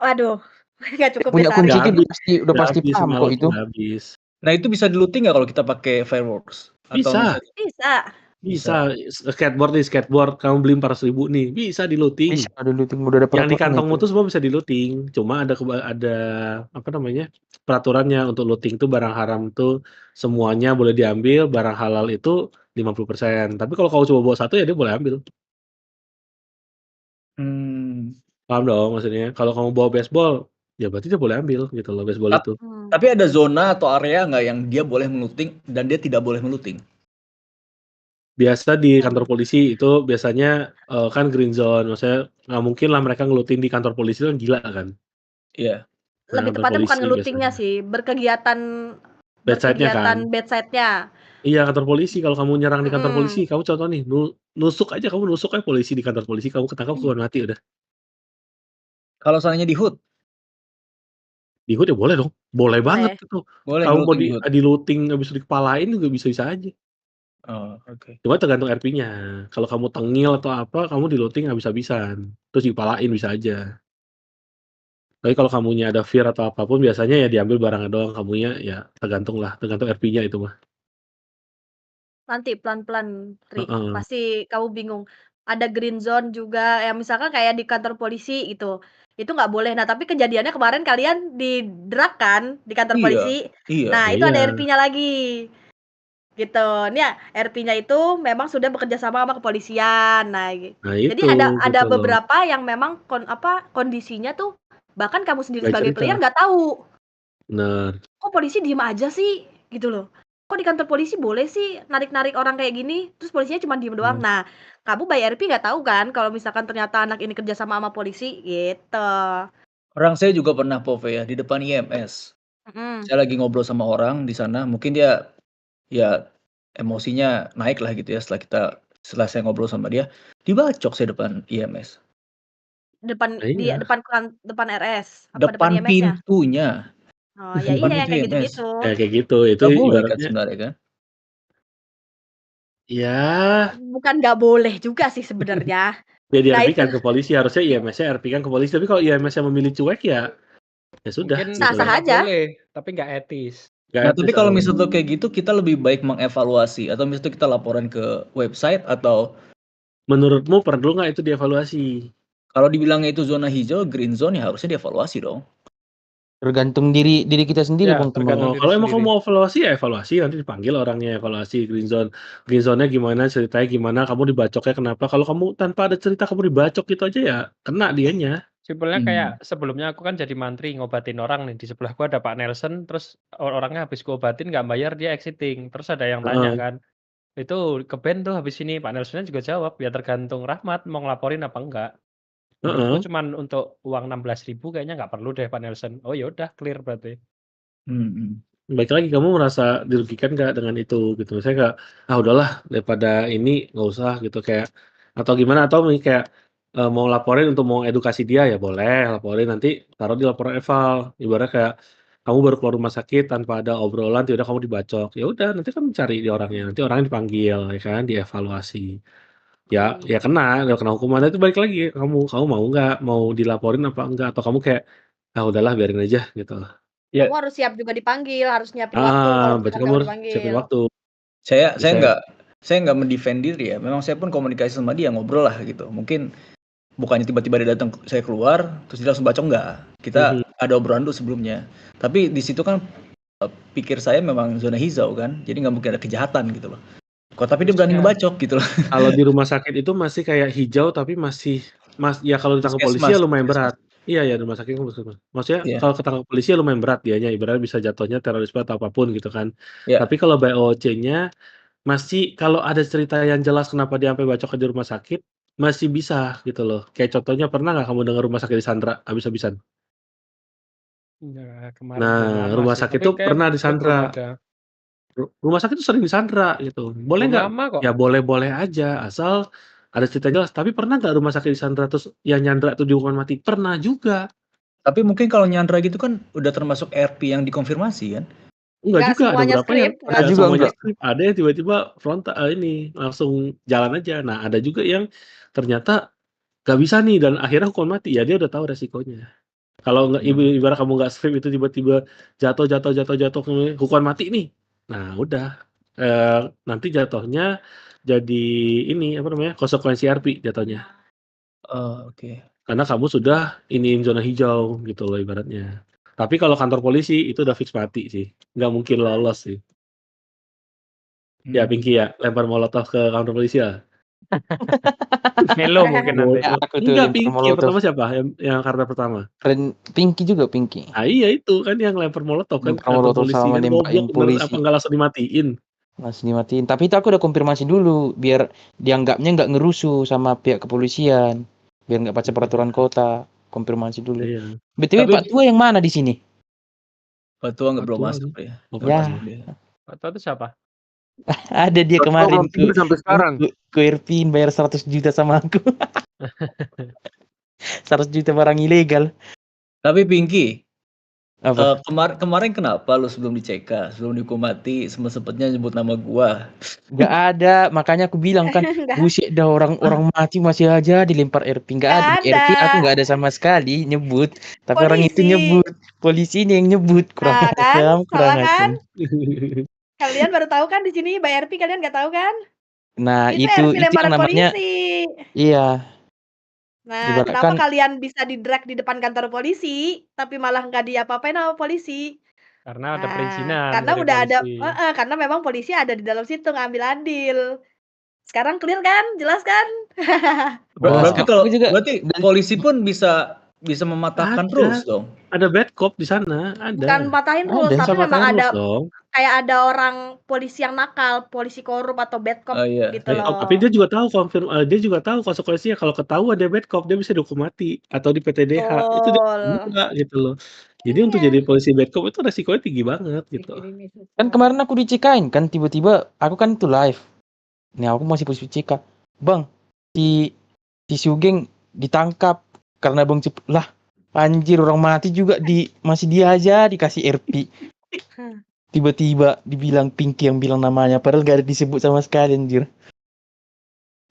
Waduh, nggak Yang cukup punya ditarik. kunci Nggak itu habis udah nggak pasti habis paham kok semalam, itu. nggak habis. Nah itu bisa di-looting nggak kalau kita pakai Fireworks? Atau Bisa misalnya Bisa. bisa, skateboard kamu beli 400.000 nih, bisa di-looting. Bisa di-looting, udah ada Yang di peraturannya kantongmu itu. tuh semua bisa di-looting, cuma ada apa namanya, peraturannya untuk looting tuh barang haram tuh semuanya boleh diambil, barang halal itu 50%. Tapi kalau kamu cuma bawa 1 ya dia boleh ambil. Paham dong maksudnya? Kalau kamu bawa baseball, ya berarti dia boleh ambil gitu loh baseball itu. Tapi ada zona atau area nggak yang dia boleh melooting dan dia tidak boleh melooting? Biasa di kantor polisi itu biasanya, kan green zone, maksudnya nggak mungkin lah mereka nge-looting di kantor polisi, itu kan gila kan. Iya. Nah, Lebih kantor tepatnya bukan polisi nge-looting-nya biasanya. sih, berkegiatan Bedside-nya kan? bad side-nya. Iya, kantor polisi, kalau kamu nyerang di kantor polisi, Mhm. kamu contoh nih, nusuk aja polisi di kantor polisi, kamu ketangkap hukuman mati udah. Kalau seandainya di HUT? Di HUT ya boleh dong, boleh banget Boleh. itu. Boleh Kamu mau nge-looting di HUT? di-looting habis itu dikepalain juga bisa-bisa aja. Oh, oke. Cuma tergantung RP-nya. Kalau kamu tengil atau apa, kamu di-looting habis-habisan, terus dikepalain bisa aja. Tapi kalau kamunya ada fear atau apa pun biasanya ya diambil barangnya doang, kamunya ya tergantung RP-nya itu mah. Nanti pelan-pelan, Ri, Heeh. pasti kamu bingung. Ada green zone juga, yang misalkan kayak di kantor polisi gitu, itu nggak boleh. Nah, tapi kejadiannya kemarin kalian di-drag kan, di kantor Iya, polisi. iya. Nah, Ya itu ada iya. RP-nya lagi, gitu. Nih, RP-nya itu memang sudah bekerja sama kepolisian. Nah, Nah jadi itu, ada gitu loh. beberapa yang memang kondisinya tuh bahkan kamu sendiri Nggak sebagai player cerita. nggak tahu. Bener. Kok polisi diem aja sih? Gitu loh. Kok di kantor polisi boleh sih narik-narik orang kayak gini, terus polisinya cuma diem doang. Nah, kamu by RP nggak tahu kan kalau misalkan ternyata anak ini kerja sama polisi, gitu. Orang saya juga pernah POV ya, di depan IMS. Mhm. Saya lagi ngobrol sama orang di sana, mungkin dia, ya emosinya naik lah gitu ya setelah saya ngobrol sama dia, dibacok saya depan IMS. Depan Nah iya. depan RS? Apa depan Depan IMS-nya? pintunya. Oh, ya Depan iya yang pintu kayak IMS. gitu-gitu. Ya kayak gitu, itu Nggak boleh kan ibaratnya sebenarnya kan? ya Bukan nggak boleh juga sih sebenarnya. ya Nah itu. di-RP-kan ke polisi, harusnya IMS-nya RP-kan ke polisi, tapi kalau IMS-nya memilih cuek ya sudah Mungkin gitu Sah-sah loh. dianggap aja. boleh, tapi nggak etis. Nggak Nah, tapi etis, kalau misalnya kayak gitu kita lebih baik mengevaluasi atau misalnya kita laporan ke website atau menurutmu perlu nggak itu dievaluasi? kalau dibilangnya itu zona hijau, green zone ya harusnya dievaluasi dong. Tergantung diri kita sendiri, Ya, Bang, tergantung Oh, diri kalau emang kamu sendiri. mau evaluasi ya evaluasi, nanti dipanggil orangnya evaluasi green zone-nya gimana, ceritanya gimana, kamu dibacoknya kenapa. Kalau kamu tanpa ada cerita kamu dibacok gitu aja ya kena dianya. Simpelnya kayak sebelumnya aku kan jadi mantri ngobatin orang nih, di sebelahku ada Pak Nelson, terus orangnya habis kuobatin nggak bayar dia exiting, terus ada yang tanya Heeh. kan, "Itu ke-ban tuh habis ini?" Pak Nelsonnya juga jawab, "Ya tergantung Rahmat mau ngelaporin apa enggak. Menurutku Heeh. cuman untuk uang 16.000 kayaknya nggak perlu deh Pak Nelson." Oh ya udah clear berarti. Baik lagi, kamu merasa dirugikan nggak dengan itu gitu? Misalnya kayak, "Ah udahlah daripada ini nggak usah," gitu kayak atau gimana, atau kayak, mau laporin untuk mau edukasi dia, ya boleh laporin, nanti taruh di laporan eval. Ibaratnya kayak kamu baru keluar rumah sakit tanpa ada obrolan, tiba-tiba kamu dibacok, ya udah nanti kan cari di orangnya, nanti orangnya dipanggil ya kan, dievaluasi. Ya kena hukuman, itu balik lagi, kamu mau nggak, mau dilaporin apa enggak, atau kamu kayak, "Ah udahlah biarin aja," gitu. Ya, Kamu harus siap juga dipanggil, harus nyiapin waktu kalau Berarti misalkan kamu kamu harus siapin dipanggil. waktu. saya saya Bisa nggak saya nggak men-defend diri ya. Memang saya pun komunikasi sama dia, ngobrol lah gitu. Mungkin bukannya tiba-tiba dia datang, saya keluar, terus dia langsung bacok, enggak. Kita mhm. ada obrolan dulu sebelumnya. Tapi di situ kan pikir saya memang zona hijau kan, jadi nggak mungkin ada kejahatan gitu loh. Kok tapi dia berani Harusnya ngebacok gitu loh. Kalau di rumah sakit itu masih kayak hijau, tapi ya kalau ditangkap polisi ya lumayan Puskesmas. berat. Iya ya, rumah sakit kan puskesmas. Maksudnya Iya, kalau ketangkap polisi ya lumayan berat dianya, ibaratnya bisa jatuhnya terorisme atau apa pun gitu kan. iya. Tapi kalau BOC-nya masih kalau ada cerita yang jelas kenapa dia sampai bacoknya di rumah sakit, masih bisa gitu loh. Kayak contohnya, pernah nggak kamu dengar rumah sakit disandra habis-habisan? ya kemarin belum Nah, lama rumah sih, sakit tapi tuh pernah kayak belum disandra. ada. Rumah sakit tuh sering disandra gitu. Boleh Belum nggak? lama kok. Ya boleh-boleh aja, asal ada cerita jelas. Tapi pernah nggak rumah sakit disandra terus yang nyandra itu dihukuman mati? Pernah juga. Tapi mungkin kalau nyandra gitu kan udah termasuk RP yang dikonfirmasi kan? Enggak Nggak juga, ada semuanya beberapa yang skrip, Ada nggak juga semua semuanya enggak? skrip. skrip, ada yang tiba-tiba ini langsung jalan aja. Nah, ada juga yang ternyata nggak bisa nih dan akhirnya hukuman mati, ya dia udah tahu resikonya. Kalau nggak Hmm. ibarat kamu nggak strip itu tiba-tiba jatuh, kemudian hukuman mati nih. Nah udah, nanti jatuhnya jadi ini, apa namanya, konsekuensi RP jatuhnya. Oh, oke. Karena kamu sudah iniin zona hijau gitu loh ibaratnya. Tapi kalau kantor polisi itu udah fix mati sih, nggak mungkin lolos sih. Ya Pinky Hmm. ya, lempar molotov ke kantor polisi ya? Melo mungkin nanti. Ya, aku tuh Enggak, lempar Pinky yang molotov. pertama siapa? Yang karena pertama? Pinky juga Pinky. Ah iya itu kan yang lempar molotov kan Lempar kantor molotov polisi sama kan nembakin goblok bener, apa polisi. nggak langsung dimatiin? Langsung dimatiin. Tapi itu aku udah konfirmasi dulu biar dianggapnya nggak ngerusuh sama pihak kepolisian. Biar nggak baca peraturan kota. Konfirmasi dulu. Iya. BTW Tapi Pak Tua yang mana di sini? Pak Tua belum Tua masuk nih. ya. Oh, Belum Ya, masuk dia. Atau itu siapa? ada dia Pak Tua kemarin belum tidur sampai sekarang. ke Irvin bayar 100 juta sama aku. 100 juta barang ilegal. Tapi Pinky, Apa? kemarin kenapa lu sebelum dicek, sebelum dihukum mati, sempet-sempetnya nyebut nama gua? Nggak ada, makanya aku bilang kan, Nggak buset dah orang mati masih aja dilempar RP. Nggak ada. Di ada. RP aku nggak ada sama sekali nyebut. Tapi orang itu Polisi. nyebut. Polisi ini yang nyebut. Kurang Nah kan, ajar, kurang salah kan? ajar. Kalian baru tahu kan di sini Mbak RP kalian nggak tahu kan? Nah, Itu itu RP yang lemparan namanya, polisi. iya, Nah, kenapa ibaratkan kalian bisa di-drag di depan kantor polisi, tapi malah nggak diapa-apain sama polisi? Karena ada Nah, perizinan karena dari udah ada polisi. karena memang polisi ada di dalam situ ngambil andil. Sekarang clear kan? Jelas kan? jelas. Berarti Aku juga berarti dan polisi pun bisa mematahkan rules dong? Ada bad cop di sana, Bukan ada. matahin rules, ada. Bisa tapi memang matahin ada rules dong. kayak ada orang polisi yang nakal, polisi korup atau bad cop Oh iya. gitu Tapi loh. dia juga tahu dia juga tahu konsekuensinya kalau ketahuan dia bad cop dia bisa dihukum mati atau di PTDH. Itu dia Betul. juga gitu loh. Jadi untuk Iya. jadi polisi bad cop itu resikonya tinggi banget gitu. Kan kemarin aku dicekain kan, tiba-tiba aku kan itu live. Nih aku masih posisi CK. Bang, si Sugeng ditangkap karena Bang Cep lah. Anjir, orang mati juga masih dia aja dikasih RP. Tiba-tiba dibilang Pinky yang bilang namanya, padahal gak ada disebut sama sekali anjir.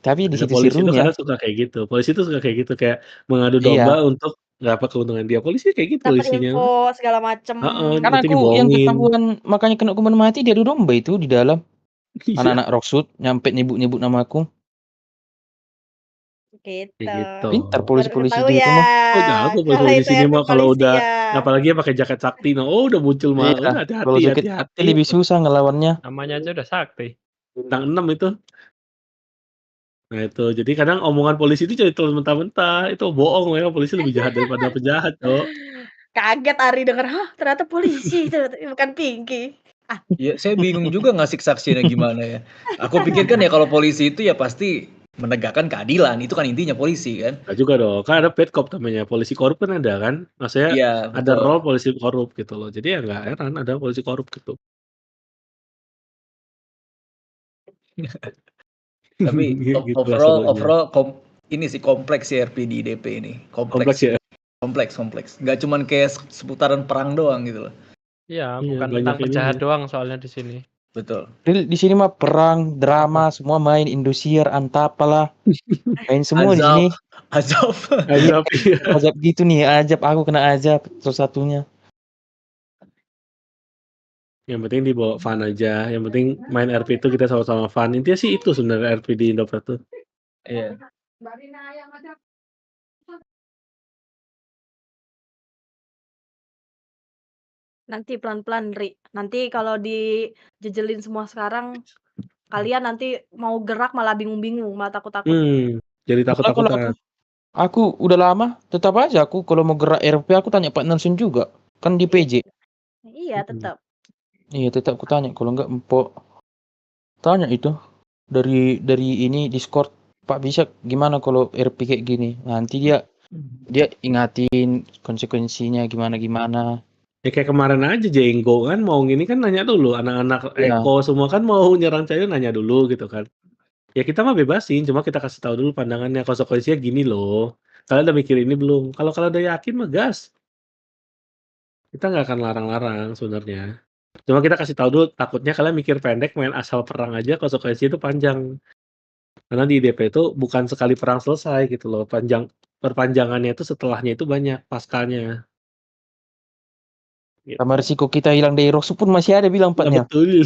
Tapi di Ada situ polisi itu serunya. kadang suka kayak gitu. Polisi itu suka kayak gitu kayak mengadu Iya. domba untuk dapat keuntungan dia. Polisi kayak gitu Dapat polisinya. info segala macem. Heeh, Karena nanti aku yang dibohongin. ketahuan makanya kena hukuman mati dia domba itu di dalam. Iya. Anak-anak Rocksud nyampe nyebut nama aku. Gitu. Kayak gitu. Pintar Baru polisi-polisi ketahu di ya. itu mah. Oh jago Kalau polisi di itu sini RP mah kalau polisi udah ya. apalagi pakai jaket sakti nah udah muncul mah. Iya. Udah Kalau hati-hati. sakit lebih susah ngelawannya. Namanya aja udah sakti. Bintang 6 itu. Nah itu, jadi kadang omongan polisi itu jadi terus mentah-mentah. Itu bohong ya, polisi lebih jahat daripada penjahat, Cok. Kaget Ari denger, "Hah, ternyata polisi itu, bukan Pinky." Ya, saya bingung juga ngasih kesaksiannya gimana ya. Aku pikir kan ya kalau polisi itu ya pasti menegakkan keadilan, itu kan intinya polisi kan. Nah juga dong, kan ada bad cop namanya, polisi korup kan ada kan? Maksudnya Iya, ada betul. role polisi korup gitu loh. Jadi ya nggak heran ada polisi korup gitu. Tapi Gitu lah overall serunya. ini sih kompleks sih RP di DP ini. Kompleks ya. Kompleks. Nggak cuman kayak seputaran perang doang gitu loh. Iya, Iya, bukan banyak tentang penjahat ininya. doang soalnya di sini. Betul. Di sini mah perang, drama, semua main Indosiar, Antapa lah. Main semua di sini. Azab. Azab, iya. Azab gitu nih, ajab aku kena azab salah satunya. Yang penting dibawa fun aja. Yang penting main RP itu kita sama-sama fun. Intinya sih itu sebenarnya RP di Indopret tuh. Iya. Nanti pelan-pelan, Ri. Nanti kalau dijejelin semua sekarang, kalian nanti mau gerak malah bingung-bingung, malah takut-takut. Jadi Kalau takut-takutan. aku udah lama, tetap aja aku kalau mau gerak RP aku tanya Pak Nelson juga. Kan di PJ. Iya, tetap. Iya, tetap aku tanya. Kalau enggak empok tanya itu dari ini Discord, Pak bisa gimana kalau RP kayak gini? Nanti dia ingatin konsekuensinya gimana. Ya kayak kemarin aja Jenggo kan mau gini kan nanya dulu, anak-anak Iya. Eko semua kan mau nyerang Cayo nanya dulu gitu kan. Ya kita mah bebasin, cuma kita kasih tahu dulu pandangannya, konsekuensinya gini loh. Kalian udah mikir ini belum? Kalau kalian udah yakin mah gas. Kita nggak akan larang-larang sebenarnya. Cuma kita kasih tahu dulu, takutnya kalian mikir pendek main asal perang aja konsekuensinya itu panjang. Karena di DP itu bukan sekali perang selesai gitu loh, perpanjangannya itu setelahnya itu banyak, paskanya. gitu. Sama risiko kita hilang dari Rocksup pun masih ada bilang Pak Nah, Nel. betul.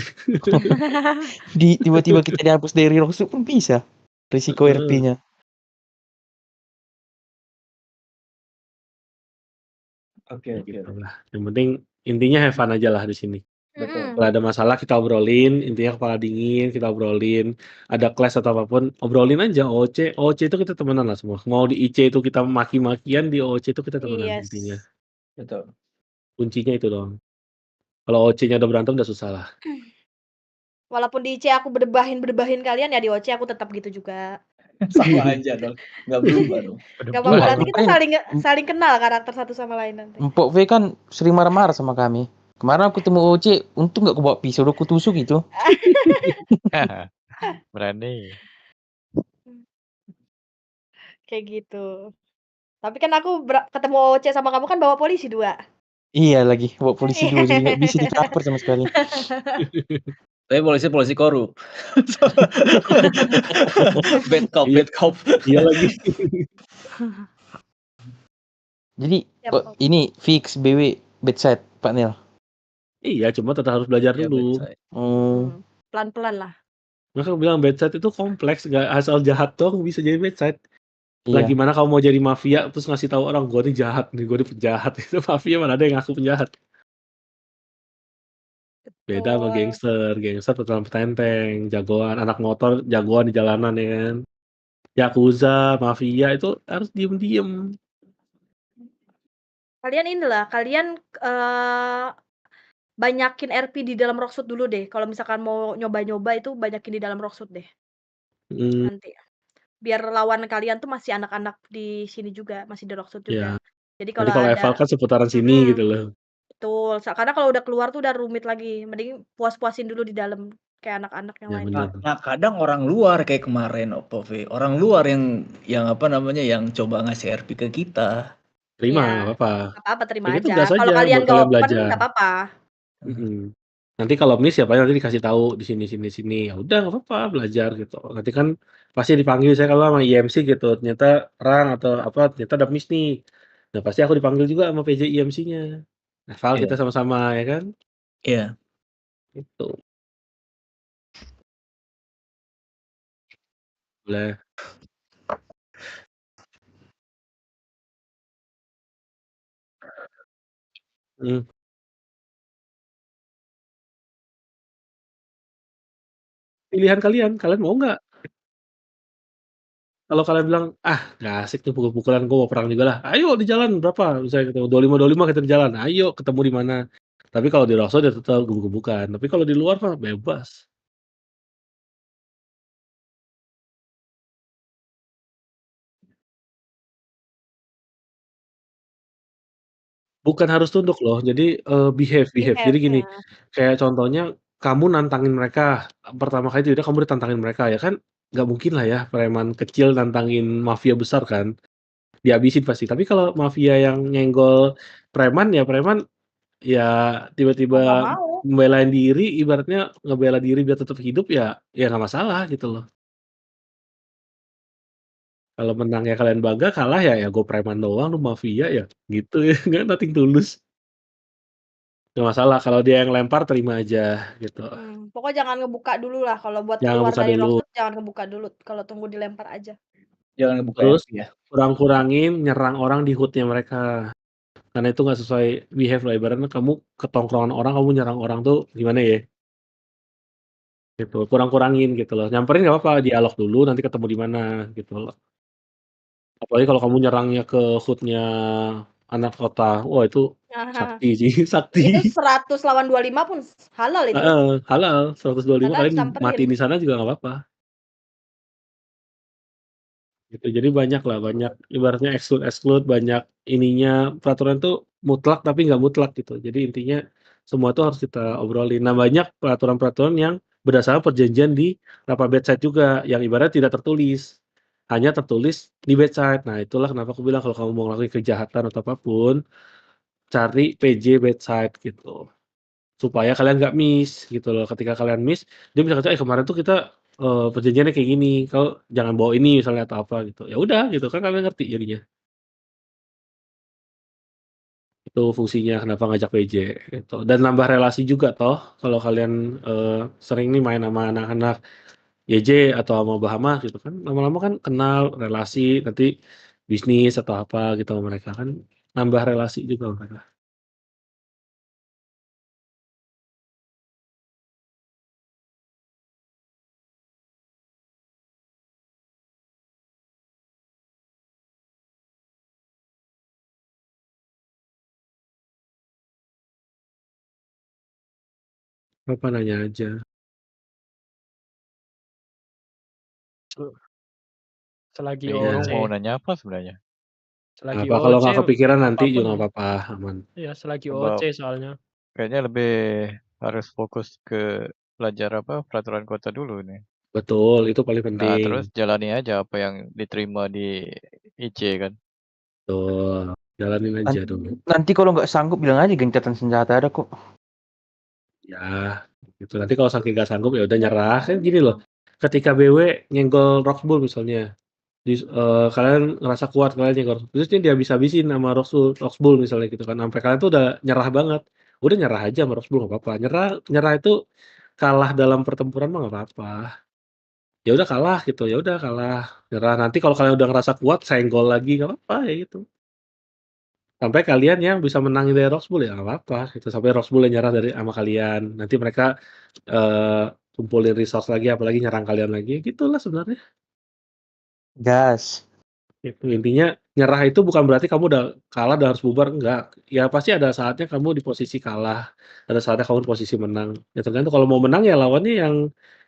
Tiba-tiba kita dihapus dari Rocksup pun bisa. Risiko Heeh. RP-nya. Oke. Gitulah. Yang penting intinya have fun aja lah di sini. Betul. Kalau ada masalah kita obrolin, intinya kepala dingin, kita obrolin. Ada clash atau apapun, obrolin aja OOC. OOC itu kita temenan lah semua. Mau di IC itu kita maki-makian, di OOC itu kita temenan Yes. intinya. Betul. Kuncinya itu doang. Kalau OOC-nya udah berantem udah susah lah. Walaupun di IC aku berdebahin kalian, ya di OC aku tetap gitu juga. Sama aja dong. Nggak berubah dong. Gak apa-apa, Iya, nanti kita kemarin saling kenal karakter satu sama lain nanti. Mpok V kan sering marah-marah sama kami. Kemarin aku ketemu OC, untung gak aku bawa pisau, udah aku tusuk gitu. Berani. Kayak gitu. Tapi kan aku ketemu OC sama kamu kan bawa polisi 2. Iya lagi, bawa polisi dulu, jadi gak bisa dicaper sama sekali. Tapi polisi korup. Bad cop. Iya lagi. Jadi Siap, ini fix BW bedside Pak Nel. Iya, cuma tetap harus belajar Ya, dulu. bedside. Pelan-pelan lah. Maka aku bilang bedside itu kompleks, gak asal jahat dong bisa jadi bedside. Iya. Lah gimana kamu mau jadi mafia terus ngasih tahu orang gue nih jahat nih, gue nih penjahat. Itu mafia mana ada yang ngaku penjahat. Beda sama gangster dalam petenteng, jagoan, anak motor jagoan di jalanan ya kan. Yakuza, mafia itu harus diem-diem. Kalian inilah, kalian banyakin RP di dalam Rocksuit dulu deh. Kalau misalkan mau nyoba-nyoba itu banyakin di dalam Rocksuit deh. Nanti. Biar lawan kalian tuh masih anak-anak di sini juga, masih di Rocksuit juga. Ya. Jadi Nanti kalau ada eval kan seputaran sini gitu loh. Betul, karena kalau udah keluar tuh udah rumit lagi. Mending puas-puasin dulu di dalam kayak anak-anak yang Ya lain. benar. Nah, kadang orang luar kayak kemarin Oppo V. Orang luar yang apa namanya yang coba ngasih RP ke kita. Terima, Iya. nggak apa-apa. Nggak apa-apa, terima Ini aja. tugas Kalau aja kalian buat nggak kalian open, belajar. nggak apa-apa. Nanti kalau miss ya paling nanti dikasih tahu di sini. Ya udah nggak apa-apa belajar gitu. Nanti kan pasti dipanggil saya kalau sama IMC gitu. Ternyata rang atau apa ternyata ada miss nih. Nah pasti aku dipanggil juga sama PJ IMC-nya. Eval Iya. kita sama-sama ya kan. Iya. Itu. Boleh. Pilihan kalian mau nggak? Kalau kalian bilang, "Ah, nggak asik nih pukul-pukulan, gue mau perang juga lah." Ayo di jalan berapa? Misalnya gitu, 25 kita di jalan, ayo ketemu di mana. Tapi kalau di Rosso dia tetap gebuk-gebukan. Tapi kalau di luar mah bebas. Bukan harus tunduk loh. Jadi, behave. Jadi gini, kayak contohnya kamu nantangin mereka, pertama kali itu udah kamu ditantangin mereka ya kan nggak mungkin lah ya preman kecil nantangin mafia besar kan, dihabisin pasti. Tapi kalau mafia yang nyenggol preman, ya preman ya tiba-tiba Nggak mau. membelain diri, ibaratnya ngebela diri biar tetap hidup ya nggak masalah gitu loh. Kalau menang ya kalian bangga, kalah ya gue preman doang, lu mafia ya, gitu ya, nggak nothing tulus. Nggak masalah, kalau dia yang lempar terima aja gitu. Pokoknya jangan ngebuka dulu lah. Kalau buat Jangan keluar buka dari dulu. Rocksuit jangan ngebuka dulu. Kalau tunggu dilempar aja. Jangan ngebuka Terus RP ya. kurang-kurangin nyerang orang di hood-nya mereka. Karena itu nggak sesuai behave lah, ibaratnya kamu ke tongkrongan orang, kamu nyerang orang tuh gimana ya, gitu. Kurang-kurangin gitu loh. Nyamperin nggak apa-apa, dialog dulu, nanti ketemu di mana gitu loh. Apalagi kalau kamu nyerangnya ke hood-nya anak kota, wah itu sakti sih, sakti. Itu 100 lawan 25 pun halal itu. Heeh, halal. 125 Halal kalian disamperin. matiin di sana juga nggak apa-apa. Gitu, jadi banyak lah, banyak ibaratnya exclude, banyak ininya, peraturan tuh mutlak tapi nggak mutlak gitu. Jadi intinya semua itu harus kita obrolin. Nah banyak peraturan-peraturan yang berdasarkan perjanjian di rapat bedside juga, yang ibaratnya tidak tertulis, hanya tertulis di bedside. Nah itulah kenapa aku bilang kalau kamu mau ngelakuin kejahatan atau apapun, cari PJ bedside gitu. Supaya kalian nggak miss gitu loh. Ketika kalian miss, dia bisa kata, kemarin tuh kita, perjanjiannya kayak gini, kau jangan bawa ini misalnya atau apa gitu. Ya udah gitu kan kalian ngerti jadinya. itu fungsinya kenapa ngajak PJ gitu. Dan nambah relasi juga toh kalau kalian sering nih main sama anak-anak YJ atau sama Bahamas gitu kan, lama-lama kan kenal relasi nanti bisnis atau apa gitu sama mereka kan nambah relasi juga sama mereka. Apa nanya aja. Selagi Iya. Bingung mau OC nanya apa sebenarnya? selagi Apa kalau OC nggak kepikiran nanti juga apapun nggak apa-apa, aman. iya selagi Coba OC soalnya. kayaknya lebih harus fokus ke belajar apa peraturan kota dulu nih. Betul, itu paling Nah, penting. terus jalani aja apa yang diterima di IC kan. Betul, jalanin aja dulu. Nanti kalau nggak sanggup bilang aja gencatan senjata ada kok. Ya, gitu. Nanti kalau saking nggak sanggup ya udah nyerah. Kan gini loh, ketika BW nyenggol Roxbull misalnya, kalian ngerasa kuat kalian nyenggol, terus dia dihabis-habisin sama Roxbull misalnya gitu kan, sampai kalian tuh udah nyerah banget. Udah nyerah aja sama Roxbull nggak apa-apa. Nyerah nyerah itu kalah dalam pertempuran mah nggak apa-apa. Ya udah kalah gitu, ya udah kalah, nyerah. Nanti kalau kalian udah ngerasa kuat, senggol lagi nggak apa-apa ya gitu. Sampai kalian yang bisa menangin dari Roxbull ya nggak apa-apa gitu, sampai Roxbull yang nyerah dari sama kalian. Nanti mereka, kumpulin resource lagi, apalagi nyerang kalian lagi, gitulah sebenarnya. Gas. Itu intinya nyerah itu bukan berarti kamu udah kalah dan harus bubar, enggak. Ya pasti ada saatnya kamu di posisi kalah, ada saatnya kamu di posisi menang. Ya tergantung kalau mau menang ya lawannya yang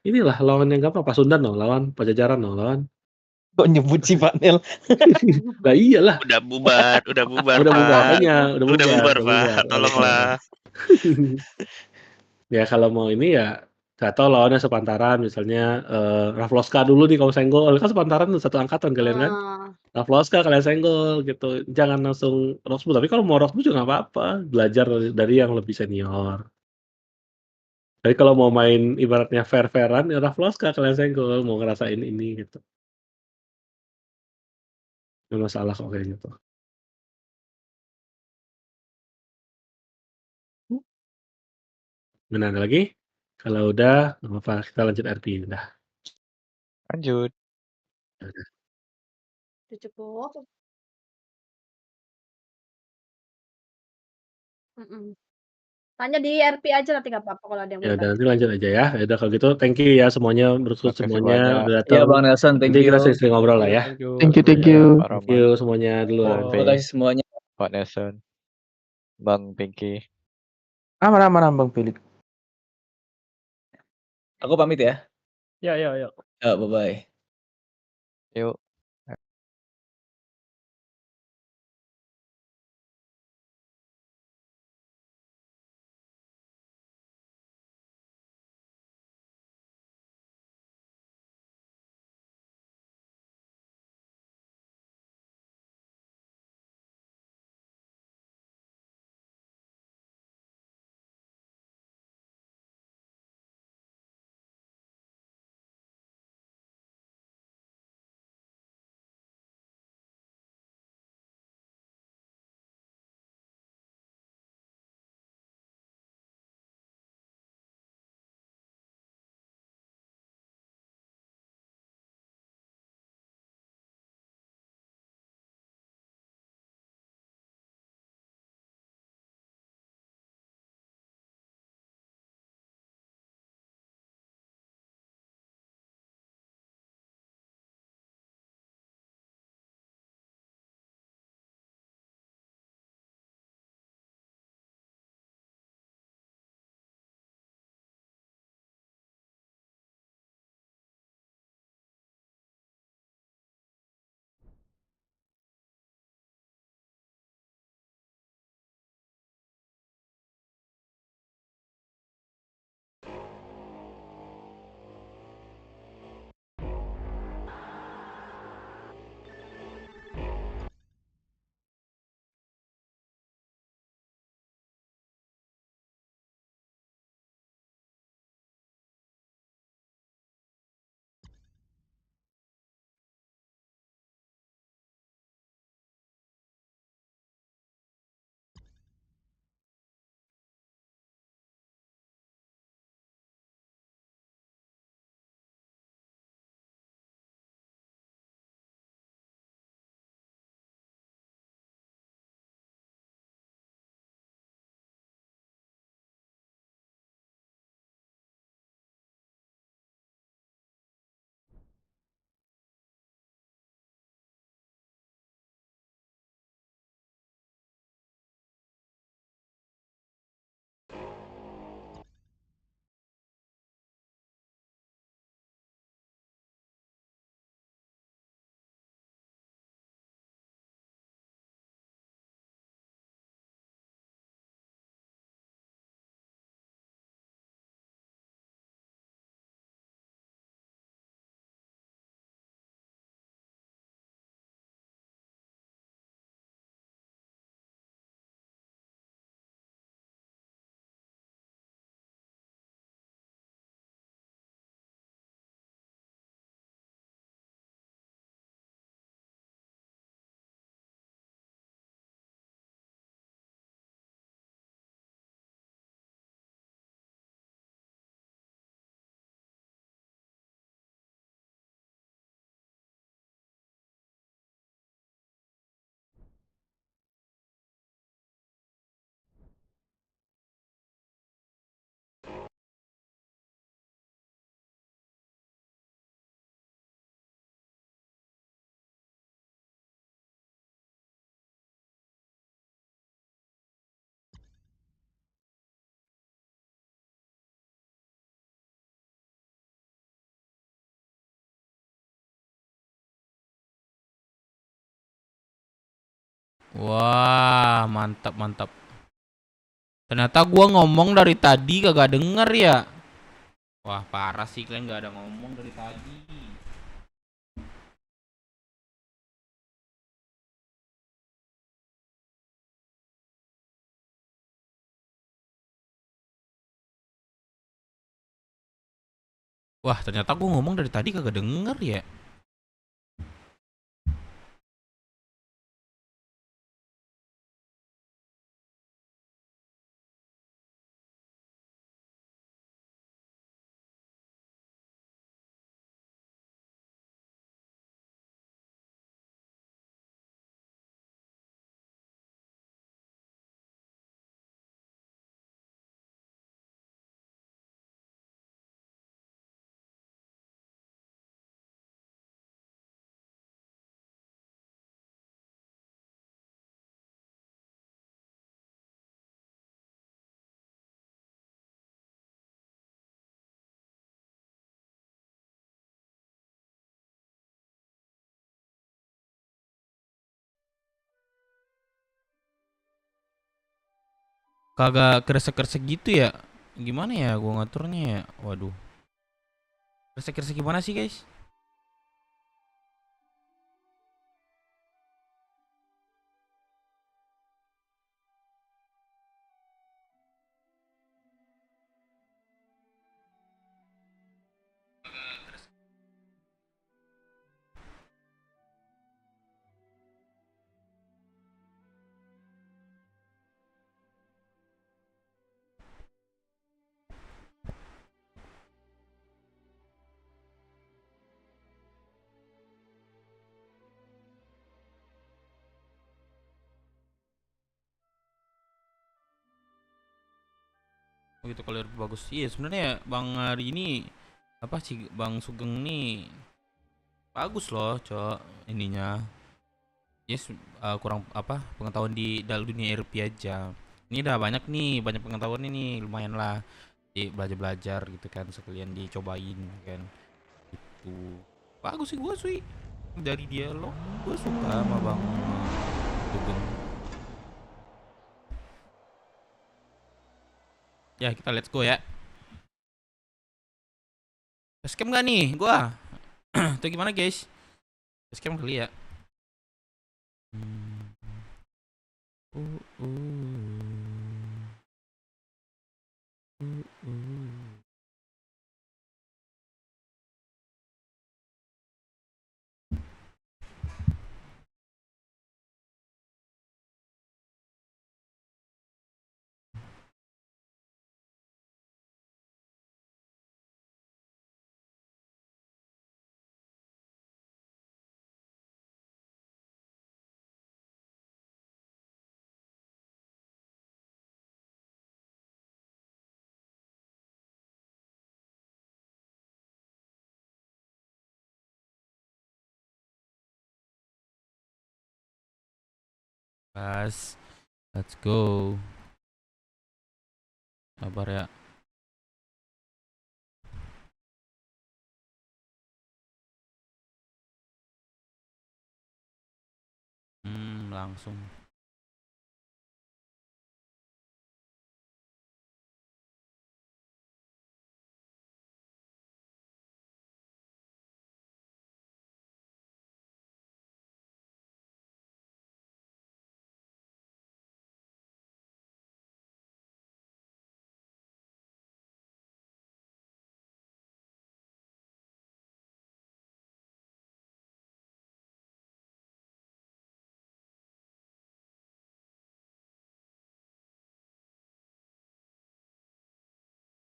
inilah, lawan yang gampang, Pasundan loh, lawan Pajajaran loh, lawan. Kok nyebut sih Pak Nel? Lah iyalah, Udah bubar, udah Pak. bubar, makanya udah Udah bubar, udah Pak. bubar. Tolonglah. Ya kalau mau ini ya nggak tahu lawannya sepantaran misalnya, Rafloska dulu nih kalau senggol, kan sepantaran tuh satu angkatan kalian kan. Ah, Rafloska kalian senggol gitu, jangan langsung Roxbull, tapi kalau mau Roxbull juga nggak apa-apa, belajar dari yang lebih senior. Tapi kalau mau main ibaratnya fair-fairan, ya Rafloska kalian senggol, mau ngerasain ini gitu. Nggak masalah kok kayak gitu. Mana ada lagi? Kalau udah nggak apa-apa, kita lanjut RP udah. Lanjut. Udah. udah cukup. Mm-mm. Tanya di RP aja nanti nggak apa-apa kalau ada yang Ya belum udah tanya. nanti lanjut aja ya. Ya udah kalau gitu thank you ya semuanya, berikut Makasih semuanya banyak. udah Iya datang. Bang Nelson, thank Nanti you. kita sering-sering ngobrol lah ya. Thank you. Thank you, thank Ya, you. Pak Thank you Rahman, semuanya duluan. Bang Terima Pei, kasih semuanya. Pak Nelson, Bang Pinky. Aman Bang Felix. Aku pamit ya. Ya, ya, ya. Ya, bye-bye. Yuk. Wah, mantap mantap. Ternyata gua ngomong dari tadi kagak denger ya. Wah, parah sih kalian gak ada ngomong dari tadi. Wah, ternyata gua ngomong dari tadi kagak denger ya. Kagak kresek-kresek gitu ya. Gimana ya gua ngaturnya ya? Waduh. Kresek-kresek gimana sih, guys? Oh gitu kalau bagus. Iya, sebenarnya Bang hari ini apa sih Bang Sugeng nih bagus loh, Cok, ininya. Yes, kurang apa pengetahuan di dalam dunia RP aja. Ini udah banyak nih, banyak pengetahuan ini lumayan lah. Di belajar-belajar gitu kan sekalian dicobain kan. Itu bagus sih gua sih dari dialog. Gua suka sama Bang Sugeng. Ya, kita let's go ya. Scam gak nih gua? Tuh gimana, guys? Scam kali ya. Hmm. Uh, uh. Pas, let's go. Sabar ya. Langsung.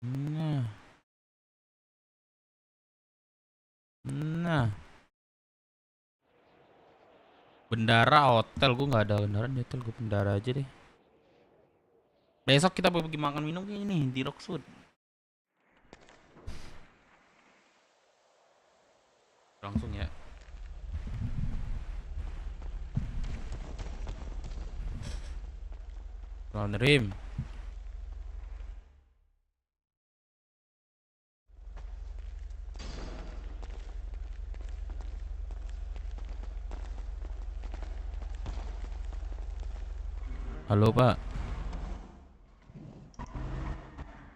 Nah, nah. Bendara hotel, gue nggak ada bendara di hotel, gue bendara aja deh. Besok kita pergi makan minum kayak ini di Rockwood. Langsung ya. Lawan Rim. Halo Pak.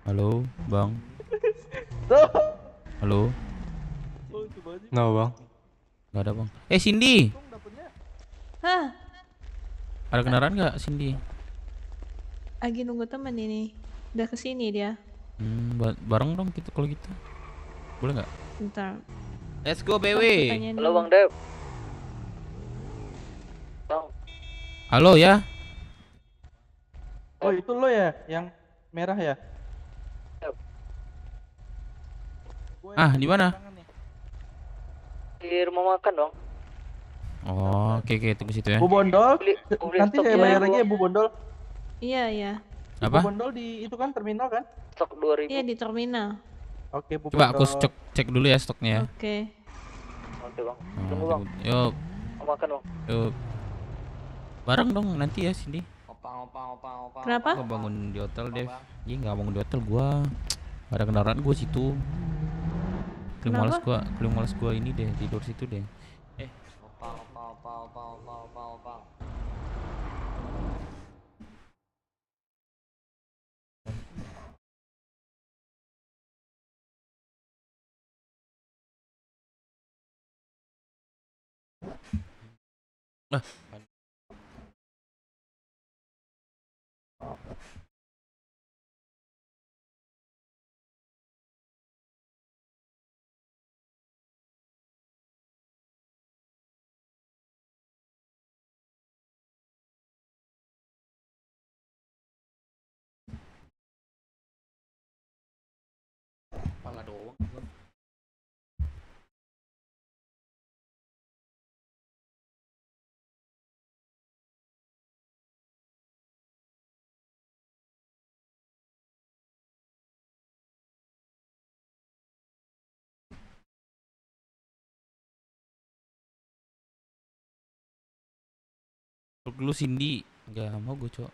Halo Bang. Halo. Kenapa bang? Gak ada Bang. Cindy. Hah, Ada kendaraan nggak Cindy? lagi nunggu temen ini. Udah kesini dia. Bareng dong kita kalau gitu. Boleh nggak? Bentar. Let's go Aku BW. tanyain Halo dulu. Bang Dev. Halo ya. Oh itu lo ya, yang merah ya? Ah, di mana? Di rumah makan dong. Oh, oke tunggu situ ya. Bu Bondol, beli nanti stok saya ya. bayar lagi ya Bu Bondol. Iya, iya. Apa? Bu Bondol di itu kan terminal kan? Stok 2000. Iya di terminal. Oke Bu Coba aku Bondol. cek dulu ya stoknya ya. Oke. Oke Bang. Oh, Tunggu Bang. Yuk, Mau makan Bang. yuk. Bareng dong nanti ya Cindy. Kenapa? Gua bangun di hotel Dev. Iya nggak bangun di hotel gua. Gak ada kendaraan gua situ. Paling males gua ini deh tidur situ deh. Kepala doang. Dulu Cindy nggak mau gue cok.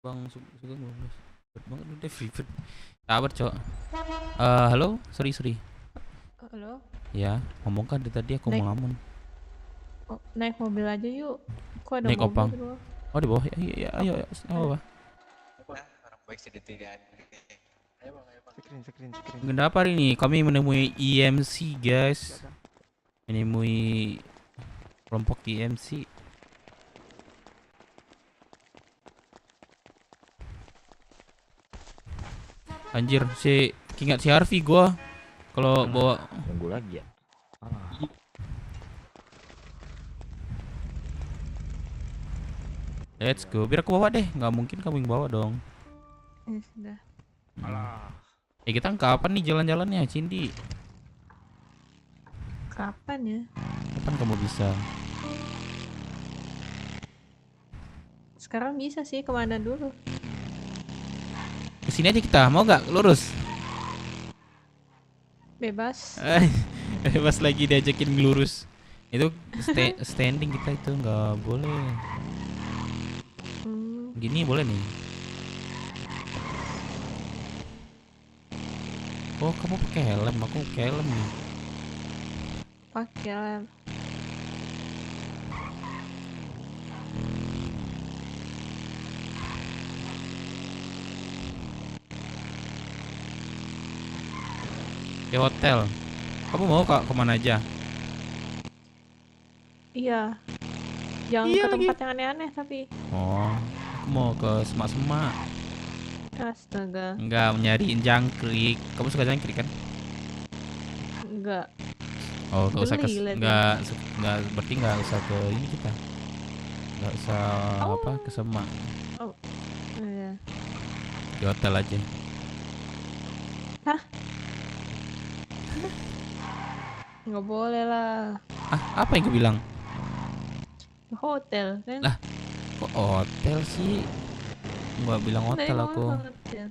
Bang Sugeng 12. Ribet banget lu Dev, ribet. Sabar cok. Halo, sorry. Halo. Ya, ngomong kan dari tadi aku Naik. mau ngomong. Oh, naik mobil aja yuk. Kok ada Naik mobil opang. di bawah? Oh di bawah, iya, ayo, apa? Screen. Kenapa hari ini kami menemui EMC guys, menemui kelompok EMC. Anjir, ingat si Harvey gua kalau bawa Tunggu lagi ya. let's go. Biar aku bawa deh, nggak mungkin kamu yang bawa dong. Sudah. Kita kapan nih jalan-jalannya, Cindy? Kapan ya? Kapan kamu bisa? Sekarang bisa sih, kemana dulu? Kesini aja kita, mau nggak lurus? Bebas. Pas lagi diajakin lurus. Itu standing kita itu nggak boleh. Gini boleh nih. Oh kamu pakai helm, aku pakai helm nih. Pakai lem. Di hotel. Kamu mau kemana aja? Iya. Jangan Iya ke lagi. tempat yang aneh-aneh tapi. Oh, aku mau ke semak-semak. Astaga. Enggak, nyariin jangkrik. Kamu suka jangkrik kan? Enggak. Oh, nggak usah ke, Geli liatnya. nggak berarti nggak usah ke ini kita. Nggak usah apa ke semak. Oh, iya. Di hotel aja. Nggak boleh lah. Ah, apa yang gue bilang? Ke hotel kan? Lah, kok hotel sih? Nggak bilang Kan tadi hotel ngomong aku. hotel.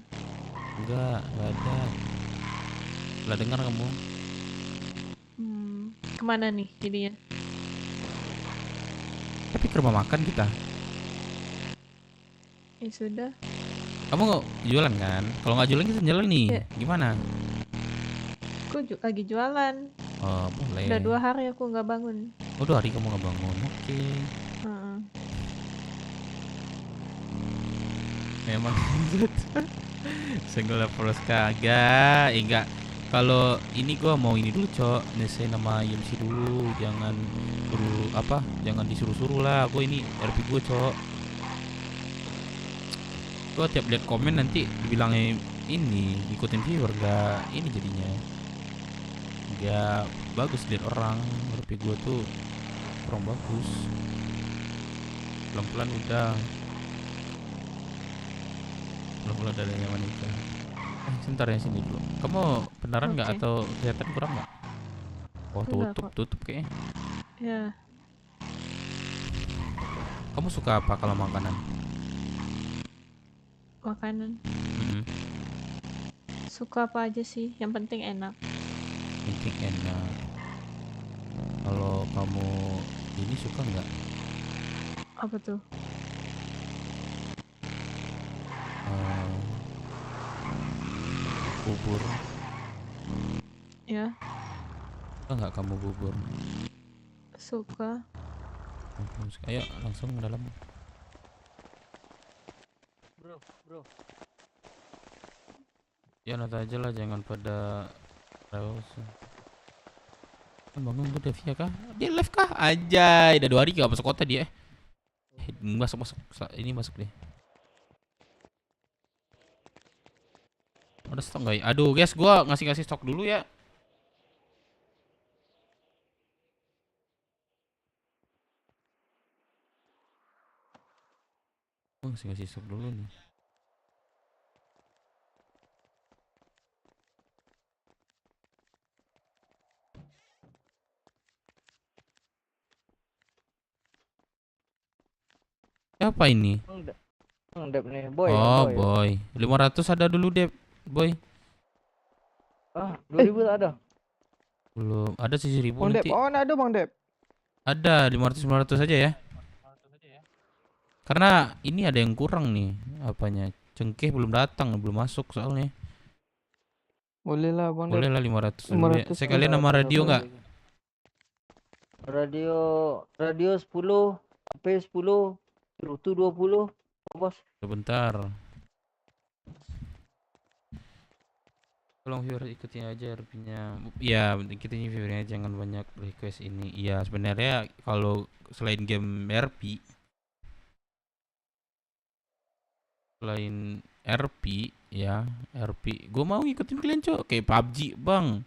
Nggak ada. Lah dengar kamu. Kemana nih jadinya? Tapi ke rumah makan kita. Ya sudah. Kamu nggak jualan kan? Kalau nggak jualan kita jalan nih. Ya, Gimana? aku lagi jualan. Oh, Udah 2 boleh. hari aku nggak bangun. Oh, 2 hari kamu nggak bangun. Oke. Heeh. Memang single terus kagak. Enggak. Kalau ini gua mau ini dulu, Cok. Nyesuaiin nama IMC dulu. Jangan jangan disuruh-suruh lah. Gua ini RP gua, Cok. Gua tiap lihat komen nanti dibilangnya ini ikutin viewer, gak ini jadinya. Gak bagus lihat orang. RP gua tuh kurang bagus. Pelan-pelan udah. Pelan-pelan udah ada yang wanita. Sebentar ya, sini dulu. Kamu beneran nggak Oke. atau kelihatan kurang nggak? Oh, Enggak kok. tutup kayaknya. Ya, Kamu suka apa kalau makanan? makanan. Mm-mm. Suka apa aja sih, yang penting enak. Penting enak. Kalau kamu ini suka nggak? Apa tuh? Eh, bubur. Ya, Suka nggak kamu bubur? suka. Kamu suka. Ayo langsung ke dalam. Bro. Ya nanti aja lah, jangan pada terus. Bangun tuh Devia kah? Dia live kah? Anjay, udah 2 hari gak masuk kota dia. Masuk ini masuk deh. Ada stok nggak ya? Aduh guys, gua ngasih stok dulu ya. Gua ngasih stok dulu nih. Apa ini? Dep nih, boy. Oh boy, 500 ada dulu deh, boy. Ah, 2000 tak ada. Belum ada sih 1000 Bang Dep, nanti. oh ada Bang Dep. Ada 500 aja ya. Karena ini ada yang kurang nih, apanya? Cengkeh belum datang, belum masuk soalnya. Boleh lah Bang Dep. Boleh lah 500 dulu ya. 500 Sekalian nama radio nggak? Radio 10, HP 10, Rutu 20, bos. Sebentar. Tolong viewer ikutin aja RP-nya. Ya, ikutin viewernya, jangan banyak request ini. Iya, sebenarnya kalau selain game RP, ya, RP. Gue mau ngikutin kalian, Cok. Kayak PUBG, Bang.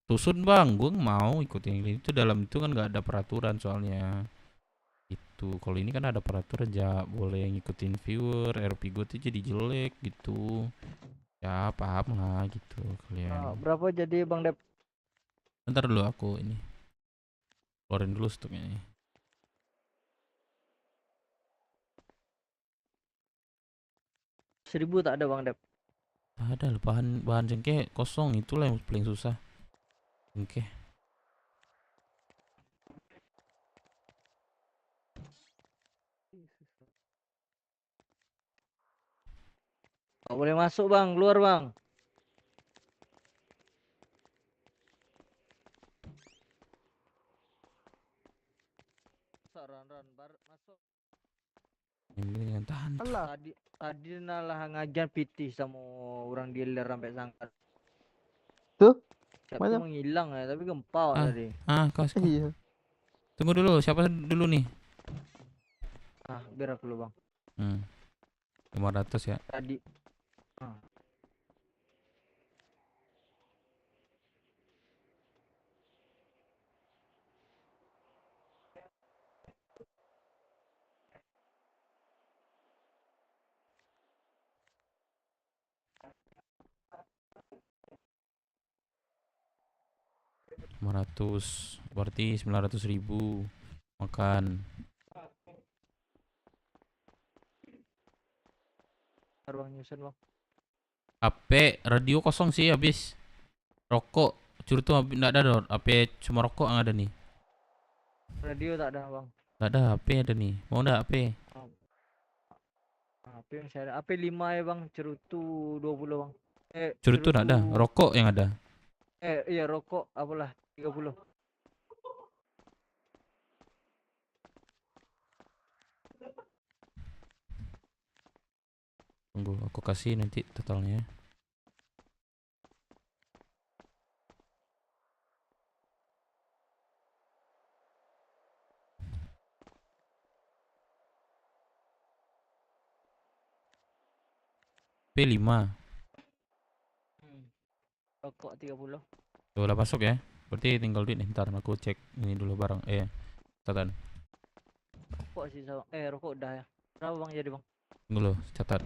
Tusun, Bang. Gue mau ikutin kalian. Itu dalam itu kan nggak ada peraturan soalnya. Itu kalau ini kan ada peraturan, ya boleh ngikutin viewer. RP gue tuh jadi jelek gitu. Ya paham lah gitu kalian. Berapa jadi Bang Dep? Bentar dulu aku ini keluarin dulu stoknya nih. Seribu tak ada Bang Dep. Ada loh, bahan cengkeh kosong, itulah yang paling susah. Cengkeh. Nggak boleh masuk Bang, keluar Bang. Masuk. Ini dengan tahan. Tadi nalah ngajar PT sama orang dealer sampai sangkar. Tuh, Siapa mana? menghilang ya, tapi gempau tadi. Kau. Iya. Tunggu dulu, siapa dulu nih? Biar aku dulu Bang. 500 ya. Tadi. Berarti 900.000. Makan. Bang nyusun bang. HP, radio kosong sih habis. Rokok, curut tuh nggak ada dong. HP cuma rokok yang ada nih. Radio tak ada bang. Nggak ada, HP ada nih. Mau nggak HP? HP yang saya ada. HP 5 ya bang. Cerutu 20 bang. Curut tuh nggak ada. Rokok yang ada. Iya rokok apalah 30. Tunggu, aku kasih nanti totalnya. P5. Rokok 30. Tuh udah masuk ya. Berarti tinggal duit nih. Ntar aku cek ini dulu barang. Catatan. Rokok sih sama. Rokok udah ya. Berapa bang jadi bang? Tunggu loh, catat.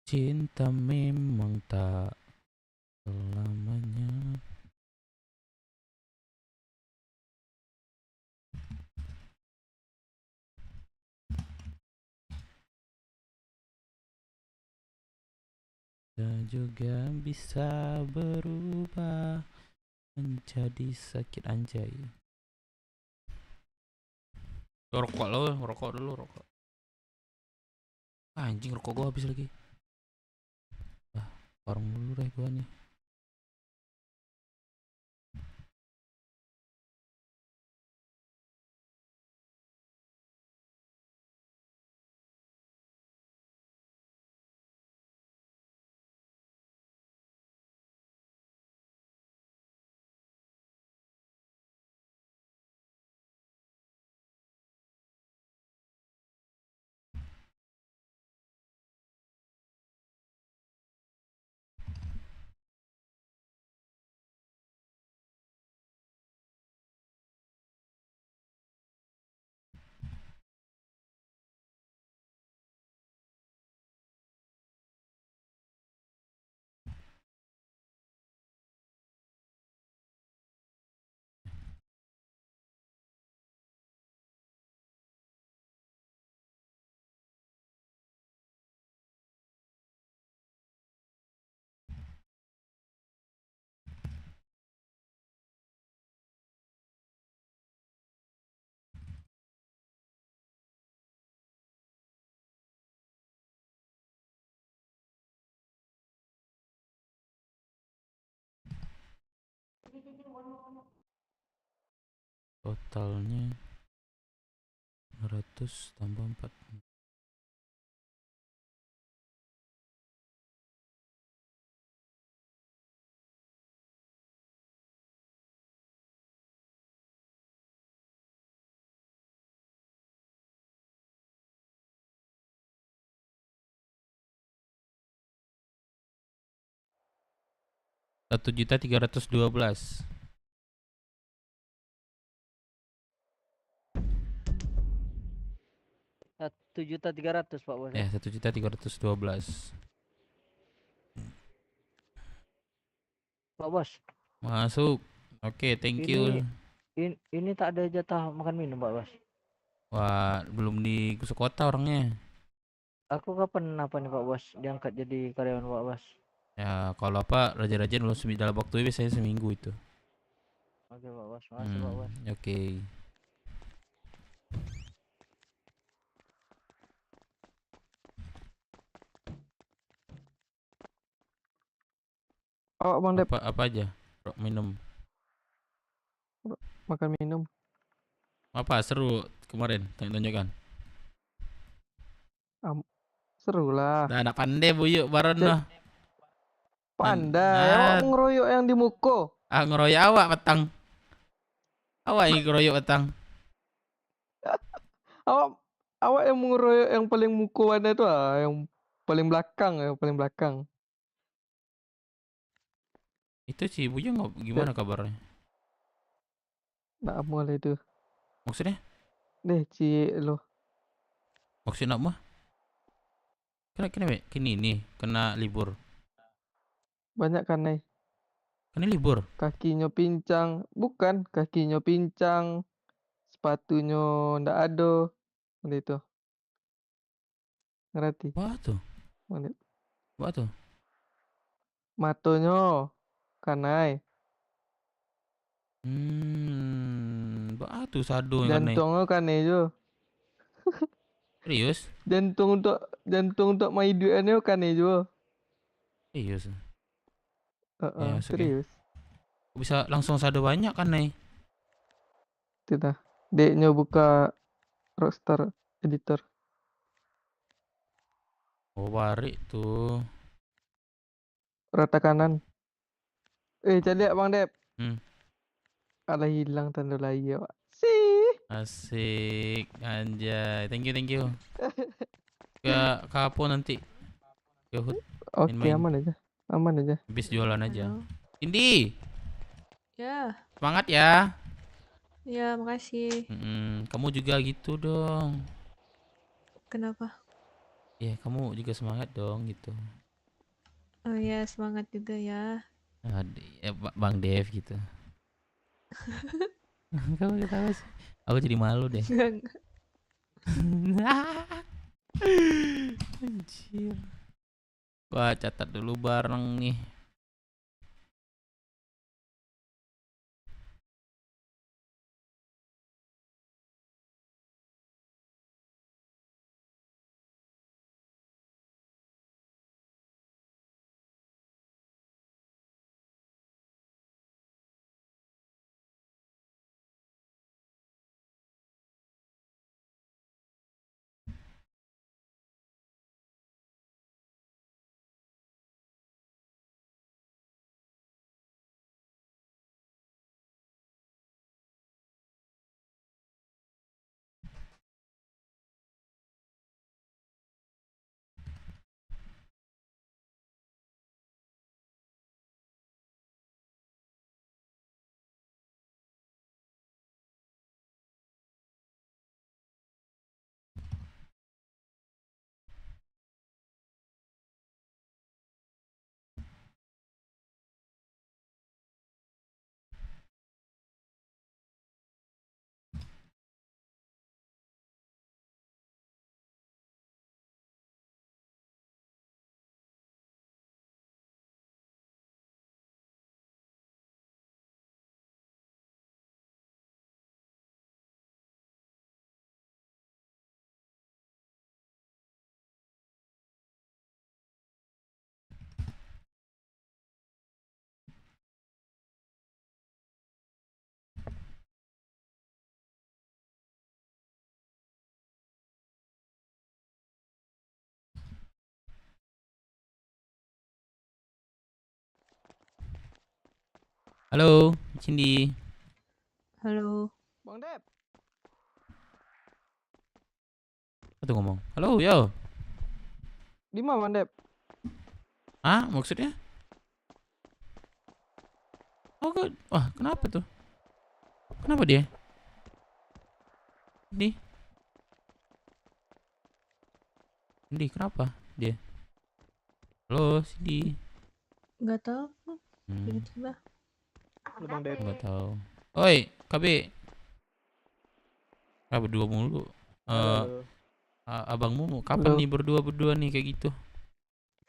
Cinta memang tak selamanya. Dan juga bisa berubah menjadi sakit anjay. Rokok lo, rokok dulu, rokok. Anjing rokok gua habis lagi. Warung dulu deh gua nih. Totalnya 100 tambah 4. Rp1.312.000. 1.300.000 Pak Bos. 1.312.000. Pak Bos. Masuk. Oke, thank you. Ini tak ada jatah makan minum Pak Bos. Wah, belum di kota orangnya. Aku kapan apa nih Pak Bos diangkat jadi karyawan Pak Bos? Ya, kalau apa raja-raja dulu dalam waktu biasanya seminggu itu. Oke Pak Bos, makasih Pak Bos. Oke. Oh, Bang Dep, Apa aja? Minum. makan minum. Apa seru kemarin tunjukkan? Seru lah. Nah, anak pandai buyuk baron lah. Pandai, awak ngeroyok yang di muko. Ngeroyok awak petang. Awak yang ngeroyok petang. Awak yang ngeroyok yang paling muko mana itu yang paling belakang, Itu si Buyung gimana kabarnya? Nak amal itu. Maksudnya? Deh, lo. Maksudnya apa? Kena libur. Banyak kan nih. Kan ini libur. Kakinya pincang. Bukan, kakinya pincang. Sepatunya ndak ada. Udah itu. Ngerti? Wah tuh, Udah. wah tuh. Matonya kanai. Wah tuh sado yang kan nih. Jantungnya kanai jo. Serius? Jantung untuk maiduannya kanai jo. Serius. Heeh, Ya masuk ya. serius. Bisa langsung sado banyak kan nih. Tidak. Deknya buka roster editor. Oh warik tuh. Rata kanan. Cari Bang Dep. Hmm. Alah hilang tanda layar. Sih. Asik, anjay. Thank you. Ke Kapo nanti. Ke Hood Oke, main-main. aman aja. Aman aja. Habis jualan aja. Halo. Indi, Ya, semangat ya. ya makasih. Kamu juga gitu dong. Kenapa? Ya, kamu juga semangat dong gitu. Oh ya, semangat juga ya. Ya, Bang Dev gitu. Kamu ketawa sih. Aku jadi malu deh. Anjir. Wah, catat dulu bareng nih. Halo, Cindy. Halo. Bang Dep. Apa tuh ngomong? Halo, yo. Di mana Bang Dep? Ah, maksudnya? Oh, wah, kenapa tuh? Kenapa dia? Cindy, kenapa dia? Halo, Cindy. Nggak tahu. Hmm, Tiba-tiba. Bang Dep. nggak tahu. Oi, KB. Berdua mulu. Abangmu kapan Halo. nih berdua nih kayak gitu?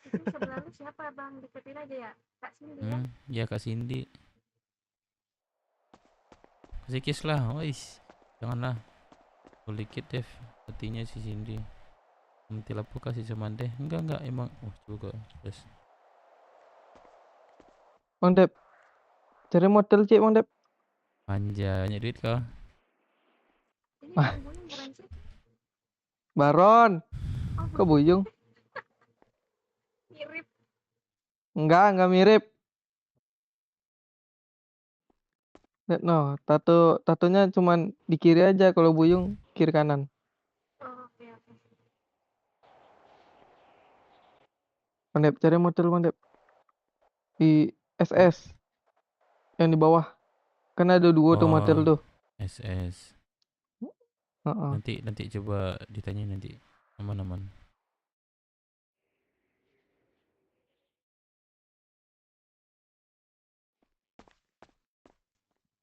Itu sebenarnya siapa Bang? Deketin aja ya. Kak Cindy ya. Ya Kak Cindy. Kasih kiss lah, wis. Janganlah. Dikit Dev, petinya si Cindy. Nanti lapu kasih cuman deh. Enggak emang. Oh juga. Yes. Bang Dep. Cari model cek Bang Dep. Anjay, banyak duit kau. Ini Ah. bumbunya bukan sih? Baron. Oh, Kok Buyung? mirip. Enggak mirip. Lihat no, tatonya cuman di kiri aja, kalau Buyung kiri kanan. Oh, oke. Bang Dep, cari model Bang Dep. Di SS. Yang di bawah. Kan ada dua tuh model tuh. SS. Heeh. Nanti coba ditanya nanti. Aman-aman.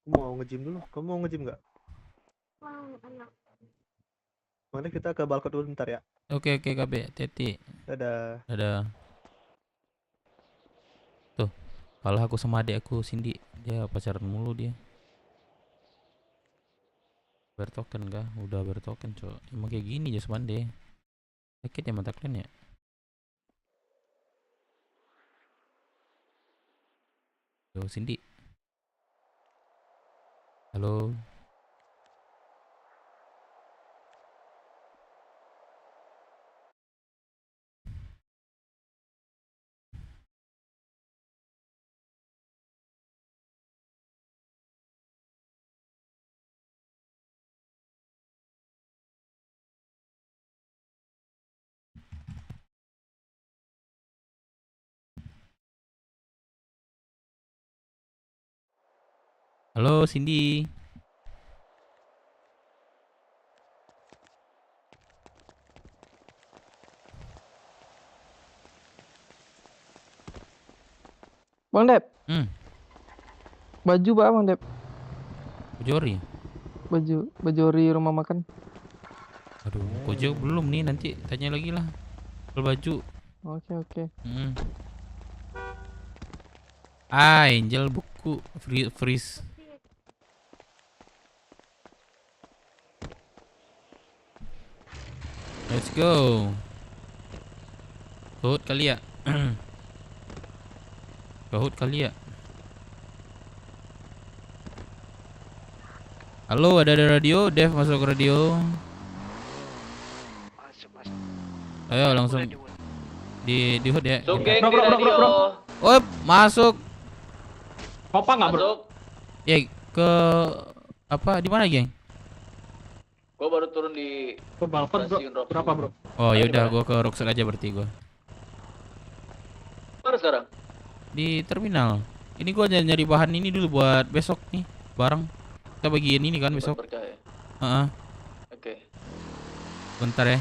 Mau nge-gym dulu. Kamu mau nge-gym nggak? Mana kita ke balkon dulu bentar ya. Oke KB, hati-hati. Dadah. Dadah. Tuh, kalah aku sama adik aku Cindy. Dia pacaran mulu dia. Bertoken kah? Udah bertoken, cok. Emang kayak gini Just Monday. Sakit ya mata kalian ya? Halo Cindy. Halo. Halo Cindy. Bang Dep, Baju Bang Bang Dep. Jori. Baju ori rumah makan. Aduh, Kojo belum nih, nanti tanya lagi lah. Soal baju. Oke. Angel buku freeze. Let's go. Kahut kali ya. Kahut kali ya. Halo, ada radio, Dev masuk ke radio. Ayo langsung di hood ya. Sugeng di radio. Oh, masuk. Kopa nggak bro? Masuk. Ya ke apa di mana, geng? Gua baru turun di Ke balkon bro. stasiun Roxy. Berapa bro? Oh, yaudah gua ke Rockstar aja berarti gua. Mana sekarang? Di terminal. Ini gua nyari bahan ini dulu buat besok nih, barang. Kita bagiin ini kan besok. Berkah ya? Heeh. Oke. Bentar ya.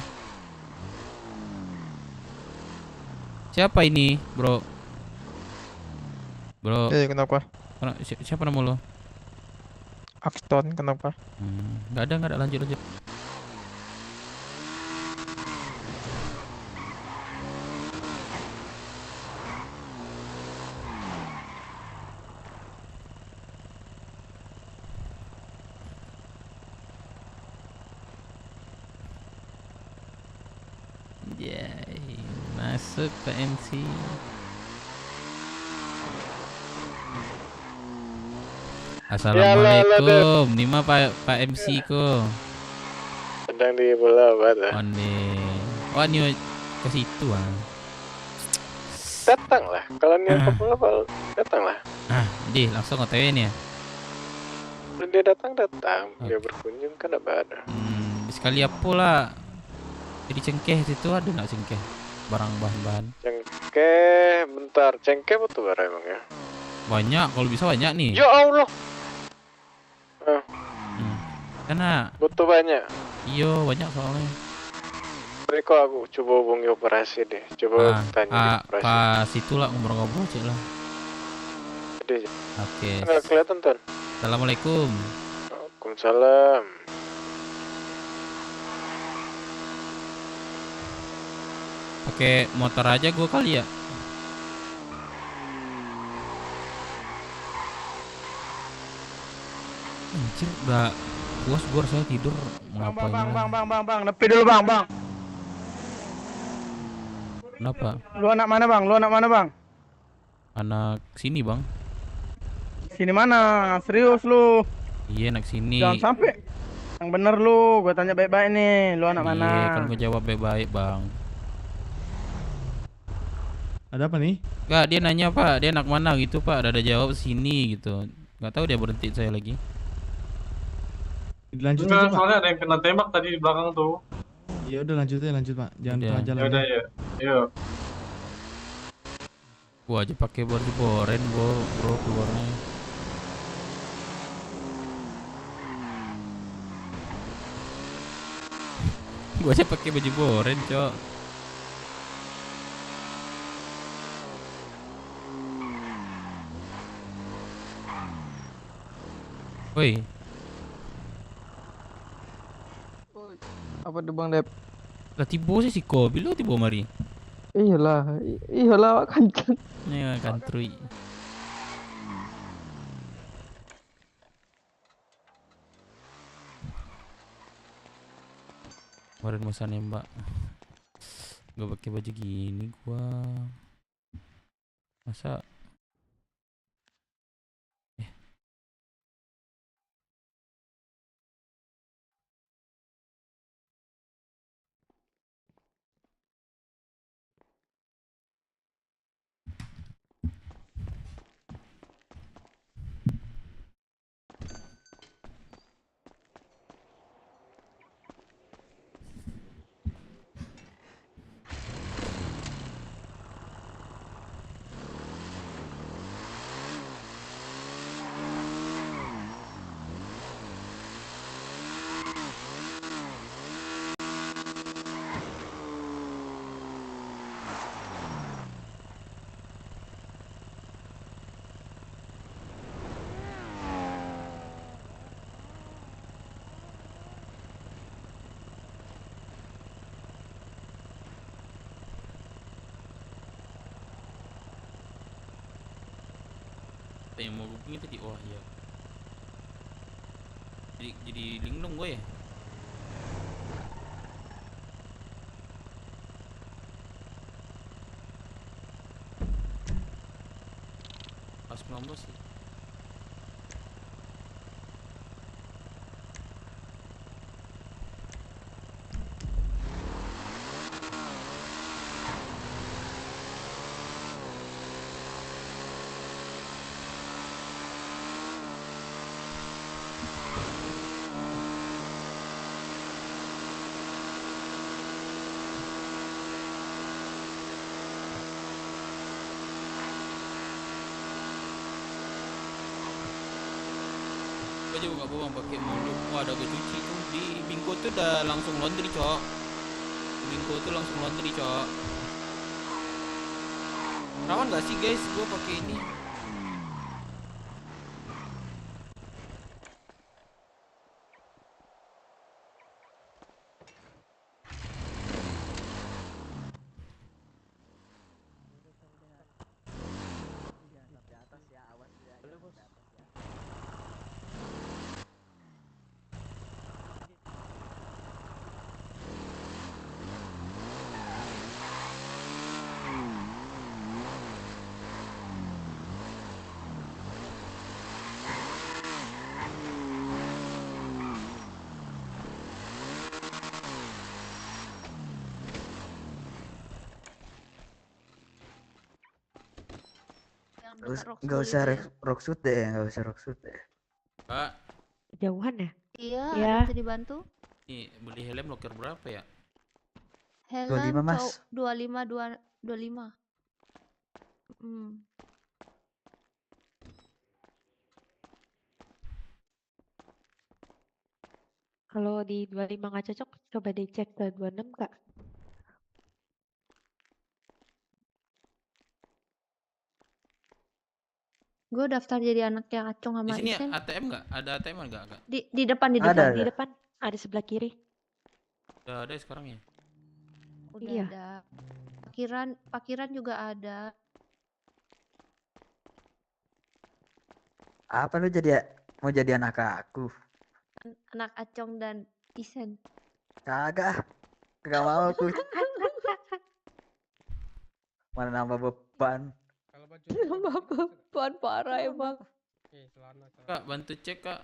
Siapa ini, bro? Bro. Kenapa? Siapa nama lo? Afton, kenapa? Nggak ada, lanjut. Yay, masuk Pak MC. Assalamualaikum, nih mah Pak MC ko. Sedang di bola apa? Oh nih ke situ ah. Datanglah, kalau niat ke bola datanglah. Di langsung OTW nih ya. Dia datang, dia berkunjung kan ada. Sekali apa lah. Jadi cengkeh situ ada nggak cengkeh? Barang bahan-bahan. Cengkeh, bentar, cengkeh butuh barang emang ya? Banyak, kalau bisa banyak nih. Ya Allah. Karena butuh banyak. Iya, banyak soalnya. Tapi kok aku coba hubungi operasi deh. Coba tanya di operasi. Pas itulah ngobrol-ngobrol cek lah. Oke. Nggak kelihatan Ton. Assalamualaikum. Waalaikumsalam. Pakai motor aja gua kali ya. Anjir, udah puas gua rasanya tidur. Bang, nepi dulu bang. Kenapa? Lu anak mana bang? Anak sini bang. Sini mana? Serius lu? Iya, anak sini. Jangan sampai. Yang bener lu, gua tanya baik-baik nih. Lu anak mana? Iya, kan gua jawab baik-baik bang. Ada apa nih? Enggak, dia nanya pak, dia anak mana gitu pak. Ada jawab sini gitu. Nggak tahu dia berhenti saya lagi. Lanjut Enggak, aja pak. soalnya ada yang kena tembak tadi di belakang tuh. Ya udah lanjut pak. Jangan Udah. tengah jalan. Ya udah ya. Yuk. Gua aja pakai baju boren bro keluarnya. Gua aja pakai baju boren, cok. Woi, Apa tuh Bang Dep? lah tibo sih siko, bilo tibo mari. Iyalah, iyalah kenceng. Nih kan trui. Kemarin masa nembak. Gak pakai baju gini gua. Masa apa yang mau hubungi tadi? Oh iya. Jadi linglung gue ya. Pas 19 sih. Aja buka bawang pakai mulut. Wah, ada kecuci tuh di Bingko tuh udah langsung laundry, Cok. Di Bingko tuh langsung laundry, Cok. Rawan gak sih, guys? Gua pakai ini. Nggak usah rockshoot deh, nggak usah rockshoot deh. Pak, Jauhan ya? Iya, Ya. ada bisa dibantu? nih beli helm loker berapa ya? Helm 25, Mas. cowok 25. Kalau di 25 nggak cocok, coba dicek ke 26 Kak. Gue daftar jadi anaknya Acong Di sama sini Isen. ATM nggak? Ada ATM nggak, Kak? Di depan Di depan, ada sebelah kiri. Udah ada ya sekarang ya? Udah Iya. ada. Parkiran juga ada. Apa lu mau jadi anak aku? Anak Acong dan Isen. Kagak mau aku. Mana nambah beban. Nambah beban parah emang. Kak, bantu cek, Kak.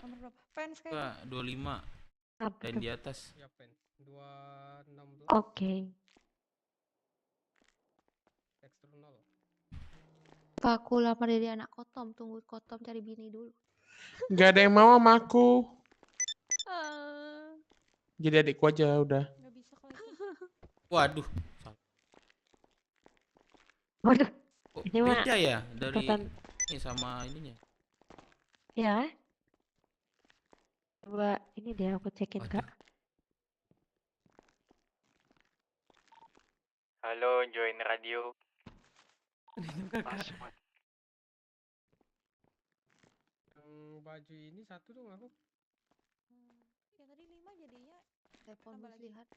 Fans Kak, 25. Apa Dan tuh? di atas. Oke. Pak, aku lamar jadi anak Kotom. Tunggu Kotom cari bini dulu. Gak ada yang mau sama aku. Ah, Jadi adikku aja udah. nggak bisa kalau itu. Waduh. Waduh. Kok Ini mah beda ya dari ikutan. ini sama ininya? Ya. Coba ini deh aku cekin Kak. Halo, join radio. baju ini satu dong aku. Ya tadi 5 jadinya Telepon tambah lagi. muslihat.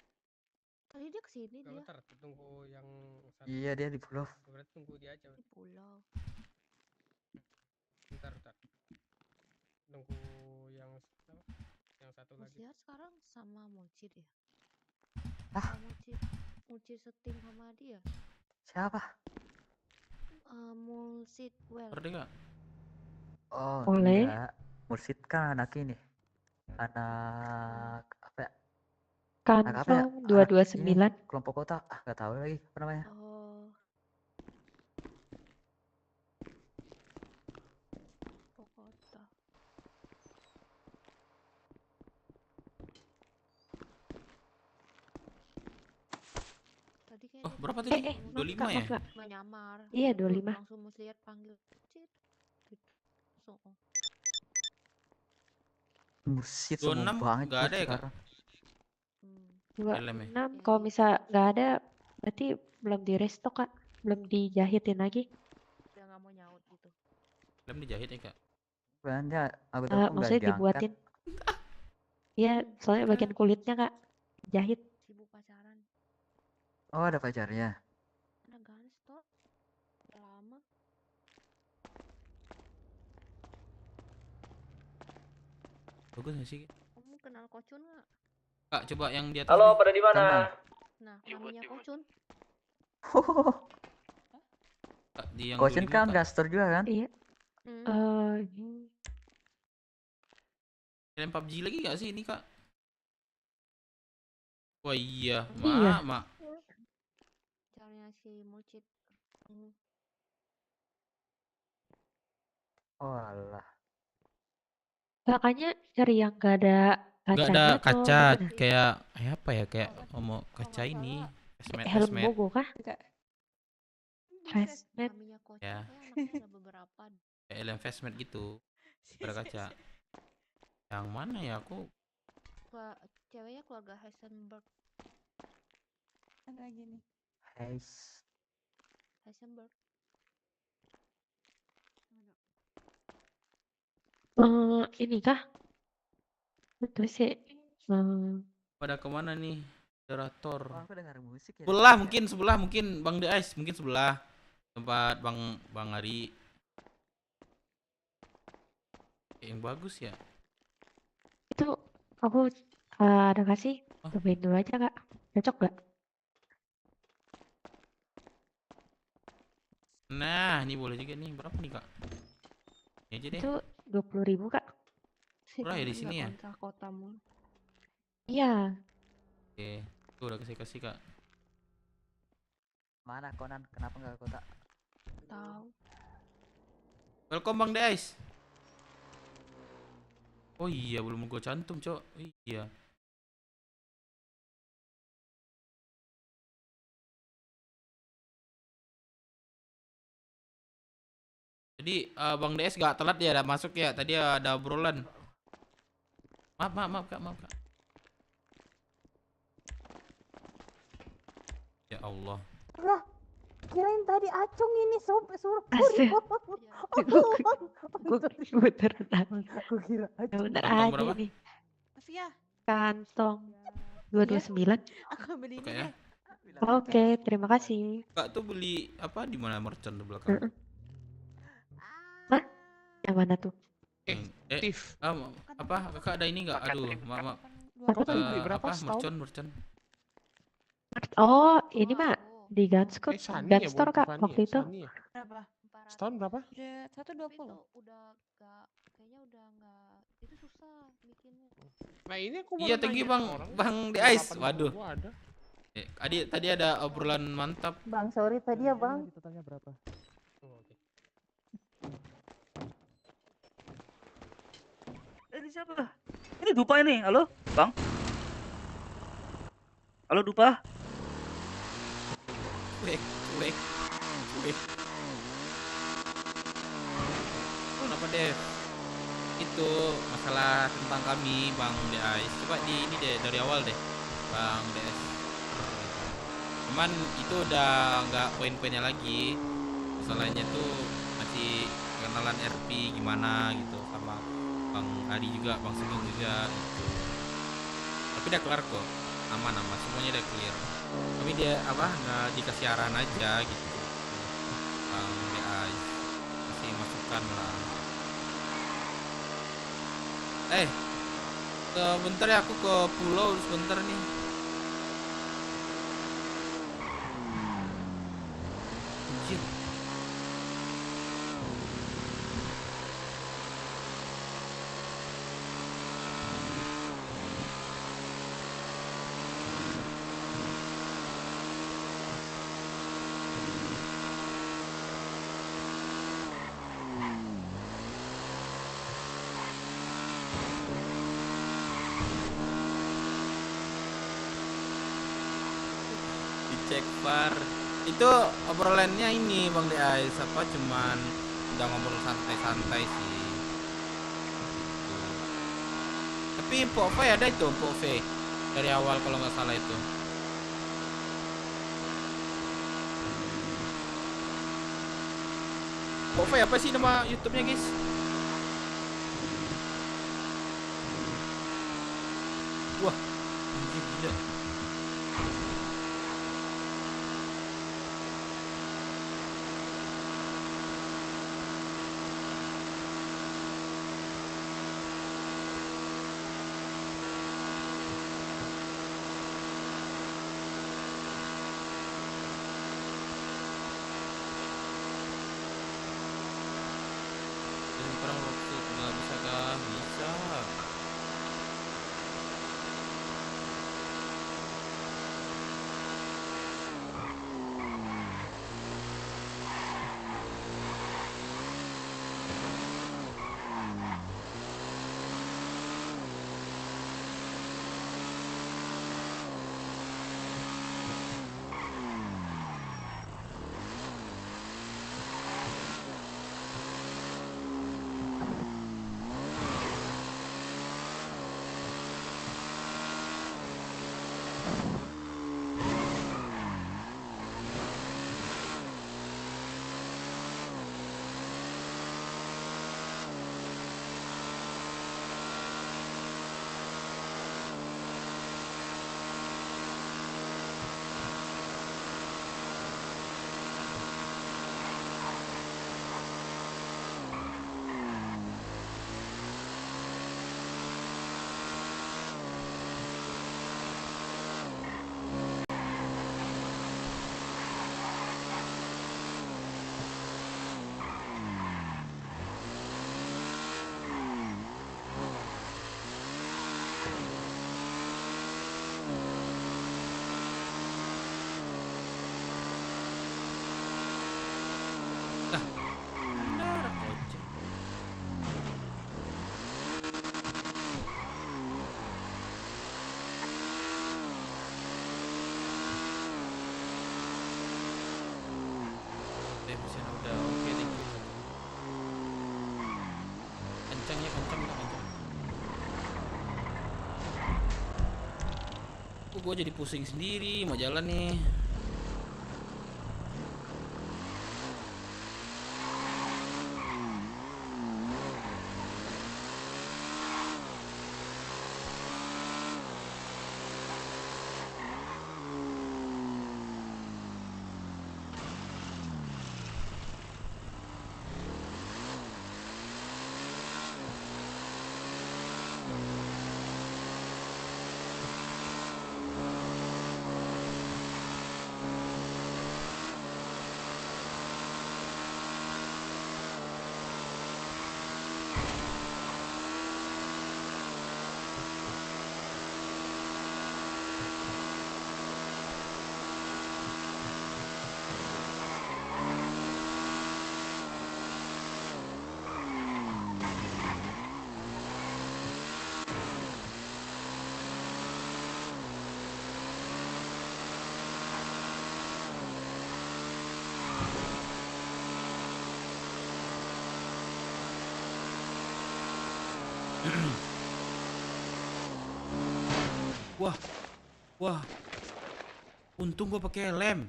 Tadi dia kesini Gak dia. bentar, tunggu yang satu. Iya dia di pulau. Berarti tunggu dia aja. Di pulau. Bentar. Tunggu yang satu lagi. Muslihat sekarang sama Mucid ya? Ah. Mucid setim sama dia. Siapa? Mulsid well. Merdeka. Oh Oleh. iya. Mursid kan anak ini. Anak apa ya? Anak apa ya? Kantong Anak 229. ini, kelompok kota. Gak tahu lagi apa namanya. Oh. Kota. Tadi kayak Oh, berapa tadi? 25 ya? Nggak nyamar. Iya, Terus 25. langsung muslihat panggil Cid. Gitu. Langsung oh. Mursid 26 sombong banget nggak ya ada ya, Kak? sekarang. 26 kalau misal nggak ada berarti belum di restock Kak, belum dijahitin lagi. Udah nggak mau nyaut gitu. Lem dijahit ya, Kak? Kan dia aku tahu nggak Maksudnya diangkat. dibuatin. Iya, soalnya bagian kulitnya Kak jahit. Sibuk pacaran. Oh ada pacarnya. Ada Gunstok. Udah lama. Bagus nggak sih? Kamu kenal Kocun nggak? Kak, coba yang di atas. Halo, deh. pada di mana? Nah, maminya Kocun. Kak, di yang Kocin 25, kan Kak. gaster juga kan? Iya. Lem PUBG lagi nggak sih ini, Kak? Wah iya, Iya. mak. Caranya si Mucid. Oh alah. Makanya cari yang gak ada Nggak kacanya ada atau kaca, gimana? kayak apa ya? Kayak mau kaca ini. Helm Esmet. Bogo kah? Fastnet. Maminya Kocun Ya. kayak anaknya ada beberapa. Kayak LM Fastmet gitu. Ada kaca. Yang mana ya aku? Ceweknya keluarga Heisenberg. Ada lagi nih. Heisenberg. Ini kah? Betul sih. Pada kemana nih? Moderator. Oh, aku dengar musik ya. Sebelah mungkin Bang The Ice, mungkin sebelah tempat Bang Ari. Yang bagus ya. Itu aku ada kasih. Cobain dulu aja Kak. Cocok gak? Nah, ini boleh juga nih. Berapa nih, Kak? Ini aja deh. Itu 20.000 Kak. Murah ya di sini ya? Kontrak kotamu. Iya. Oke, tuh udah kasih Kak. Mana Conan? Kenapa nggak kota? Tahu. Welcome Bang The Ice. Oh iya, belum gue cantum, Cok. Iya. Jadi Bang DS gak telat ya, ada masuk ya. Tadi ada obrolan. Maaf Kak. Ya Allah. Lah, kirain tadi Acung ini suruh Asyik. Gue beneran. Aku kira Acung. Bener Kantong aja berapa? nih. Via, Kantong 229. aku beli ini Oke ya. deh. Oke, terima kasih. Kak tuh beli apa di mana merchant di belakang? Hah? Yang mana tuh? Apa Kakak ada ini enggak? Aduh, maaf. Apa tuh? Apa merchant? Oh, ini mah di Gunskot, Sani ya, Gunstore bukan Kak, Tiffany waktu ya? itu. Sani ya? Berapa? Setahun berapa? Udah 120. Udah gak, kayaknya udah gak, itu susah bikinnya. Nah ini aku Iya, baru thank you nanya Bang orang. Bang The Ice. 80.000 Waduh. ada. Tadi ada obrolan mantap. Bang, sorry tadi ya Bang. Totalnya berapa? Ini siapa? Ini Dupa ini. Halo, Bang? Halo Dupa? Wek. Kenapa Dev? Itu masalah tentang kami Bang The Ice. Coba ini deh dari awal deh Bang The Ice. Cuman itu udah nggak poin-poinnya lagi. Masalahnya tuh masih kenalan RP gimana gitu sama Bang Adi juga, Bang Sugeng juga gitu. Tapi udah kelar kok, aman semuanya udah clear. Tapi dia apa nggak dikasih arahan aja gitu. Bang DA kasih masukan lah. Bentar ya, aku ke pulau sebentar nih. Anjir. Dicek VAR. Itu obrolannya ini Bang Deais apa cuman udah ngobrol santai-santai sih. Gitu. Tapi Info V ada itu, Info V dari awal kalau nggak salah itu. Info V apa sih nama YouTube-nya, guys? Wah, anjir gila. Kurang waktu nggak bisa kah? Bisa. Mesin udah oke, thank you. Kencang ya, kencang. Gue jadi pusing sendiri mau jalan nih. Wah, untung gua pakai lem.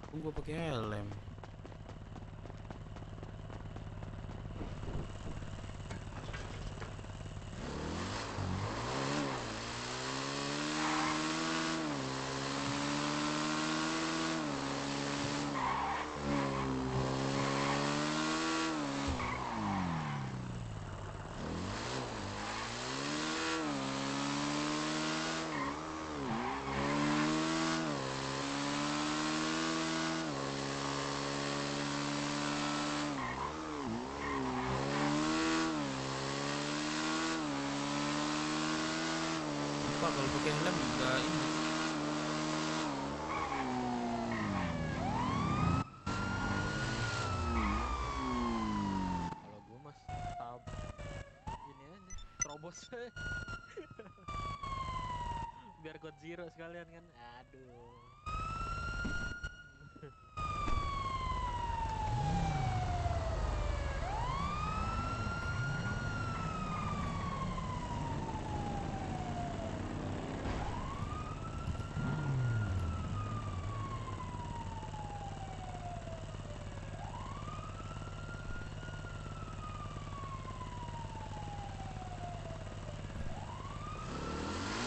Untung gua pakai helm. Pak kalau pakai helm enggak ini. Kalau gua mas tab ini aja terobos. Biar God Zero sekalian kan. Aduh.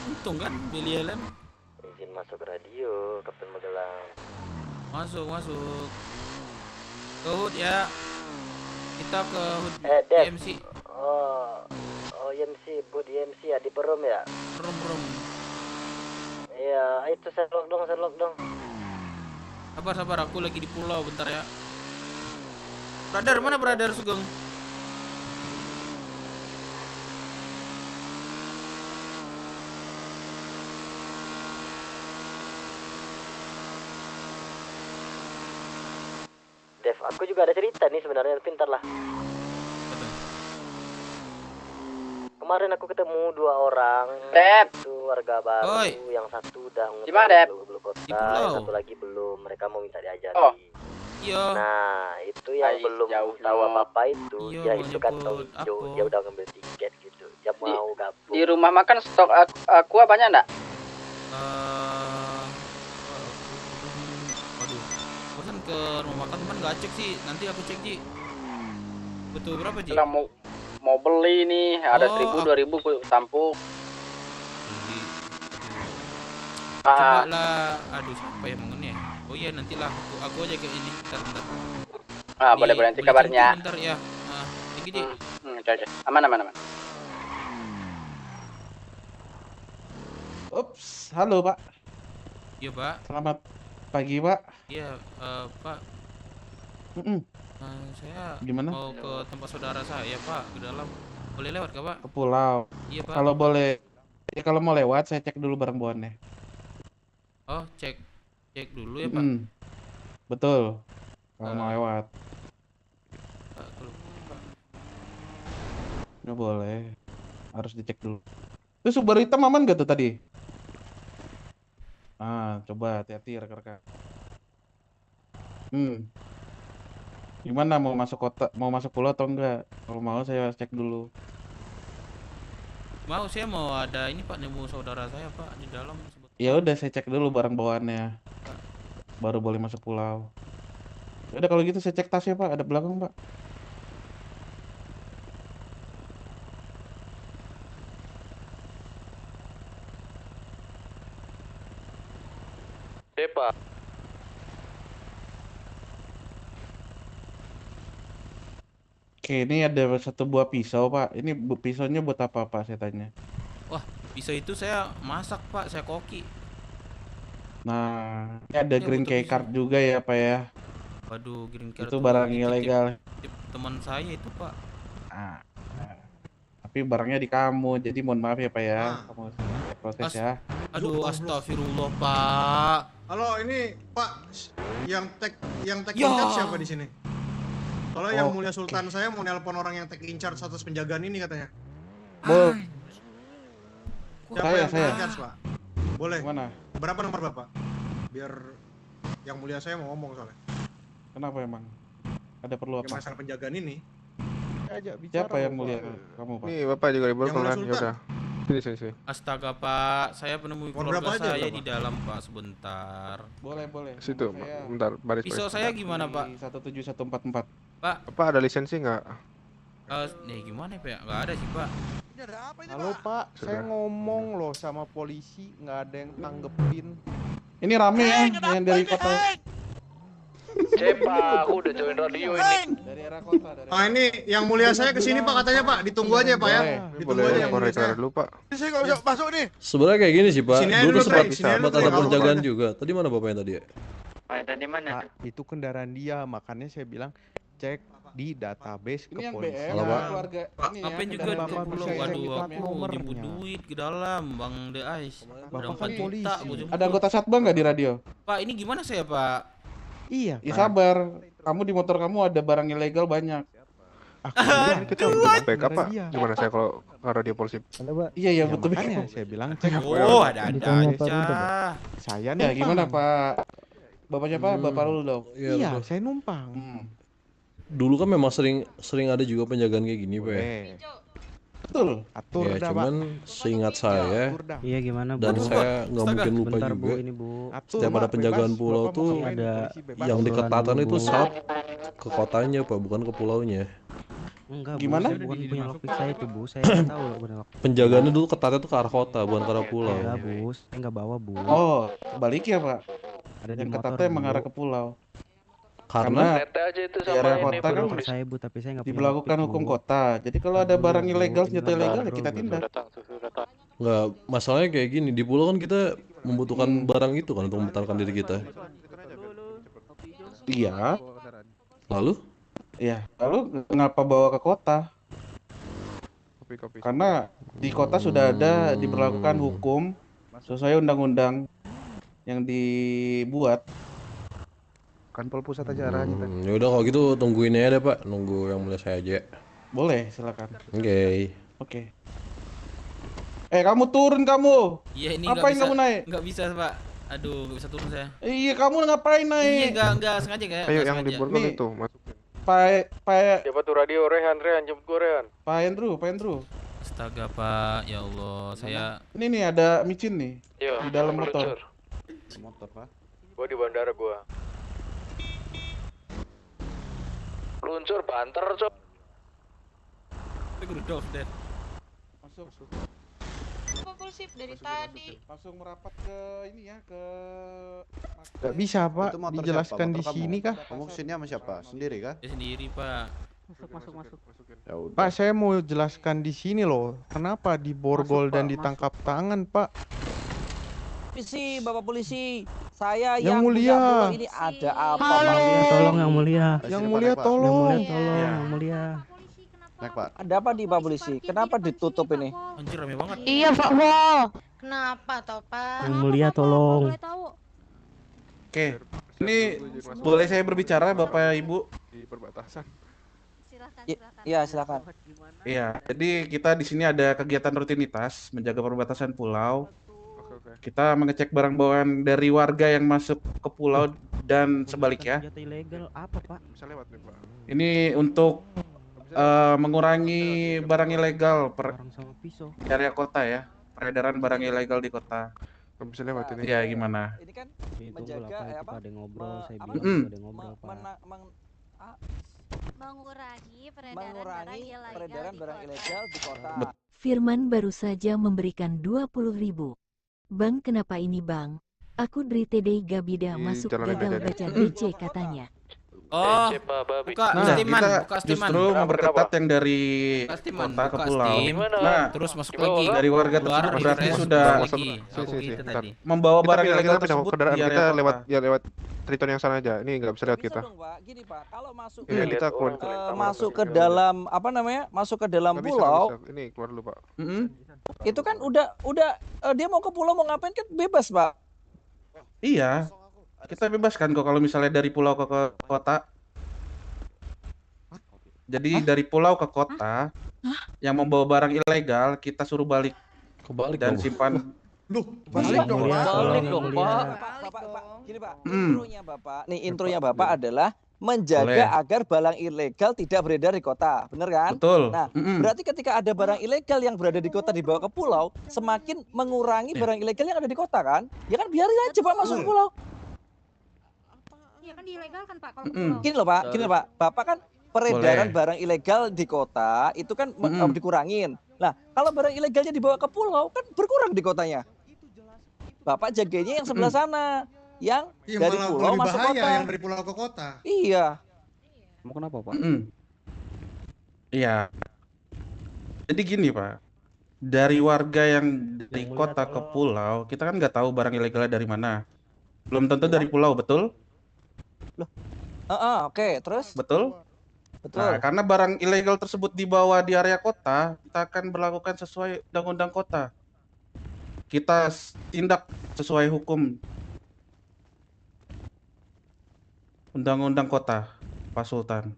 Untung kan beli helm. Izin masuk radio, Kapten Magelang. Masuk. Ke HUD ya. Kita ke HUD Dep. IMC. Oh IMC, Bud IMC ya di Perum ya? Perum. Iya, itu Sherlock dong. Sabar, aku lagi di pulau bentar ya. Brother, mana Brother Sugeng? Dev, aku juga ada cerita nih sebenarnya, pintar lah. Kemarin aku ketemu 2 orang. Dep. Itu warga baru, Oi. yang satu udah Gimana, Dep? belum kota, Di yang pulau. satu lagi belum. Mereka mau minta diajari. Oh. Iya. Nah, itu yang Ay, belum jauh tahu no. apa-apa itu, Iya, dia mau itu kantong nyebut hijau, apa? dia udah ngambil tiket gitu. Dia mau gabung. Di rumah makan stok aqua banyak enggak? Waduh. Bosan ke rumah makan teman nggak cek sih. Nanti aku cek Ji. Betul berapa Ji? Bilang mau beli nih, ada Oh, 1000 2000 ku tampuk. Beli. Ah, Coba lah. Aduh siapa yang mau ya? Oh iya nantilah aku aja ke ini. Bentar. boleh nanti kabarnya. Bentar ya. Thank you Ji. Oke. Aman. Ups, halo Pak. Iya Pak. Selamat pagi Pak. Iya Pak. Saya Gimana? mau ke tempat saudara saya Pak, ke dalam. Boleh lewat Kak Pak? Ke pulau. Iya Pak. Kalau boleh, ya kalau mau lewat saya cek dulu barang bawaannya. Oh cek dulu ya Pak. Betul. Kalau mau lewat. Pak, Nggak boleh. Harus dicek dulu. Itu Subaru hitam aman gak tuh tadi? Coba hati-hati rekan-rekan. Gimana mau masuk kota, mau masuk pulau atau enggak? Kalau mau saya cek dulu. saya mau ada ini Pak, nemu saudara saya Pak di dalam. Ya udah saya cek dulu barang bawaannya. Baru boleh masuk pulau. Ya udah kalau gitu saya cek tasnya Pak, ada belakang Pak. Pak. Oke, ini ada 1 buah pisau Pak. Ini pisaunya buat apa Pak saya tanya? Wah, pisau itu saya masak Pak, saya koki. Nah, ini ada Ya, green butuh key pisau. card juga ya Pak ya. Waduh, green card Itu tuh barang dititip- ilegal. titip teman saya itu Pak. Tapi barangnya di kamu, jadi mohon maaf ya Pak ya. Kamu proses ya. Aduh, astagfirullah Pak. Halo, ini Pak, yang tag Ya. in charge siapa di sini? Kalau yang Oh, mulia Sultan saya mau nelpon orang yang tag in charge atas penjagaan ini katanya. Boleh. Siapa yang tag in charge, Pak? Boleh. Mana? Berapa nomor Bapak? Biar yang mulia saya mau ngomong soalnya. Kenapa emang? Ada perlu Yang apa? masalah penjagaan ini. Siapa yang mulia? Kamu Pak. Nih Bapak juga Yang di mulia kan, Sultan. yaudah. Sini. Astaga Pak, saya menemui Nomor keluarga berapa aja, saya berapa? di dalam Pak sebentar. Boleh. Situ, Nomor saya bentar, baris. Pisau saya gimana Pak? 17144. Pak, Bapak ada lisensi nggak? gimana Pak? Nggak ada sih Pak. Halo Pak, saya ngomong loh sama polisi, nggak ada yang tanggepin. Ini rame ya, yang dari kota. Pak, aku udah join radio ini. Dari arah kota. Ini yang mulia saya kesini Pak katanya Pak, ditunggu aja Pak ya. Ditunggu Boleh aja yang mulia saya. dulu Pak. Saya nggak bisa masuk nih. Sebenarnya kayak gini sih Pak, Sini aja dulu dulu, sempat Pak. Sini aja sempat dulu, ada Pak. penjagaan juga. Tadi mana bapaknya tadi ya? Tadi mana? Pak, itu kendaraan dia, makanya saya bilang cek di database Ini yang BM kepolisian. keluarga ini ya. Ngapain juga dan di Bapak pulau? bisa cek Aduh, plat aku nomornya. nyebut duit ke dalam, Bang The Ice. Ada Bapak 4 kan juta polisi. gua jemput. Ada anggota satbang nggak di radio? Pak, ini gimana saya, Pak? Iya Ya kan? sabar. Kamu di motor kamu ada barang ilegal banyak. Aku bilang Aduh. cek Backup beneran Pak, dia. gimana saya kalau radio polisi? Iya iya Ya betul. makanya saya bilang cek Oh, ada aja. Saya Ya numpang. gimana Pak? Bapaknya Pak, Bapak Rudolf. Iya, betul. saya numpang. Dulu kan memang sering ada juga penjagaan kayak gini, Pak. Boleh. Betul. Atur Ya, dah, Pak. cuman seingat saya Atur dah. Iya gimana dan Bu? saya nggak Astaga. mungkin lupa Bentar juga. Bu, ini Bu. Atur, Setiap ada Pak, penjagaan bebas. pulau Bapak tuh mau main ada polisi bebas. yang aturan diketatan dulu, itu Bu. saat ke kotanya, Pak, bukan ke pulaunya. Enggak Bu, Gimana? saya bukan punya lockpick saya itu Bu. Saya nggak tahu loh punya lockpick. Penjagaannya dulu ketatnya tuh ke arah kota, bukan ke arah pulau. Enggak Bu, saya nggak bawa Bu. Oh, balik ya Pak. Ada di Yang motor ketatnya Bu. mengarah ke pulau. Karena di area kota kan Motor saya Bu, tapi saya nggak punya diberlakukan lockpick, hukum Bu. kota. Jadi kalau ada Dulu, barang Bu, ilegal, ini senjata kan ilegal ya baru, kita Bu. tindak. nggak, masalahnya kayak gini, di pulau kan kita membutuhkan barang itu kan untuk mempertahankan diri kita. Iya. Lalu Iya. Lalu kenapa bawa ke kota? Karena di kota sudah ada diberlakukan hukum sesuai undang-undang yang dibuat. Kanpol pusat aja arahnya tadi. ya udah kalau gitu tungguin aja deh, Pak, nunggu yang mulai saya aja. Boleh, silakan. Oke. Oke. Kamu turun kamu. Iya, ini Ngapain kamu naik? Nggak bisa, Pak. Aduh, nggak bisa turun saya. Iya, kamu ngapain Iya, naik? nggak sengaja kayak. Ayo nggak yang di sengaja. borgol Nih. itu masukin. Pak Siapa tuh radio? Rehan, jemput gue Rehan. Andrew. Astaga, Pak. Ya Allah, saya Ini nih ada micin nih Iya, di dalam motor. Motor, Pak. Gue di bandara gue. Luncur banter, Cok. Rudolf deh. Masuk. Pak polisi dari tadi. Langsung merapat ke ini ya, ke Gak bisa, Pak. Itu motor Dijelaskan siapa? di Motor sini kamu? kah? Kamu kesini sama siapa? Sendiri kah? Dia sendiri, Pak. Masuk. Ya udah. Pak, saya mau jelaskan di sini loh. Kenapa diborgol dan ditangkap tangan, Pak? Polisi, Bapak polisi, saya Yang yang mulia. punya pulau ini ada apa? Halo. Pak? Tolong yang mulia. Yang Sini, mulia Pak. tolong. Yang mulia tolong, yang mulia. Naik, Pak. Ada apa di Pak polisi? Kenapa ditutup ini? Anjir, rame banget. Iya Pak Wol. Kenapa toh Pak? Yang mulia tolong. Boleh tahu? Oke. Ini boleh saya berbicara Bapak Ibu? Di perbatasan. Iya, silakan. Iya, jadi kita di sini ada kegiatan rutinitas menjaga perbatasan pulau. Kita mengecek barang bawaan dari warga yang masuk ke pulau dan sebaliknya. Senjata ilegal apa Pak? Bisa lewat nih, Pak. Ini untuk mengurangi barang ilegal Orang sama pisau. di area kota ya. Peredaran barang ilegal di kota. Nggak bisa lewat ini. Iya, gimana? Ini kan Ini tunggu menjaga lah Pak, itu apa? Pak ada yang ngobrol, saya apa? bilang juga ada yang ngobrol Me- Pak. mena- meng- ah, Mengurangi peredaran mengurangi barang peredaran barang ilegal di kota. Firman baru saja memberikan 20.000. Bang, kenapa ini Bang? Aku dari TD Gabida Di masuk jalan gagal Medan. baca DC katanya. Oh, buka Nah, Steaman, kita buka Steaman. justru memperketat yang dari Buka Steaman, kota ke buka pulau. Steam, Nah, terus masuk lagi. dari warga Keluar, tersebut berarti refresh, sudah masuk masuk. lagi. Si, Aku si, gitu bentar. tadi. membawa Kita barang pindah, ilegal kita pindah tersebut kendaraan di kita area lewat kota. ya lewat Triton yang sana aja. Ini nggak bisa lewat Bisa kita. dong, Pak. Gini, Pak. Kalau masuk Iya, ke kita keluar. masuk ke dalam apa namanya? Masuk ke dalam Nggak bisa, pulau. nggak bisa. Ini keluar dulu, Pak. Itu kan udah dia mau ke pulau mau ngapain kan bebas, Pak. Iya. Kita bebaskan kok kalau misalnya dari pulau ke kota. Jadi dari pulau ke kota yang membawa barang ilegal kita suruh balik Kebalik dan dong. simpan. Loh, balik dong, Pak. Balik dong, Pak. Pak. Gini, Pak. Hmm. Intronya Bapak. Nih, intronya Bapak adalah menjaga Boleh. agar barang ilegal tidak beredar di kota. Bener kan? Betul. Nah, berarti ketika ada barang ilegal yang berada di kota dibawa ke pulau, semakin mengurangi barang ilegal yang ada di kota kan? Ya kan biarin aja Pak masuk ke pulau. Iya kan dilegalkan Pak kalau ke pulau. Gini loh Pak, Bapak kan peredaran barang ilegal di kota itu kan dikurangin. Nah, kalau barang ilegalnya dibawa ke pulau kan berkurang di kotanya. Bapak jaganya yang sebelah sana, yang Iya, dari malah pulau lebih masuk bahaya kota. yang dari pulau ke kota. Iya. Mau kenapa Pak? Iya. Jadi gini Pak, dari warga yang dari kota ke pulau, kita kan nggak tahu barang ilegalnya dari mana. Belum tentu dari pulau, betul? Oke, terus? Betul? Betul. Nah, karena barang ilegal tersebut dibawa di area kota, kita akan berlakukan sesuai undang-undang kota. Kita tindak sesuai hukum undang-undang kota, Pak Sultan.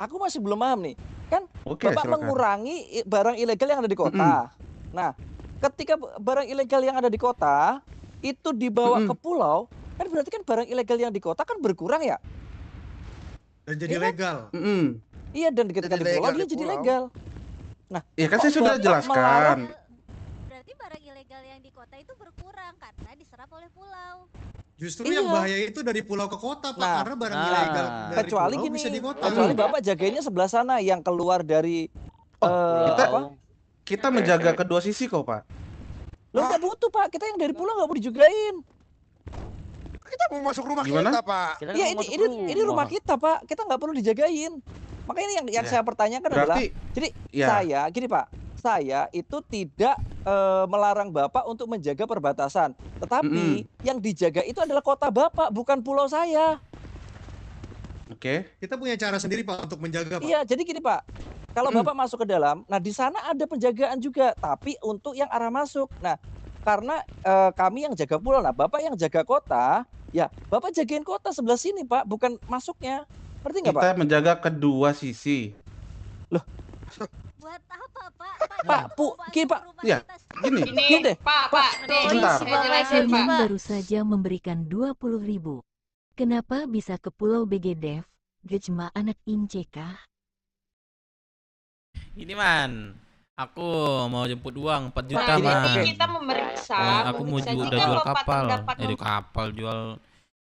Aku masih belum paham nih. Kan Oke, Bapak silakan. mengurangi barang ilegal yang ada di kota. Nah, ketika barang ilegal yang ada di kota itu dibawa ke pulau, kan berarti kan barang ilegal yang di kota kan berkurang ya? Dan jadi legal. Iya, dan ketika di pulau dia jadi legal. Nah, Iya kan saya kok sudah Bapak jelaskan. melarang? Berarti barang ilegal yang di kota itu berkurang karena diserap oleh pulau. Justru Iya. yang bahaya itu dari pulau ke kota, Pak, karena barang Nah, ilegal dari kecuali pulau gini, bisa di kota. kecuali Bapak jagainya sebelah sana yang keluar dari Kita menjaga kedua sisi kok, Pak. Lo nggak butuh, Pak. Kita yang dari pulau nggak mau dijagain. Kita mau masuk rumah Gimana? kita, Pak. Iya, ini rumah kita, Pak. Kita nggak perlu dijagain. Makanya ini yang saya pertanyakan adalah, Berarti- jadi ya. saya gini, Pak. Saya itu tidak melarang Bapak untuk menjaga perbatasan, tetapi yang dijaga itu adalah kota Bapak, bukan pulau saya. Oke. Kita punya cara sendiri, Pak, untuk menjaga, Pak. Iya, jadi gini, Pak. Kalau Bapak masuk ke dalam, nah di sana ada penjagaan juga, tapi untuk yang arah masuk. Nah, karena kami yang jaga pulau, nah Bapak yang jaga kota, ya Bapak jagain kota sebelah sini, Pak, bukan masuknya. Ngerti nggak, Pak? Kita menjaga kedua sisi. Buat apa, Pak? Gini, Pak. Ya, gini. Gini deh. Sebentar. Kalian baru saja memberikan 20.000. Kenapa bisa ke Pulau BGDev? Gejma anak Ince kah? Ini man, aku mau jemput uang 4 juta Nah, man. jadi kita memeriksa, Aku mau memeriksa udah jika jual Bapak kapal. terdapat Kapal jual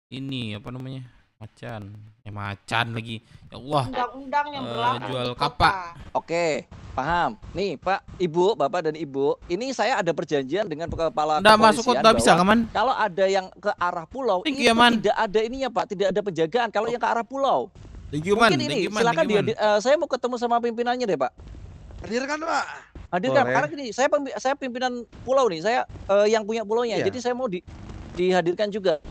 ini apa namanya? Macan. Macan lagi. Ya Allah. undang-undang yang berlaku Jual di kota. kapak. Oke, paham. Nih, Pak, Ibu, Bapak dan Ibu, ini saya ada perjanjian dengan kepala Nggak masuk kok, kepolisian nggak bisa, bahwa Kaman. Kalau ada yang ke arah pulau, Thank itu you, Man. tidak ada ininya, Pak, tidak ada penjagaan. Kalau yang ke arah pulau, Thank you, Man. mungkin Thank ini, you, Man. silakan Thank you, Man. saya mau ketemu sama pimpinannya deh, Pak. Hadirkan, Pak. Hadirkan, Boleh. karena gini, saya pimpinan pulau nih, saya yang punya pulaunya, Iya. jadi saya mau dihadirkan juga.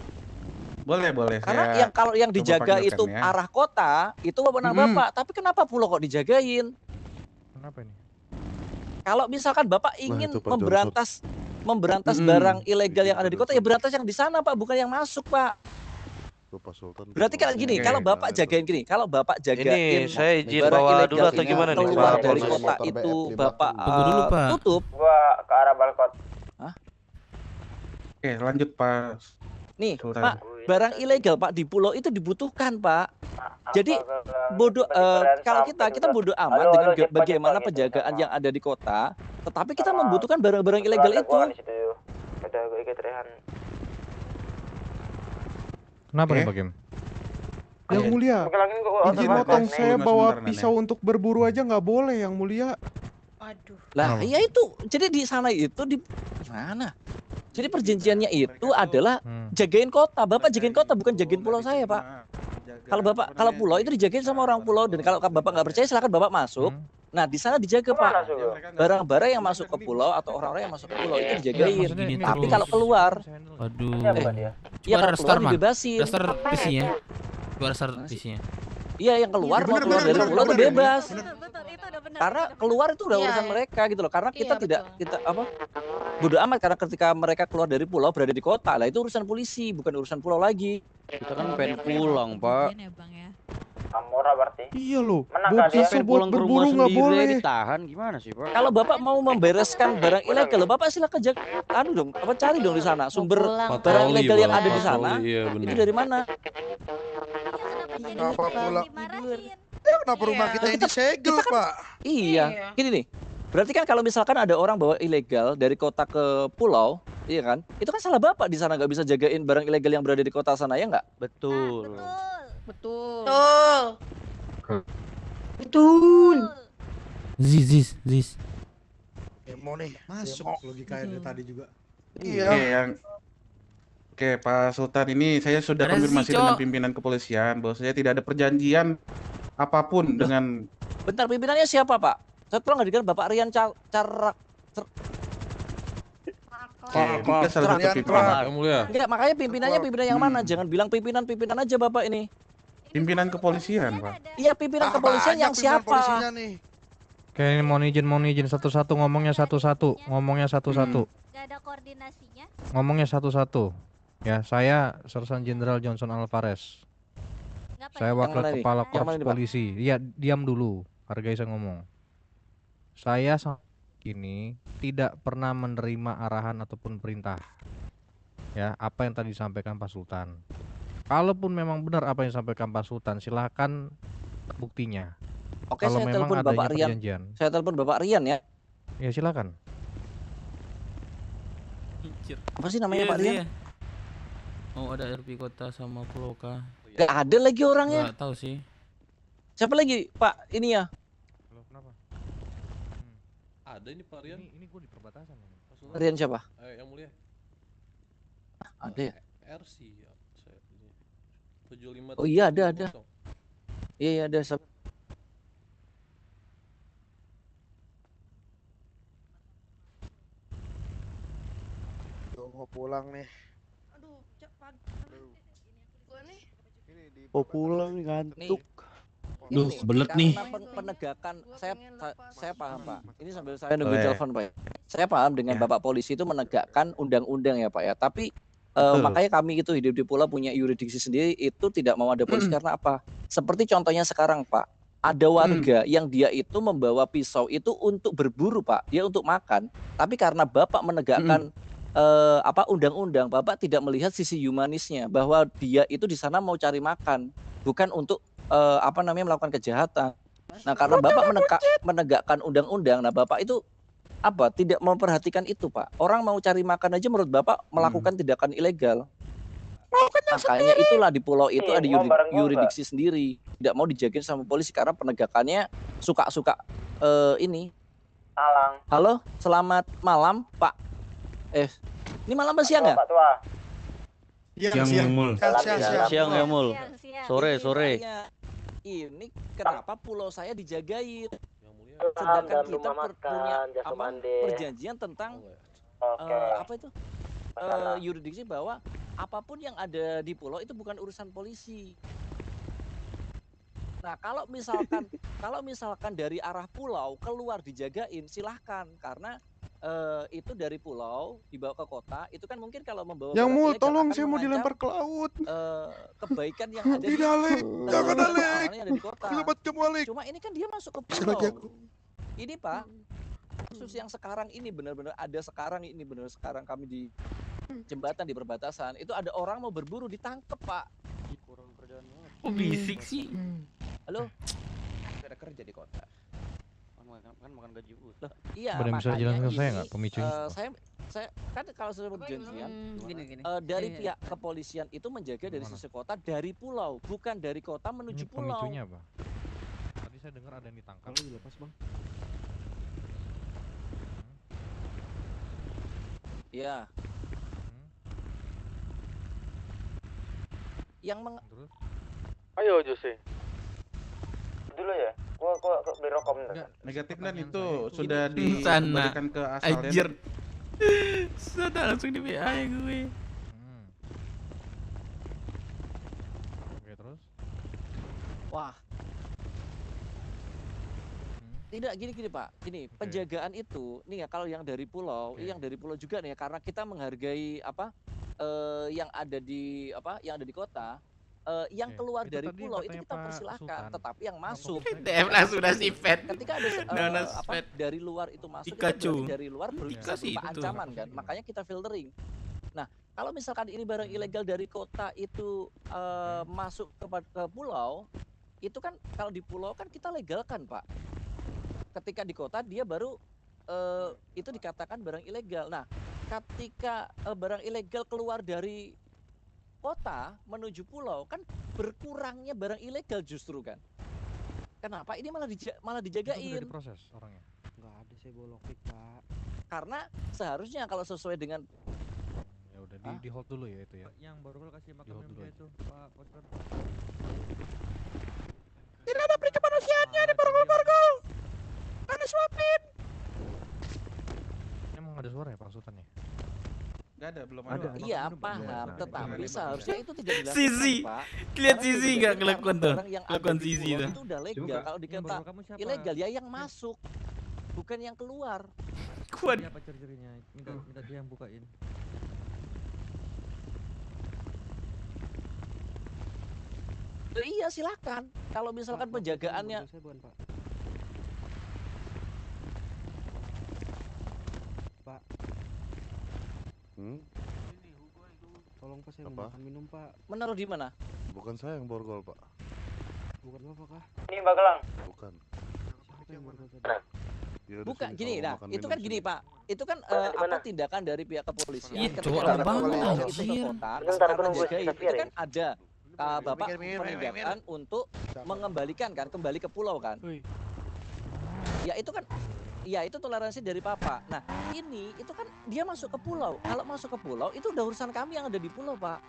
Boleh. Karena Saya kalau yang coba dijaga panggilkan itu ya. arah kota, itu wewenang Bapak. Tapi kenapa pulau kok dijagain? Kenapa ini? Kalau misalkan Bapak ingin itu Pak memberantas barang ilegal yang ada di kota, ya berantas yang di sana, Pak, bukan yang masuk, Pak. Berarti kalau gini, Oke. kalau Bapak jagain gini, kalau Bapak jagain saya izin barang bawa ilegal dulu atau ini gimana nih, keluar Pak dari Polisi? kota itu Bapak Tunggu dulu, Pak. tutup. Gua ke arah balkon. Oke, lanjut, Pak. Nih, Sultan. Pak, barang ilegal, Pak, di pulau itu dibutuhkan, Pak. Jadi bodoh kalau kita bodoh amat Halo, dengan checkpoint, bagaimana checkpoint, penjagaan yang ada di kota, tetapi kita membutuhkan barang-barang ilegal itu. Udah gue ikut Rehan. Kenapa nih, Pak Kim? Yang mulia, izin Sebentar, motong Nek. saya Sebentar, bawa Nek. pisau untuk berburu aja nggak boleh, yang mulia. Lah, iya itu. Jadi di sana itu di gimana? Jadi perjanjiannya itu adalah jagain kota. Bapak jagain kota, bukan jagain pulau saya, Pak. Kalau pulau itu dijagain sama orang pulau, dan kalau Bapak nggak percaya silakan Bapak masuk. Nah, di sana dijaga, Pak. Barang-barang yang masuk ke pulau atau orang-orang yang masuk ke pulau itu dijagain. maksudnya ini Tapi terus. kalau keluar, Waduh. iya kalau Coba keluar dibebasin. Dasar PC-nya. Coba dasar PC-nya. Iya, yang keluar mau keluar dari pulau itu bebas. Karena keluar itu udah urusan mereka gitu loh. Karena kita tidak bodo amat, karena ketika mereka keluar dari pulau berada di kota lah, itu urusan polisi, bukan urusan pulau lagi. Kita kan pengen pulang, Pak. Amora berarti. Iya loh, Menang bawa nggak dia? pisau Pengen buat pulang ke rumah berburu nggak sendiri boleh. ditahan gimana sih, Pak? Kalau Bapak mau membereskan barang ilegal, Bapak silakan cari dong di sana sumber barang Patroli, ilegal yang Bang, ada di sana. patroli, iya, Itu bener. dari mana? Kenapa pulang? Kenapa rumah kita yang disegel, Pak? Iya, gini nih. Berarti kan kalau misalkan ada orang bawa ilegal dari kota ke pulau, iya kan? Itu kan salah Bapak di sana, nggak bisa jagain barang ilegal yang berada di kota sana, ya nggak? Betul. Betul. Ziz. Demo nih. Masuk logikanya dari tadi juga. Oke, Pak Sultan, ini saya sudah Ada konfirmasi sih, dengan Cok. pimpinan kepolisian bahwa saya tidak ada perjanjian apapun dengan Bentar, pimpinannya siapa, Pak? Saya tolong hadirkan Bapak Rian Carak. dia salah satu pimpinan. Yang mulia. Enggak, makanya pimpinan yang mana? Jangan bilang pimpinan aja Bapak ini. Pimpinan kepolisian, Pak. Iya, pimpinan kepolisian yang siapa? Oke, ini mohon izin satu-satu ngomongnya satu-satu. Gak ada koordinasinya. Ngomongnya satu-satu. Ya, saya Sersan Jenderal Johnson Alvarez. Saya wakil kepala korps polisi. Iya, diam dulu. Hargai saya ngomong. Saya ini tidak pernah menerima arahan ataupun perintah. Ya, apa yang tadi disampaikan Pak Sultan. Kalaupun memang benar apa yang disampaikan Pak Sultan, silakan buktinya. Oke, kalau saya memang telepon adanya Bapak Rian. perjanjian. Saya telepon Bapak Rian ya. Ya, silakan. Apa sih namanya Pak Rian? Oh, ada RP kota sama pulau kah? Gak ada lagi orangnya. Gak tahu sih. Siapa lagi Pak ini ya? Halo, kenapa? Ada ini Pak Rian. Ini gue di perbatasan. Rian siapa? Yang mulia. Ada ya? RC ya. 75. Oh iya ada. Iya ada. Mau pulang nih. Aduh, Mau pulang nih ngantuk. Duh, belet nih. Penegakan saya paham Pak. Ini sambil saya nunggu telepon Pak. Saya paham dengan Bapak polisi itu menegakkan undang-undang ya Pak ya. Tapi makanya kami itu hidup di pulau punya yurisdiksi sendiri itu tidak mau ada polisi karena apa? Seperti contohnya sekarang Pak. Ada warga yang dia itu membawa pisau itu untuk berburu Pak. Dia untuk makan. Tapi karena Bapak menegakkan undang-undang, Bapak tidak melihat sisi humanisnya bahwa dia itu di sana mau cari makan, bukan untuk melakukan kejahatan. Nah, karena Bapak menegakkan undang-undang, nah Bapak itu tidak memperhatikan itu, Pak. Orang mau cari makan aja menurut Bapak melakukan tindakan ilegal. Makanya itulah di pulau itu ada yurisdiksi sendiri, tidak mau dijagain sama polisi karena penegakannya suka-suka ini. Halo, selamat malam, Pak. Ini malam apa siang ya? Siang ya Mul. Sore. Ini kenapa pulau saya dijagain? Sedangkan kita punya perjanjian tentang yurisdiksi bahwa apapun yang ada di pulau itu bukan urusan polisi. Nah, kalau misalkan dari arah pulau keluar dijagain, silahkan karena itu dari pulau dibawa ke kota itu kan mungkin kalau membawa yang mau tolong saya mau dilempar ke laut kebaikan yang ada di kota. Cuma ini kan dia masuk ke pulau. Ini Pak kasus yang sekarang ini benar-benar ada sekarang kami di jembatan di perbatasan itu ada orang mau berburu ditangkep Pak. Kurang kerjaan banget. Kok bisik sih? Halo. Ada kerja di kota. Kan makan gaji buta. Iya, Boleh bisa jelaskan ke saya nggak pemicunya? Saya kan kalau sudah perjanjian dari pihak kepolisian itu menjaga dari sisi kota dari pulau, bukan dari kota menuju pulau. Pemicunya apa? Tadi saya dengar ada yang ditangkap. Kalau dilepas Bang. Iya. Ayo Jose. Dulu ya. Gua beli rokok bentar. Negatifnya itu sudah dikembalikan ke asalnya. Anjir. Sudah langsung di WA ya gue. Oke, terus? Wah. Tidak gini Pak. Gini, penjagaan itu nih ya kalau yang dari pulau, yang dari pulau juga nih ya karena kita menghargai yang ada di kota. Yang keluar dari pulau itu kita persilahkan, tetapi yang masuk DM langsung udah sifat. ketika ada dari luar itu masuk itu dari luar berupa ancaman kan, makanya kita filtering. Nah, kalau misalkan ini barang ilegal dari kota itu masuk ke pulau, itu kan kalau di pulau kan kita legalkan Pak. Ketika di kota dia baru itu dikatakan barang ilegal. Nah, ketika barang ilegal keluar dari kota menuju pulau kan berkurangnya barang ilegal justru kan. Kenapa ini malah dijagain? Itu sudah diproses orangnya. Enggak ada saya bawa lockpick Pak. Karena seharusnya kalau sesuai dengan ya udah di hold dulu ya itu ya. Yang baru kasih makan member itu Pak Poster. Tidak ada peri kemanusiaannya di borgol-borgol. Ada suapin. Emang ada suara ya Pak Sultan ya? Nggak ada, belum ada. Iya paham, tetapi seharusnya itu tidak dilakukan, Sisi. Pak. Lihat Karena Sisi tidak nggak dilakukan. ngelakukan tuh. Barang yang ada Lakukan di Sisi pulau tuh. itu udah legal. Kalau dikata ilegal ya yang masuk, bukan yang keluar. Kuat. Apa chargernya? Minta dia yang bukain. Iya silakan. Kalau misalkan penjagaannya Pak. Tolong Pak, saya mau makan minum Pak. menaruh di mana? Bukan saya yang borgol, Pak. Bukan Bapak kah? Ini Mbak Gelang. Bukan. Siapa yang borgol tadi? Ya udah Bukan sini, gini, kalau nah makan itu minum kan sini. gini Pak, itu kan apa tindakan dari pihak kepolisian Iya, ketika cowok barang lama banget, pulau itu ke anjir. kota, Bentar, karena tunggu, jagain, kita itu clear kan ada Bapak penindakan untuk mengembalikan kan, kembali ke pulau kan. Ya itu kan, ya itu toleransi dari Papa. Nah ini itu kan dia masuk ke pulau. Kalau masuk ke pulau itu udah urusan kami yang ada di pulau Pak.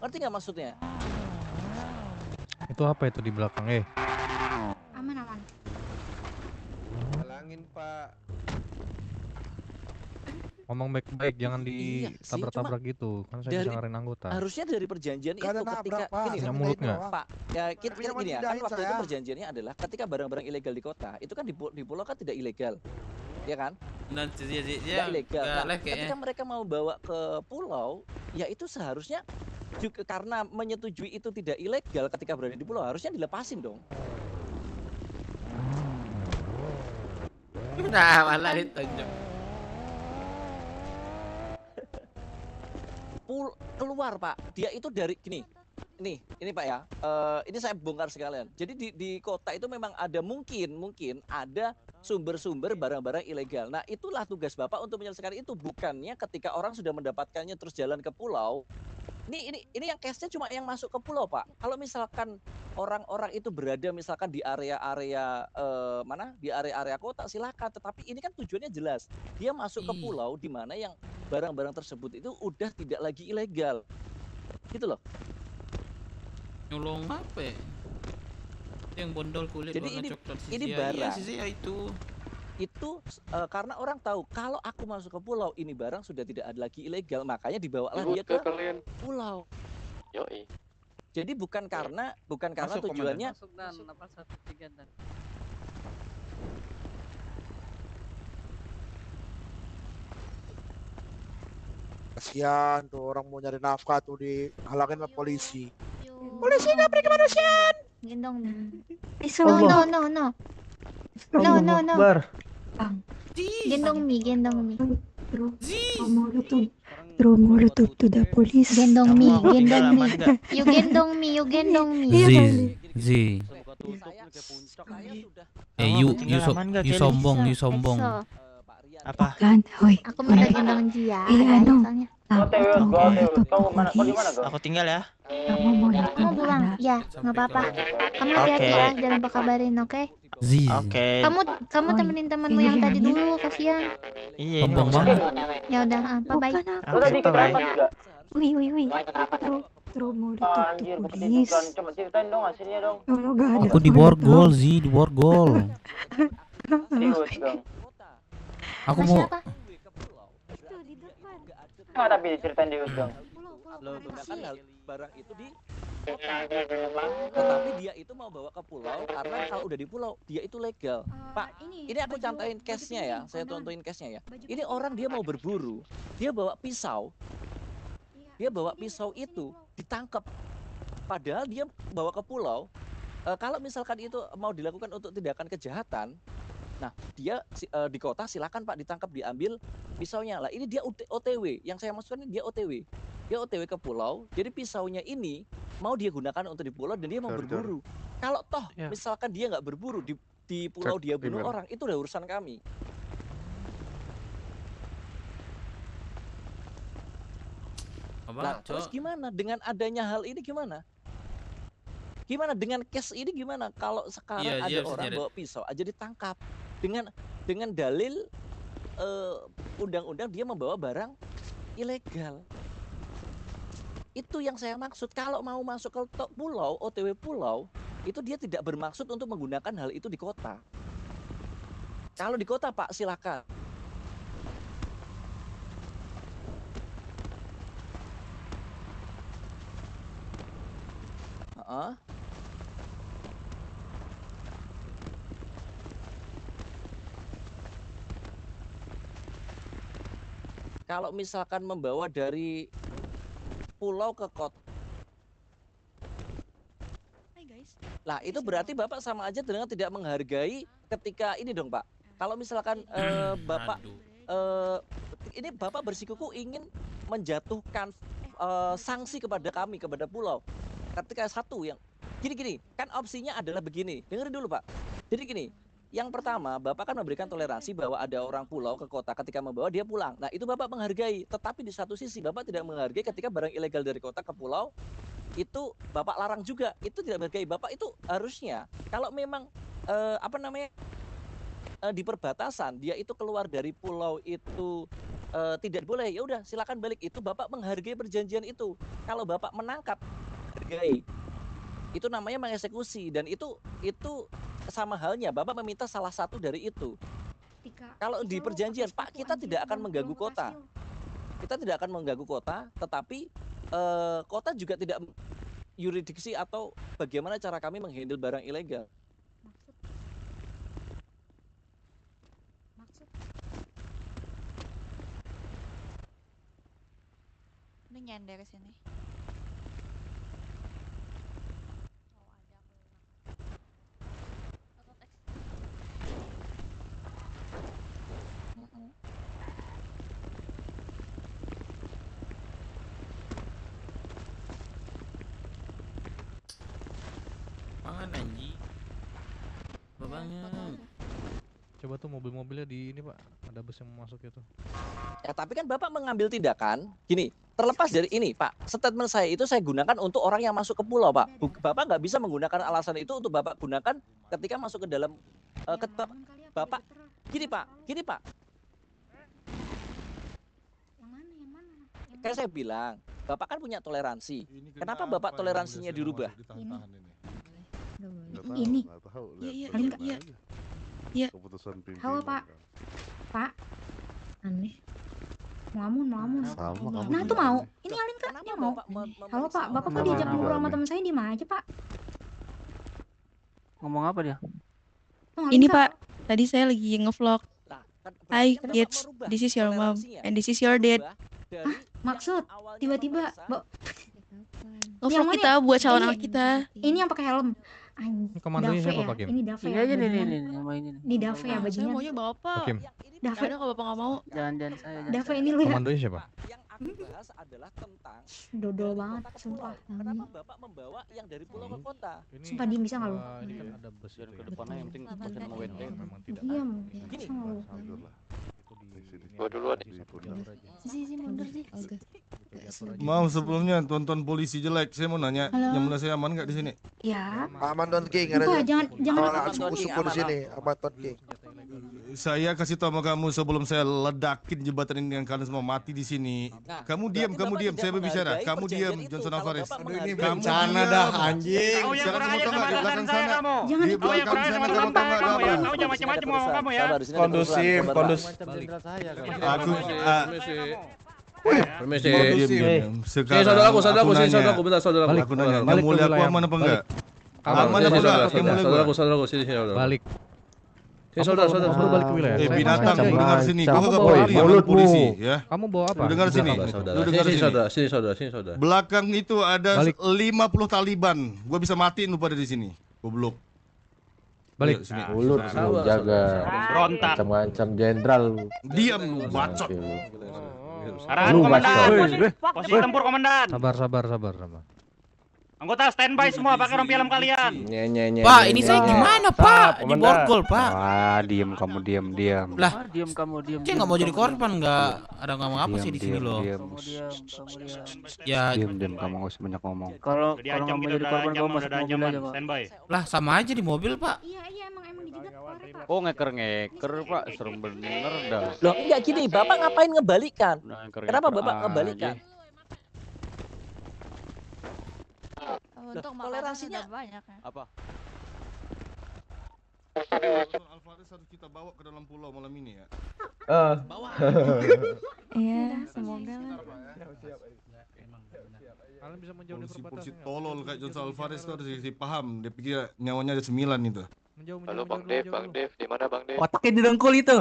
Ngerti nggak maksudnya? Itu apa itu di belakang? Aman aman. Halangin Pak. Ngomong baik-baik, jangan Iya sih, ditabrak-tabrak gitu. Kan saya dari- bisa ngarahin anggota. Harusnya dari perjanjian Gak ada itu ketika nabrak, Pak. gini, Punya mulut nggak? Pak, ya kita Tapi yang gini ya, kan nyindahin waktu itu saya. perjanjiannya adalah ketika barang-barang ilegal di kota, itu kan di pulau kan tidak ilegal. Ya kan? Nanti dia Tidak ilegal. nggak Nah, live kayaknya. ketika mereka mau bawa ke pulau, ya itu seharusnya juga karena menyetujui itu tidak ilegal ketika berada di pulau, harusnya dilepasin dong. Nah, malah ditonjok. Keluar Pak, dia itu dari gini. Ini Pak ya, ini saya bongkar sekalian. Jadi di kota itu memang ada mungkin ada sumber-sumber barang-barang ilegal. Nah itulah tugas Bapak untuk menyelesaikan itu, bukannya ketika orang sudah mendapatkannya terus jalan ke pulau. Ini yang case-nya cuma yang masuk ke pulau Pak. Kalau misalkan orang-orang itu berada misalkan di area-area mana, di area-area kota silakan. Tetapi ini kan tujuannya jelas, dia masuk ke pulau di mana yang barang-barang tersebut itu udah tidak lagi ilegal, gitu loh. Nyolong apa? Yang bondol kulit Jadi warna ini- coklat ini Sisi. barang. Iya, Sisi ya itu. Itu karena orang tahu kalau aku masuk ke pulau ini barang sudah tidak ada lagi ilegal, makanya dibawalah dia ke pulau. Yoi. Jadi bukan karena Masuk, tujuannya Masuk dan apa 1-3 dan. Kasihan tuh orang mau nyari nafkah tuh dihalangin sama polisi. Polisi nabrak kemanusiaan. Gendong nih. Allah. No. Gendong mi. Romolo to the police. Gendong mi. You gendong mi. Z. You sombong. Apa? Kan, hoi. Aku minta gendong dia. Soalnya. Aku tinggal ya. Kamu pulang? Ya, nggak apa-apa. Kamu hati-hati ya, jangan lupa kabarin, oke? Oke. Kamu temenin temanmu yang tadi dulu, kasihan. Iya. Sombong banget. Ya udah, bye. Oke, bye. Wih. Romolo to the police. Coba ceritain dong hasilnya dong. Kalau gak ada Aku di borgol, Zi, di borgol. Serius dong. Aku mau Nggak tapi diceritain di dong. menggunakan hal barang itu di kota. Tetapi dia itu mau bawa ke pulau karena kalau udah di pulau dia itu legal. Pak, ini aku contohin case-nya ya. Saya contohin case-nya ya. Ini orang dia mau berburu, dia bawa pisau. Dia bawa pisau itu ditangkap. Padahal dia bawa ke pulau. Kalau misalkan itu mau dilakukan untuk tindakan kejahatan, nah dia di kota silakan Pak ditangkap, diambil pisaunya. Lah ini dia OTW. Yang saya maksudkan ini dia OTW. Dia OTW ke pulau. Jadi pisaunya ini mau dia gunakan untuk di pulau dan dia mau berburu. Kalau toh misalkan dia nggak berburu di pulau, dia bunuh orang, itu udah urusan kami. Nah, terus gimana dengan adanya hal ini gimana? Gimana dengan case ini gimana? Kalau sekarang ada orang bawa pisau aja ditangkap dengan dalil undang-undang dia membawa barang ilegal. Itu yang saya maksud. Kalau mau masuk ke pulau, OTW pulau, itu dia tidak bermaksud untuk menggunakan hal itu di kota. Kalau di kota Pak silakan. Heeh. Kalau misalkan membawa dari pulau ke kota, lah itu berarti Bapak sama aja dengan tidak menghargai ketika ini dong Pak. Kalau misalkan Bapak ini Bapak bersikuku ingin menjatuhkan sanksi kepada kami, kepada pulau. Ketika satu yang gini, kan opsinya adalah begini. Dengerin dulu Pak. Jadi gini, yang pertama Bapak kan memberikan toleransi bahwa ada orang pulau ke kota ketika membawa dia pulang. Nah itu Bapak menghargai. Tetapi di satu sisi Bapak tidak menghargai ketika barang ilegal dari kota ke pulau itu Bapak larang juga. Itu tidak menghargai. Bapak itu harusnya kalau memang di perbatasan dia itu keluar dari pulau itu tidak boleh, ya udah silakan balik. Itu Bapak menghargai perjanjian itu. Kalau Bapak menangkap, hargai. Itu namanya mengeksekusi dan itu sama halnya Bapak meminta salah satu dari itu. Kalau di perjanjian Pak, kita tidak akan mengganggu kota. Kita tidak akan mengganggu kota, tetapi kota juga tidak yurisdiksi atau bagaimana cara kami menghandle barang ilegal. Ini nyender sini. Apaan anjing? Babangnya. Coba tuh mobil-mobilnya di ini Pak, ada bus yang mau masuk itu. Ya tapi kan Bapak mengambil tindakan gini, terlepas dari ini Pak, statement saya itu saya gunakan untuk orang yang masuk ke pulau Pak. Bapak nggak bisa menggunakan alasan itu untuk Bapak gunakan ketika masuk ke dalam Bapak. Gini Pak. Kayak saya bilang, Bapak kan punya toleransi. Kenapa Bapak toleransinya dirubah? Ini. Iya. Iya. Keputusan pimpinan. Halo Pak. Pak. Aneh. Mau ngamun. Sama, kamu Nah juga tuh mau. aneh. Ini Alin Kak, dia mau. Halo Pak, Bapak kok diajak ngobrol sama teman saya di mana aja Pak? Ngomong apa dia? Ini Pak, tadi saya lagi ngevlog. Hi kids, this is your mom and this is your dad. Maksud tiba-tiba Ngevlog kita buat calon anak kita. Ini yang pakai helm. Ini komandonya Dave siapa ya? Pak Kim? Ini Dave Ini ya. aja nih bajunya. yang main ini. Ini Dave ya Saya bajunya. maunya bapak. Kim. Dave. Ada kalau bapak nggak mau. Jangan saya. Dave ini lu ya. Komandonya siapa? Yang aku bahas adalah tentang Dodol banget, sumpah. kenapa Bapak membawa yang dari pulau ke kota? Sumpah diem bisa nggak lu? Ini kan ada bus itu Ke depannya yang penting pasien mau WT. memang tidak. Diam. Gini. Bisa nggak lu? Gua duluan. Sisi mundur sih. Maaf sebelumnya tonton polisi jelek. Saya mau nanya, Halo. yang mulia saya aman nggak di sini? Ya. Aman Don King, Lupa, jangan suku di sini, aman Don King. Saya kasih tahu sama kamu sebelum saya ledakin jembatan ini yang kalian semua mati di sini. Kamu diam, saya berbicara. Kamu diam, Johnson Alvarez. Ini bencana dah, anjing. Kau yang kurang aja sama atasan saya kamu. Jangan Di Kau yang belakang kurang sana sama kamu tahu nggak ada kamu ya. apa? Kau jangan macam-macam ngomong kamu ya. Kondusif. Aku Permisi. Sekarang Saudaraku, aku nanya. bentar, saudaraku. Aku nanya, yang mulia aku aman apa enggak? Aman apa enggak? Yang mulia gua? Saudaraku, sini, saudara. Balik. Sini, saudara. Kamu balik ke wilayah. Saya Binatang, masih lu aja. dengar sini. Gua Kamu kagak bawa peduli sama polisi, ya. Kamu bawa apa? Lu dengar sini. Lu dengar Sini, sini. saudara. Sini, saudara. Belakang itu ada Balik. 50 Taliban. Gua bisa matiin lu pada di sini. Goblok. Balik. Ayo, sini. Mulut lu jaga. Berontak. Macam-macam jenderal lu. Diam lu, bacot. Arahan Lu komandan. bacot. Posisi tempur komandan. Sabar. Anggota standby semua pakai rompi helm kalian. Pak, ini saya gimana Pak? Di borgol Pak. Wah, diem kamu diam. Lah, Diam kamu diam. saya nggak mau jadi korban, nggak ada ngomong apa sih di sini loh. Kamu diam. Ya, Diam kamu gak usah banyak ngomong. Kalau nggak mau jadi korban kamu masuk mobil aja kok. Standby. lah sama aja di mobil Pak. Iya emang dijidat korek Pak. Oh ngeker Pak, serem bener dah. Loh, enggak gini, Bapak ngapain ngebalikan? Ngeker-ngeker Kenapa Bapak aja. ngebalikan? Untuk toleransinya udah banyak ya. Apa? Alvarez harus kita bawa ke dalam pulau malam ini ya. Iya, semoga lah. Kalian bisa menjauh dari Polisi perbatasan. tolol kayak Johnson Alvarez tuh harus dikasih paham. Dia pikir nyawanya ada 9 itu. Halo Bang Dev, di mana Bang Dev? Otaknya didengkul itu.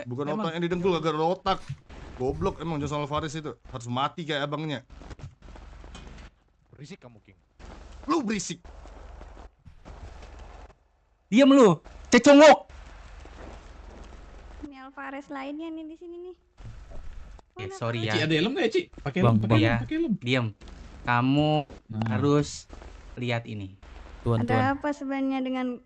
Bukan Emang. otaknya didengkul, agak ada otak. Goblok emang Johnson Alvarez itu. Harus mati kayak abangnya. Berisik kamu, King. Lu berisik. Diam lu, cecunguk. Ini Alvarez lainnya nih di sini nih. Sorry ya. Ci, ada helm nggak ya, Ci? Pakai Bang, helm, pakai ya, helm, pakai helm. diam. Kamu harus lihat ini. Ada apa sebenarnya dengan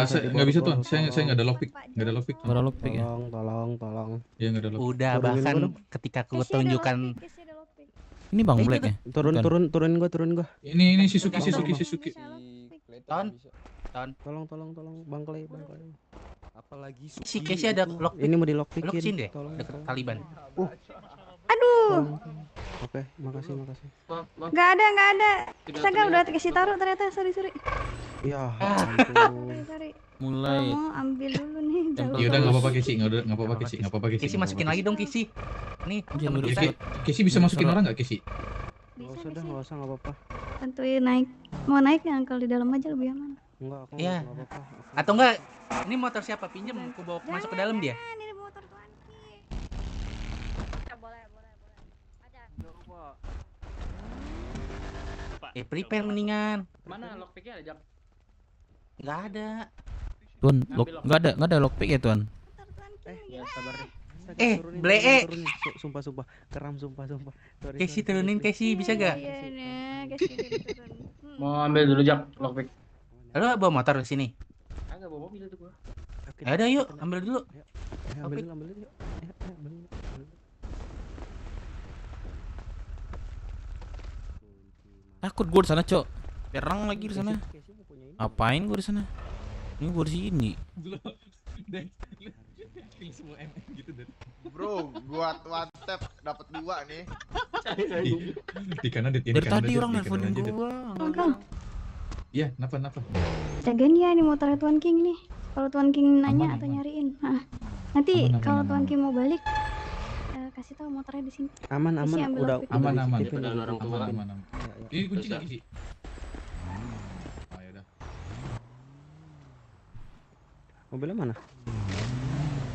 Nggak bisa tuan. Saya nggak ada lockpick, nggak ada lockpick. Nggak ada lockpick ya? Tolong. Iya nggak ada lockpick. Udah, bahkan ketika ku tunjukkan. Ini Bang Black ya? Turun gua. Ini Suzuki. Ton. Tolong, Bang Clay. Apalagi Si Casey ada lockpick. Ini mau di lockpickin. Locksin deh, deket Taliban. Aduh, Oke, makasih. nggak ada. Astaga, udah dikasih taruh ternyata. Sorry. Ya, Sorry. Mulai. Kamu ambil dulu nih. Ya udah nggak apa-apa Casey, nggak apa-apa Casey. Casey masukin lagi dong Casey. Nih, temen Casey, kita. Casey bisa masukin orang nggak Casey? nggak usah, nggak apa-apa. Tentuin naik. Mau naik ya kalau di dalam aja lebih aman. Enggak, aku Iya. nggak apa-apa. Atau enggak? Ini motor siapa? Pinjem, aku bawa masuk ke dalam dia. Ini motor Tuan Ki. Boleh. Prepare mendingan. Mana lockpicknya ada, Jak? Nggak ada. Tuan, nggak ada lockpick ya Tuan? Ya sabar deh. Blee. Sumpah. Keram sumpah. Sorry, Casey turunin Casey, bisa gak? Iya, kasih turun. Mau ambil dulu, Jak, lockpick. Lo bawa motor ke sini. Agak bawa mobil itu gua. Ya udah yuk, ambil dulu. Ambil dulu yuk. Takut gue di sana, Cok. Perang lagi di sana. Apain gue di sana? Ini gue di sini. Bro, buat one tap dapat 2 nih. Di kanan di Dari tadi orang nelfonin gua. Iya, kenapa? Jagain ya ini motornya Tuan King nih. Kalau Tuan King nanya atau nyariin. Nah, nanti kalau Tuan King mau balik kasih tahu motornya di sini. Aman. Kasih ambil Udah lockpick. Aman. Aman. Ini kunci nggak Casey? Ya udah. Mobilnya mana?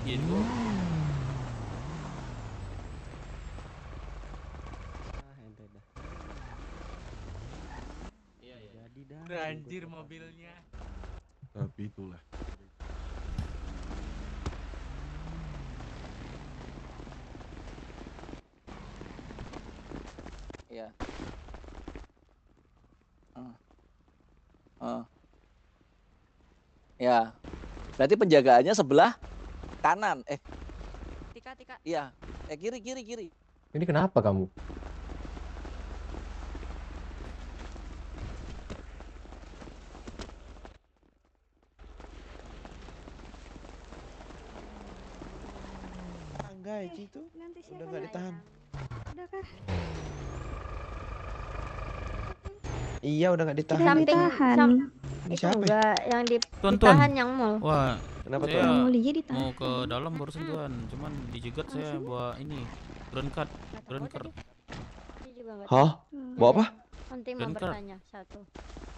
Iya itu. Anjir mobilnya. Tapi itulah. Iya. Ya. Berarti penjagaannya sebelah kanan. Tika. Iya. Kiri. Ini kenapa kamu? Enggak, itu udah nggak ditahan. Udah kah? Iya, udah nggak ditahan. Samping Ini siapa? enggak yang Tuan. ditahan yang mall. Wah, Kenapa saya Yang mulia ditahan. mau ke dalam barusan Tuan. Cuman dijegat saya bawa ini. Green card. Hah? Bawa apa? Nanti mau Green card. bertanya satu.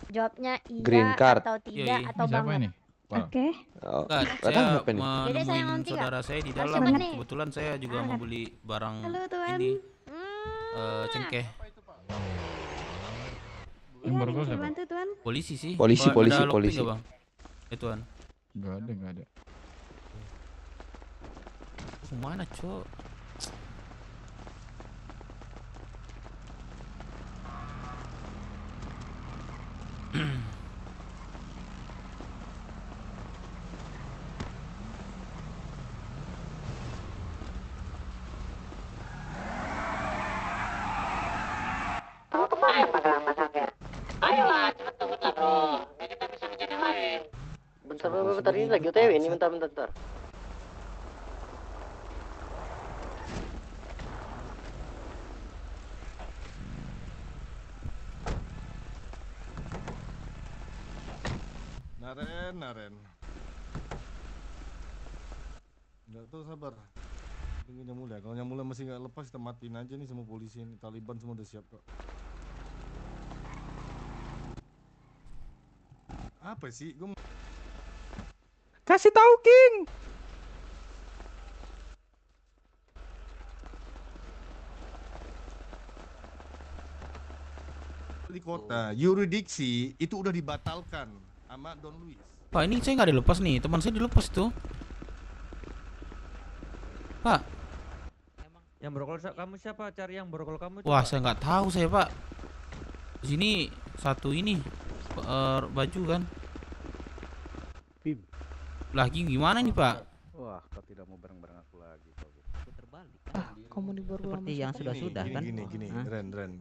Jawabnya iya Green card. atau tidak Iya. atau banget. Oke. Enggak, Nggak saya tahu apa ini. Dede sayang menemuin nanti saudara saya di dalam. Siapa nih? Kebetulan saya juga mau beli barang Halo, Tuan. ini. Cengkeh. Iya, bisa bantu Tuan. Polisi sih. Polisi. Ada lockpick nggak, Bang? Tuan. Enggak ada. Kemana, Cok? Bentar, ini lagi OTW ini, bentar. Naren. Enggak tuh sabar. Tunggu Nyamula. Kalau Nyamula masih nggak lepas, kita matiin aja nih semua polisi ini. Taliban semua udah siap kok. Apa sih? Kasih tahu King. Di kota, yuridiksi itu udah dibatalkan sama Don Luis. Pak, ini saya nggak dilepas nih, teman saya dilepas tuh. Pak. Yang borgol kamu siapa? Cari yang borgol kamu. Wah, saya nggak tahu saya, Pak. Di sini satu ini baju kan. Lagi gimana nih, Pak? Wah, kau tidak mau bareng-bareng aku lagi, Pak. Terbalik. Kamu di borgol Seperti yang sudah-sudah kan? Gini, Ren, Ren.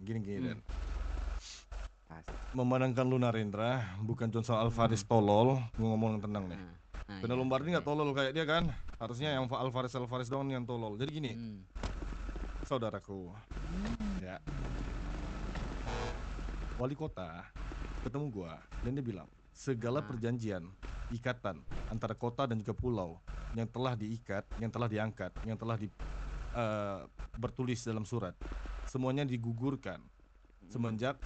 Memandangkan lu Narendra, bukan Johnson Alvarez tolol, gua ngomong yang tenang nih. Karena Lombardi nggak tolol kayak dia kan, harusnya yang Alvarez doang yang tolol. Jadi gini, saudaraku, ya, wali kota ketemu gua dan dia bilang segala perjanjian, ikatan antara kota dan juga pulau yang telah diikat, yang telah diangkat, yang telah bertulis dalam surat, semuanya digugurkan semenjak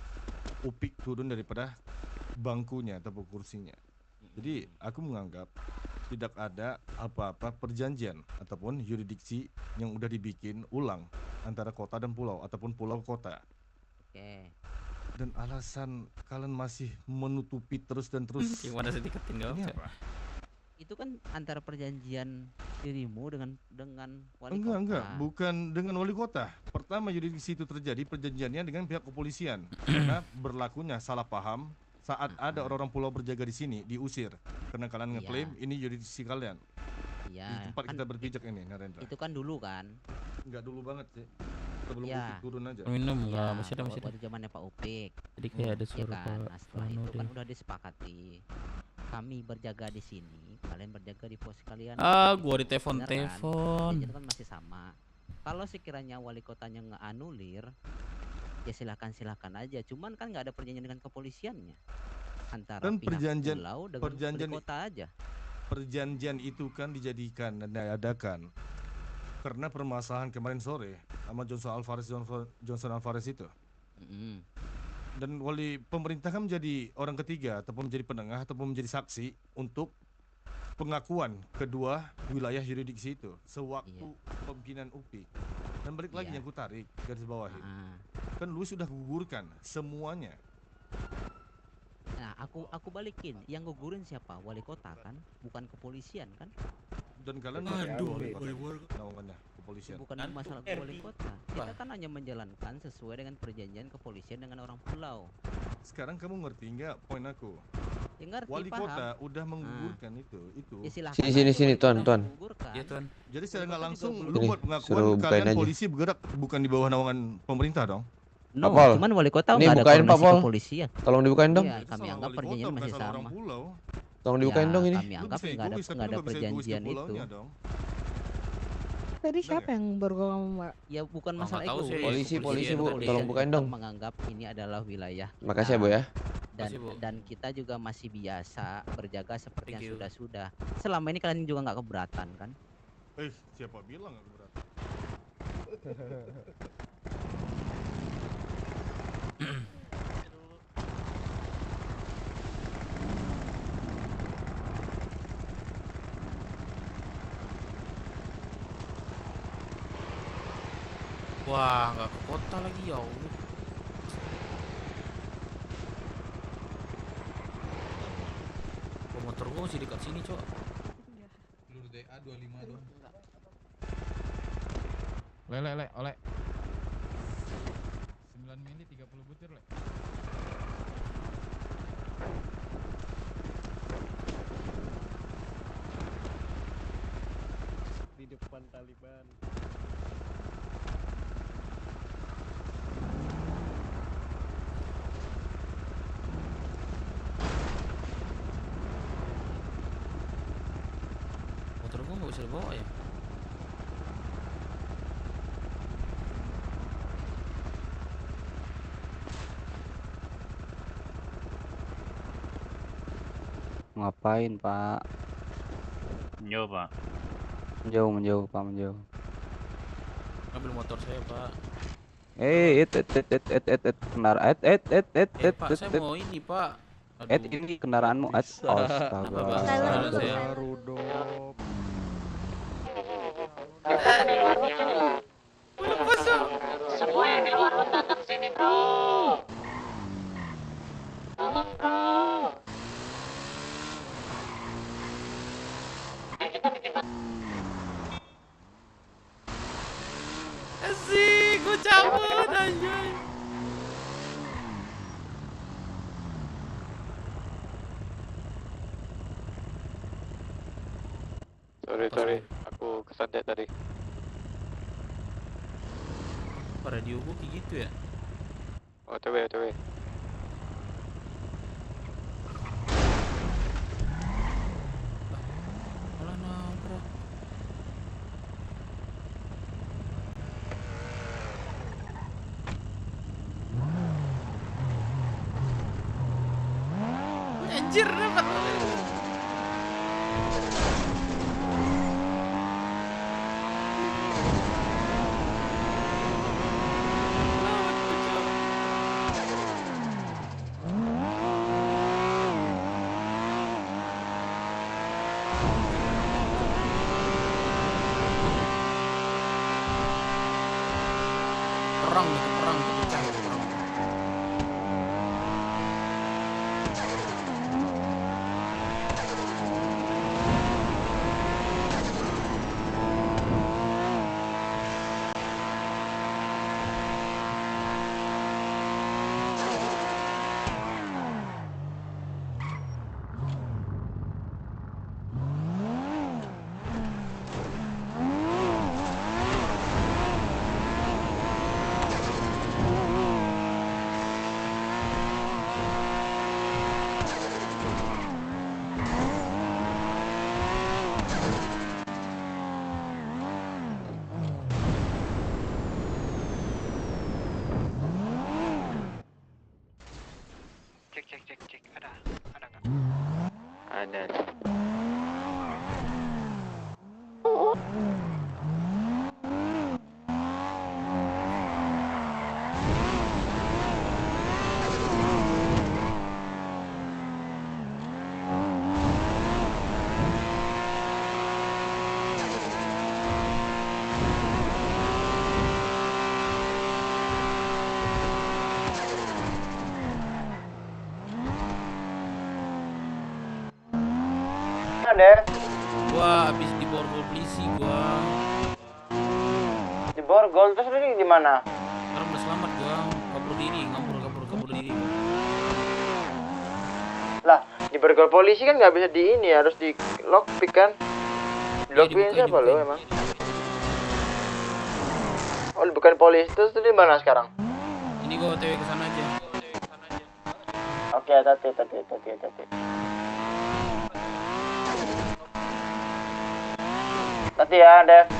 Upik turun daripada bangkunya atau kursinya. Jadi aku menganggap tidak ada apa-apa perjanjian ataupun yuridiksi yang udah dibikin ulang antara kota dan pulau ataupun pulau kota. Oke. Dan alasan kalian masih menutupi terus dan terus. Gimana sih diketin Ini apa? Itu kan antara perjanjian dirimu dengan wali Enggak, bukan dengan wali kota. Pertama yuridiksi itu terjadi perjanjiannya dengan pihak kepolisian karena berlakunya salah paham saat ada orang-orang pulau berjaga di sini diusir karena kalian ngeklaim ini yuridiksi kalian. Iya. Di tempat kita berpijak ini, Narendra. Itu kan dulu kan? Enggak dulu banget sih. Sebelum Upik turun aja. Minum ya, masih ada. waktu zamannya Pak Upik. Jadi kayak ada suara kan? Pak Nah, setelah Vano itu kan deh. udah disepakati. Kami berjaga di sini, kalian berjaga di pos kalian. Gua ditelepon. Itu kan masih sama. Kalau sekiranya wali kotanya ngeanulir, ya silahkan aja. Cuman kan nggak ada perjanjian dengan kepolisiannya antara Kan pihak perjanjian pulau dengan wali kota aja. Perjanjian itu kan dijadikan dan diadakan karena permasalahan kemarin sore sama Johnson Alvarez itu. Dan wali pemerintah kan menjadi orang ketiga ataupun menjadi penengah ataupun menjadi saksi untuk pengakuan kedua wilayah yuridiksi itu sewaktu pimpinan UPI. Dan balik lagi yang ku tarik garis bawahi, kan lu sudah gugurkan semuanya. Nah, aku balikin, yang gugurin siapa? Wali kota kan, bukan kepolisian kan? Dan kalian naungannya kepolisian. Bukan masalah wali kota. Kita kan hanya menjalankan sesuai dengan perjanjian kepolisian dengan orang pulau. Sekarang kamu ngerti nggak poin aku? Ya, ngerti, Wali paham. kota udah menggugurkan itu. Ya, silahkan Sini, Tuan. Iya, Tuan. Jadi secara nggak langsung Ini, lu buat pengakuan suruh bukain kalian aja. polisi bergerak bukan di bawah naungan pemerintah dong? No, Pol. cuman wali kota Ini nggak ada bukain, Pak koordinasi Pol. kepolisian. Tolong dibukain dong. Iya, kami anggap wali perjanjian kota, masih bukan salah sama. orang pulau. Tolong dibukain dong ini. Kami anggap nggak ada perjanjian itu. Tadi siapa yang borgol kamu, Mbak? Ya bukan Oh, masalah nggak tahu itu. sih, Polisi, Kepolisian Bu. kepolisian Tolong bukain tetap dong. menganggap ini adalah wilayah. Makasih ya, Bu ya. Dan Makasih, Bu. dan kita juga masih biasa berjaga seperti Thank yang you. sudah-sudah. Selama ini kalian juga nggak keberatan kan? Siapa bilang nggak keberatan? Wah, nggak ke kota lagi ya Allah. Kok motor gua masih dekat sini, Cok. Peluru DA 25 dong. Oleh. 9 mili 30 butir, Le. Di depan Taliban. Motor gua nggak bisa dibawa ya. Ngapain, Pak? Menjauh, Pak. Menjauh, Pak, menjauh. Ngambil motor saya, Pak. Kendaraan, Pak, saya mau ini, Pak. ini kendaraanmu, astaga. Kendaraan saya. Semua yang di luar hutan ke sini, bro. Tolong, bro. Asik, gue cabut anjay. Sorry, aku kesandet tadi. Radio gue kayak gitu ya? OTW. Malah nabrak. Anjir, dapat. Perang, pecah. Cek. Ada nggak? Ada. Der? Gua habis diborgol polisi gua. Diborgol terus ini di mana? Sekarang udah selamat gua. Kabur diri. Lah, diborgol polisi kan nggak bisa di ini, harus di lockpick kan? Di lockpick siapa lo emang? Oh, bukan polisi. Terus di mana sekarang? Ini gua OTW ke sana aja. Oke, hati. Hati ya, Dev.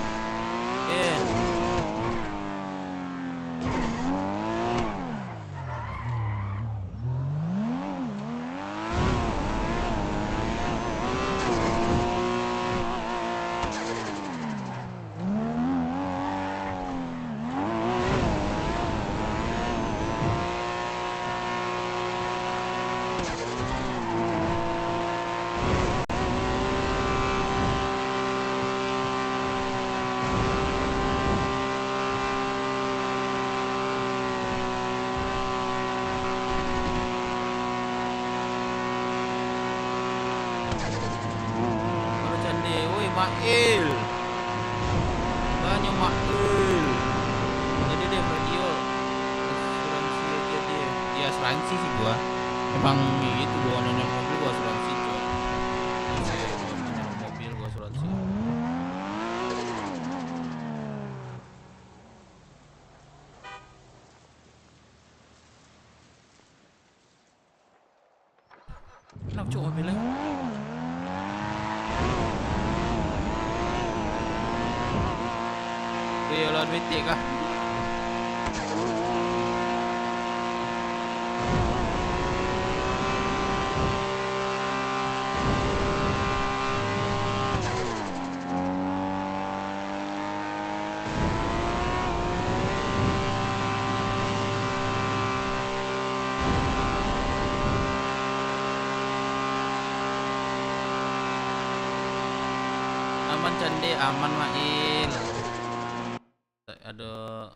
Mail. Banyak Mail. Jadi dia radio. Asuransi aja dia. Ya asuransi sih gua. Emang itu gua nanya mobil gua asuransi coy. Saya nanya mobil gua asuransi. Enak cuy mobilnya. Lah betik kah? aman Cande, aman Mail. Aduh.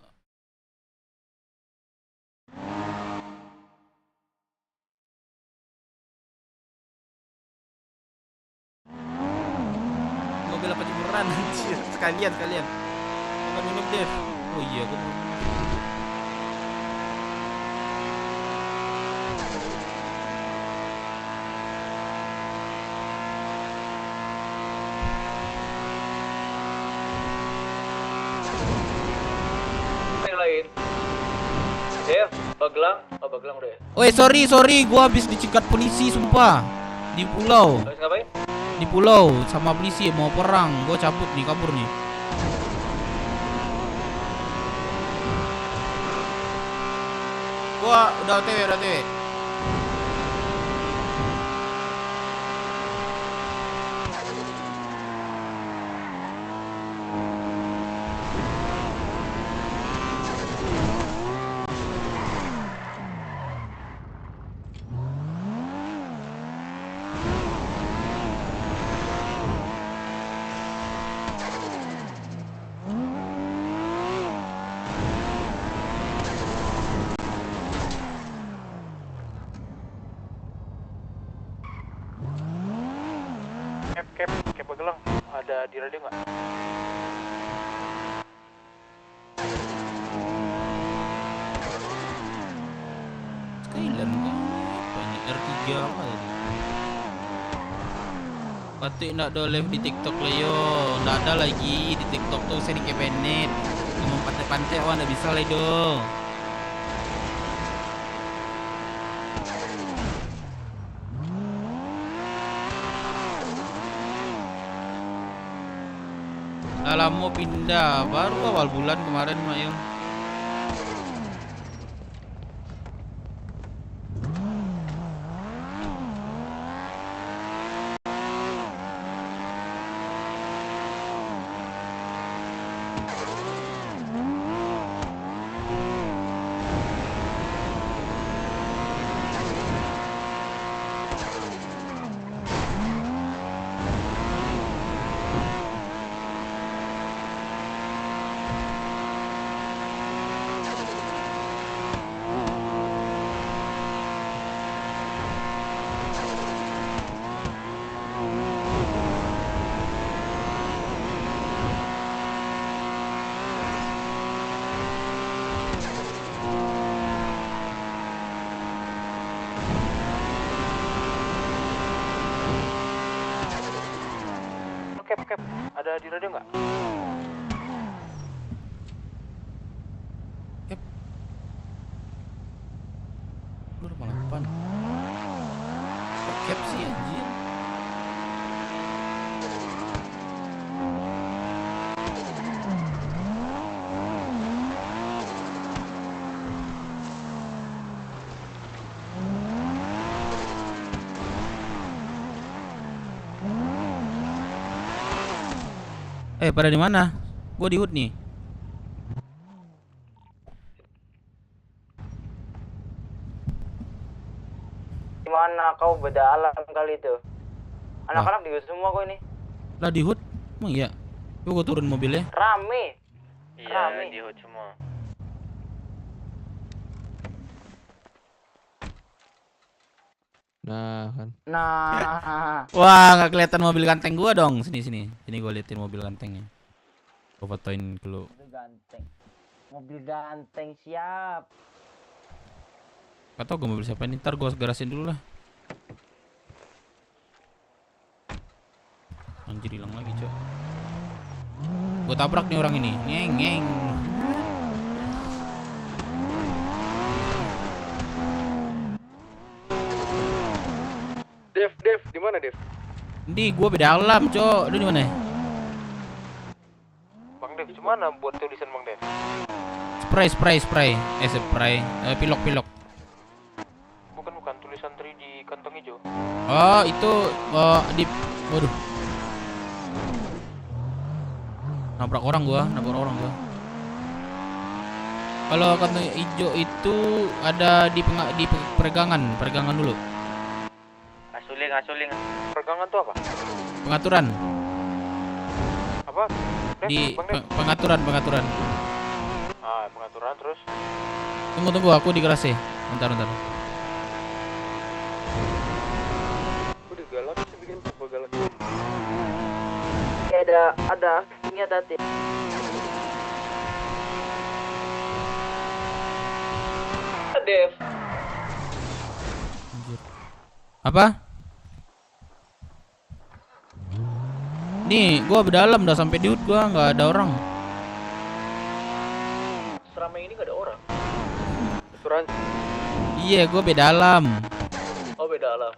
Mobil apa jemuran anjir, sekalian. Bukan minum Dev. Oh iya, gua mau. Lain. Dev, Baglang udah ya? Woi, sorry, gua habis dicegat polisi sumpah. Di pulau. Habis ngapain? Di pulau sama polisi mau perang. Gua cabut nih, kabur nih. Gua udah OTW. Cap Baglang, ada di radio nggak? Skyland kan banyak R3 apa tadi? Patik nak ada live di TikTok lah yo. Nggak ada lagi di TikTok tuh saya di Kebenet. Ngomong pantai-pantai awak nggak bisa lah do. Lama pindah, baru awal bulan kemarin Mayong. Cap, ada di radio nggak? Cap. Lu udah malam Cap sih anjir. Pada di mana? Gua di HUD nih. Gimana kau beda alam kali itu? Anak-anak di HUD semua kok ini. Lah di HUD? Emang iya? Gua turun mobilnya. Rame. Iya, di HUD semua. Nah kan. Nah. Wah, nggak kelihatan mobil ganteng gua dong. Sini gua liatin mobil gantengnya. Gua fotoin dulu. Mobil ganteng siap. Gak tau gua mobil siapa ini. Ntar gua garasin dulu lah. Anjir hilang lagi cok. Gua tabrak nih orang ini. Ngeng. Dev, di mana Dev? Di gua beda alam, cok. Lu di mana? Bang Dev, gimana buat tulisan Bang Dev? Spray. Spray. Pilok. Bukan tulisan 3 di kantong hijau. Oh, itu di waduh. Nabrak orang gua. Kalau kantong hijau itu ada di peregangan dulu. Asuling. Peregangan tuh apa? Pengaturan. Apa? Di Bang, Dep. pengaturan. Ah, pengaturan terus. Tunggu, aku di garasi. Bentar. Udah galak sih bikin apa galak. Ada aksinya tadi. Dev. Apa? Nih, gua berdalam udah sampai di hut gua nggak ada orang. Seramai ini gak ada orang. Asuransi. Iya, gua bedalam. Oh, beda alam.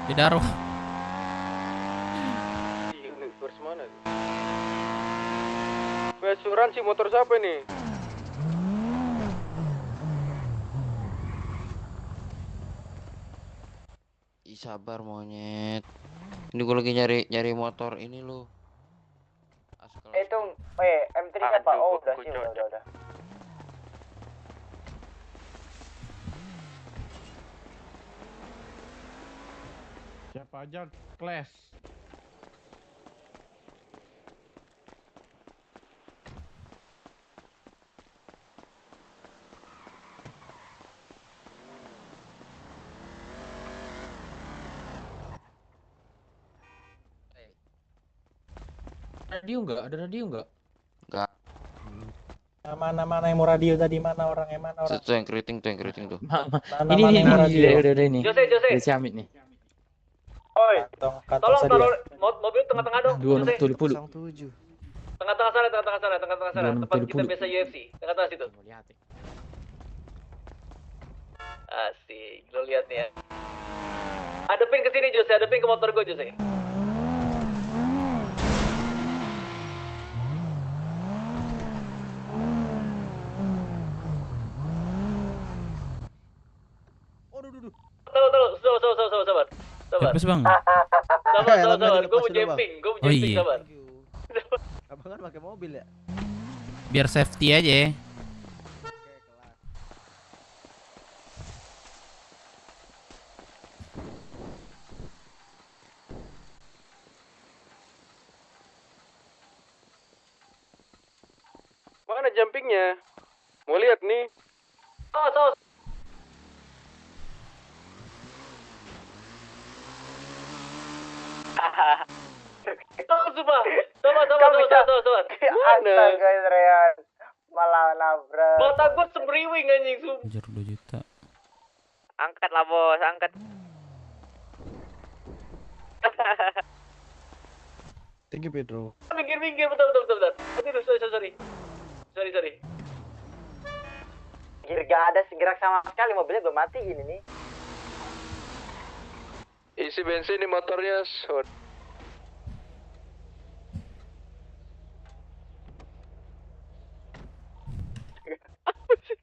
Beda arwah. Universe mana tuh? Asuransi motor siapa nih? Ih, sabar monyet. Ini gue lagi nyari motor ini lu. Itu M3 siapa? Oh, udah sih, udah. Siapa aja Clash. Radio nggak? Ada radio nggak? Enggak. Mana yang mau radio tadi? Mana orang? Itu yang keriting tuh. Ini udah ini. Jose. Udah Ciamik nih. Oi. Tolong tadi taruh mobil tengah-tengah dong. Jose. 270. Tengah-tengah sana. Tempat kita biasa UFC. Tengah-tengah situ. Asik. Lo lihat nih ya. Hadepin ke sini Jose, hadepin ke motor gue Jose. Sabar. Habis bang. Sabar. Gue mau jumping, sabar. Abang kan pakai mobil ya? Biar safety aja. Mana jumpingnya? Mau lihat nih? Oh. Sabar. Astaga, Rehan. Malah nabrak. Mata gue semriwing anjing, Anjir 2 juta. Angkat lah, Bos, angkat. Thank you, Pedro. Minggir, bentar. Aduh, sorry. Gak ada gerak sama sekali, mobilnya gue matiin ini. Isi bensin di motornya, Son.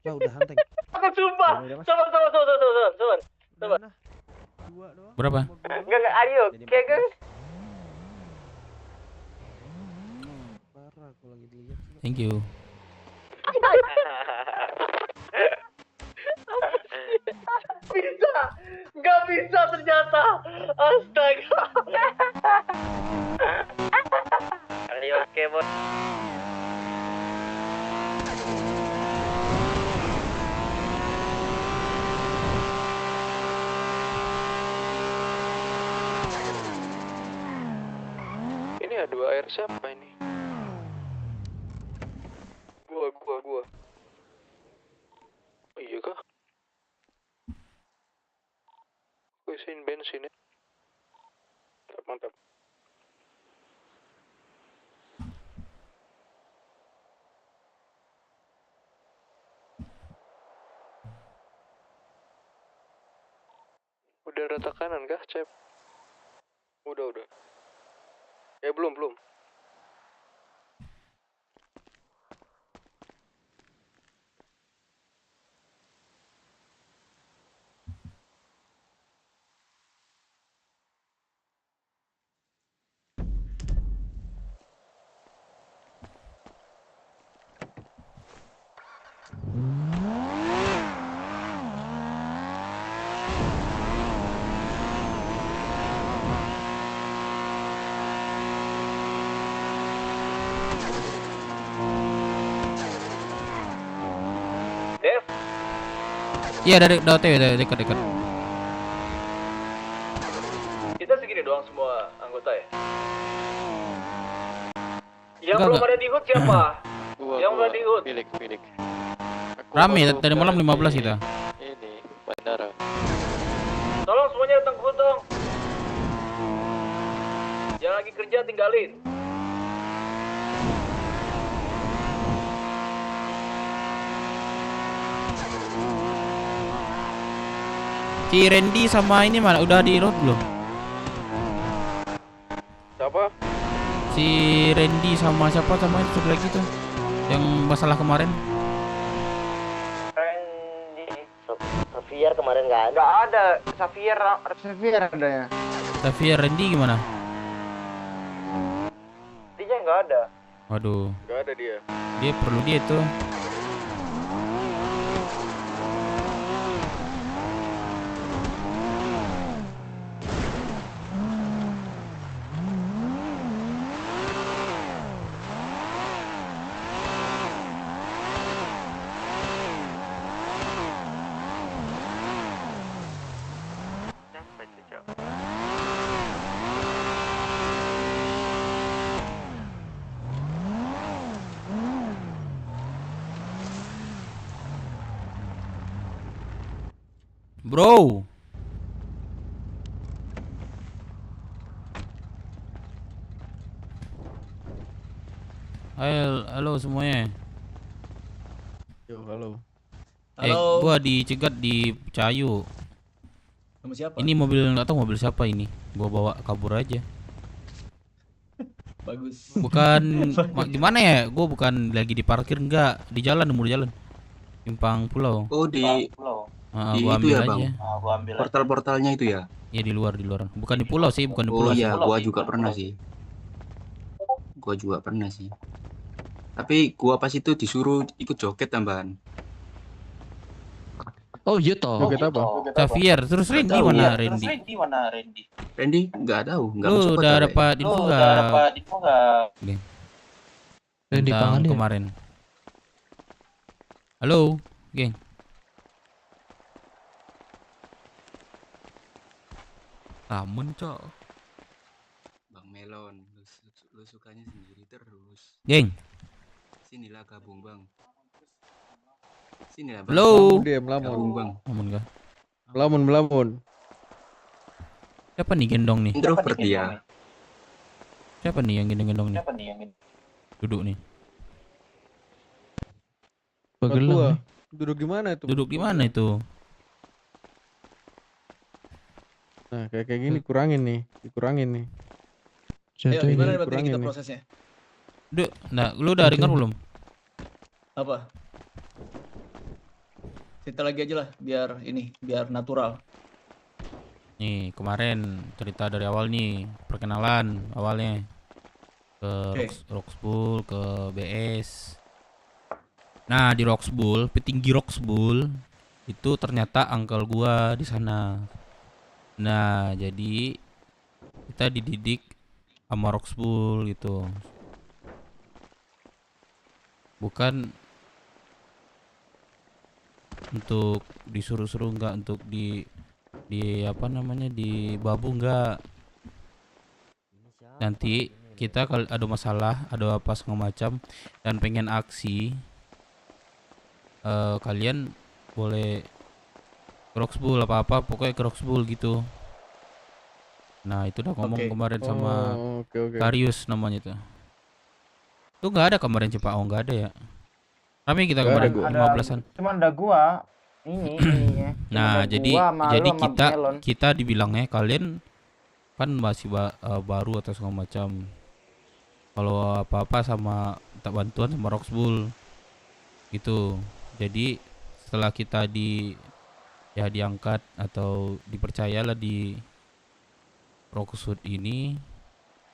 Ya udah hanteng. Aku sumpah. Sabar. Berapa? Enggak, ayo, oke, Gang. Parah aku lagi dilihat. Thank you. Gak bisa ternyata. Astaga. Ayo, oke, Bos. Ini A2R siapa ini? Gua. Oh, iya kah? Gue isiin bensin ya. Mantap. Udah rata kanan kah, Cep? Udah. Belum. Iya dari OTW dekat. Kita segini doang semua anggota ya? Yang Enggak, belum enggak. ada di HUT siapa? Yang belum di HUT? Milik. Rame tadi malam 15 kita. Ini bandara. Tolong semuanya datang ke HUT dong. Yang lagi kerja tinggalin. Si Randy sama ini mana udah di road belum? Siapa? Si Randy sama siapa sama itu lagi tuh yang masalah kemarin. Xavier kemarin nggak ada. Nggak ada. Xavier ada ya. Xavier Randy gimana? Dia nggak ada. Waduh, Nggak ada dia. dia perlu dia tuh. Bro. Halo semuanya. Yo, halo. Gua dicegat di Cayu. Sama siapa? Ini mobil nggak tahu mobil siapa ini. Gua bawa kabur aja. Bagus. Bukan gimana ya? Gua bukan lagi di parkir enggak, di jalan umur jalan. Simpang Pulau. Oh di Gua itu ambil ya aja. bang. Portal-portalnya itu ya. Ya di luar. Bukan di pulau sih, bukan di pulau. Oh iya, sih. gua juga pernah sih. Gua juga pernah sih. Tapi gua pas itu disuruh ikut joget tambahan. Oh iya toh. Joget apa? Xavier, terus Randy tahu, mana ya. Randy? Randy nggak tahu, nggak Lu masuk udah kota, dapat Pak. info nggak? Geng. Randy Tentang Pangan ya? kemarin. Halo, geng. Amun cok. Bang Melon, lu sukanya sendiri terus. Geng. Sinilah gabung bang. Sinilah bang. Halo. Dia melamun. Gabung bang. Amun kah? Melamun. Siapa nih gendong nih? Introvert dia. Siapa nih yang gendong nih? Duduk nih. Gua. Duduk di mana itu? Duduk di mana itu? Nah, kayak gini dikurangin nih. Ayo, gimana berarti dikurangin kita nih. prosesnya? Nah, lu udah dengar belum? Apa? Cerita lagi aja lah, biar natural. Nih, kemarin cerita dari awal nih, perkenalan awalnya ke Roxbull, ke BS. Nah, di Roxbull, petinggi Roxbull itu ternyata uncle gua di sana. Nah, jadi kita dididik sama Roxbull gitu. Bukan untuk disuruh-suruh, enggak untuk di apa namanya, di babu enggak. Nanti kita kalau ada masalah, ada apa segala macam dan pengen aksi, kalian boleh Roxbull apa-apa, pokoknya ke Roxbull gitu. Nah, itu udah ngomong kemarin sama Karius namanya tuh. Tuh nggak ada kemarin Cepao, nggak ada ya. Kami kita kemarin 15-an. Cuman ada gua ininya. Nah, jadi kita dibilangnya kalian kan masih baru atau segala macam. Kalau apa-apa sama minta bantuan sama Roxbull gitu. Jadi setelah kita diangkat atau dipercayalah di Roxwood ini,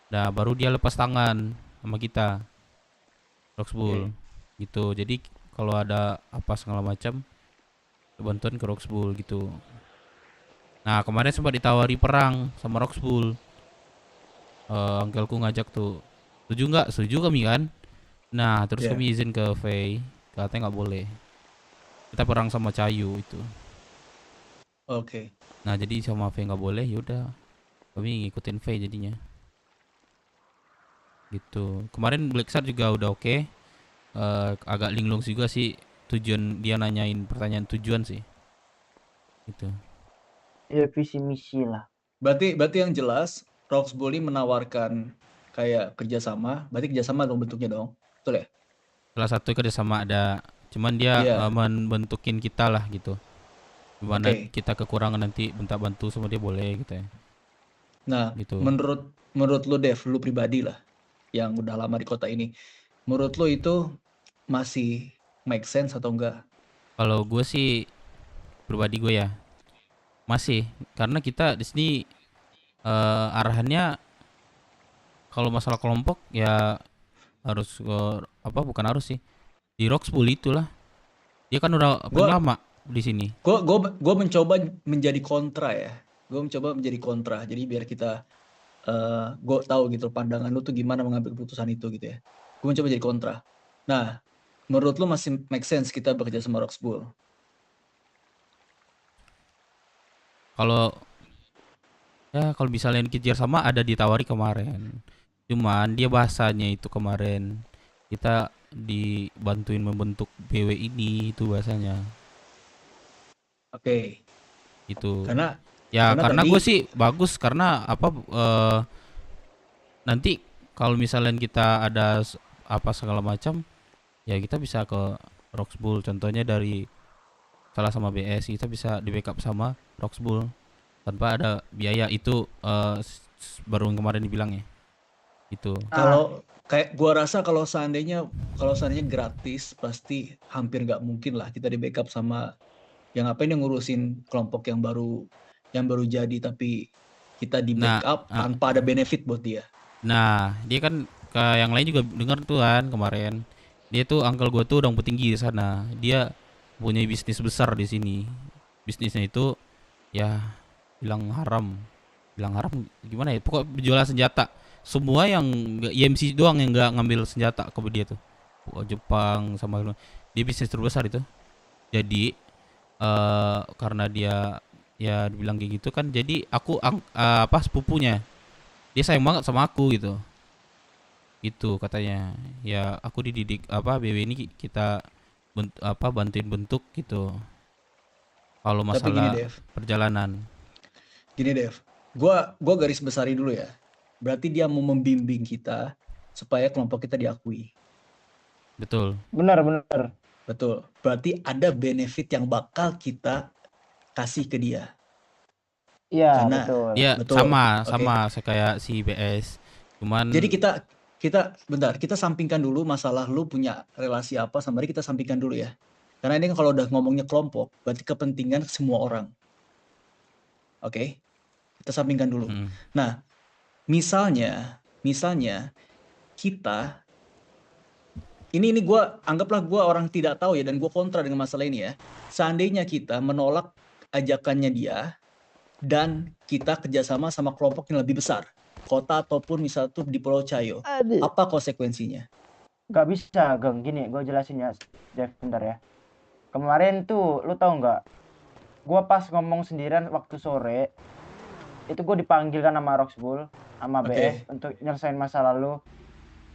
nah baru dia lepas tangan sama kita Roxbull gitu. Jadi kalau ada apa segala macam bantuan ke Roxbull gitu. Nah, kemarin sempat ditawari perang sama Roxbull. Uncleku ngajak tuh. Setuju nggak? Setuju kami kan. Nah, terus kami izin ke Faye, katanya nggak boleh. Kita perang sama Cayu itu. Oke. Nah jadi sama V nggak boleh, yaudah kami ngikutin V jadinya. Gitu. Kemarin Black Shark juga udah oke. Agak linglung juga sih tujuan dia nanyain pertanyaan tujuan sih. Gitu. Ya visi misi lah. Berarti yang jelas Rox Bully menawarkan kayak kerjasama, berarti kerjasama dong bentuknya dong, betul ya? Salah satu kerjasama ada, cuman dia Iya. membentukin kita lah gitu. Gimana Oke. kita kekurangan nanti minta bantu sama dia boleh gitu ya. Nah, Gitu. menurut lu Dev, lu pribadi lah yang udah lama di kota ini, menurut lu itu masih make sense atau enggak? Kalau gue sih pribadi gue ya masih, karena kita di sini arahannya kalau masalah kelompok ya harus bukan harus sih, di Roxbull itulah. Dia kan udah lama di sini. Gue mencoba menjadi kontra ya. Gue mencoba menjadi kontra. Jadi biar kita gue tahu gitu pandangan lu tuh gimana mengambil keputusan itu gitu ya. Gue mencoba jadi kontra. Nah, menurut lu masih make sense kita bekerja sama Roxbull? Kalau misalnya dikejar sama ada ditawari kemarin. Cuman dia bahasanya itu kemarin kita dibantuin membentuk BW ini itu bahasanya. Oke. Itu. Karena karena tadi- gue sih bagus karena nanti kalau misalnya kita ada segala macam ya kita bisa ke Roxbull, contohnya dari salah sama BS kita bisa di backup sama Roxbull tanpa ada biaya itu baru yang kemarin dibilang ya itu. Kalau kayak gua rasa kalau seandainya gratis pasti hampir nggak mungkin lah kita di backup sama yang ngapain yang ngurusin kelompok yang baru jadi tapi kita di backup tanpa ada benefit buat dia. Nah dia kan ke yang lain juga dengar tuh kan kemarin dia tuh uncle gue tuh orang petinggi di sana, dia punya bisnis besar di sini, bisnisnya itu ya bilang haram gimana ya, pokok jual senjata semua yang IMC doang yang nggak ngambil senjata ke dia tuh. Jepang sama dia bisnis terbesar itu. Jadi karena dia ya dibilang kayak gitu kan, jadi aku sepupunya dia sayang banget sama aku gitu. Itu katanya ya aku dididik BW ini kita bantuin bentuk gitu. Kalau masalah gini, Dev. perjalanan. Gini Dev, gua garis besarin dulu ya. Berarti dia mau membimbing kita supaya kelompok kita diakui. Betul. Benar. Betul. Berarti ada benefit yang bakal kita kasih ke dia. Iya, Karena- betul. Ya Betul. sama kayak si BS. Cuman Jadi kita bentar, kita sampingkan dulu masalah lu punya relasi apa sama dia, kita sampingkan dulu ya. Karena ini kan kalau udah ngomongnya kelompok, berarti kepentingan semua orang. Oke? Kita sampingkan dulu. Nah, misalnya kita ini anggaplah gua orang tidak tahu ya dan gua kontra dengan masalah ini ya. Seandainya kita menolak ajakannya dia dan kita kerjasama sama kelompok yang lebih besar, kota ataupun misal tuh di Pulau Cayo, apa konsekuensinya? Gak bisa, Geng. Gini, gue jelasin ya, Dev, bentar ya. Kemarin tuh, lu tahu nggak? Gue pas ngomong sendirian waktu sore, itu gue dipanggil kan sama Roxbull, sama BS untuk nyelesain masa lalu,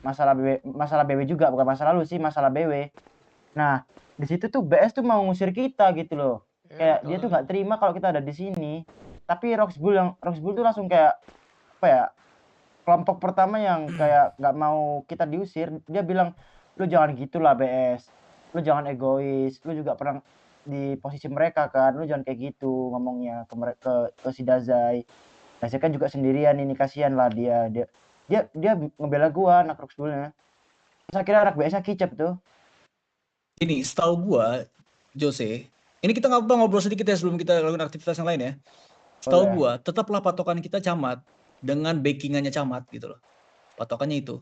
masalah BW juga, bukan masa lalu sih, masalah BW. Nah, di situ tuh BS tuh mau ngusir kita gitu loh. Kayak dia tuh nggak terima kalau kita ada di sini. Tapi Roxbull tuh langsung kayak apa ya? Kelompok pertama yang kayak nggak mau kita diusir, dia bilang, lu jangan gitulah BS, lu jangan egois, lu juga pernah di posisi mereka kan, lu jangan kayak gitu ngomongnya ke si Dazai. Dazai kan juga sendirian ini, kasihan lah dia ngebela gua anak Roxbullnya. Terus akhirnya anak BS-nya kicep tuh. Ini setahu gua, Jose, ini kita ngobrol sedikit ya sebelum kita lakukan aktivitas yang lain ya. Setahu Boleh. gua, tetaplah patokan kita camat dengan backingannya camat gitu loh. Patokannya itu.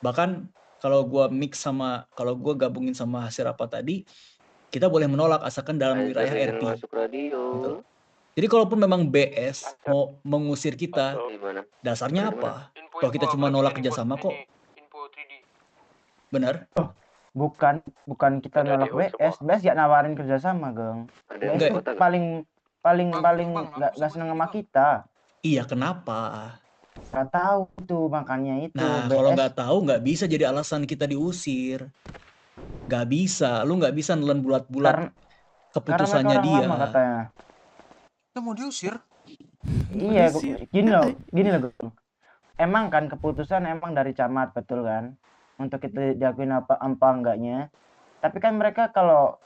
Bahkan kalau gua gabungin sama hasil rapat tadi, kita boleh menolak asalkan dalam wilayah RP. Gitu. Jadi kalaupun memang BS mau mengusir kita, dasarnya apa? Kalau kita cuma nolak kerjasama kok. Benar? Bukan kita nolak BS gak nawarin kerjasama, Geng. BS tuh paling nggak seneng sama kita. Iya, kenapa? Nggak tahu tuh, makanya itu. Nah, kalau nggak tahu nggak bisa jadi alasan kita diusir. Nggak bisa, lu nggak bisa nelen bulat-bulat keputusannya karena mereka dia. orang lama katanya. Kita mau diusir. Iya, gini loh, Gung. Emang kan keputusan emang dari camat, betul kan? Untuk kita diakuin apa enggaknya. Tapi kan mereka kalau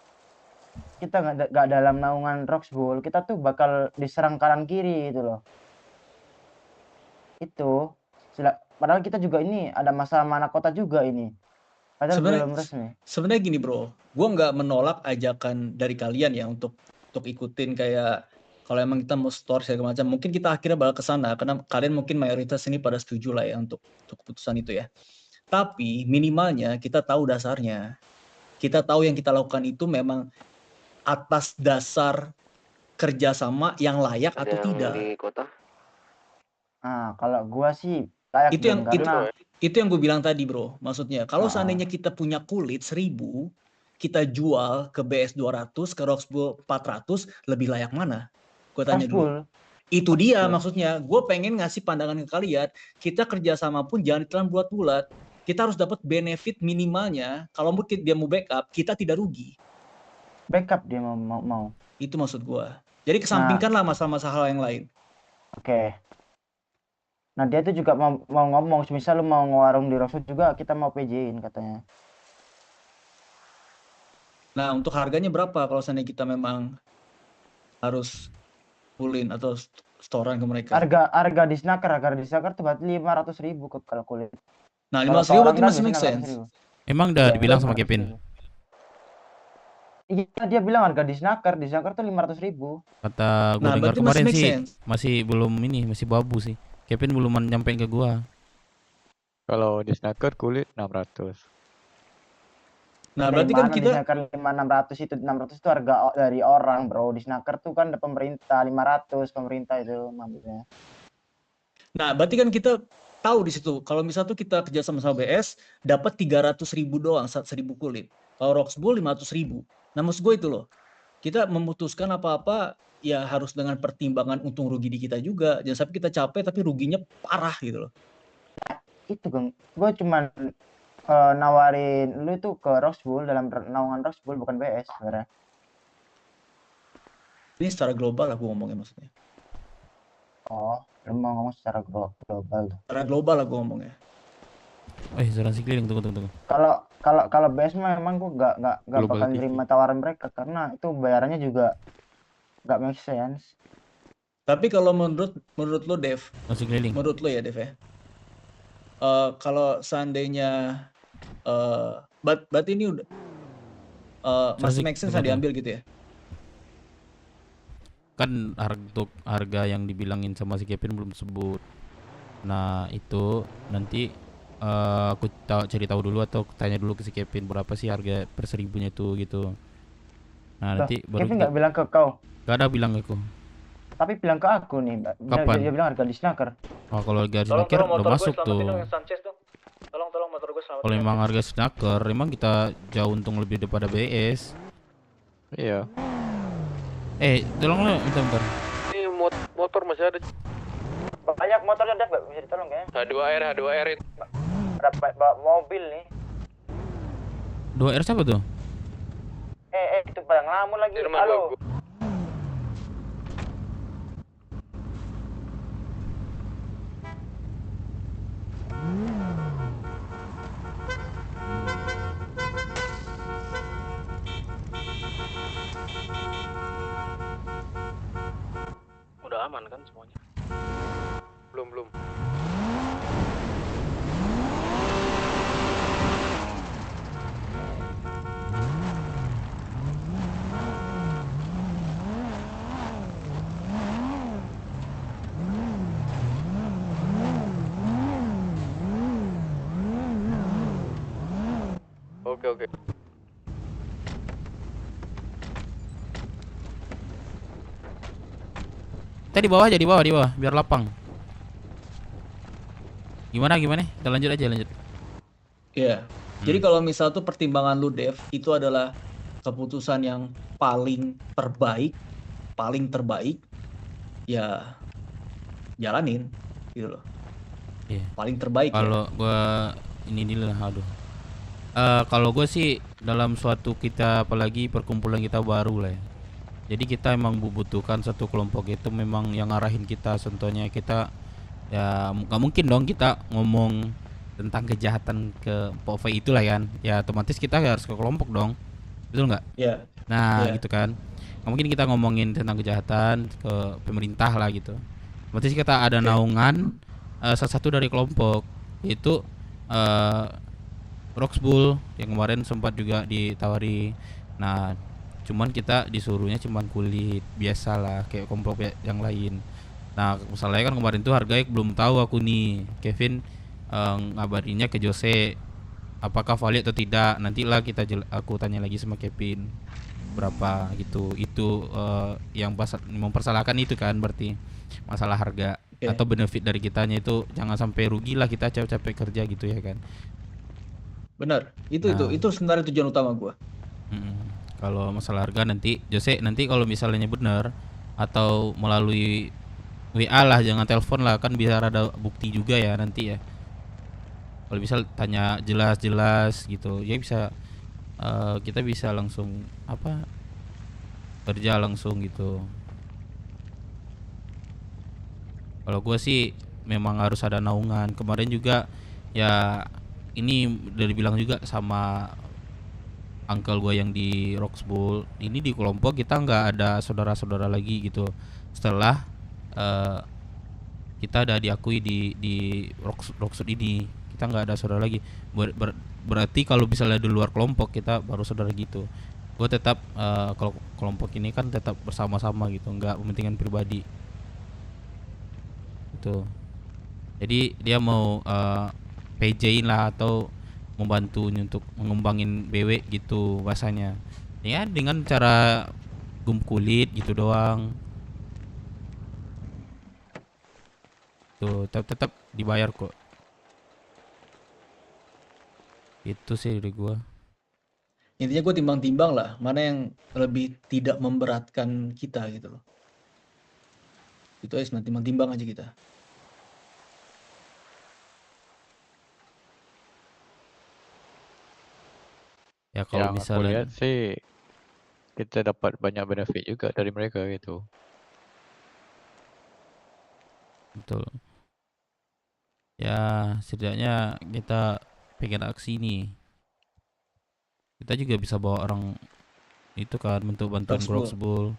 kita nggak dalam naungan Roxbull, kita tuh bakal diserang kanan kiri gitu loh. Itu padahal kita juga ini ada masalah mana kota juga ini. Padahal belum resmi. Sebenarnya gini bro, gue nggak menolak ajakan dari kalian ya untuk ikutin kayak kalau emang kita mau store segala macam, mungkin kita akhirnya bakal ke sana karena kalian mungkin mayoritas ini pada setuju lah ya untuk keputusan itu ya. Tapi minimalnya kita tahu dasarnya. Kita tahu yang kita lakukan itu memang atas dasar kerjasama yang layak atau tidak. Nah, kalau gua sih layak itu yang gue bilang tadi bro. Maksudnya kalau seandainya kita punya kulit 1000, kita jual ke BS 200, ke Roxbull 400, lebih layak mana? Gue tanya dulu. Itu dia maksudnya. Gue pengen ngasih pandangan ke kalian. Kita kerjasama pun jangan ditelan bulat-bulat. Kita harus dapat benefit minimalnya. Kalau mungkin dia mau backup, kita tidak rugi. Backup dia mau. Itu maksud gue. Jadi kesampingkanlah masalah-masalah yang lain. Oke. Nah dia tuh juga mau ngomong, misal lu mau ngewarung di Roxbull juga kita mau PJ-in katanya. Nah untuk harganya berapa kalau seandainya kita memang harus pulin atau storan ke mereka? Harga di snacker tuh berarti 500.000 kalau kulit. Nah 500.000 berarti masih make sense. Emang udah dibilang sama Kevin? Iya dia bilang harga di snacker tuh 500.000. Kata gue dengar kemarin sih masih belum ini, masih babu sih. Kevin belum nyampein ke gua. Kalau di snacker kulit 600. Nah, berarti kan kita di snacker 600 itu harga dari orang, bro. Di snacker tuh kan ada pemerintah 500 pemerintah itu maksudnya. Nah, berarti kan kita tahu di situ kalau misal tuh kita kerja sama BS dapat 300.000 doang 1.000 kulit. Kalau Roxbull 500.000. Nah, maksud gue itu loh. Kita memutuskan apa-apa ya harus dengan pertimbangan untung rugi di kita juga. Jangan sampai kita capek tapi ruginya parah gitu loh. Itu kan, gue cuman nawarin lu itu ke Roxbull dalam naungan Roxbull bukan BS sebenarnya. Ini secara global lah gue ngomongnya maksudnya. Oh, lu mau ngomong secara global. Secara global lah gue ngomongnya. Asuransi keliling tunggu. Kalau BS memang gue nggak bakal nerima tawaran mereka karena itu bayarannya juga nggak make sense. Tapi kalau menurut lo Dev, menurut lo ya Dev ya, kalau seandainya berarti ini udah masih make sense diambil gitu ya? Kan untuk harga yang dibilangin sama si Kevin belum sebut. Nah itu nanti aku cari tahu dulu atau tanya dulu ke si Kevin berapa sih harga per 1000-nya tuh gitu. Nah nanti baru Kevin nggak bilang ke kau? Gak ada bilang ke aku. Tapi bilang ke aku nih. Kapan? Dia bilang harga di snacker. Oh kalau harga di snacker udah masuk tuh. Tolong motor gue selamat. Kalau memang harga snacker, emang kita jauh untung lebih daripada BS. Iya. Tolong lo bentar. Ini motor masih ada. Banyak motornya Dev, nggak bisa ditolong kayaknya. H2R itu. Ada bawa mobil nih. 2R siapa tuh? Itu pada ngelamun lagi. Halo. Udah aman kan semuanya? Belum. Oke. Kita di bawah aja, di bawah biar lapang. Gimana? Kita lanjut aja. Iya. Jadi kalau misal tuh pertimbangan lu Dev itu adalah keputusan yang paling terbaik paling terbaik ya jalanin gitu loh. Iya. Paling terbaik Kalau ya. gua ini dulu lah, aduh. Kalau gue sih dalam suatu kita apalagi perkumpulan kita baru lah ya. Jadi kita emang membutuhkan satu kelompok itu memang yang ngarahin kita. Contohnya kita ya nggak mungkin dong kita ngomong tentang kejahatan ke POV itulah kan. Ya otomatis kita harus ke kelompok dong. Betul nggak? Iya. Nah Iya. gitu kan. Nggak mungkin kita ngomongin tentang kejahatan ke pemerintah lah gitu. Otomatis kita ada naungan salah satu dari kelompok itu Roxbull yang kemarin sempat juga ditawari. Nah, cuman kita disuruhnya cuman kulit biasa lah kayak kelompok yang lain. Nah, masalahnya kan kemarin tuh harganya belum tahu aku nih. Kevin ngabarinnya ke Jose apakah valid atau tidak. Nantilah aku tanya lagi sama Kevin berapa gitu. Itu yang mempersalahkan itu kan berarti masalah harga atau benefit dari kitanya itu jangan sampai rugi lah kita capek-capek kerja gitu ya kan. Benar, itu sebenarnya tujuan utama gua. Kalau masalah harga nanti Jose nanti kalau misalnya benar atau melalui WA lah jangan telepon lah kan biar ada bukti juga ya nanti ya. Kalau bisa tanya jelas-jelas gitu ya bisa kita bisa langsung kerja langsung gitu. Kalau gua sih memang harus ada naungan. Kemarin juga ya ini udah dibilang juga sama uncle gue yang di Roxbull. Ini di kelompok kita nggak ada saudara-saudara lagi gitu. Setelah kita ada diakui di Roxbull ini kita nggak ada saudara lagi. Berarti kalau misalnya di luar kelompok kita baru saudara gitu. Gue tetap kalau kelompok ini kan tetap bersama-sama gitu, nggak kepentingan pribadi. Gitu. Jadi dia mau PJ-in lah atau membantu untuk mengembangin BW gitu bahasanya. Ya dengan cara kulit gitu doang. Tuh tetap dibayar kok. Itu sih dari gua. Intinya gue timbang-timbang lah mana yang lebih tidak memberatkan kita gitu loh. Itu aja timbang-timbang aja kita. Ya kalau Yang aku misalnya lihat sih kita dapat banyak benefit juga dari mereka gitu. betul. Ya setidaknya kita pengen aksi nih. Kita juga bisa bawa orang itu kan bentuk bantuan Roxbull.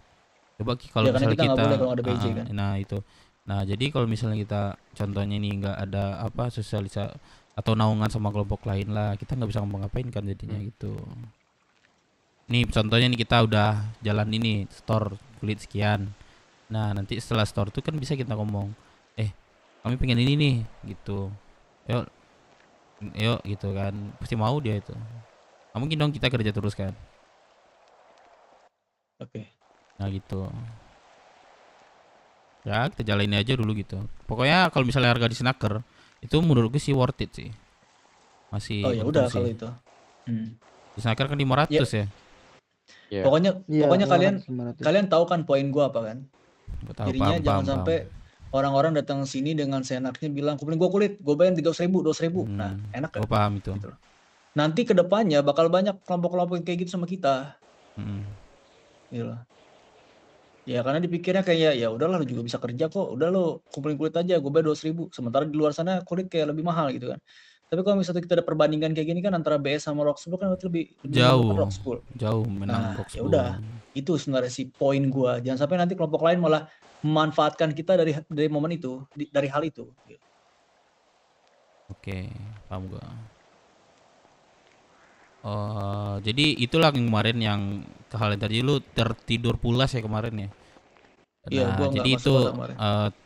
Coba kalau Ya, karena misalnya kita nggak kita boleh kalau ada BJ kan. nah itu. Nah, jadi kalau misalnya kita contohnya nih nggak ada sosialisasi atau naungan sama kelompok lain lah, kita nggak bisa ngapa-ngapain kan jadinya gitu. Nih contohnya nih kita udah jalan ini store kulit sekian. Nah, nanti setelah store tuh kan bisa kita ngomong, kami pengen ini nih gitu. Yuk gitu kan. Pasti mau dia itu. Nggak mungkin dong kita kerja terus kan. Oke. Nah gitu. Ya kita jalanin aja dulu gitu. Pokoknya kalau misalnya harga di Snacker itu menurut gue sih worth it sih. Masih Oh ya untung udah sih. kalau itu. Di Snacker kan 500 ya. Pokoknya Iya, pokoknya 500. kalian tahu kan poin gua apa kan? Tahu, Jadinya paham, jangan paham, sampai orang-orang datang sini dengan seenaknya bilang kumpulin gua kulit, gua bayar 300.000. Nah, enak kan? Gue paham itu. Nanti kedepannya bakal banyak kelompok-kelompok yang kayak gitu sama kita. Gitu loh. Ya karena dipikirnya kayak ya udahlah lu juga bisa kerja kok, udah lu kumpulin kulit aja, gue bayar 200.000. Sementara di luar sana kulit kayak lebih mahal gitu kan. Tapi kalau misalnya kita ada perbandingan kayak gini kan antara BS sama Roxbull kan lebih Jauh, menang Roxbull. jauh menang Nah, ya Roxbull. udah. Itu sebenarnya sih poin gua. Jangan sampai nanti kelompok lain malah memanfaatkan kita dari momen itu, dari hal itu. Oke, paham gua. Jadi itulah yang kemarin yang hal yang tadi lu tertidur pulas ya kemarin ya. Iya, Nah, gua nggak jadi masuk itu kota kemarin.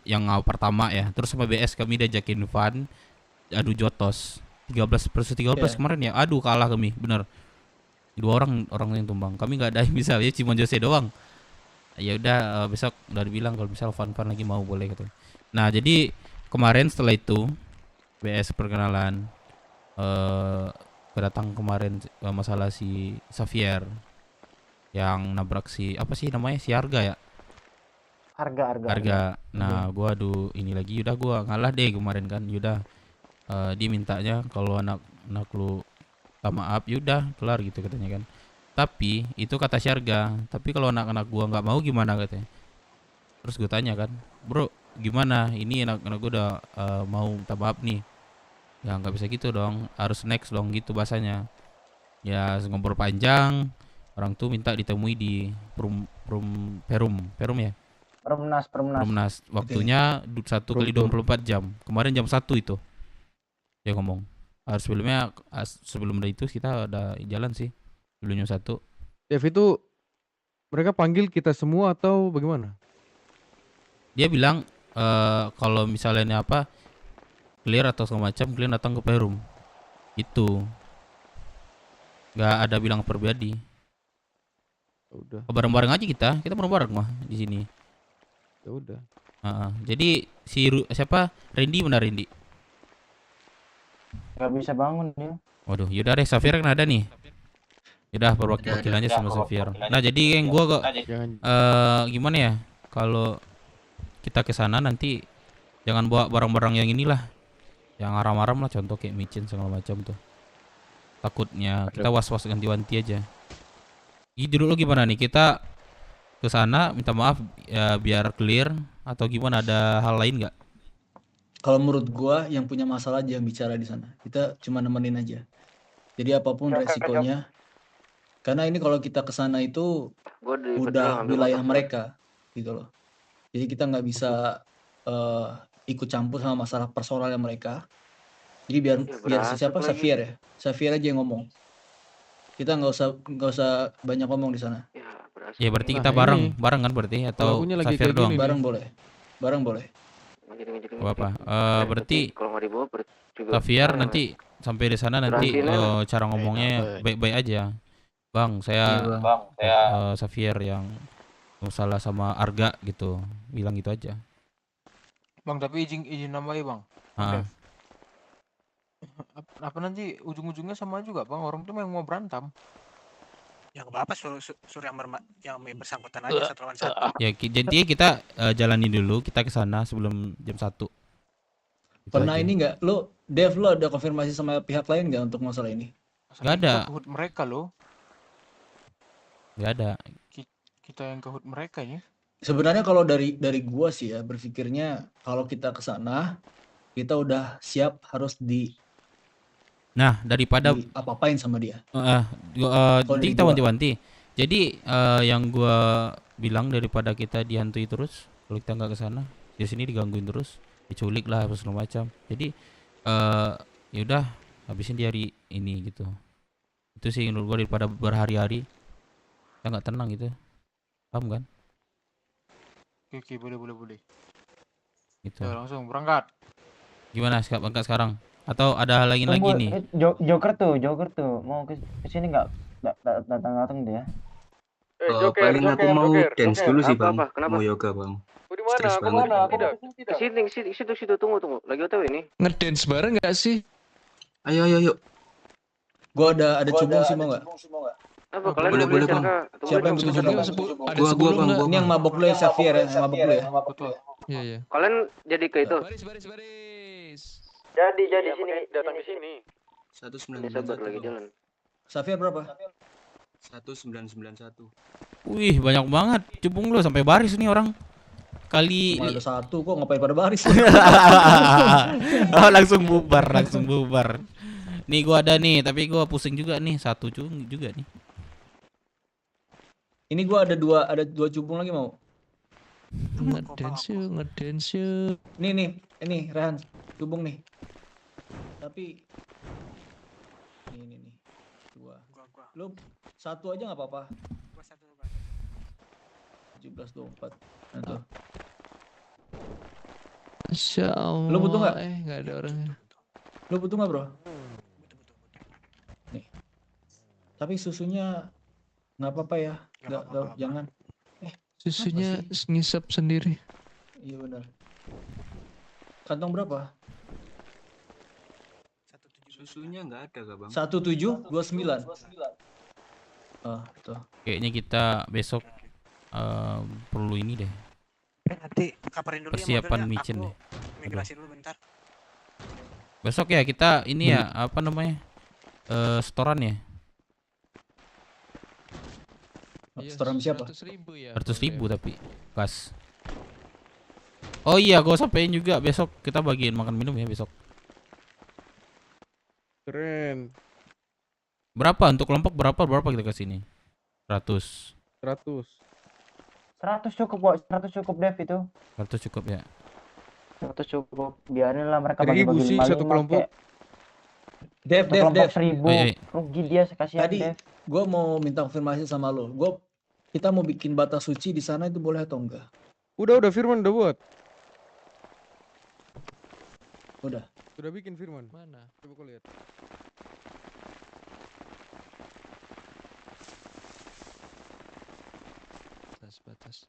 yang pertama ya. Terus sama BS kami diajakin fun, adu jotos 13 kemarin ya. Aduh kalah kami, bener. 2 orang yang tumbang. Kami nggak ada yang bisa ya, cuma Jose doang. Ya udah besok udah dibilang kalau misal fun lagi mau boleh gitu. Nah, jadi kemarin setelah itu BS perkenalan kedatang kemarin masalah si Xavier yang nabrak si apa sih namanya si Arga ya. Harga. Nah, gua adu ini lagi, udah gua ngalah deh kemarin kan. Yaudah dia mintanya kalau anak lu minta maaf, yaudah kelar gitu katanya kan. Tapi itu kata Syarga. Tapi kalau anak-anak gua nggak mau gimana katanya. Terus gue tanya kan, bro gimana? Ini anak-anak gua udah mau minta maaf nih. Ya nggak bisa gitu dong, harus next dong gitu bahasanya. Ya ngobrol panjang. Orang tuh minta ditemui di Perum ya. Perumnas. Waktunya 1x24 jam. Kemarin jam 1 itu. Dia ngomong. Sebelum dari itu kita ada jalan sih. Sebelum jam 1. Dev, itu mereka panggil kita semua atau bagaimana? Dia bilang kalau misalnya apa clear atau segala macam, kalian datang ke Perum. Itu. Nggak ada bilang pribadi. Udah. Bareng-bareng aja kita bareng-bareng mah di sini. Ya udah. Jadi siapa? Randy, benar Randy? Gak bisa bangun dia. Waduh, yaudah deh, Xavier kan ada nih. Yaudah perwakilannya sama Xavier. Nah, jadi yang gua gimana ya? Kalau kita ke sana nanti jangan bawa barang-barang yang inilah. Yang aram-aram lah, contoh kayak micin segala macam tuh. Takutnya kita was-was ganti-ganti aja. Jadi dulu gimana nih? Kita ke sana minta maaf ya biar clear atau gimana, ada hal lain nggak? Kalau menurut gua yang punya masalah aja yang bicara di sana. Kita cuma nemenin aja. Jadi apapun resikonya. Karena ini kalau kita ke sana itu udah wilayah mereka gitu loh. Jadi kita nggak bisa ikut campur sama masalah personalnya mereka. Jadi biar siapa Xavier ya? Xavier aja yang ngomong. Kita nggak usah banyak ngomong di sana. Ya berarti kita bareng kan berarti atau Xavier doang? Bareng boleh. Apa? Berarti Xavier nanti sampai di sana nanti cara ngomongnya baik-baik aja. Bang, saya Xavier yang salah sama Arga gitu. Bilang gitu aja. Bang, tapi izin nambahin bang. Apa nanti ujung-ujungnya sama juga bang, orang tuh memang mau berantem. Ya nggak apa-apa, suruh yang bersangkutan aja satu lawan satu. Ya jadi kita jalani dulu, kita ke sana sebelum jam 1. Pernah ini nggak lo, Dev, lo ada konfirmasi sama pihak lain nggak untuk masalah ini? Nggak ada. Kita mereka lo. Nggak ada. Kita yang ke mereka ini. Sebenarnya kalau dari gua sih ya berpikirnya kalau kita ke sana kita udah siap harus daripada apa-apain sama dia. Jadi kita wanti-wanti. Jadi yang gua bilang daripada kita dihantui terus, kalau kita nggak ke sana, di sini digangguin terus, diculik lah apa segala macam. Jadi ya udah habisin di hari ini gitu. Itu sih menurut gua, daripada berhari-hari kita nggak tenang gitu. Paham kan? Oke, boleh. Gitu. Ya, langsung berangkat. Gimana berangkat sekarang? Atau ada hal lain lagi nih? Joker tuh mau ke sini nggak datang dia. Paling aku mau dance dulu sih bang. Mau yoga bang. Di mana? Kemana? Di situ tunggu. Lagi OTW ini. Ngedance bareng nggak sih? Ayo. Gua ada cubung sih, mau nggak? Apa kalian boleh bang? Siapa yang butuh cubung? Gua bang. Ini yang mabok dulu ya, Xavier ya, yang mabok dulu ya. Iya. Kalian jadi ke itu? Baris. Jadi sini. Datang ke sini. 1991. Sabar lagi jalan. Xavier berapa? 1991. Wih, banyak banget cubung lo, sampai baris nih orang. Kali ada satu kok, ngapain pada baris? langsung bubar. Nih gua ada nih, tapi gua pusing juga nih, satu cubung juga nih. Ini gua ada dua cubung lagi mau. Ngedance yuk. Ini Rehan, cubung nih. Tapi ini dua. Lu satu aja nggak apa-apa. 1724. Nah tuh. Masya Allah. Lu butuh nggak? Nggak ada orangnya. Lu butuh nggak bro? Nih. Tapi susunya nggak apa-apa ya. Nggak, jangan. Susunya ngisap sendiri. Iya benar. Kantong berapa? Susunya nggak ada gak bang? 1729. Tuh. Kayaknya kita besok perlu ini deh. Nanti kabarin dulu persiapan ya micin modelnya. ya. Aku migrasi dulu bentar. Besok ya kita ini ya apa namanya? Setoran ya. Setoran siapa? 100.000 tapi gas. Oh iya, gue sampein juga besok kita bagiin makan minum ya besok. Keren. Berapa untuk kelompok berapa kita ke sini? 100 cukup kok, 100 cukup Dev itu. 100 cukup ya. 100 cukup. Biarin lah mereka 1.000 bagi-bagi sih satu kelompok. Dev. Kelompok 1.000. Oi. Rugi dia sekasihan Tadi Dev. gue mau minta konfirmasi sama lo. Kita mau bikin batas suci di sana itu boleh atau enggak? Udah Firman udah buat. Udah bikin Firman. Mana? Coba kau lihat. Batas.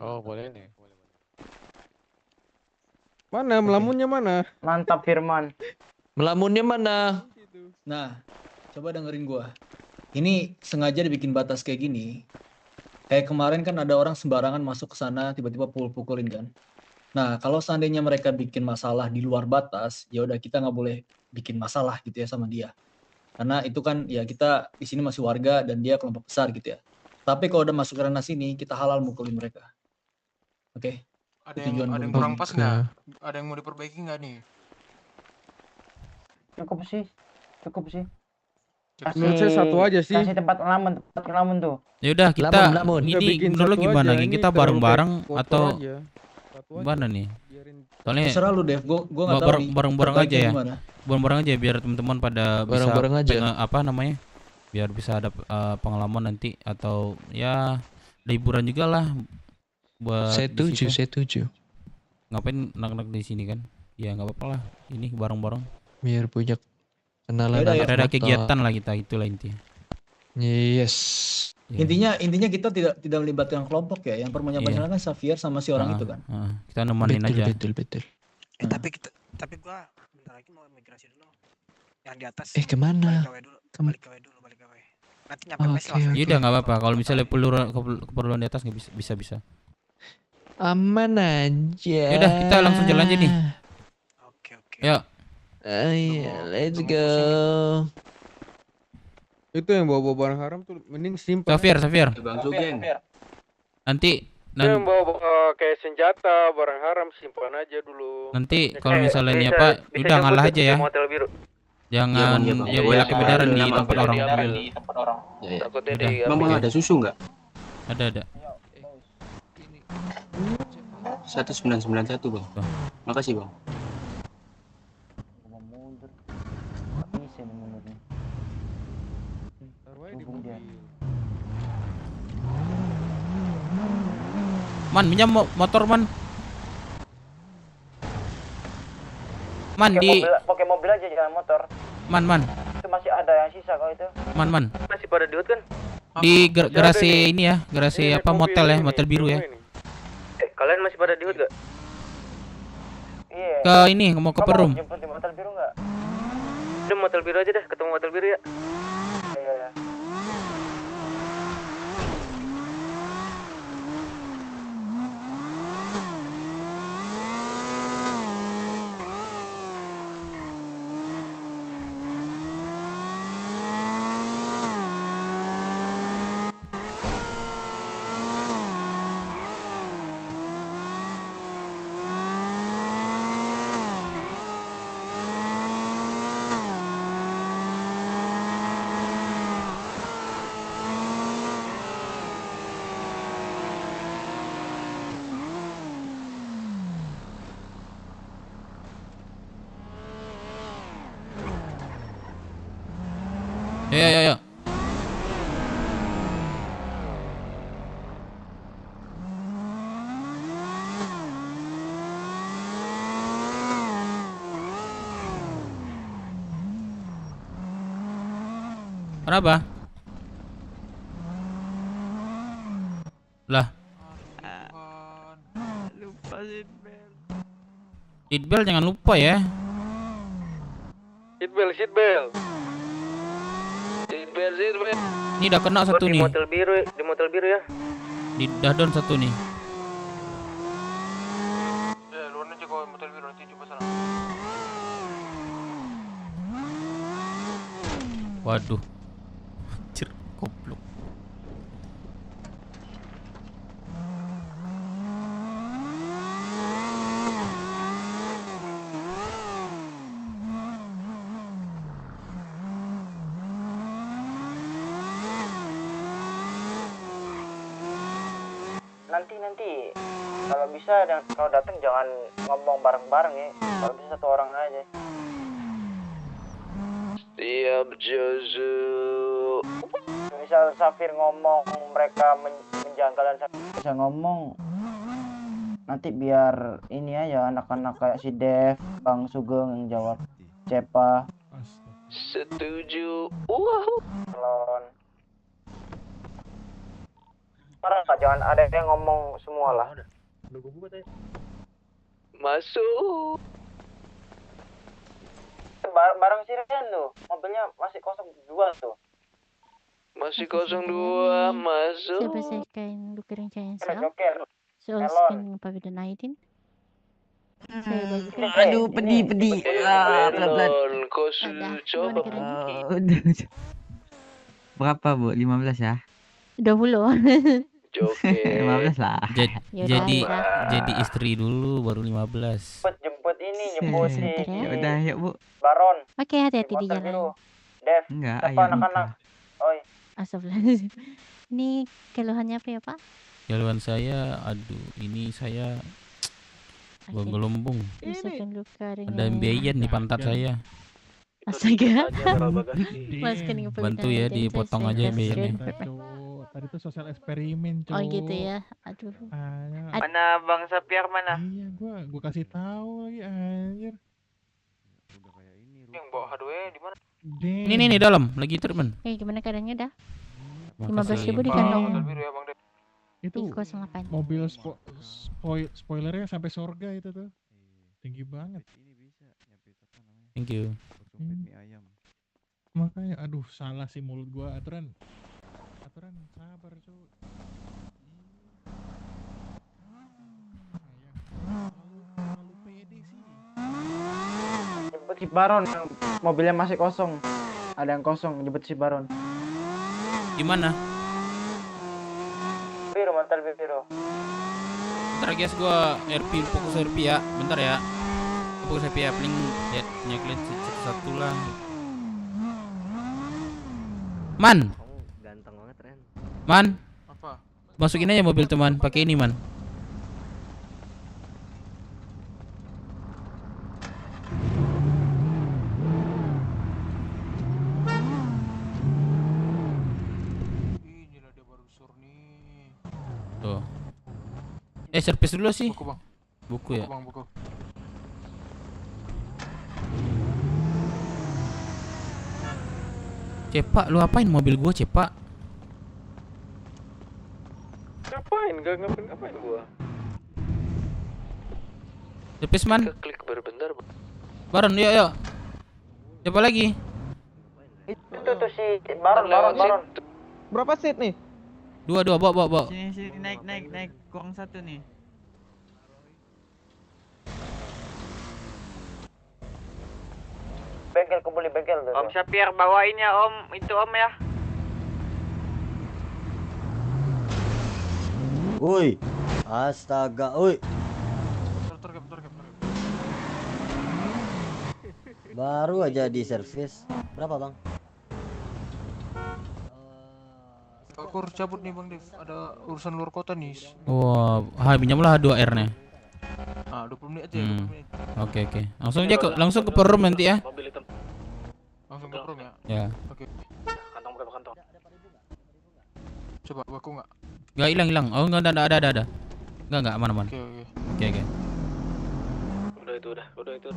Oh, boleh nih. Mana melamunnya mana? Mantap Firman. Melamunnya mana? Nah, coba dengerin gua. Ini sengaja dibikin batas kayak gini. Kayak kemarin kan ada orang sembarangan masuk ke sana tiba-tiba pukul-pukulin kan. Nah, kalau seandainya mereka bikin masalah di luar batas, ya udah kita nggak boleh bikin masalah gitu ya sama dia. Karena itu kan ya kita di sini masih warga dan dia kelompok besar gitu ya. Tapi kalau udah masuk ke ranah sini, kita halal mukulin mereka. Oke? Ada yang kurang pas nggak? Ada yang mau diperbaiki nggak nih? Cukup sih. Menurut saya satu aja sih. Kasih tempat ngelamun tuh. Ya udah kita ini menurut lo gimana? Kita bareng-bareng atau gimana nih? Soalnya terserah lu Dev, gua nggak tahu nih. Bareng-bareng aja ya. Bareng-bareng aja biar teman-teman pada bisa apa namanya? Biar bisa ada pengalaman nanti atau ya liburan juga lah buat Setuju. Ngapain nak-nak di sini kan? Ya nggak apa-apa lah. Ini bareng-bareng. Biar punya kenalan. Ada kegiatan lah kita, itulah intinya. Yes. Intinya kita tidak melibatkan kelompok ya. Yang perpanjangan kan Xavier sama si orang itu kan. Kita nemenin aja. Betul. Tapi gua bentar lagi mau migrasi dulu. Yang di atas. Kemana? Balik ke W dulu. Nanti nyampe mes langsung. Iya udah nggak apa-apa. Kalau misalnya keperluan di atas nggak bisa. Aman aja. Ya udah kita langsung jalan aja nih. Oke. Yuk. Let's go. Itu yang bawa barang haram tuh mending simpan. Xavier. Bang Sugeng. Nanti yang bawa kayak senjata, barang haram simpan aja dulu. Nanti kalau misalnya ini apa, udah ngalah aja ya. Jangan ya banyak kebenaran di tempat orang. Memang ada susu nggak? Ada. 1991 bang. Makasih bang. Man, pinjam motor man. Pakai mobil aja jangan motor. Man. Itu masih ada yang sisa kalau itu. Man. Masih pada diut kan? Di garasi ini ya, garasi apa motel ya, motel biru ya. Kalian masih pada diut gak? Iya. Ke ini mau ke Perum. Jemput di motel biru enggak? Udah motel biru aja deh, ketemu motel biru ya. Iya. Ya. Kenapa? Lah. Lupa seatbelt. Seatbelt jangan lupa ya. Seatbelt. Ini udah kena satu nih. Di motel biru ya. Di dadon satu nih. Waduh. Anjir, goblok. Nanti kalau bisa kalau datang jangan ngomong bareng-bareng ya. Kalau bisa satu orang aja. Siap Jozu. Misal Safir ngomong mereka menjanggal dan Safir bisa ngomong. Nanti biar ini aja anak-anak kayak si Dev, Bang Sugeng yang jawab. Cepa. Setuju. Wow. Jangan ada yang ngomong semua lah. Masuk. Bareng si Rian tuh, mobilnya masih 02 tuh. Masih 02, masuk. Siapa saya kain lukiran cain sel? Joker. Soal skin Pavilion Aidin. Saya bagikan. Aduh, pedih. Pelan-pelan. Kau coba. Berapa, Bu? 15 ya? 20. Joker. 15 lah. Jadi istri dulu baru 15. Jemput si Ya udah, yuk, Bu. Baron. Oke, hati-hati di jalan. Dev. Enggak, Siapa ayo anak-anak? Oi. Astagfirullahaladzim. Ini keluhannya apa ya, Pak? Keluhan saya, aduh, ini saya gelembung. Misalkan luka dengan Ada embeyen di pantat saya. Astaga. Bantu ya, dipotong aja embeyennya. Tadi tuh sosial eksperimen, Oh gitu ya. Aduh. Mana Bang Sapiar mana? Iya, gua kasih tahu lagi anjir. Yang bawa hardware di mana? Ini dalam lagi treatment. Gimana keadaannya dah? Makasih. 15.000 di kantong. Itu 08. mobil spoilernya sampai surga itu tuh. Tinggi banget. Thank you. Makanya aduh salah sih mulut gua aturan sabar cuy. Terlalu pede sih. Jemput si Baron, mobilnya masih kosong. Ada yang kosong, jemput si Baron. Gimana? Biru, mantel biru. Bentar guys, gua RP fokus RP ya. Bentar ya. Fokus RP ya, paling lihat nyeklit satu lah. Man. Ganteng banget, Ren. Man. Apa? Masukin aja mobil teman, pakai ini, Man. Inilah dia baru sur nih. Tuh. Servis dulu sih. Buku, Bang. Buku ya. Bang, buku. Cepak, lu apain mobil gua, Cepak? Ngapain? Gak ngapain gua. Servis, Man. Klik bentar. Baron, yuk. Siapa lagi? Itu tuh si Baron. Berapa seat nih? Dua, bawa. Sini, naik. Kurang satu nih. Bengkel kumpul di bengkel tuh. Om Sapiar bawain ya Om, itu Om ya. Woi, astaga, woi. Baru aja di servis. Berapa, Bang? Aku harus cabut nih, Bang Dev. Ada urusan luar kota nih. Wah, pinjamlah 2R-nya. 20 menit aja, 20 menit. Oke. Langsung ke per room nanti ya. Langsung ke room ya? Ya. Oke. Kantong. Coba baku enggak? Enggak hilang. Oh, enggak ada. Enggak aman. Oke. Udah itu.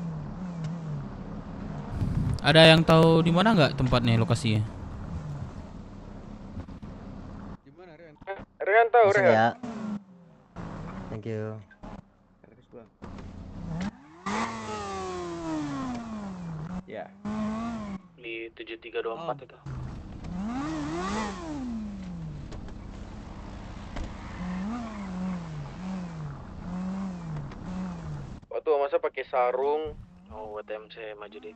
Ada yang tahu di mana enggak tempatnya, lokasinya? Rian tahu, Bisa Rian. ya. Thank you. Ya. Di 7324 itu. Waktu masa pakai sarung. Oh, buat MC maju deh.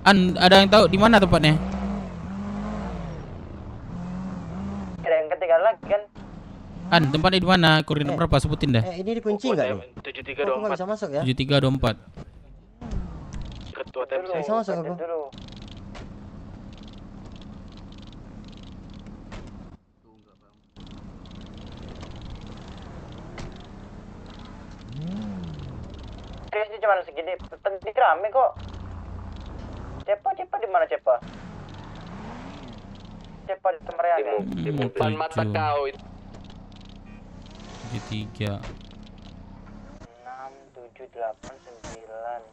Ada yang tahu di mana tempatnya? Ada yang ketiga lagi kan? Tempatnya di mana? Koordinat berapa? Sebutin dah. Ini dikunci enggak nih? 7324. Kok nggak bisa masuk ya? 7324. Ketua TMC. Bisa masuk aku. Ini cuma segini, tadi rame kok. Cepa di mana Cepa? Cepa di Temerian ya? Di depan mata kau itu. 73. 6, 7, 8, 9.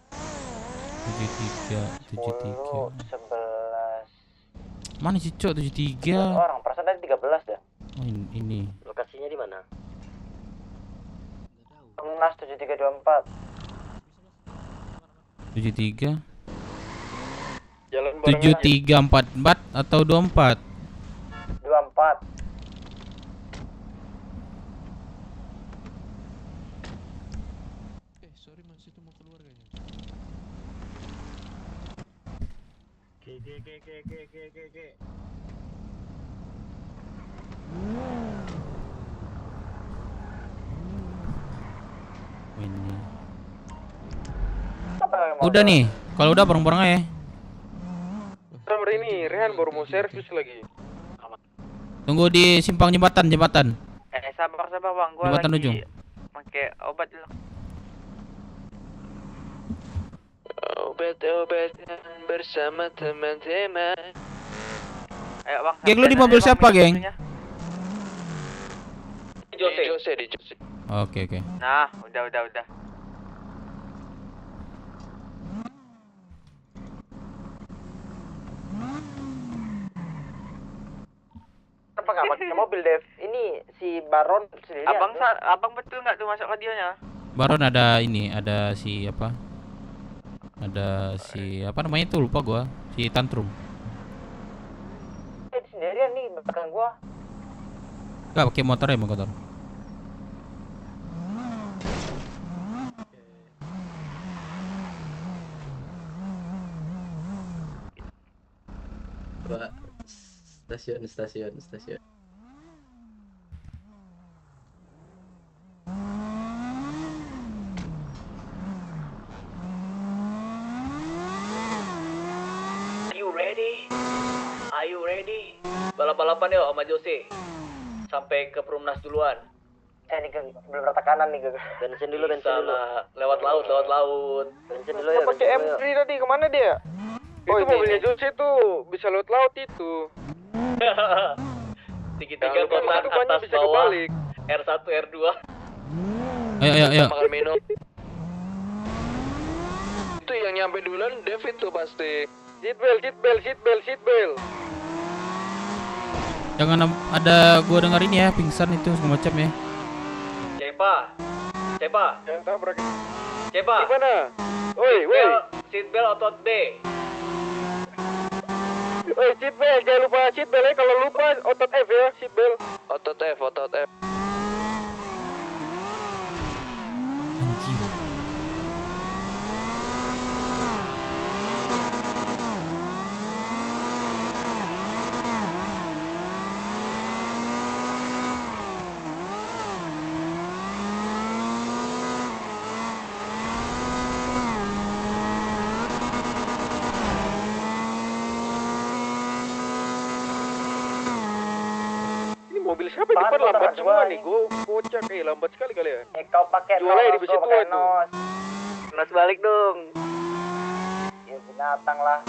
73. 11. Mana sih Cok 73? Orang perasaan tadi 13 dah. Oh, ini. Lokasinya di mana? 16, 7324. 73. Jalan bareng 7344 atau 24? 24. Sorry Mas, itu mau keluar kayaknya. Oke. Ini. Udah nih, kalau udah bareng-bareng aja. Nomor ini, Rehan baru mau servis lagi. Tunggu di simpang jembatan. Sabar bang, gua Jembatan lagi ujung. pakai obat dulu. Obat-obatan bersama teman-teman. Ayo bang. Geng lu di mobil siapa, geng? Jose. Oke. Nah, udah. Kenapa nggak pakai mobil, Dev? Ini si Baron sendirian. Abang betul nggak tuh masuk radionya? Baron ada si apa? Ada si apa namanya itu lupa gua. Si Tantrum. Sendirian nih belakang gua. Enggak pakai motor ya, motor. Pak, stasiun. Are you ready? Balap-balapan yuk sama Jose. Sampai ke Perumnas duluan. Nih belum rata kanan nih gue. Bensin dulu. Lewat laut. Bensin dulu ya. Pakai M3 tadi kemana dia? Itu mobilnya Jose tuh bisa lewat laut itu. Tiga kotak atas bisa bawah. kebalik. R1 R2. Ayo. Makan minum. Itu yang nyampe duluan David tuh pasti. Seatbelt. Jangan ada gua dengar ini ya, pingsan itu segala macam ya. Cepa. Yang tabrak. Cepa. Di mana? Woi. Seatbelt otot B. Woi, seatbelt, jangan lupa seatbelt ya. Kalau lupa otot F ya, seatbelt. Otot F. Mobil siapa di depan lambat semua nih? Gue kocak lambat sekali kalian. Kau pakai jualnya di besi tua itu. Nos balik dong. Ya binatang lah.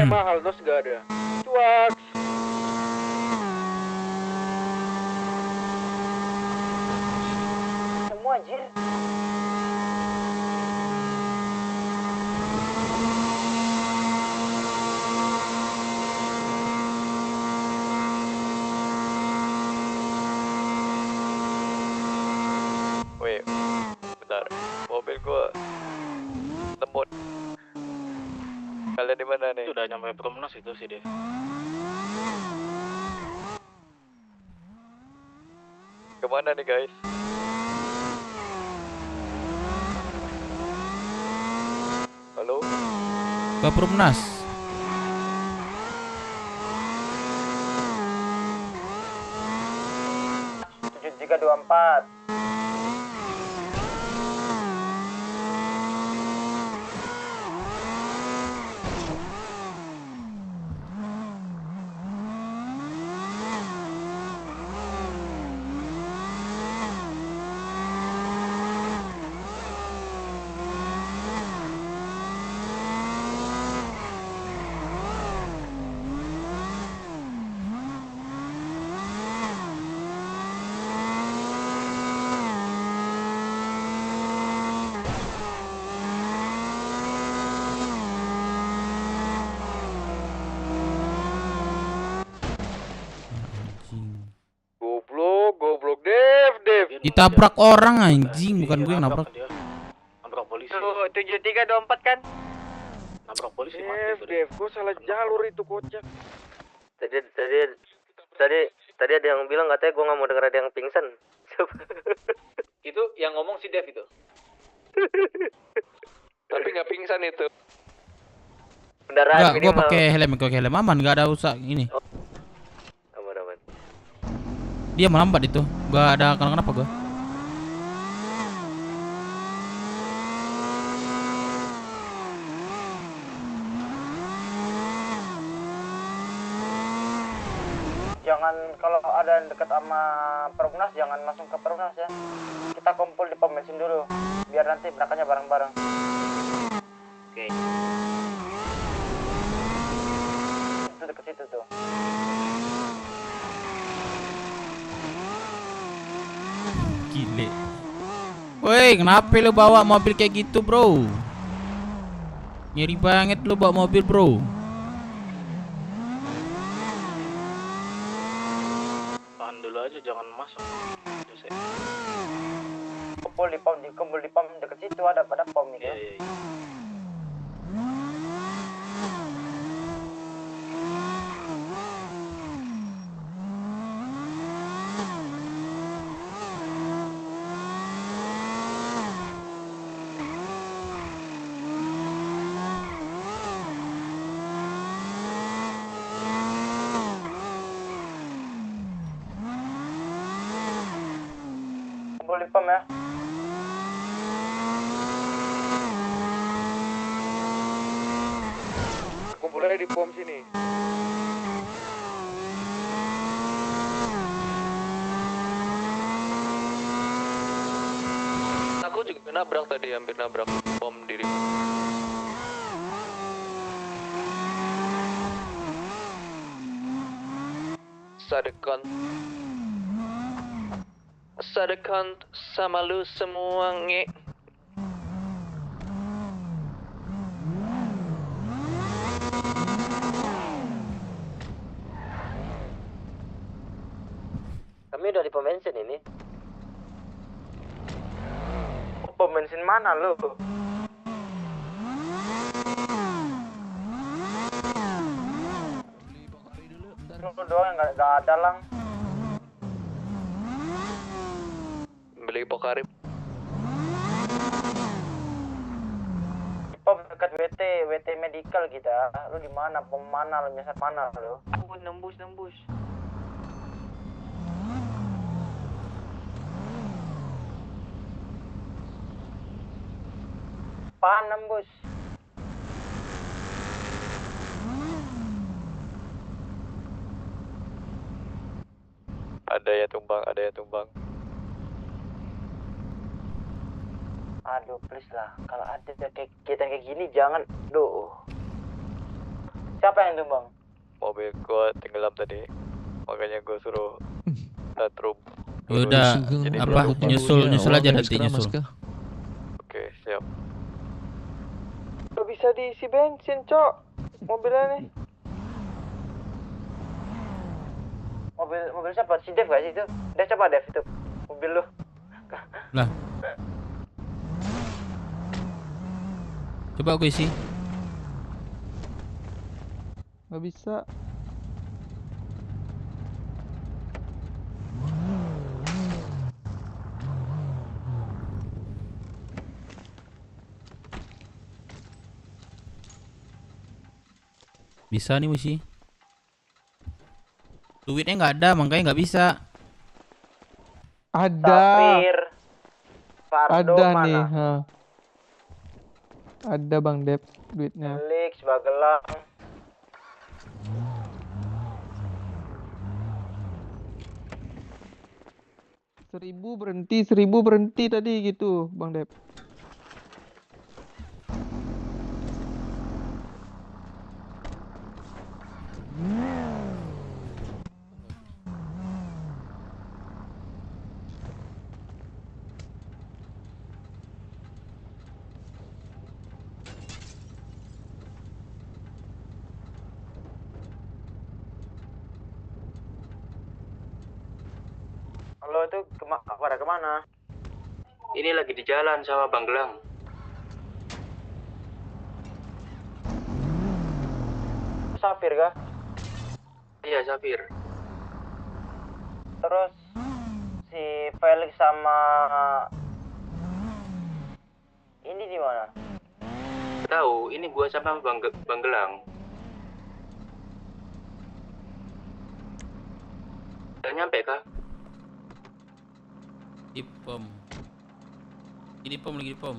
Mahal nos gak ada. Cuak. Semua anjir. Wait, bentar. Mobil gua lemot. Kalian di mana nih? Udah nyampe Perumnas itu sih deh. Kemana nih guys? Halo? Ke Ke Perumnas. Tujuh 324. Goblok, Dev. Ditabrak orang anjing, bukan gue yang nabrak. Nabrak polisi. Tuh 7324 kan? Nabrak polisi mati. Dev, gue salah jalur itu kocak. Tadi ada yang bilang katanya gue nggak mau denger ada yang pingsan. Itu yang ngomong si Dev itu. Tapi nggak pingsan itu. Kendaraan Enggak, gue pakai helm aman, nggak ada rusak ini. Aman. Dia melambat itu, nggak ada kenapa gue. Jangan kalau ada yang dekat sama Perumnas jangan langsung ke Perumnas ya. Kita kumpul di pom bensin dulu biar nanti berangkatnya bareng-bareng. Oke. Itu dekat situ tuh. Gile. Woi, kenapa lu bawa mobil kayak gitu, bro? Ngeri banget lu bawa mobil, bro. Tahan dulu aja, jangan masuk. Kumpul di pom dekat situ ada pom itu. Iya. Kumpul di pom ya. Kumpul aja di pom sini. Aku juga nabrak tadi, hampir nabrak pom diri. Sadekan sama lu semua nge. Kami udah di pom bensin ini. Pom bensin mana lu? Lu doang yang nggak ada lang. Beli Pokarip. Pom dekat WT medical kita. Lu di mana? Pom mana? Lu nyasar mana lu? Nembus. Apaan nembus? Ada ya tumbang. Aduh, please lah. Kalau ada kayak kita kayak gini jangan. Duh. Siapa yang tumbang? Mobil gua tenggelam tadi. Makanya gua suruh setrum. Udah, apa nyusul aja nanti nyusul. Oke, siap. Gak bisa diisi bensin, Cok. Mobilnya nih. Mobil siapa? Si Dev gak sih itu? Dev, coba Dev itu. Mobil lu. Lah. Coba gue isi. Gak bisa. Bisa nih misi. Duitnya nggak ada, makanya nggak bisa. Ada. Safir. Fardo Ada mana? nih. Ha. Ada Bang Dep duitnya. Felix, Bagelang. Seribu berhenti tadi gitu Bang Dep. Lo itu pada kemana? Ini lagi di jalan sama Bang Gelang. Safir kah? Iya, Safir. Terus si Felix sama ini di mana? Tahu, ini gua sama Bang Gelang. Udah nyampe kah? Di pom. Ini pom lagi di pom.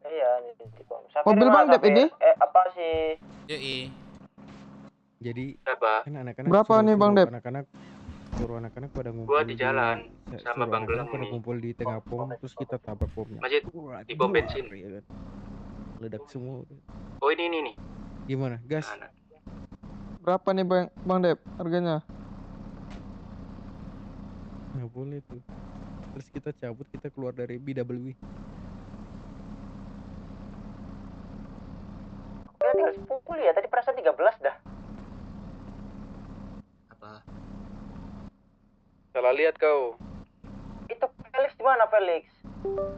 Iya, di pom. Safir Mobil mana, Bang Dep Safir? ini? Apa sih? Yoi. Jadi Berapa? kan anak-anak Berapa nih, Bang Dep? Suruh anak-anak pada ngumpul Gua di jalan sama suruh Bang anak-anak Gelang pada nih. ngumpul di tengah pom, terus kita tabrak pomnya. Masih di pom bensin. Ya kan? Ledak semua. Oh, ini nih. Gimana? Gas. Berapa nih Bang Dep harganya? Nggak boleh tuh. Terus kita cabut, kita keluar dari BW. Ya tinggal 10 ya, tadi perasaan 13 dah. Apa? Salah lihat kau. Itu Felix di mana Felix?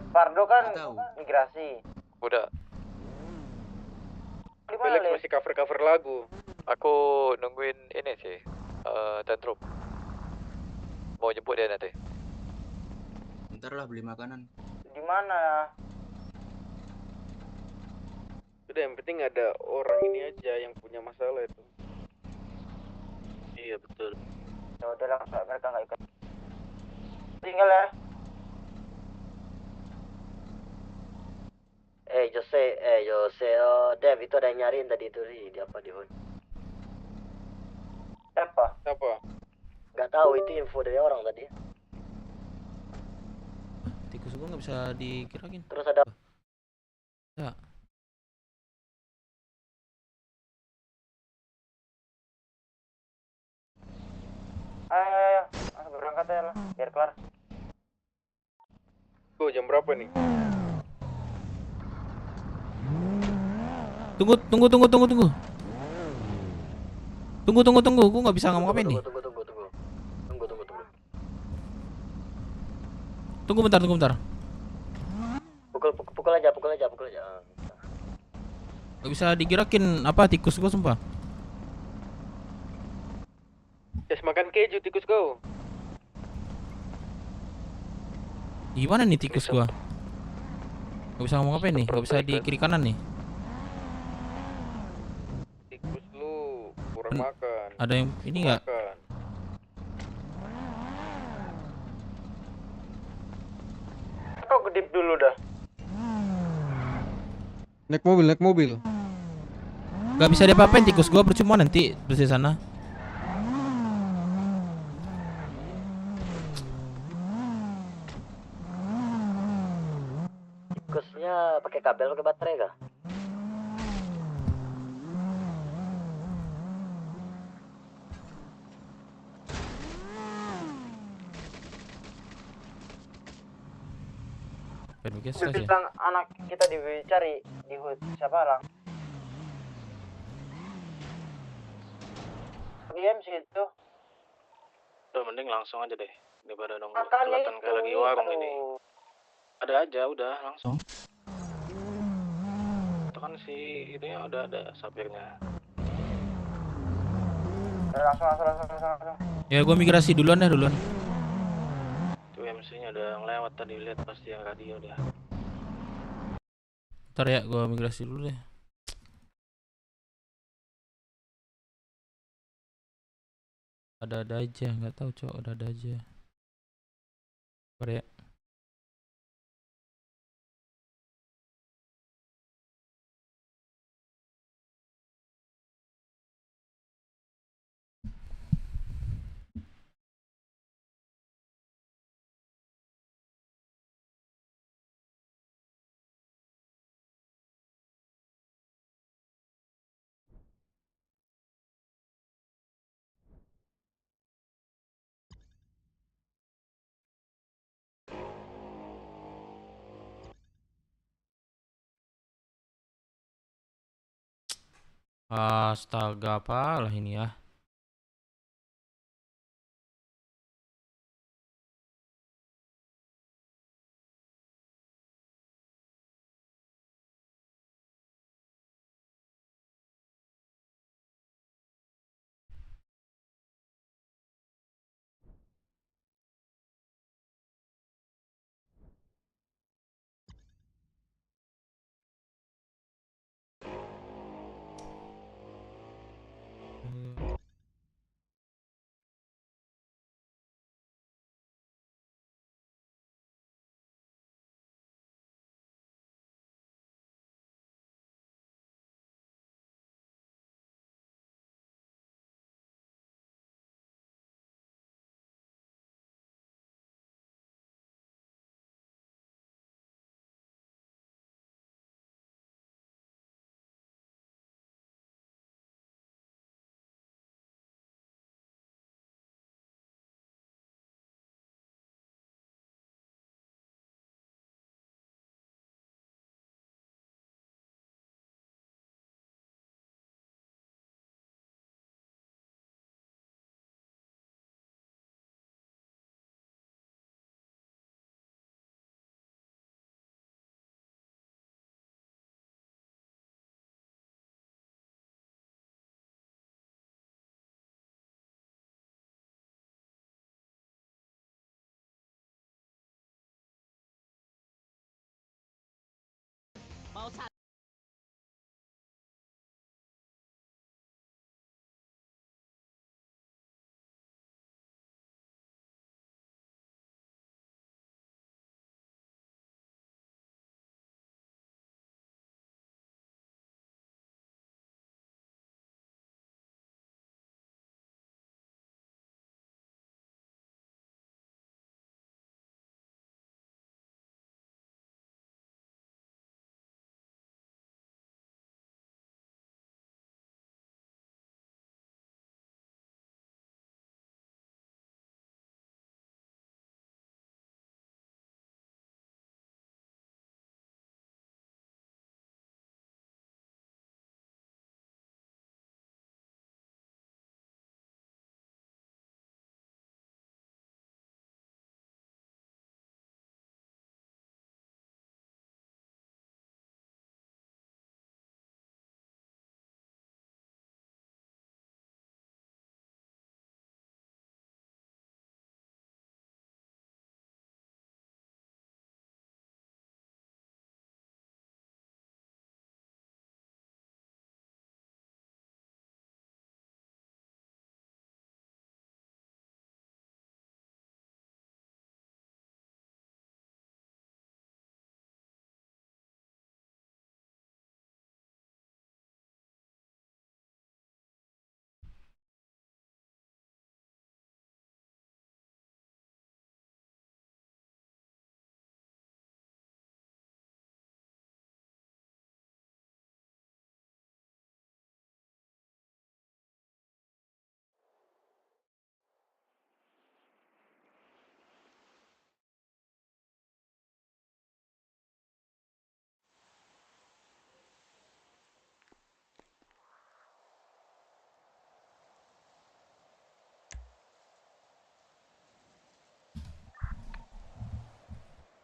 Fardo kan migrasi. Udah. Di mana Felix Lis? masih cover lagu. Aku nungguin ini sih. Tantrum. Mau jemput dia nanti. Ntar lah beli makanan. Di mana? Udah, yang penting ada orang ini aja yang punya masalah itu. Iya, betul. Ya udah lah, mereka nggak ikut. Tinggal ya. Jose, Dev itu ada yang nyariin tadi itu di apa di Hun? Siapa? Gak tahu, itu info dari orang tadi. Tikus gua nggak bisa dikirain. Terus ada Ya. Ayo, langsung berangkat ya lah, biar kelar. Tuh, jam berapa nih? Tunggu. Gua nggak bisa ngomong apa ini. Tunggu bentar. pukul aja. Gak bisa digerakin apa tikus gua sumpah. Just makan keju tikus kau. Gimana nih tikus gua? Gak bisa ngomong apa ini? Gak bisa di kiri kanan nih. Tikus lu kurang makan. Ada yang ini nggak? Makan. Kau kedip dulu dah. Naik mobil. Gak bisa diapa-apain tikus gua, percuma nanti bersih sana. Tikusnya pakai kabel, pakai baterai kah? Bilang anak kita dicari di HUD siapa lang? Diam situ. Udah mending langsung aja deh daripada nunggu Makanya kelihatan kayak lagi warung ini. aduh. Ada aja udah langsung. Itu kan si itunya udah ada sapirnya. Langsung. Ya gua migrasi duluan. Itu MC-nya udah ngelewat tadi, lihat pasti yang radio dia. Ntar ya gua migrasi dulu deh. ada aja, nggak tahu cok, ada aja. Korea. Astaga, apalah ini ya.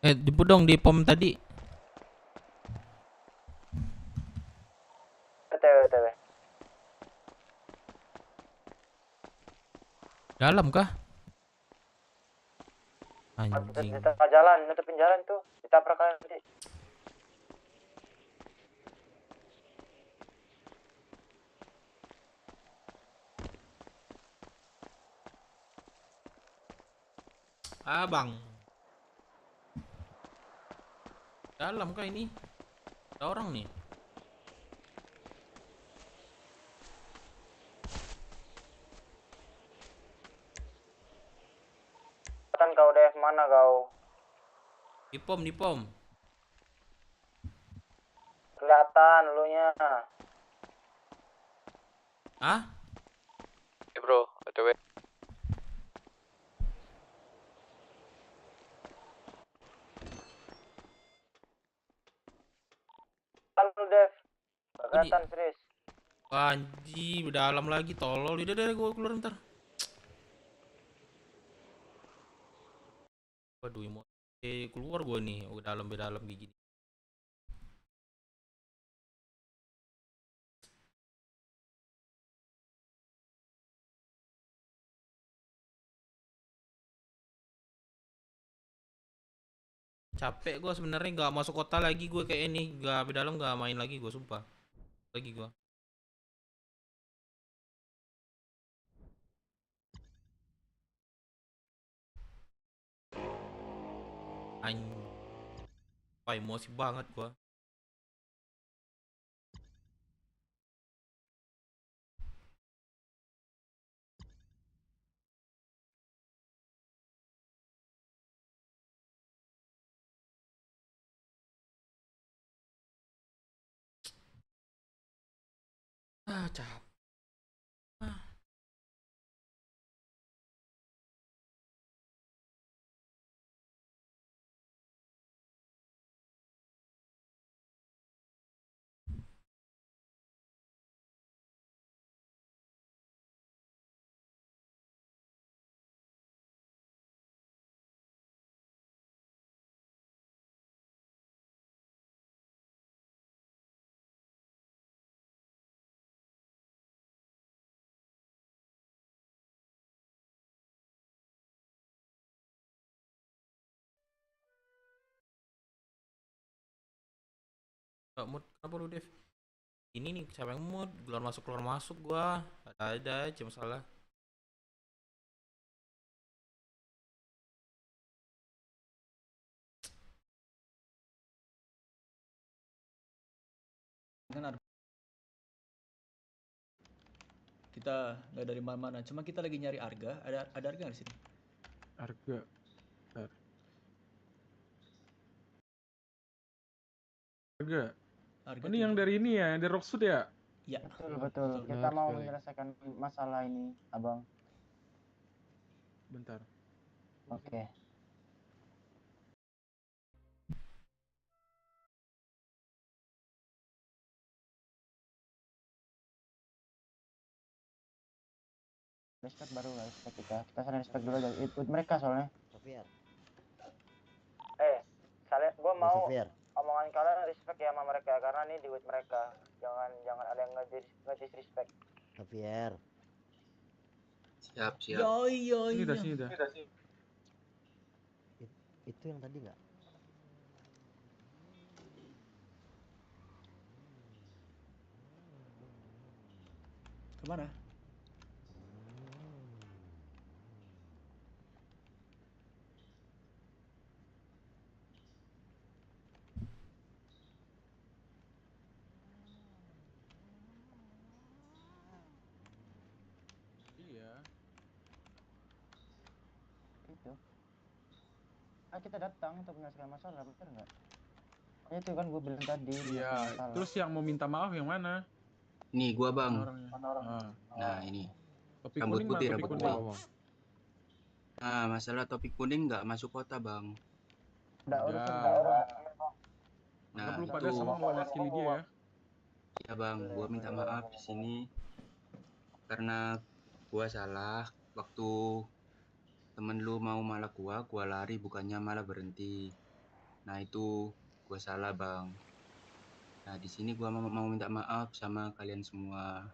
Jemput dong di pom tadi. OTW. Dalam kah? Anjing. Di tengah jalan, nutupin jalan tuh. Ditabrak nanti. Bang. Dalam kah ini? Ada orang nih. Kan kau Dev, mana kau? Di pom. Kelihatan lu nya. Hah? Bro, OTW. Kan lu Dev. Kelihatan serius. Anjir, dalam lagi tolol. Udah gue keluar ntar. Waduh, mau keluar gue nih. Dalam gigi. Capek gue sebenarnya, nggak masuk kota lagi gue kayak ini, nggak di dalam, nggak main lagi gue, sumpah lagi gue. Emosi banget gue. Capek. Gak mood, kenapa lu Dev? Ini nih siapa yang mood, keluar masuk gua. Ada aja masalah. Kita nggak dari mana-mana, cuma kita lagi nyari Arga. Ada Arga nggak di sini? Arga. Bentar. Arga. Ini yang dari ini ya, yang dari Rocksud ya? Iya. Betul. Kita mau menyelesaikan masalah ini, Abang. Bentar. Oke. Respect baru lah, respect kita saling respect dulu dari ikut mereka soalnya. Sofian. Gua mau Sofian. omongan kalian respect ya sama mereka karena ini duit mereka. Jangan ada yang nge-disrespect. Sofian. Siap. Ini dah. Itu yang tadi nggak? Kemana? Iya. Itu. Kita datang untuk menyelesaikan masalah, bener nggak? Itu kan gue bilang tadi. Iya. Terus yang mau minta maaf yang mana? Nih gua bang. Mana orangnya? Nah ini. Topi Rambut kuning putih, mana? rambut Topi putih. kuning. Nah masalah topik kuning nggak masuk kota bang. Udah urusan daerah. Nah Lu itu. pada sama mewakili dia ya? Ya bang, gua minta maaf di sini karena gua salah waktu temen lu mau malak gua lari bukannya malah berhenti. Nah itu gua salah bang. Nah di sini gua mau minta maaf sama kalian semua.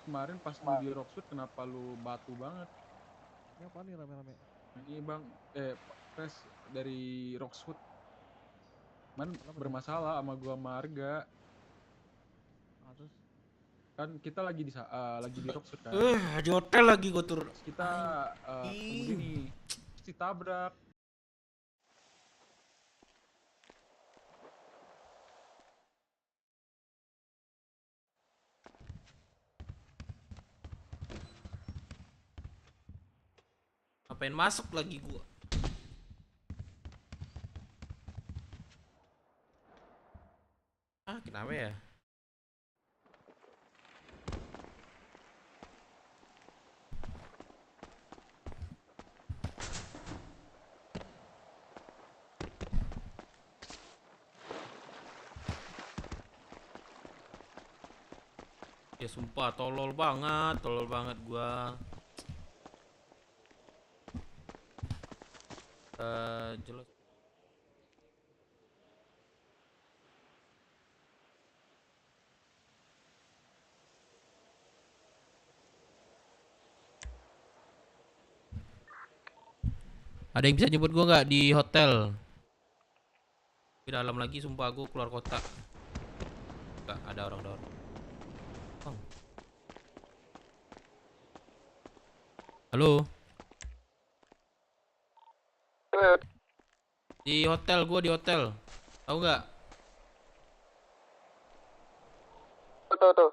Kemarin pas lu di Rocksud kenapa lu batu banget? Ini apa nih rame-rame? Ini bang, Pres dari Rocksud. Man bermasalah sama gua sama Arga. Terus? Kan kita lagi di Rockford kan. Di hotel lagi gue tur. Terus kita kemudian nih ditabrak. Ngapain masuk lagi gua? Kenapa ya? Ya sumpah tolol banget gua. Jelas. Ada yang bisa jemput gua nggak di hotel? Di dalam lagi sumpah gua keluar kota. Nggak ada orang. Bang. Halo. Di hotel, gua di hotel. Tahu nggak? Tuh.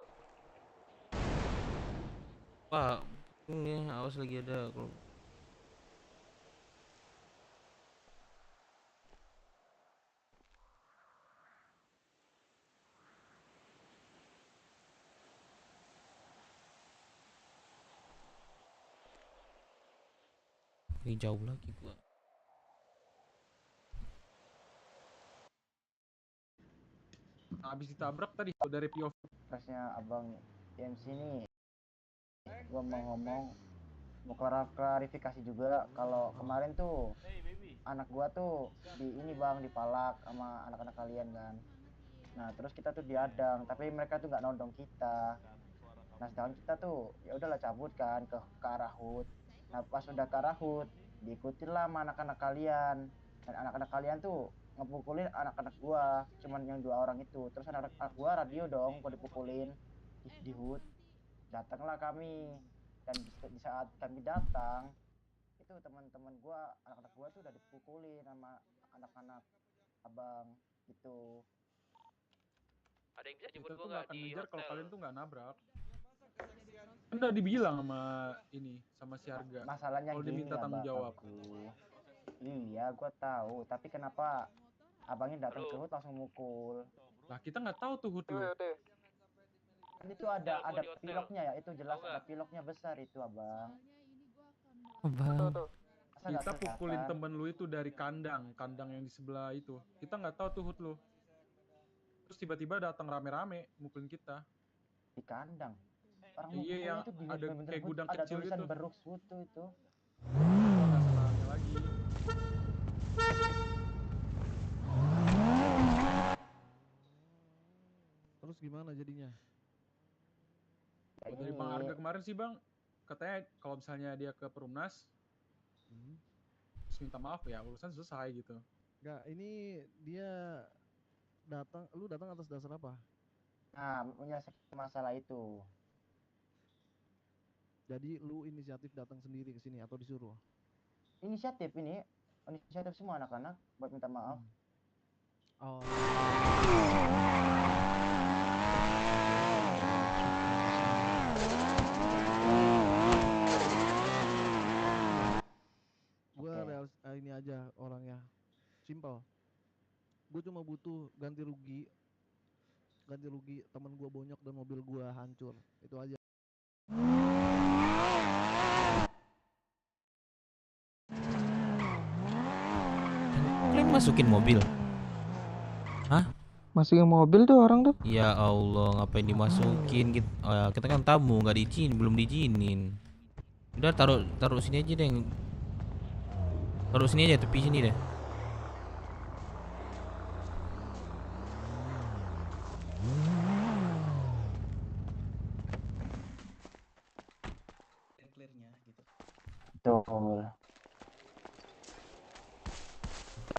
Wah, ini awas lagi ada kalau ini jauh lagi gua. Habis ditabrak tadi dari POV. Terusnya abang MC ini gua mau ngomong, mau klarifikasi juga kalau kemarin tuh anak gua tuh di ini bang dipalak sama anak-anak kalian kan. Nah terus kita tuh diadang tapi mereka tuh nggak nodong kita. Nah sedangkan kita tuh ya udahlah cabut kan ke arah HUT. Nah pas udah ke arah HUT diikutin lah sama anak-anak kalian, dan anak-anak kalian tuh ngepukulin anak-anak gua, cuman yang 2 orang itu. Terus anak-anak gua radio dong gua dipukulin di HUT. Datanglah kami, dan di saat kami datang itu teman-teman gua, anak-anak gua tuh udah dipukulin sama anak-anak abang gitu. Ada yang bisa jemput Kita gua tuh nggak akan di ngejar kalau hotel? kalian tuh nggak nabrak. Kan udah dibilang sama si Harga. Masalahnya kalau gini diminta tanggung jawab. Iya gua tahu, tapi kenapa abangnya datang ke HUT langsung mukul? Lah kita nggak tahu tuh HUT lu. Kan itu ada piloknya ya, itu jelas ada piloknya besar itu abang. Abang. Kita pukulin temen lu itu dari kandang yang di sebelah itu. Kita nggak tahu tuh HUT lu. Terus tiba-tiba datang rame-rame mukulin kita. Di kandang. Orang iya, yang itu di ada kayak gudang ada kecil tulisan gitu. Berux Wutu itu. Nggak salahnya lagi. Terus gimana jadinya? Dari Bang Arga kemarin sih Bang, katanya kalau misalnya dia ke Perumnas, terus minta maaf ya urusan selesai gitu. Enggak, ini dia lu datang atas dasar apa? Nah, menyelesaikan masalah itu. Jadi lu inisiatif datang sendiri ke sini atau disuruh? Inisiatif semua anak-anak buat minta maaf. Oh. Gue ini aja orangnya simple. Gue cuma butuh ganti rugi temen gue bonyok dan mobil gue hancur, itu aja. Kalian masukin mobil? Hah? Masukin mobil tuh orang tuh? Ya Allah, ngapain dimasukin? Kita kan tamu, nggak belum diizinin. Udah taruh sini aja deh. Taruh sini aja, tepi sini deh. Betul.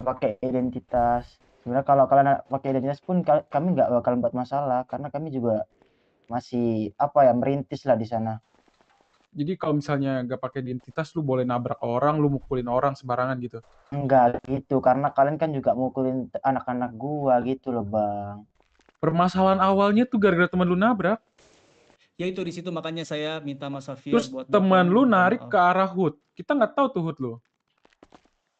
Pakai identitas. Sebenarnya kalau kalian pakai identitas pun kami nggak bakal buat masalah karena kami juga masih apa ya, merintis lah di sana. Jadi kalau misalnya nggak pakai identitas, lu boleh nabrak orang, lu mukulin orang sembarangan gitu. Enggak gitu, karena kalian kan juga mukulin anak-anak gua gitu loh, Bang. Permasalahan awalnya tuh gara-gara teman lu nabrak. Ya itu di situ makanya saya minta Mas Safir Terus buat teman datang, lu minta narik maaf. ke arah HUD. Kita nggak tahu tuh HUD lu.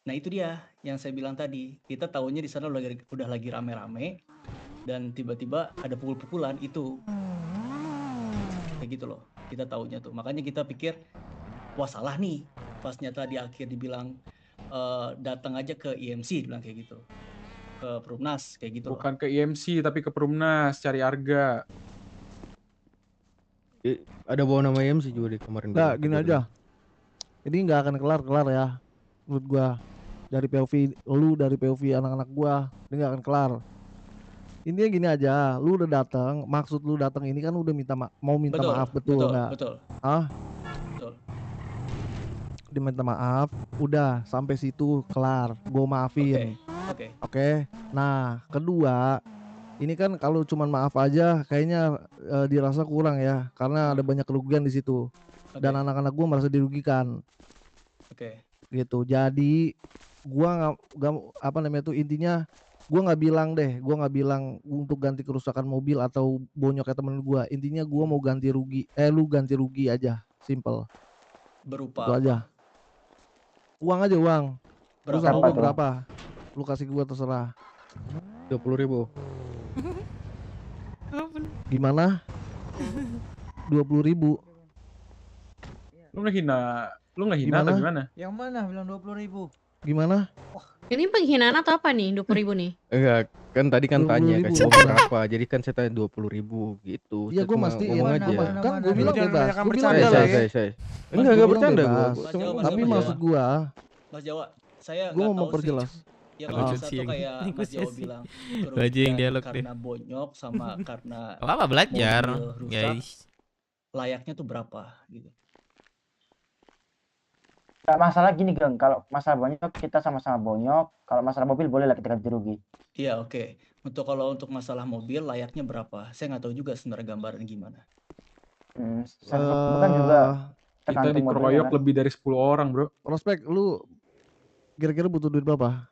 Nah itu dia yang saya bilang tadi. Kita tahunya di sana udah lagi rame-rame dan tiba-tiba ada pukul-pukulan itu. Kayak gitu loh. Kita tahunya tuh. Makanya kita pikir wah salah nih. Pas nyata di akhir dibilang datang aja ke IMC bilang kayak gitu. Ke Perumnas kayak gitu loh. Bukan ke IMC tapi ke Perumnas cari Arga. Ada bawa nama IMC juga di kemarin. Nggak, gini aja. Ini nggak akan kelar ya. Menurut gua. Dari POV lu, dari POV anak-anak gua, ini nggak akan kelar. Intinya gini aja, lu udah datang, maksud lu datang ini kan udah mau minta Betul, maaf, betul nggak? Betul. Betul. Diminta maaf, udah sampai situ kelar, gua maafin. Oke. Nah, kedua, ini kan kalau cuman maaf aja, kayaknya dirasa kurang ya, karena ada banyak kerugian di situ. Dan anak-anak gua merasa dirugikan. Oke. Gitu. Jadi gua nggak apa namanya tuh, intinya gua nggak bilang untuk ganti kerusakan mobil atau bonyoknya temen gua. Intinya gua mau ganti rugi, lu ganti rugi aja, simple. Berupa Itu aja. Uang aja, uang. Lu Berapa? sama gua berapa? Lu kasih gua terserah. 20.000. Gimana? 20.000. Lu ngehina atau gimana? Yang mana bilang 20.000? Gimana? Ini penghinaan atau apa nih 20.000 nih? Enggak, kan tadi kan tanya 20.000. kasih uang berapa. Jadi kan saya tanya 20.000 gitu. Iya, Saya gua cuma mastiin. ngomong aja. Kan gua bilang bebas. Gua bilang bercanda bebas. Saya. Enggak bercanda gua. Tapi maksud gua, Mas Jawa, saya gua nggak mau tahu memperjelas. sih. Ya kalau Lucu bisa sih tuh yang kayak ini, Mas Jawa negosiasi. bilang Baju yang kerugian dialog deh. karena bonyok sama karena Apa belajar, mobil rusak, guys. layaknya tuh berapa gitu. Nggak masalah gini, Geng. Kalau masalah bonyok kita sama-sama bonyok. Kalau masalah mobil boleh lah kita ganti rugi. Iya, oke. Kalau untuk masalah mobil layaknya berapa? Saya nggak tahu juga sebenarnya gambaran gimana. Bukan juga Kita tergantung modelnya dikeroyok kan. lebih dari 10 orang, bro. Prospek, lu kira-kira butuh duit berapa?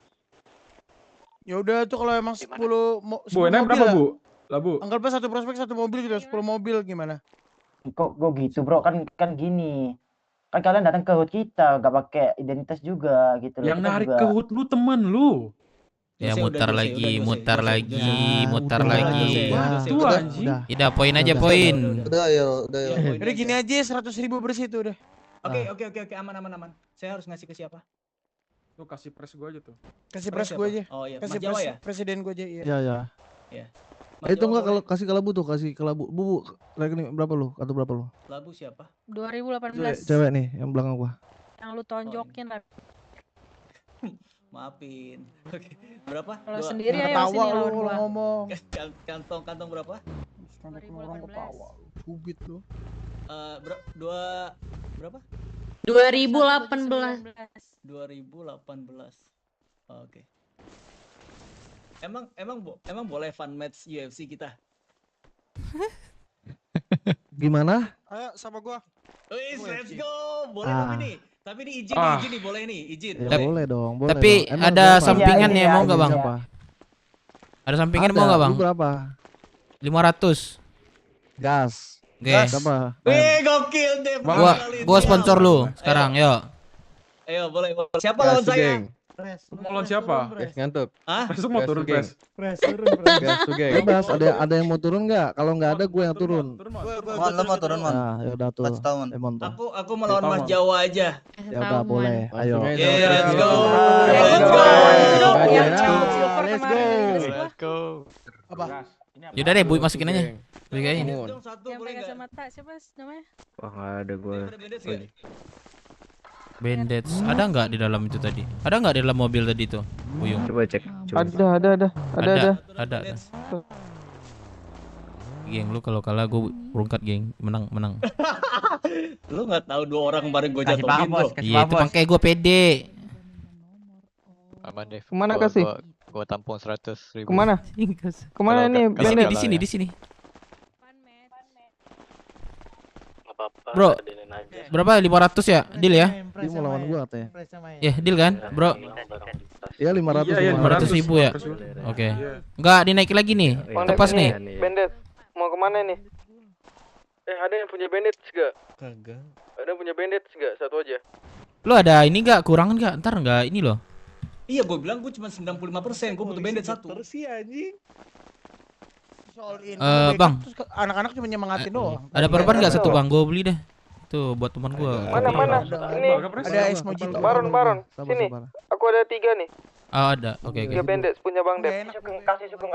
Ya udah tuh kalau emang 10 Bu, enaknya berapa, Bu? Lah, Bu. Anggapnya satu prospek satu mobil gitu, 10 mobil gimana? Kok gitu, Bro? Kan gini. Kan kalian datang ke HUD kita, gak pakai identitas juga gitu loh. Yang Kita narik juga... ke HUD lu temen lu. Ya Jose, mutar udah, lagi, Jose, mutar Jose, lagi, udah. mutar Udah, lagi. Jose, Itu udah. anjing. Udah poin aja poin. Udah ya. Poin Udah aja. gini aja 100.000 bersih tuh udah. Oke, aman. Saya harus ngasih ke siapa? Lu kasih press gua aja tuh. Kasih Press press gue aja. siapa? Oh iya, Kasih Mas Jawa ya? presiden gue aja iya. Iya. Iya. Itu enggak kalau kasih ke Labu tuh, kasih ke Labu. Bu, rekening berapa lu? Kartu berapa lu? Labu siapa? 2018. Cewek nih yang belakang gua. Yang lu tonjokin lah. Maafin. Oke. Berapa? Kalau Dua- sendiri ayo Ketawa sini lu lawan kalau gua. ngomong. Kantong berapa? Orang ketawa. Cubit lu. Berapa? 2018. 2018. Oke. Emang boleh fun match UFC kita? Gimana? Ayo sama gua. Wih, let's go. Boleh Ah. tapi nih. Tapi ini izin Ah. nih, boleh nih, izin. Ya boleh dong, boleh. Tapi dong. Emang ada berapa? sampingan Iya, ya, mau iya, nggak bang? Berapa? Ada sampingan Ada, mau nggak bang? lu berapa? 500. Gas. Oke. Berapa? Wih, gokil deh. Gua sponsor lu sekarang, yuk. Ayo, boleh. Siapa lawan saya? Lu mau lawan siapa? Ngantuk. Hah? Press mau Gas turun, tuh, geng. press. Gas tuh, geng. Bebas, ada yang mau turun nggak? Kalau nggak ada gue yang turun. Mon, lu mau turun, Mon? Nah, ya udah tuh. tahun. Monto. Aku melawan Mas Jawa aja. Ya udah boleh. Ayo. Yeah, let's go. Let's go. Let's go. Apa? Yaudah deh, Bu, masukin aja. Beli kayaknya ini. Yang pakai kacamata siapa namanya? Wah, nggak ada gua. Bandage. Ada nggak di dalam itu tadi? Ada nggak di dalam mobil tadi tuh? Buyung. Coba cek. Ada. Geng, lu kalau kalah gue berungkat, geng. Menang. Lu nggak tahu dua orang bareng gue jatuhin tuh. Iya, itu makanya gue pede. Aman deh. Kemana Gua- kasih? Gua tampung 100.000. Kemana? Kemana Kalau nih? nggak- kalau Di sini. kalah ya. apa-apa. Bro, ladenin aja. berapa? 500 ya? Deal ya? Dia mau lawan gua katanya. Ya, deal kan, bro? Iya 500. Iya, 500 ribu ya? 500 ribu. Oke. Iya. Enggak dinaik lagi nih. Bang Tepas Dep, nih. ini Bandit, mau kemana nih? Ada yang punya bandit gak? Kagak. Ada yang punya bandit gak? Satu aja. Lo ada ini enggak? Kurangan enggak? Ntar enggak ini loh. Iya, gue bilang gue cuma 95%, gue butuh bandit satu. Terus sih anjing. Bang. Anak-anak cuma nyemangatin doang. Ada perban enggak satu, Bang? Gua beli deh. Tuh buat teman gua. Mana? Ini Ada es mojito. Baron. Sini. Aku ada 3 nih. Oh, ada. Oke. 3 bandit punya Bang Dep. Kasih Sugeng.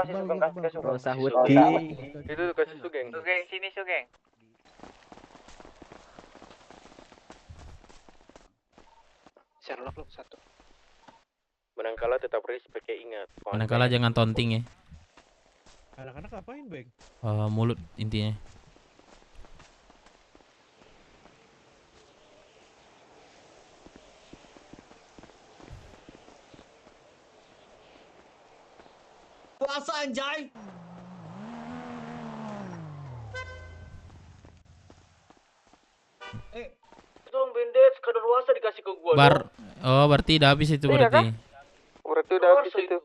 Sahut Itu kasih Sugeng. Sugeng, sini Sugeng. Sherlock lu satu. Menangkala tetap respect, ingat. Manakala jangan taunting ya. Anak-anak ngapain, Bang? Mulut intinya. Puasa anjay. Dong bandit kadaluarsa dikasih ke gua. Berarti udah habis itu berarti. Berarti udah habis itu.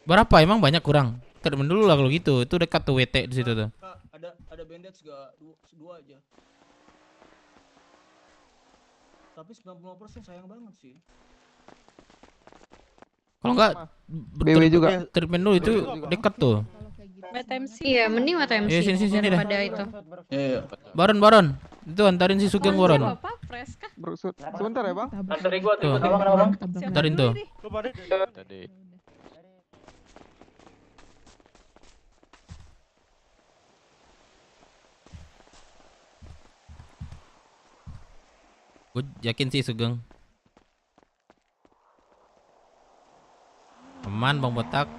Berapa emang banyak kurang? Termen dulu lah kalau gitu. Itu dekat tuh WT di situ tuh. Ada bandage gak? Dua aja. Tapi 90% sayang banget sih. Kalau enggak BW juga. Treatment dulu itu dekat tuh. WTMC. Iya, mending WTMC Iya, sini dah. daripada itu. Iya. Baron. Itu antarin si Sugeng Baron. Apa? Fresh kah? Bro, sebentar ya, Bang. Anterin gua tuh. Antarin tuh. Tadi. Gue yakin sih Sugeng. Aman Bang Botak.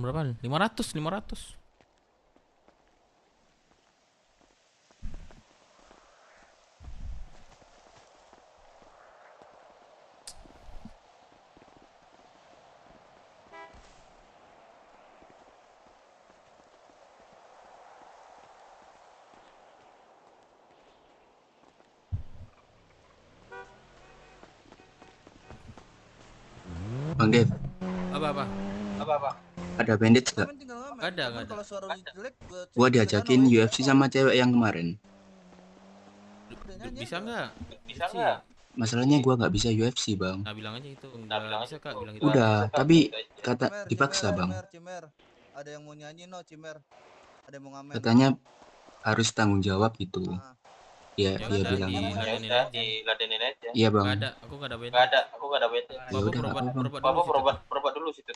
Berapa? 500. Bang Dev, Apa? ada bandit gak? Ada. Gua diajakin UFC sama cewek yang kemarin. Bisa nggak? Masalahnya gua nggak bisa UFC, Bang. Nah, bilang aja itu. Nggak bisa Kak, bilang itu. Udah, tapi kata dipaksa, Bang. Cimer. Ada yang mau nyanyi Cimer. Ada yang mau ngamen. Katanya harus tanggung jawab gitu. Ya, dia bilang. Diladenin aja. Iya, Bang. Nggak ada, aku nggak ada WT. Aku nggak ada WT. Ya udah, nggak apa-apa. Bapak berobat dulu situ.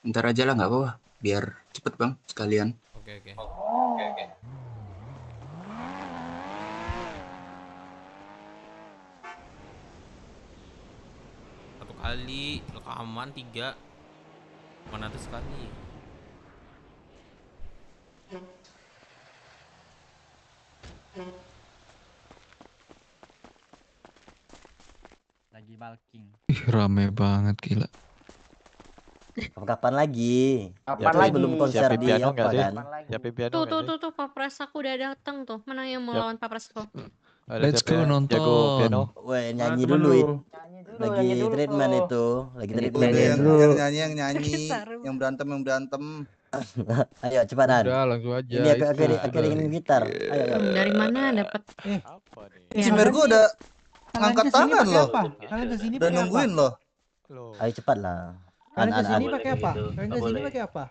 Ntar aja lah, nggak apa-apa. Biar cepet, Bang, sekalian. Oke. Satu kali rekaman 3. Mana ada sekali. Lagi bulking. Ih, rame banget gila. Kapan lagi? Kapan Terus lagi? belum konser Siapin di piano apa nggak, Dek? kan? Siapin piano Tuh, nggak, Dek? tuh, Papres aku udah datang tuh. Mana yang mau Yap. lawan Papres tuh? Let's go nonton. Jago piano. Weh, nyanyi dulu itu. Lagi treatment itu, lagi treatment. Yang nyanyi, yang berantem. Ayo cepetan. Udah langsung aja. Ini aku ingin gitar. Ayo. Dari mana dapat? Cimer gua udah ngangkat kesini tangan pakai loh. apa? Kalian kesini Udah pakai nungguin loh. Ayo cepat lah. Kalian kesini Boleh pakai apa? gitu, Kalian nggak kesini boleh. pakai apa?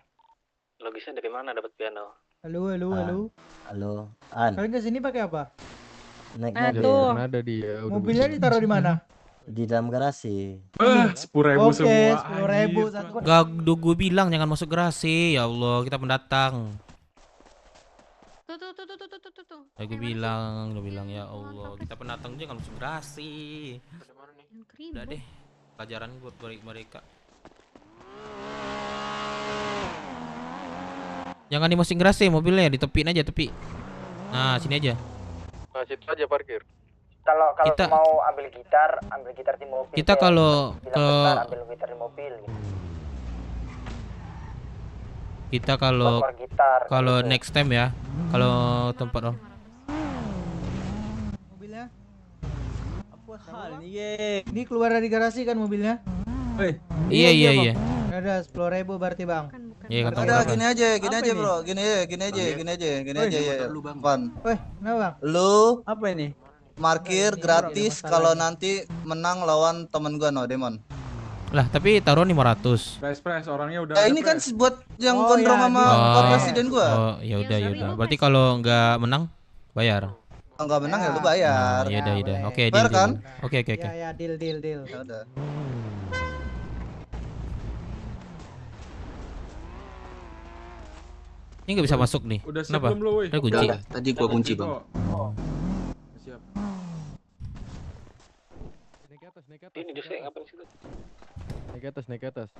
Logisnya dari mana dapat piano? Halo. Halo, An. Kalian kesini pakai apa? Naik Aduh. mobil. Karena ada dia. udah Mobilnya bisa. ditaruh di mana? Di dalam garasi. 10.000 Oke, semua. 10.000 anjir. satu. Gak, gue bilang jangan masuk gerasi. Ya Allah, kita pendatang. Tuh. Ya gue bilang ya Allah, kita pendatang jangan masuk gerasi. Udah deh, pelajaran buat mereka. Jangan di Mosing Grase mobilnya, di tepiin aja tepi. Nah, sini aja. Nah, situ aja parkir. Kalau Kita- mau ambil gitar di mobil. Kita kayak kalau bilang ke bentar, ambil gitar di mobil. Gitu. kita kalau Keluar gitar, kalau gitu. next time ya, kalau tempat oh. Mobilnya? Apa hal nih? Ye. Ini keluar dari garasi kan mobilnya? Iya. Ada 10.000 berarti bang. Iya kantong Udah berapa? gini aja Apa bro, ini? gini aja ya. Van. Weh, kenapa bang? Lu Apa ini? parkir gratis kalau nanti menang lawan temen gua no Demon. Lah, tapi taruhan 500. Pres orangnya udah. Ya ada, ini kan Pres. buat yang Oh, gondrong ya, sama ini. Pak Presiden gua. Oh, ya udah. Berarti kalau nggak menang bayar. Kalau nggak menang ya lu bayar. Ya udah. Oke, Fair deal, kan? deal. Oke. Ya, deal. Ya udah. Ini nggak bisa masuk nih. Udah siap Kenapa? belum lu, woi? Ada kunci. Udah, tadi gua kunci, Bang. Siap. Ini Jose ngapain situ? Naik ke atas.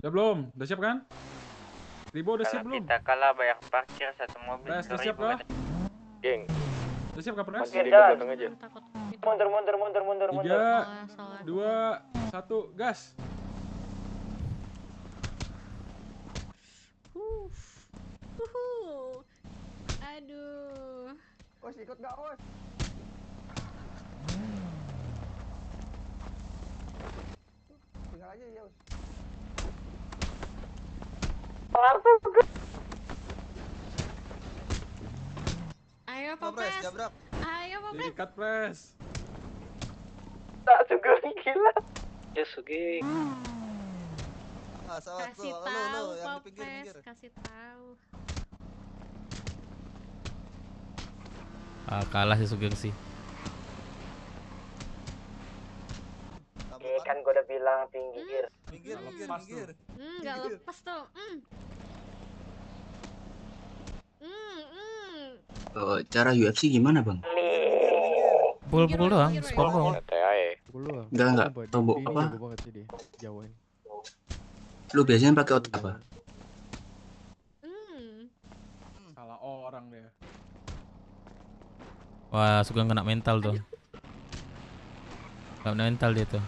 Udah belum? Udah siap kan? Ribo udah siap belum? Kita kalah bayar parkir satu mobil. Pres, udah siap kah? Geng. Udah siap kah, Pres? Masih di belakang aja. Mundur. 3, 2, 1, gas. Aduh. Os ikut gak Os? Tinggal aja ya Os. Ayo Pak Pres. Jabrak. Ayo Pak Pres. Diikat, Pres. Tak Sugeng gila. Ya Sugeng. Ah, sawat Kasih lu, tahu yang Pak di pinggir. Pres, kasih tahu. Kalah sih Sugeng sih. Kan gua udah bilang pinggir. Minggir. Nggak lepas tuh. Cara UFC gimana, Bang? Pukul doang, sport doang. Enggak. Tombol apa? Jago banget sih dia. Jawain. Lu biasanya pakai otak apa? Salah orang deh. Wah, Sugeng kena mental tuh. Kena mental dia tuh.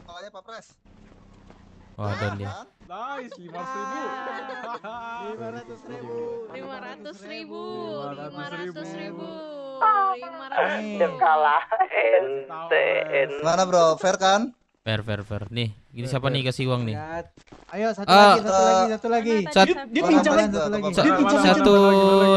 Soalnya Pak Pres. Wah, down dia. Nice, 500.000. 500.000. Udah kalah. Ente. Mana bro, fair kan? Fair. Nih, ini siapa nih kasih uang nih? Ayo satu lagi. Dia pincang lagi. Satu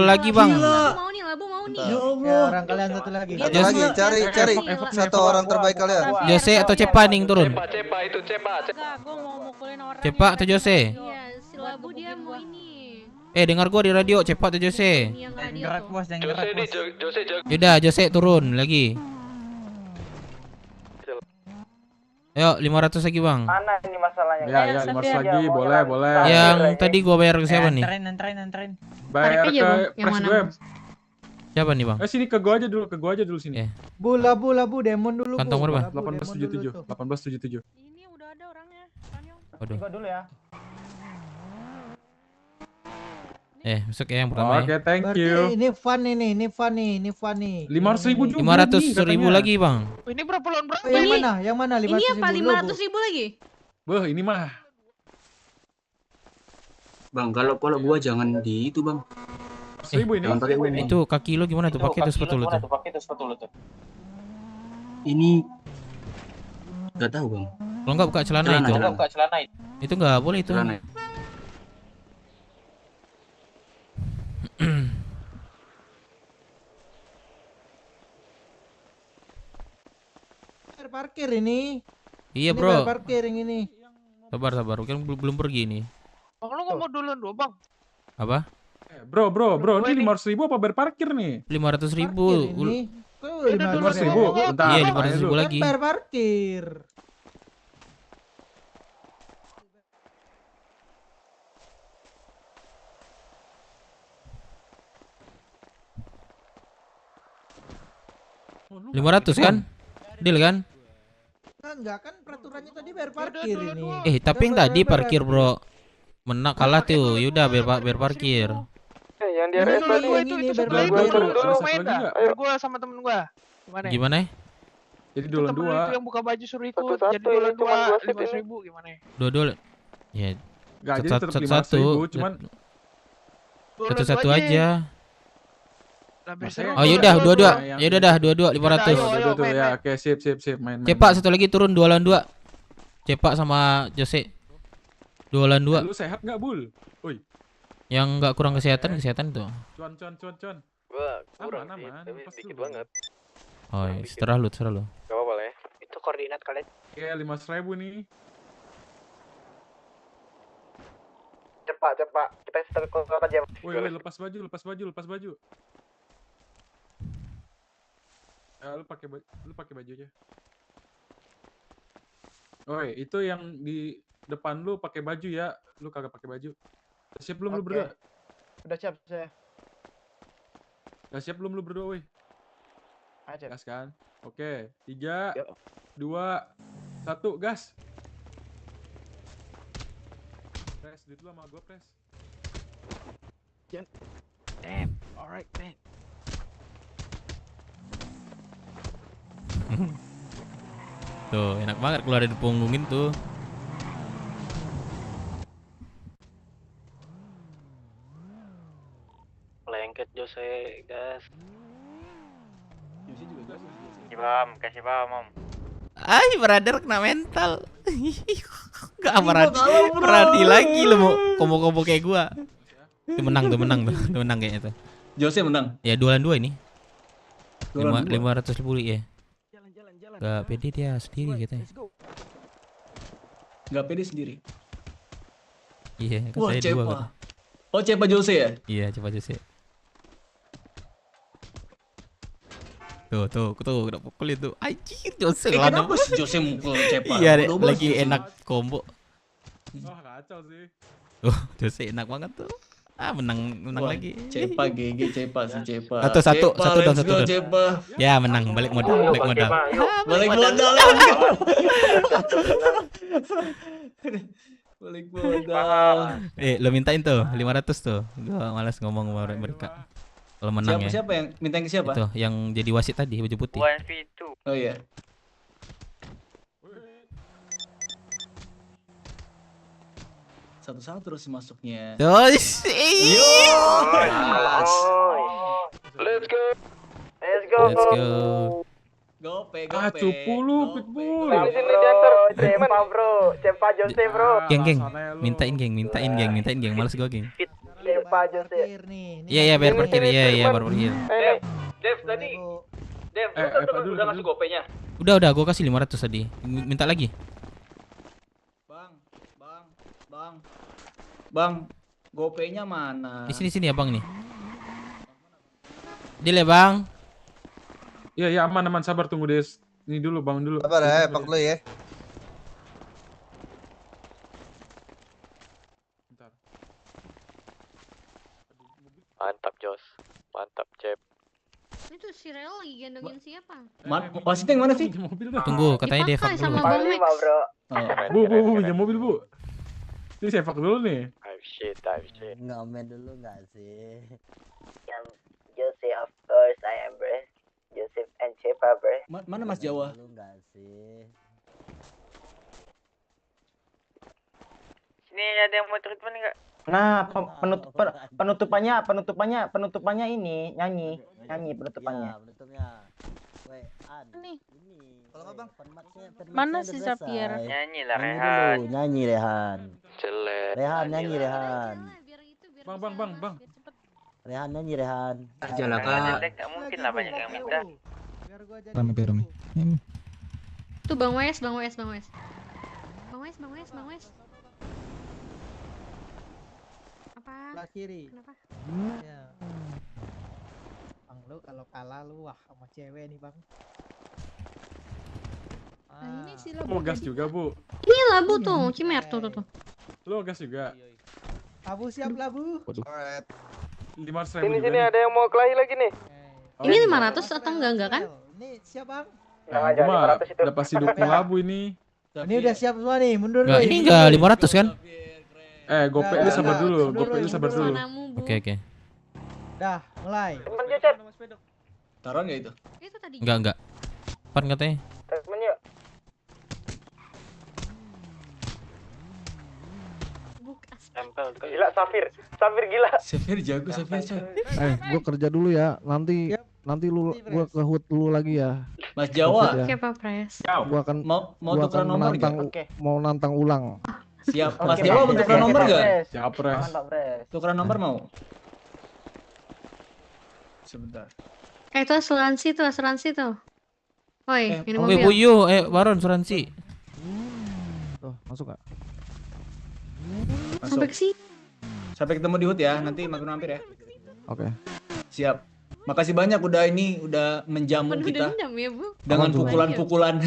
lagi, Bang. Mau nih, Labu mau nih. Ya Allah. Orang kalian satu lagi. Satu lagi, cari satu orang terbaik kalian. Jose atau Cepa nih turun? Cepa itu Cepa. Enggak, gua mau mukulin orang. Cepa atau Jose? Iya, si Labu dia mau ini. Dengar gua di radio, Cepa atau Jose? Yang radio tuh. Jose. Yaudah, Jose turun lagi. Ayo, 500 lagi, Bang. Mana ini masalahnya? Ya, 500 lagi, boleh. Yang tadi gua bayar ke siapa nih? Anterin. Bayar Tarik aja, Bang. ke Yang Pres mana? gue. Siapa nih, Bang? Sini ke gua aja dulu sini. Bu, Demon dulu. Kantong berapa? 1877. 1877. Ini udah ada orangnya. Waduh. Gua dulu ya. Masuk ya yang pertama Oke, ya. thank you. Ini fun nih. 500.000 juga. 500.000 lagi, Bang. Ini berapa lawan berapa? Yang mana? 500.000 Ini apa? dulu, Bu. 500.000 lagi? Wah, ini mah. Bang, kalau gua jangan di itu, Bang. 1.000 ini. Jangan pakai win. Itu kaki lo gimana tuh? Pakai tuh sepatu lo tuh. Ini enggak tahu, Bang. Kalau enggak buka celana itu. Itu enggak boleh itu. Celana. Parkir ini. Iya, Ini Bro. bayar parkir yang ini. Sabar. Kan belum pergi nih. Bang, lu ngomong duluan dulu, Bang. Apa? Bro, ini 500.000 apa bayar parkir nih? 500.000. Ini. 500.000. Bentar. Iya, 500.000 lagi. Bayar parkir. Lima 500 kan? Deal kan? Enggak kan peraturannya tadi bayar parkir ini. Tapi yang tadi parkir, Bro. Menang kalah tuh. Yaudah biar parkir. Yang di RS tadi ini sebelah gua turun dulu main dah. Ayo gua sama temen gua. Gimana? Jadi dolan Temen lu 2. itu yang buka baju suruh ikut. Jadi dolan 2 15.000 gimana? Dua. Ya. Enggak, jadi tetap 5.000, cuman satu aja. Maksudnya- Oh yaudah dua. Yaudah dah 500. Tuh ya, oke sip main. Cepak satu lagi turun 2 lawan 2. Cepak sama Jose. 2 lawan 2. Lu sehat enggak, Bul? Woi. Yang enggak kurang kesehatan tuh. Cuan. Gua kurang aman, sih, tapi lepas sedikit dulu. banget. Oh, iya. Terserah lu. Gak apa-apa lah ya. Itu koordinat kalian. Oke, 5.000 nih. Cepat. Kita start call aja. Woi, lepas baju. Lu pakai baju aja. Oi, itu yang di depan lu pakai baju ya. Lu kagak pakai baju. Udah siap belum lu berdua? Udah siap saya. Udah siap belum lu berdua, woi? Aja. Gas kan? Oke, 3 2 1 gas. Press duit lu sama gua, press. Damn, alright man. Tuh, enak banget keluar dari punggungin tuh. Lengket Jose, gas. Kasih paham, Om. Ay, brother kena mental. Gak berani lagi lu mau kombo-kombo kayak gua. Itu menang kayaknya tuh. Jose menang. Ya 2 lawan 2 ini. 2 lawan 2. 500.000 ya. Gak pede dia sendiri katanya. Gak pede sendiri. Iya, Wah, katanya 2 Cepa. katanya. Oh, Cepa Jose ya? Iya, Cepa Jose. Tuh, udah pukul itu. Anjir, Jose lah. Kenapa sih Jose mukul Cepa? Iya, Bodoh lagi banget. enak combo. Wah, kacau sih. Jose enak banget tuh. Menang Wah, lagi. Cepa GG Cepa si Cepa. Satu dong. Cepa. Ya, menang balik modal. Balik modal. Balik modal. Lo mintain tuh 500 tuh. Gua malas ngomong sama mereka. Kalau menang ya. Siapa yang minta ke siapa? Itu yang jadi wasit tadi baju putih. 1v2. Oh iya. Satu-satu terus masuknya. Let's go. Gope. Cupu lu, Pitbull. Sini diantar. Cepa, Bro. Cepa Jose, Bro. Geng. Mintain geng. Males gua, geng. Cepa Jose. Iya, biar parkir. Iya, baru parkir. Dev tadi. Dev, lu udah ngasih gopenya. Udah, gua kasih 500 tadi. Minta lagi. Bang, gopenya mana? Di sini abang nih. Deal ya, Bang. Iya, aman, sabar tunggu Des. Ini dulu, Bang dulu. Sabar ya, Pak lu ya. Bentar. Mantap, Jos. Mantap, Cep. Itu si Rel lagi gendongin siapa? Wasitnya yang mana sih? Tunggu, katanya dia Dipakai fuck dulu. sama Bang Max. Bu, pinjam mobil, Bu. Ini saya fuck dulu nih. Type shit. Ngamen dulu nggak sih? Yang Jose, of course I am, bro. Joseph and Cepa, bro. Mana Mas Jawa? Dulu nggak sih? Sini ada yang mau treatment enggak? Nah, penutupannya ini nyanyi penutupannya. Ya, penutupnya. Weh, Nih. Kalau nggak Bang, Mana si Zapier? Nyanyi lah, Rehan. Nyanyi Rehan. Jelek. Rehan nyanyi Rehan. Bang. Rehan nyanyi Rehan. Aja lah, Kak. Enggak mungkin lah banyak yang minta. Rame. Tuh Bang Wes. Apa? Sebelah kiri. Kenapa? Ya. Bang lu kalau kalah lu wah sama cewek nih, Bang. Nah, ini si Labu. Mau gas juga, Bu? Ini Labu tuh, Cimer tuh. Lu gas juga? Labu siap, Labu. 500.000 Sini juga nih. ada yang mau kelahi lagi nih. Ini 500 atau enggak kan? Ini siap, Bang. Gua mah udah pasti dukung Labu ini. Ini udah siap semua nih, mundur Enggak, nih. ini enggak 500 kan? Gope lu sabar dulu, gope lu sabar dulu. Oke. Dah, mulai. Temen yuk, Cep. Taruhan nggak itu? Itu tadi. Enggak. Pan katanya. Temen yuk. Gila, Safir gila. Safir jago, Safir coy. Gua kerja dulu ya. Nanti gua ke HUT dulu lagi ya. Mas Jawa. Oke, Pak Pres. Gua akan mau gua tukeran akan nomor menantang nggak? mau nantang ulang. Siap. Mas Jawa mau tukeran nomor nggak? Siap, Pres. Tukeran nomor mau? Sebentar. Itu asuransi tuh. Woi, minum Oke, mobil. Buyu, Baron asuransi. Tuh, masuk gak? Sampai ke sini. Sampai ketemu di HUT ya, nanti mampir ya. Oke. Siap. Makasih banyak udah menjamu Penuh kita dendam ya, Bu. dengan pukulan-pukulan.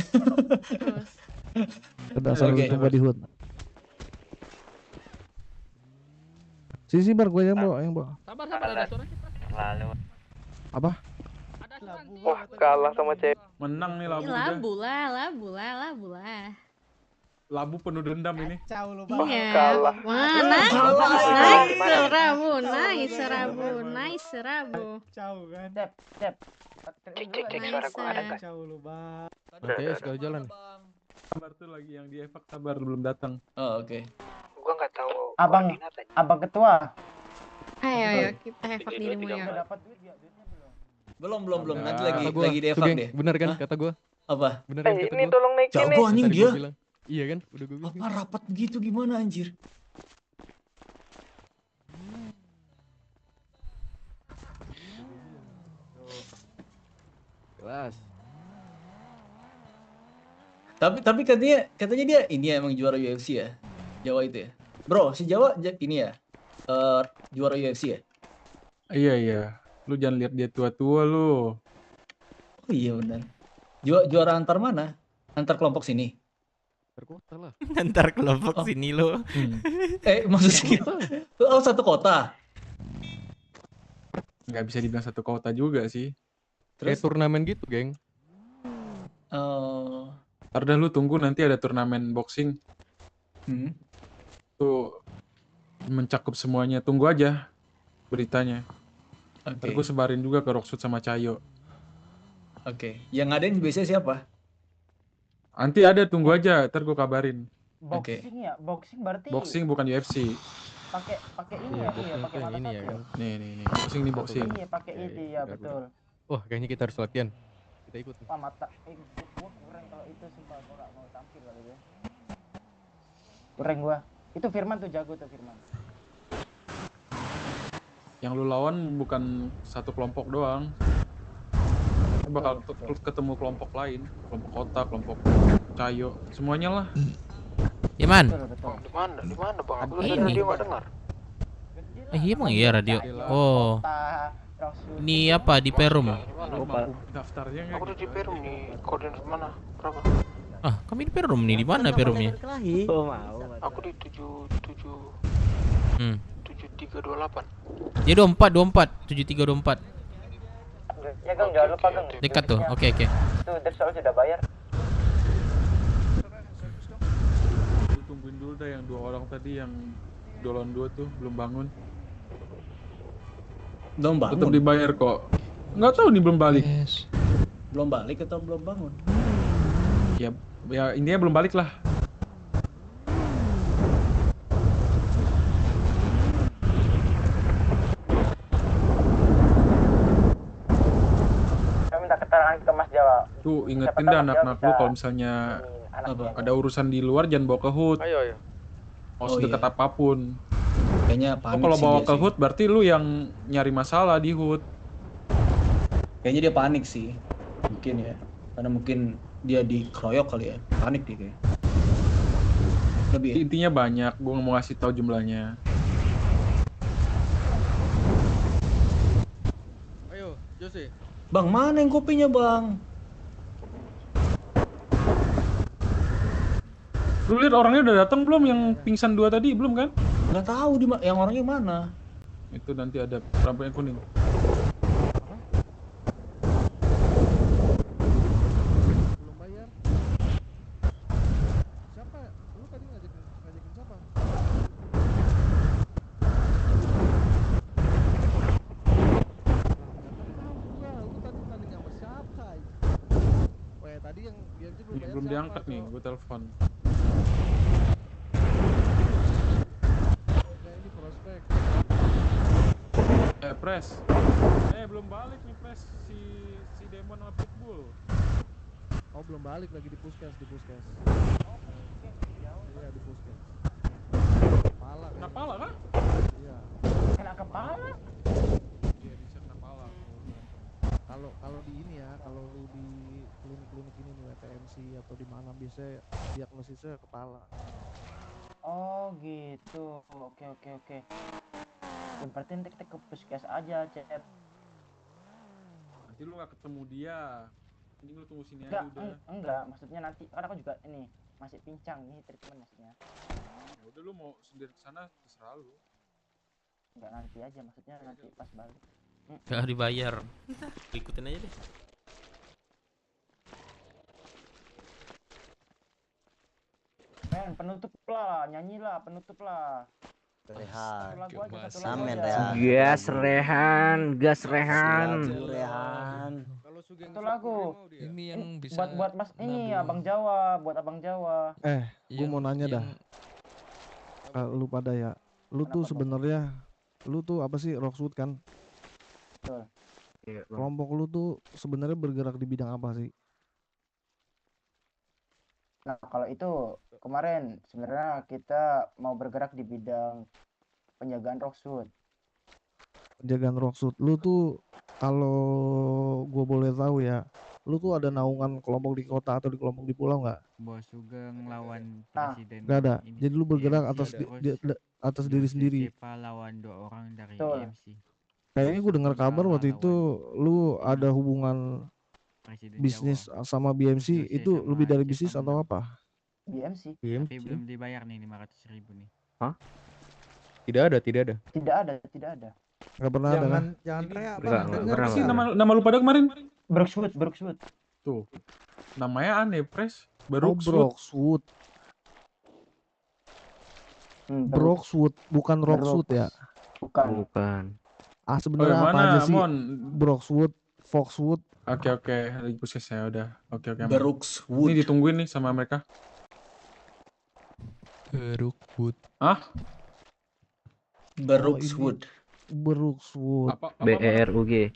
Udah sampai coba di HUT. Sisi bar gue yang bawa. Sabar, ada suaranya. Lalu. Apa? Wah, kalah sama cewek. Menang nih Labu. Labu lah. Labu penuh dendam ini. Kacau lu, Iya. Kalah. Mana? Nice Rabu. Kacau kan. Cep. Cek suara gua ada nggak? Kacau lu, Bang. Oke, sekali jalan. Sabar tuh lagi yang di evak sabar belum datang. Oh, oke. Gua nggak tahu. Abang ketua. Ayo kita evak dirimu ya. Dapat duit ya? Duitnya belum. Belum. Nanti lagi Kata gua, di tuh, evak geng, deh. bener kan Hah? kata gua? Apa? Bener kan kata Ini gua? tolong naikin Jago nih. anjing Tadi dia. gua bilang. Iya kan? Udah gua bilang. Apa rapat gitu gimana anjir? Kelas. Tapi katanya dia ini ya emang juara UFC ya. Jawa itu ya. Bro, si Jawa ini ya. Juara UFC ya. Iya. Lu jangan lihat dia tua-tua lu. Oh iya benar. Juara antar mana? Antar kelompok sini. Berkota lah. Ntar kelompok sini lo. Maksudnya oh satu kota. Nggak bisa dibilang satu kota juga sih. Kayak turnamen gitu, geng. Ntar dah lu tunggu nanti ada turnamen boxing. Tuh mencakup semuanya. Tunggu aja beritanya. Ntar gue sebarin juga ke Rocksud sama Cayo. Oke. Yang ngadain biasanya siapa? Nanti ada, tunggu aja. Ntar gue kabarin. Boxing ya? Boxing berarti Boxing bukan UFC. pakai ini ya, pakai mata ini ya satu. kan. Nih. Boxing nih boxing. Iya, pakai itu ya, betul. Wah, kayaknya kita harus latihan. Kita ikut. Wah, gua kurang kalau itu sumpah gua gak mau tampil kali ya. Kurang gua. Itu Firman tuh jago tuh Firman. Yang lu lawan bukan satu kelompok doang. Lu bakal ketemu kelompok lain, kelompok kota, kelompok Cayo, semuanya lah. Iman. Di mana Bang? Aku Ini. udah radio nggak dengar. Emang iya radio. Oh. Ini apa di Perum? Daftarnya Aku udah di Perum nih. Koordinat mana? Berapa? Ah, kami di Perum nih. Di mana Perumnya? Oh, mau. Aku di 7328. Jadi 24, 7324. Ya Gang, jangan lupa Gang. Dekat tuh. Oke. Itu Depsol sudah bayar. Lu tungguin dulu dah yang 2 orang tadi yang dolan 2 tuh belum bangun. Belum bangun. Tetap dibayar kok. Nggak tahu nih belum balik. Belum balik atau belum bangun? Ya intinya belum balik lah. Saya minta keterangan ke Mas Jawa. Tuh ingetin dah anak-anak lu kalau misalnya ada urusan di luar jangan bawa ke HUT. Ayo. Mau sedekat apapun. Kayaknya panik kalau sih bawa dia ke sih. HUT berarti lu yang nyari masalah di HUT. Kayaknya dia panik sih. Mungkin ya. Karena mungkin dia dikeroyok kali ya. Panik dia kayak. Lebih ya? Intinya banyak, gua nggak mau ngasih tahu jumlahnya. Ayo, Jose. Bang, mana yang kopinya, Bang? Lu lihat orangnya udah datang belum yang pingsan 2 tadi? Belum kan? Nggak tahu yang orangnya mana. Itu nanti ada rambutnya kuning. Tadi yang BMC belum Nih, bayar belum siapa, diangkat nih, Cok? gue telepon. Enggak, ini prospek. Pres. Belum balik nih Pres si Demon sama Pitbull. Oh, belum balik lagi di puskes. Iya, di puskes. Kepala. Kena pala kah? Iya. Kena kepala? Iya, bisa kena pala. Kalau di ini ya, kalau lu di klinik-klinik ini nih TMC atau di mana biasanya diagnosisnya kepala. Oh gitu. Oke. Berarti nanti kita ke puskes aja, Cep. Nanti lu gak ketemu dia. Ini lu tunggu sini Enggak, aja udah. enggak, maksudnya nanti kan aku juga ini masih pincang nih treatment maksudnya. Ya udah lu mau sendiri ke sana terserah lu. Enggak nanti aja, maksudnya nanti pas balik. Gak dibayar. Ikutin aja deh. Men, penutup lah, nyanyilah, penutup lah. Rehan. Satu lagu aja, satu lagu Samen aja. Rehan. Gas Rehan. Rehan. Satu lagu. Ini yang bisa buat Mas ini Abang Jawa, buat Abang Jawa. Gue mau nanya dah. Lu pada ya, lu tuh sebenarnya lu tuh apa sih, Roxwood kan? Betul. Kelompok lu tuh sebenarnya bergerak di bidang apa sih? Nah, kalau itu kemarin sebenarnya kita mau bergerak di bidang penjagaan Roxwood. Penjagaan Roxwood. Lu tuh kalau gue boleh tahu ya, lu tuh ada naungan kelompok di kota atau di kelompok di pulau nggak? Bos Sugeng lawan presiden. Nggak ada. Ini Jadi lu bergerak EMC, atas terus atas diri Joseph sendiri. Kepa lawan 2 orang dari Betul. EMC. Kayaknya gue dengar kabar waktu itu lu ada hubungan Presiden bisnis sama BMC. Itu lebih dari bisnis atau apa? BMC. Tapi belum dibayar nih 500.000 nih. Hah? Tidak ada. Tidak ada. Nggak pernah ada kan? Jangan teriak, Enggak Bang. pernah. Apa sih nama lu pada kemarin? Brookswood. Tuh. Namanya aneh, Pres. Oh, Brookswood. Brookswood, bukan Roxwood ya? Bukan. Sebenarnya yang apa mana, aja sih? Mon? Brookswood, Foxwood. Oke. Lagi puskes ya udah. Oke. aman. Brookswood. Ini ditungguin nih sama mereka. Brookswood. Brookswood. Apa? BRUG.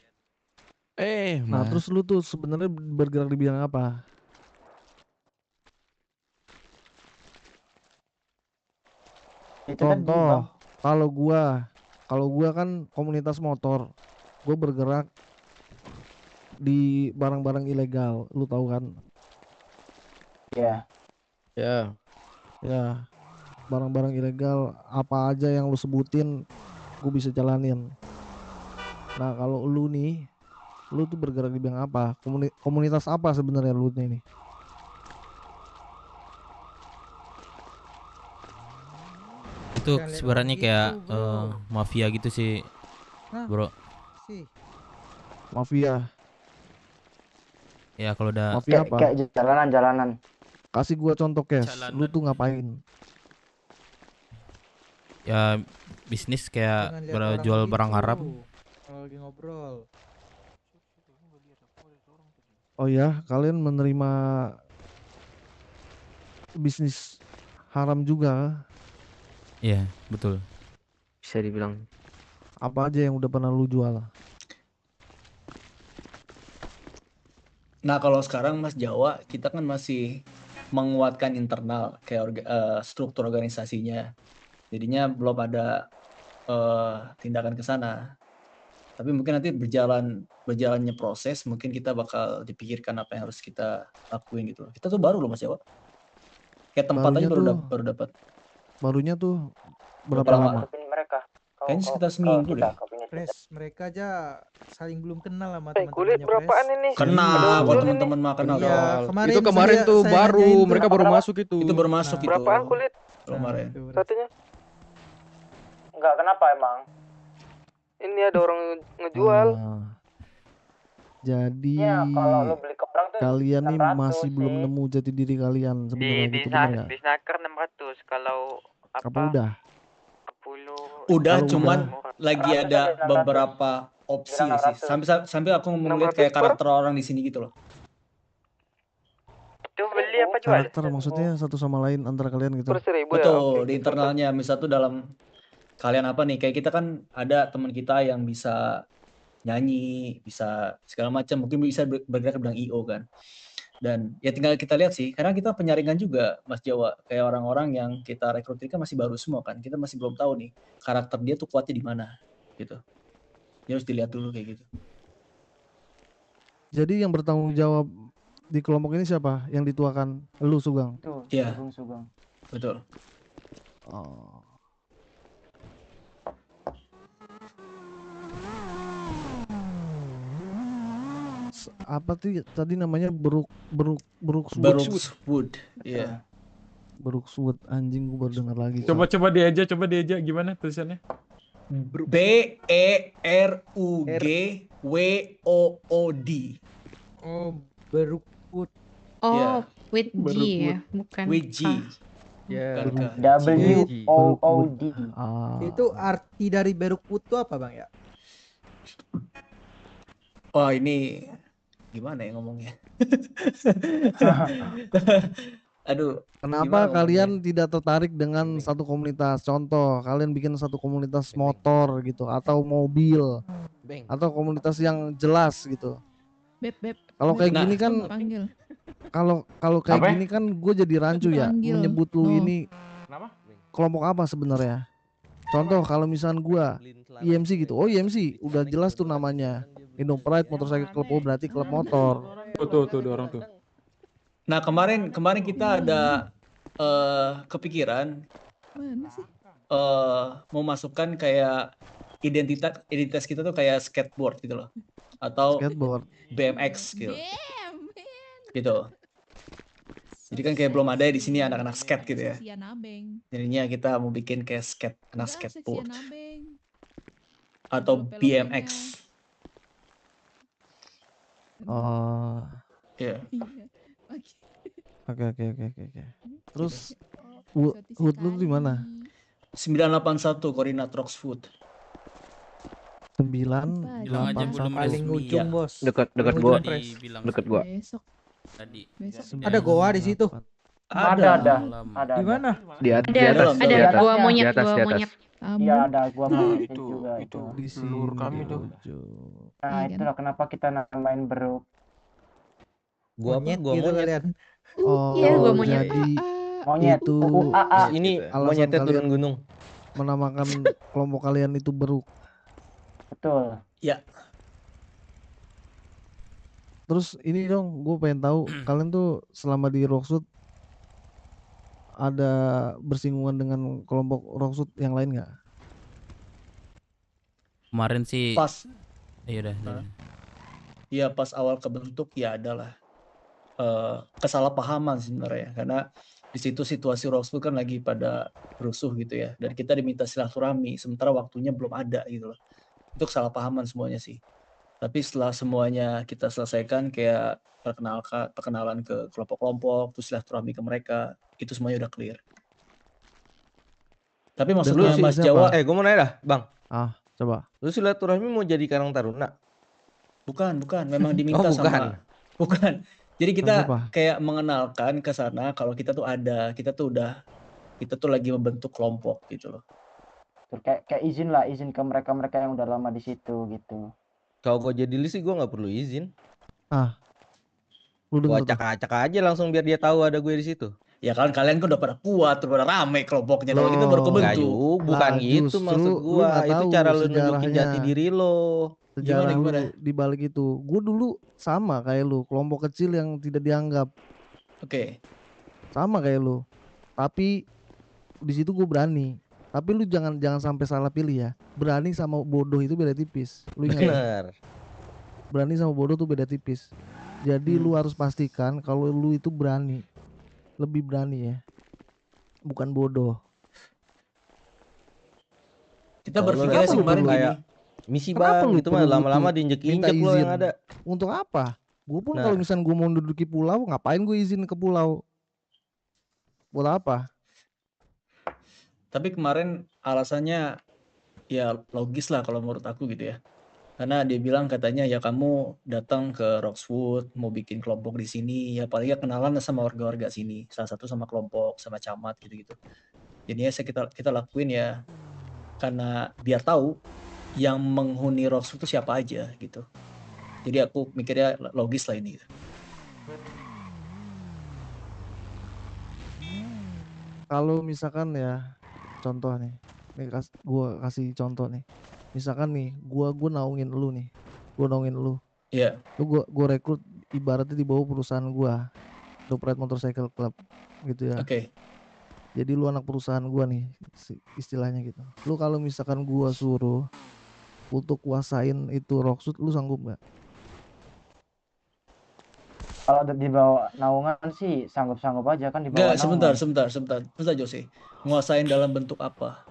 Nah, terus lu tuh sebenarnya bergerak di bidang apa? Contoh, kalau gua kan komunitas motor, gua bergerak di barang-barang ilegal, lu tahu kan? Iya. Ya, barang-barang ilegal apa aja yang lu sebutin, gua bisa jalanin. Nah, kalau lu nih, lu tuh bergerak di bidang apa? Komunitas apa sebenarnya lu nih? Itu sebenarnya kayak mafia gitu sih, bro. Mafia. Ya kalau udah Mafia apa? Kayak jalanan. Kasih gua contoh, Kes. Lu tuh ngapain? ya bisnis kayak jual barang haram. Kalau lagi ngobrol. Oh ya, kalian menerima bisnis haram juga? Iya, betul. Bisa dibilang. Apa aja yang udah pernah lu jual? Nah, kalau sekarang Mas Jawa, kita kan masih menguatkan internal kayak struktur organisasinya. Jadinya belum ada tindakan ke sana. Tapi mungkin nanti berjalannya proses, mungkin kita bakal dipikirkan apa yang harus kita lakuin gitu. Kita tuh baru loh Mas Jawa. Kayak tempat aja baru dapat. Barunya tuh berapa lama? Kayaknya sekitar seminggu deh. Pres, mereka aja saling belum kenal sama kulit teman-temannya, berapaan ini? Kenal, kalau teman-teman mah kenal. Iya, Itu kemarin tuh baru, mereka baru masuk itu. Itu baru masuk itu. Berapaan kulit? Kemarin. Satunya? Enggak, kenapa emang? Ini ada orang ngejual. Jadi Ya, kalau lu beli ke orang tuh kalian nih 600 masih belum nemu jati diri kalian sebenarnya gitu, bener nggak? Di snacker 600 kalau Apa udah? Udah, Kalau cuman udah. lagi ada beberapa opsi sih. Sambil aku ngeliat kayak karakter orang di sini gitu loh. siapa jual? Karakter maksudnya satu sama lain antara kalian gitu. Per 1000 ya. Betul, Oke. di internalnya misal tuh dalam kalian apa nih? Kayak kita kan ada teman kita yang bisa nyanyi, bisa segala macam, mungkin bisa bergerak ke bidang IO kan. Dan ya tinggal kita lihat sih, karena kita penyaringan juga Mas Jawa, kayak orang-orang yang kita rekrut ini kan masih baru semua kan. Kita masih belum tahu nih karakter dia tuh kuatnya di mana gitu. Dia harus dilihat dulu kayak gitu. Jadi yang bertanggung jawab di kelompok ini siapa? Yang dituakan lu Sugeng. Tuh, Iya. Sugeng. Betul. Oh. Apa tuh tadi namanya Brookswood. Iya. Brookswood, anjing gua baru dengar lagi. Coba dia gimana tulisannya? Brugwood. Oh, Brookwood. Oh, Iya. with G ya, bukan With G. K. Ya. WOOD. Itu arti dari Brookwood itu apa Bang ya? Wah, ini gimana ya ngomongnya? Aduh, Kenapa gimana kalian tidak tertarik dengan satu komunitas? Contoh, kalian bikin satu komunitas motor gitu, atau mobil, atau komunitas yang jelas gitu. Beb. Kalau kayak Nah, gini kan, panggil. kalau kayak Apa? gini kan, gue jadi rancu ya, Panggil. menyebut lu Oh. ini kelompok apa sebenarnya? Contoh, kalau misalnya gue IMC gitu, oh IMC, udah jelas tuh namanya, Indo Pride Motorcycle Club, oh berarti klub motor. Tuh dua orang tuh. Nah, kemarin kita ada kepikiran memasukkan kayak identitas kita tuh kayak skateboard gitu loh, atau skateboard, BMX gitu. Gitu. Jadi kan kayak belum ada di sini anak-anak skate gitu ya. Jadinya kita mau bikin kayak anak skateboard atau BMX. Oh. Iya. Oke. Terus Wood lu di mana? 981 Coordinate Roxwood. 981. Paling ujung bos. Dekat Paling gua. ujung, Pres. Dekat gua. Tadi. Ada goa di situ. Ada. Di mana? Di atas. Ada gua monyet, Di atas, gua di atas. monyet. Iya ada gua monyet juga itu. Di Leluhur kami tuh. Nah itulah kenapa kita namain Brook. Gua Monyet gua gitu monyet. kalian. Oh, Iya, gua monyet. jadi Monyet. itu Ini alasan monyetnya kalian turun gunung. menamakan kelompok kalian itu Brook. Betul. Ya. Terus ini dong, gue pengen tahu kalian tuh selama di Roxwood ada bersinggungan dengan kelompok Roxwood yang lain nggak? Kemarin sih. Pas. Iya udah. Iya, pas awal kebentuk ya adalah kesalahpahaman sebenarnya, karena di situ situasi Roxwood kan lagi pada rusuh gitu ya, dan kita diminta silaturahmi sementara waktunya belum ada gitu loh. Itu kesalahpahaman semuanya sih. Tapi setelah semuanya kita selesaikan, kayak perkenalan ke kelompok-kelompok, terus silaturahmi ke mereka, itu semuanya udah clear. Tapi maksudnya Lu Mas siapa? Jawa, gue mau nanya dah, Bang. Coba. Lu silaturahmi mau jadi Karang Taruna? bukan, memang diminta Oh, bukan. sama, bukan. Jadi kita Apa? kayak mengenalkan ke sana kalau kita tuh ada, kita tuh lagi membentuk kelompok gitu loh. Kayak izin ke mereka yang udah lama di situ gitu. Kalau gue jadi li sih gue nggak perlu izin. Lu Gue denger tuh. acak-acak aja langsung biar dia tahu ada gue di situ. Ya kan kalian kan udah pada kuat, udah pada rame kelompoknya, kalau kita baru Nggak kebentuk. juga, bukan Lah, gitu justru maksud lu gua. nggak Itu tahu cara lu nunjukin sejarahnya. jati diri lo. Sejarah Gimana? lu di balik itu. Gue dulu sama kayak lu, kelompok kecil yang tidak dianggap. Oke. Sama kayak lu. Tapi di situ gue berani. Tapi lu jangan sampai salah pilih ya. Berani sama bodoh itu beda tipis. Lu ingat? Bener. Berani sama bodoh tuh beda tipis. Jadi lu harus pastikan kalau lu itu berani. Lebih berani ya. Bukan bodoh. Kita Kalau berpikir lu sih kemarin kayak gini. misi Kenapa bang lu gitu mah perlu lama-lama minta diinjek-injek lo yang izin? ada. Untuk apa? Gue pun Nah. kalau misalnya gue mau menduduki pulau, ngapain gue izin ke pulau? Buat apa? Tapi kemarin alasannya ya logis lah kalau menurut aku gitu ya. Karena dia bilang katanya ya kamu datang ke Roxwood mau bikin kelompok di sini ya paling ya kenalan sama warga-warga sini. Salah satu sama kelompok sama camat gitu-gitu. Jadinya kita lakuin ya karena biar tahu yang menghuni Roxwood itu siapa aja gitu. Jadi aku mikirnya logis lah ini. Gitu. Kalau misalkan ya contoh nih, gua kasih contoh nih. Misalkan nih, gua naungin lu nih. Gua naungin lu. Iya. Lu gua rekrut ibaratnya di bawah perusahaan gua. The Pride Motorcycle Club gitu ya. Oke. Jadi lu anak perusahaan gua nih istilahnya gitu. Lu kalau misalkan gua suruh untuk kuasain itu Roxwood, lu sanggup nggak? Kalau di bawah naungan sih sanggup-sanggup aja kan di bawah Enggak, naungan. sebentar Jose. Nguasain dalam bentuk apa?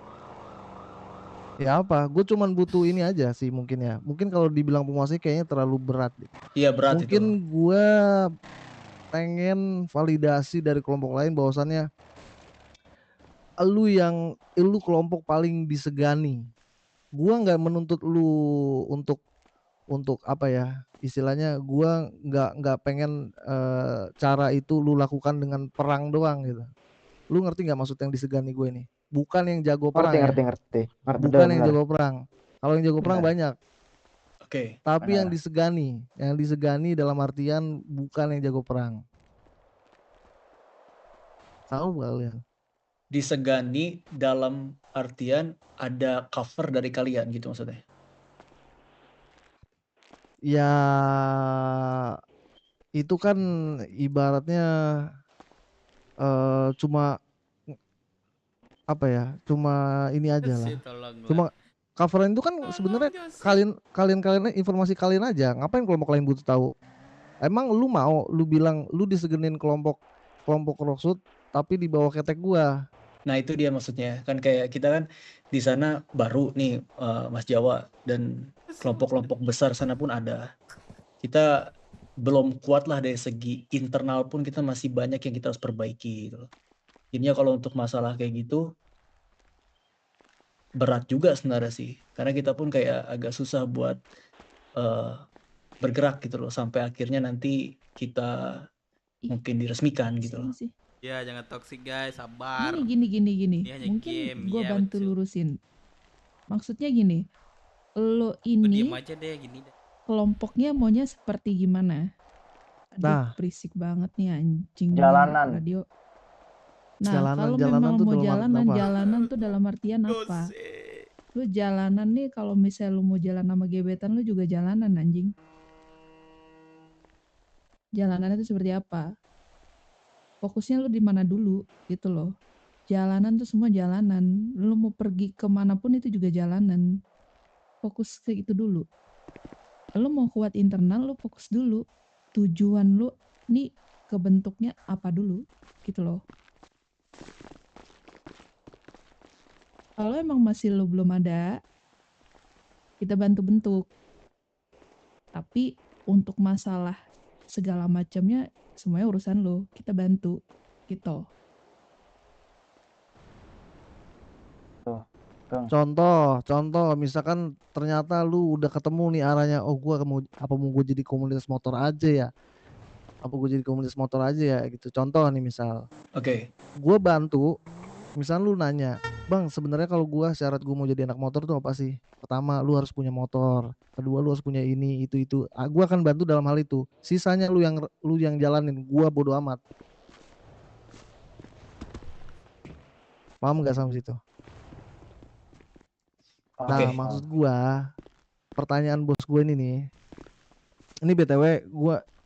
Ya apa? Gue cuman butuh ini aja sih mungkin ya. Mungkin kalau dibilang penguasai kayaknya terlalu berat. Iya berat mungkin itu. Gue pengen validasi dari kelompok lain bahwasannya lu kelompok paling disegani. Gue nggak menuntut lu untuk apa ya? Istilahnya gue nggak pengen cara itu lu lakukan dengan perang doang gitu. Lu ngerti nggak maksud yang disegani gue ini? Bukan yang jago perang Ngerti. Bukan yang jago perang. Kalau yang jago perang banyak. Oke. Tapi yang disegani dalam artian bukan yang jago perang. Tahu nggak kalian? Disegani dalam artian ada cover dari kalian gitu maksudnya. Ya itu kan ibaratnya cuma apa ya? Cuma ini aja lah. Cuma coveran itu kan sebenarnya kalian informasi kalian aja. Ngapain kelompok lain butuh tahu? Emang lu mau lu bilang lu disegenin kelompok Roxwood tapi di bawah ketek gua. Nah itu dia maksudnya kan kayak kita kan di sana baru nih Mas Jawa dan kelompok-kelompok besar sana pun ada. Kita belum kuat lah dari segi internal pun kita masih banyak yang kita harus perbaiki gitu. Jadinya kalau untuk masalah kayak gitu berat juga sebenarnya sih. Karena kita pun kayak agak susah buat bergerak gitu loh sampai akhirnya nanti kita mungkin diresmikan gitu loh. Ya jangan toksik guys, sabar. Gini. Ini hanya Mungkin game, gue ya, bantu betul. lurusin. Maksudnya gini, lo Diem ini aja deh gini deh. kelompoknya maunya seperti gimana? Aduh, Nah. berisik banget nih anjing. Jalanan. Radio. Nah, Jalanan kalau tuh memang mau dalam arti apa? jalanan tuh dalam artian apa? Lu jalanan nih kalau misalnya lu mau jalan sama gebetan lu juga jalanan anjing. Jalanan itu seperti apa? Fokusnya lu di mana dulu gitu loh. Jalanan tuh semua jalanan. Lu mau pergi kemanapun itu juga jalanan. Fokus ke itu dulu. Lu mau kuat internal lu fokus dulu. Tujuan lu nih kebentuknya apa dulu gitu loh. Kalau emang masih lu belum ada, kita bantu bentuk. Tapi untuk masalah segala macamnya semuanya urusan lo, kita bantu gitu. Contoh misalkan ternyata lu udah ketemu nih arahnya, oh gua mau gue jadi komunitas motor aja ya, gitu. Contoh nih misal, Oke. Gue bantu, misal lu nanya, bang sebenarnya kalau gua syarat gue mau jadi anak motor tuh apa sih? Pertama lu harus punya motor, kedua lu harus punya ini itu. Gua akan bantu dalam hal itu. Sisanya lu yang jalanin, gua bodo amat. Paham nggak sampai situ? Nah, maksud gua, pertanyaan bos gue ini nih. Ini BTW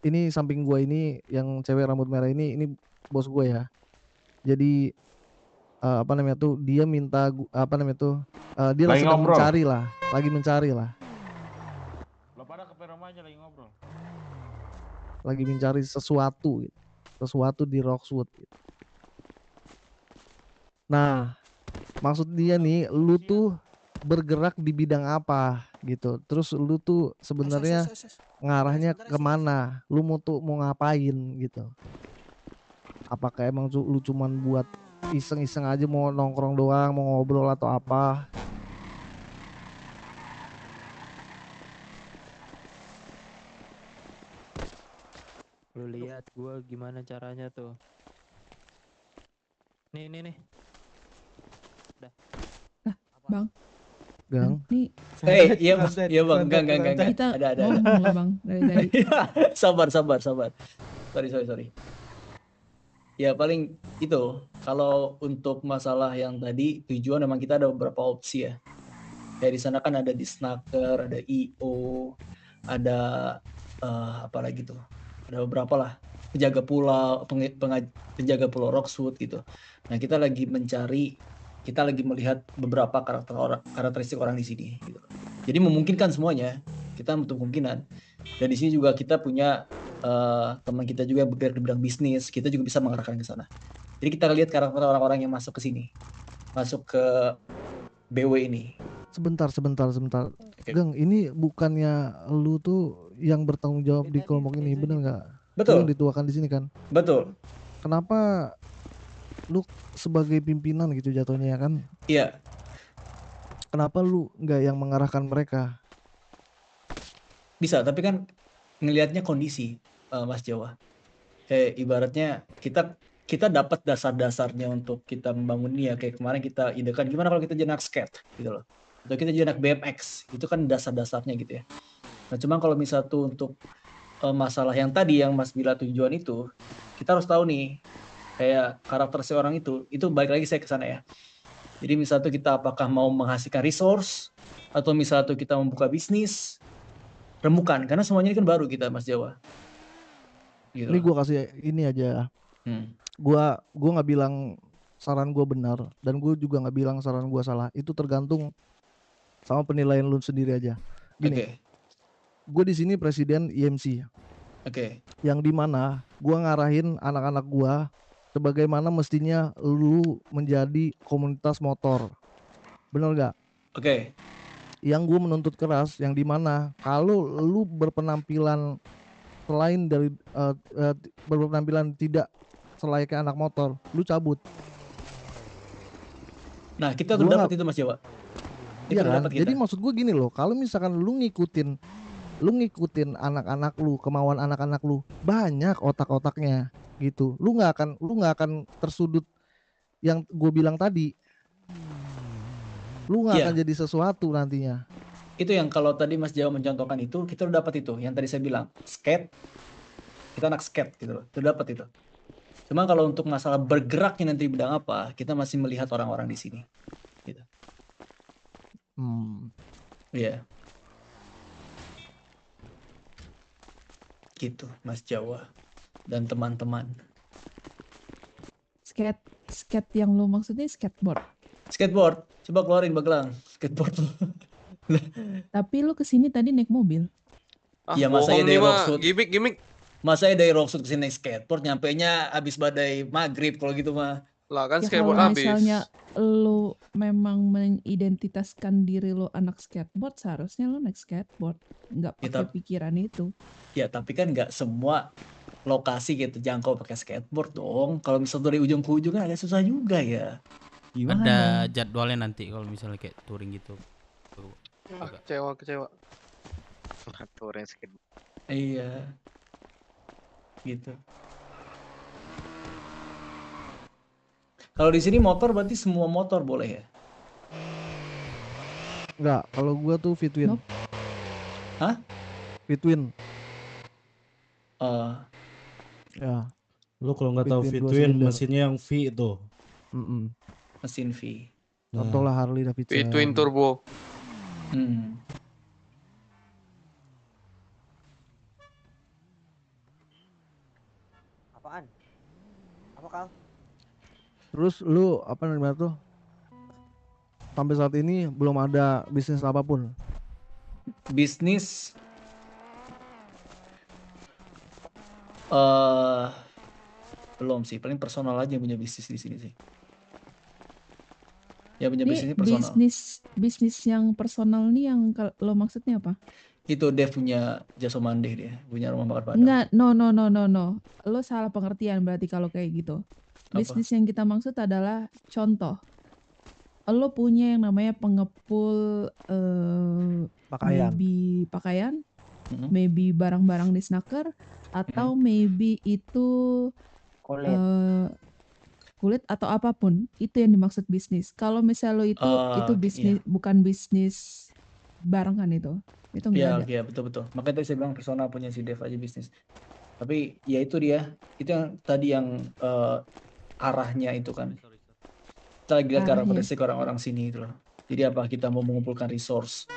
ini samping gua ini yang cewek rambut merah ini bos gue ya. Jadi dia minta dia lagi mencari lah. Lo pada ke rumah aja lagi ngobrol. Lagi mencari sesuatu di Roxwood gitu. Nah, maksud dia nih, lu tuh bergerak di bidang apa gitu. Terus lu tuh sebenarnya ngarahnya kemana? Lu mau ngapain gitu? Apakah emang lu cuman buat iseng-iseng aja mau nongkrong doang, mau ngobrol atau apa? Lu lihat gua gimana caranya tuh. Nih. Udah. Bang. Gang. Nih. Iya bang, enggak. Kita Ada. ngomong loh bang dari tadi. Sabar. Sorry. Ya paling itu. Kalau untuk masalah yang tadi tujuan memang kita ada beberapa opsi ya. Kayak di sana kan ada di Snacker, ada IO, ada apa lagi tuh? Ada beberapa lah. Penjaga pulau, penjaga pulau Roxwood gitu. Nah kita lagi melihat beberapa karakteristik orang di sini. Gitu. Jadi memungkinkan semuanya. Kita untuk kemungkinan. Dan di sini juga kita punya teman kita juga yang bergerak di bidang bisnis. Kita juga bisa mengarahkan ke sana. Jadi kita lihat karakter orang-orang yang masuk ke sini, masuk ke BW ini. Sebentar. Okay. Gang, ini bukannya lu tuh yang bertanggung jawab di kelompok ini, bener nggak? Betul. Lu dituakan di sini kan? Betul. Kenapa lu sebagai pimpinan gitu jatuhnya ya kan? Iya. Kenapa lu nggak yang mengarahkan mereka? Bisa, tapi kan ngelihatnya kondisi, Mas Jawa. Kayak ibaratnya kita dapat dasar-dasarnya untuk kita membangun ini ya. Kayak kemarin kita idekan gimana kalau kita jadi anak skate gitu loh. Atau kita jadi anak BMX, itu kan dasar-dasarnya gitu ya. Nah cuma kalau misal tuh untuk masalah yang tadi yang Mas Bila tujuan itu, kita harus tahu nih kayak karakter seorang itu balik lagi saya ke sana ya. Jadi misal tuh kita apakah mau menghasilkan resource atau misal tuh kita membuka bisnis, remukan karena semuanya ini kan baru kita Mas Jawa. Gitu. Ini gua kasih ini aja. Gua nggak bilang saran gua benar dan gue juga nggak bilang saran gua salah. Itu tergantung sama penilaian lu sendiri aja. Gini, gue di sini presiden IMC. Yang dimana gue ngarahin anak-anak gue sebagaimana mestinya lu menjadi komunitas motor, bener nggak? Yang gue menuntut keras, yang dimana kalau lu berpenampilan selain dari berpenampilan tidak selayaknya anak motor, lu cabut. Nah kita tuh dapat itu Mas Jawa. Iya kan? Jadi maksud gue gini loh, kalau misalkan lu ngikutin anak-anak lu, kemauan anak-anak lu, banyak otak-otaknya gitu. Lu nggak akan tersudut yang gue bilang tadi. Lu nggak akan jadi sesuatu nantinya. Itu yang kalau tadi Mas Jawa mencontohkan itu, kita udah dapat itu. Yang tadi saya bilang, skate. Kita anak skate gitu loh. Itu dapat itu. Cuma kalau untuk masalah bergeraknya nanti di bidang apa, kita masih melihat orang-orang di sini. Gitu. Iya. Gitu, Mas Jawa dan teman-teman. Skate yang lu maksudnya skateboard. Skateboard, coba keluarin Baglang. Skateboard. Tapi lu kesini tadi naik mobil. Iya, masa ya dari Roxwood. Gimik. Masa ya dari Roxwood kesini naik skateboard, nyampenya abis badai maghrib kalau gitu mah. Lah kan Ya skateboard kalau habis. misalnya lu memang mengidentitaskan diri lu anak skateboard, seharusnya lu naik skateboard, nggak pakai pikiran itu. Ya tapi kan nggak semua lokasi gitu jangkau pakai skateboard dong. Kalau misalnya dari ujung ke ujung kan agak susah juga ya. Gimana? Ada jadwalnya nanti kalau misalnya kayak touring gitu. Kecewa. Touring skateboard. Iya. Gitu. Kalau di sini motor berarti semua motor boleh ya? Enggak, kalau gua tuh Fitwin. Hah? Fitwin. Ya. Lu kalau nggak tahu Fitwin mesinnya yang V itu. Mesin V. Contohlah Harley Davidson. Twin turbo. Apaan? Apa Kal? Terus lu apa namanya tuh? Sampai saat ini belum ada bisnis apapun. Bisnis belum sih, paling personal aja yang punya bisnis di sini sih. Ya punya bisnis personal. Bisnis yang personal nih yang lo maksudnya apa? Itu Dev punya Jasa Mandeh, dia punya rumah makan Padang. Enggak, no. Lo salah pengertian berarti kalau kayak gitu. Bisnis yang kita maksud adalah contoh. Lo punya yang namanya pengepul Pakaian. maybe pakaian maybe barang-barang di snacker atau maybe itu Kulit. kulit atau apapun, itu yang dimaksud bisnis. Kalau misal lo itu Iya. bisnis bukan bisnis barengan itu enggak ada. Iya, betul. Makanya tadi saya bilang persona punya si Dev aja bisnis. Tapi ya itu dia, itu yang tadi yang arahnya itu kan. Kita lagi lihat karakteristik orang-orang sini itu loh. Jadi apa kita mau mengumpulkan resource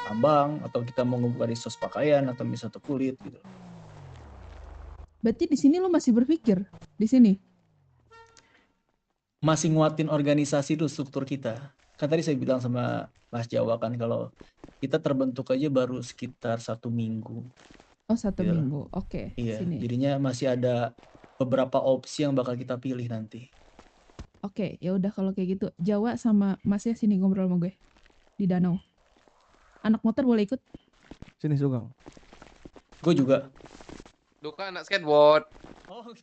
tambang atau kita mau mengumpulkan resource pakaian atau misalnya kulit gitu. Berarti di sini lo masih berpikir di sini? Masih nguatin organisasi itu struktur kita. Kan tadi saya bilang sama Mas Jawa kan kalau kita terbentuk aja baru sekitar 1 minggu. Oh 1 Gitu loh. minggu, oke. Iya, Sini. jadinya masih ada beberapa opsi yang bakal kita pilih nanti. Oke, ya udah kalau kayak gitu Jawa sama Masnya sini ngobrol sama gue di danau. Anak motor boleh ikut? Sini Sugeng. Gue juga. Lu kan anak skateboard. Oh,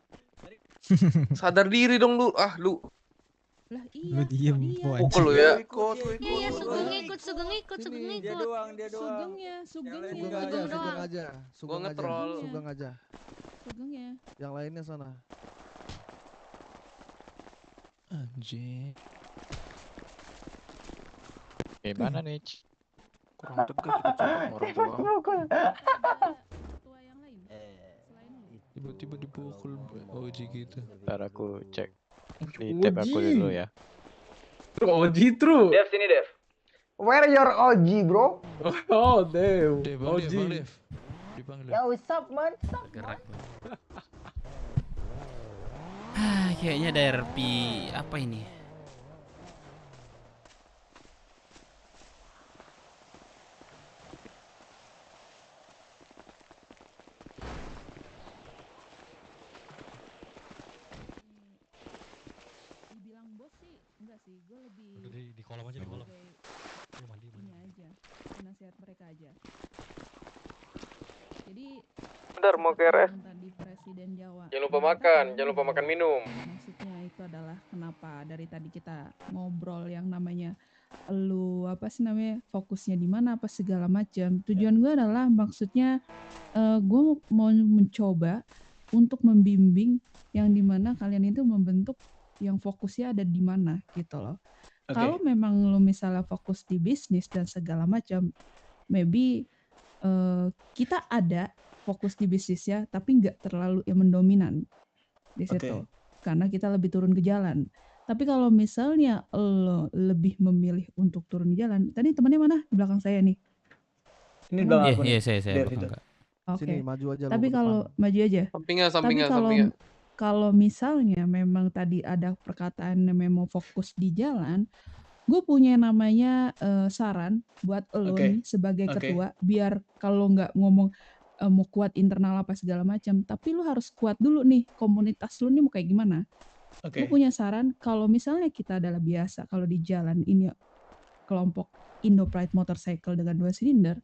sadar diri dong lu. Lu. Lah iya. Lu diem, Pukul lu ya. Iya, Sugeng ikut. Dia doang. Sugeng aja. Gua ngetrol. Sugeng aja. Sugeng ya. Yang lainnya sana. Anjing. Gimana nih? Kurang tegas kita cakap orang tua. Tiba-tiba dipukul Oji gitu. Ntar aku cek di tab aku dulu ya. Oji true. Dev sini Dev. Where your OG, bro? Oh, Dev. Dev. Dipanggil. Yo, what's up, man? Gerak. Kayaknya ada RP apa ini? Dibilang bos sih enggak sih, gue lebih di kolam aja, di kolam. Lu mandi aja, nasihat mereka aja. Jadi Bentar mau ke RS. tadi Presiden Jawa. Jangan lupa makan minum. Maksudnya itu adalah kenapa dari tadi kita ngobrol yang namanya lu apa sih namanya fokusnya di mana apa segala macam. Tujuan gue adalah maksudnya gue mau mencoba untuk membimbing yang dimana kalian itu membentuk yang fokusnya ada di mana gitu loh. Kalau memang lo misalnya fokus di bisnis dan segala macam, maybe kita ada fokus di bisnis ya, tapi nggak terlalu yang mendominan di situ, karena kita lebih turun ke jalan. Tapi kalau misalnya lo lebih memilih untuk turun di jalan, tadi temannya mana di belakang saya nih? Ini belakang aku nih. Iya, saya Dev belakang, itu. Kak. Oke. Sini maju aja. Tapi kalau maju aja. Sampingnya. Tapi kalau misalnya memang tadi ada perkataan memang mau fokus di jalan, gue punya namanya saran buat lo nih sebagai ketua, biar kalau nggak ngomong mau kuat internal apa segala macam, tapi lo harus kuat dulu nih komunitas lo nih mau kayak gimana. Gue punya saran kalau misalnya kita adalah biasa kalau di jalan ini kelompok Indo Pride Motorcycle dengan 2 silinder,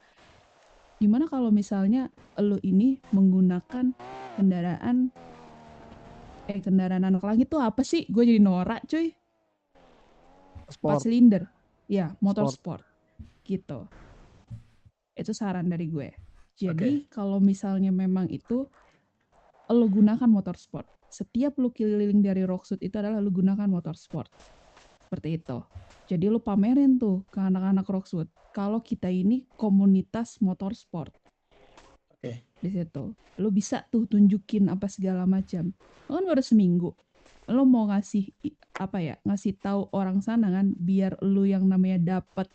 gimana kalau misalnya lo ini menggunakan kendaraan anak langit tuh apa sih? Gue jadi norak cuy. 4 silinder. Ya, motor sport. Gitu. Itu saran dari gue. Jadi kalau misalnya memang itu lo gunakan motor sport. Setiap lo keliling dari Rocksuit itu adalah lo gunakan motor sport. Seperti itu. Jadi lo pamerin tuh ke anak-anak Rocksuit kalau kita ini komunitas motor sport. Di situ. Lo bisa tuh tunjukin apa segala macam. Lo kan baru seminggu. Lo mau ngasih ngasih tahu orang sana kan biar lo yang namanya dapat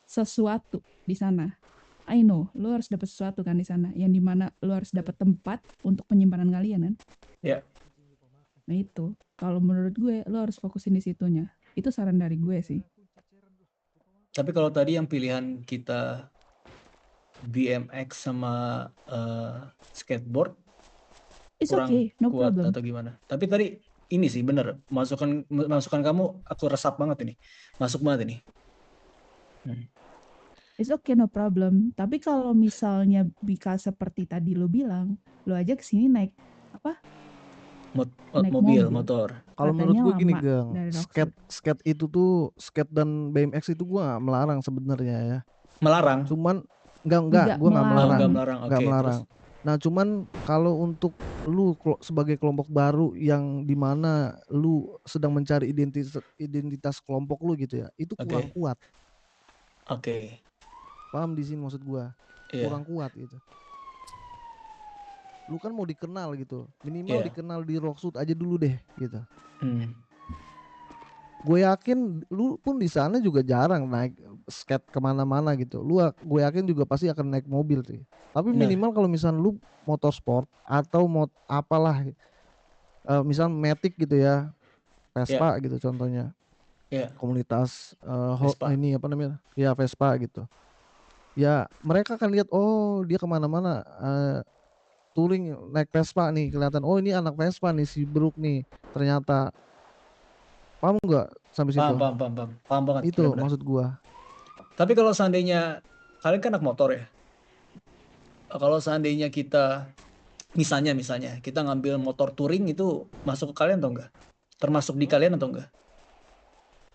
sesuatu di sana. I know, lo harus dapat sesuatu kan di sana, yang dimana lo harus dapat tempat untuk penyimpanan kalian kan. Ya. Nah itu, kalau menurut gue lo harus fokusin di situnya. Itu saran dari gue sih. Tapi kalau tadi yang pilihan kita BMX sama skateboard, It's kurang okay, no kuat problem. atau gimana? Tapi tadi ini sih bener, masukan kamu aku resap banget ini, masuk banget ini. It's okay, no problem. Tapi kalau misalnya Bika seperti tadi lo bilang, lo aja kesini naik apa? Naik mobil. motor. Kalau Katanya menurut gue gini, lama Gang, dari Rocksuit. skate itu tuh skate dan BMX itu gua nggak melarang sebenarnya ya. Melarang. Cuman Enggak, gua nggak melarang. Nggak melarang. Nggak Oke, melarang. Nah, cuman kalau untuk lu sebagai kelompok baru yang dimana lu sedang mencari identitas kelompok lu gitu ya, itu kurang Oke. kuat. Oke. Paham di sini maksud gua? Iya. Kurang kuat gitu. Lu kan mau dikenal gitu, minimal Iya. dikenal di Rocksuit aja dulu deh gitu. Hmm. Gue yakin lu pun di sana juga jarang naik skate kemana-mana gitu. Gue yakin juga pasti akan naik mobil sih. Tapi Benar. minimal kalau misalnya lu motorsport atau apalah, misal Matic gitu ya, Vespa gitu contohnya. Iya. Komunitas Vespa. ini apa namanya? Ya Vespa gitu. Ya mereka akan lihat, oh dia kemana-mana touring naik Vespa nih, kelihatan. Oh ini anak Vespa nih si Brook nih ternyata. Paham nggak sampai situ? Paham banget. Itu benar-benar. maksud gua. Tapi kalau seandainya kalian kan anak motor ya. Kalau seandainya kita misalnya kita ngambil motor touring itu masuk ke kalian atau enggak? Termasuk di kalian atau enggak?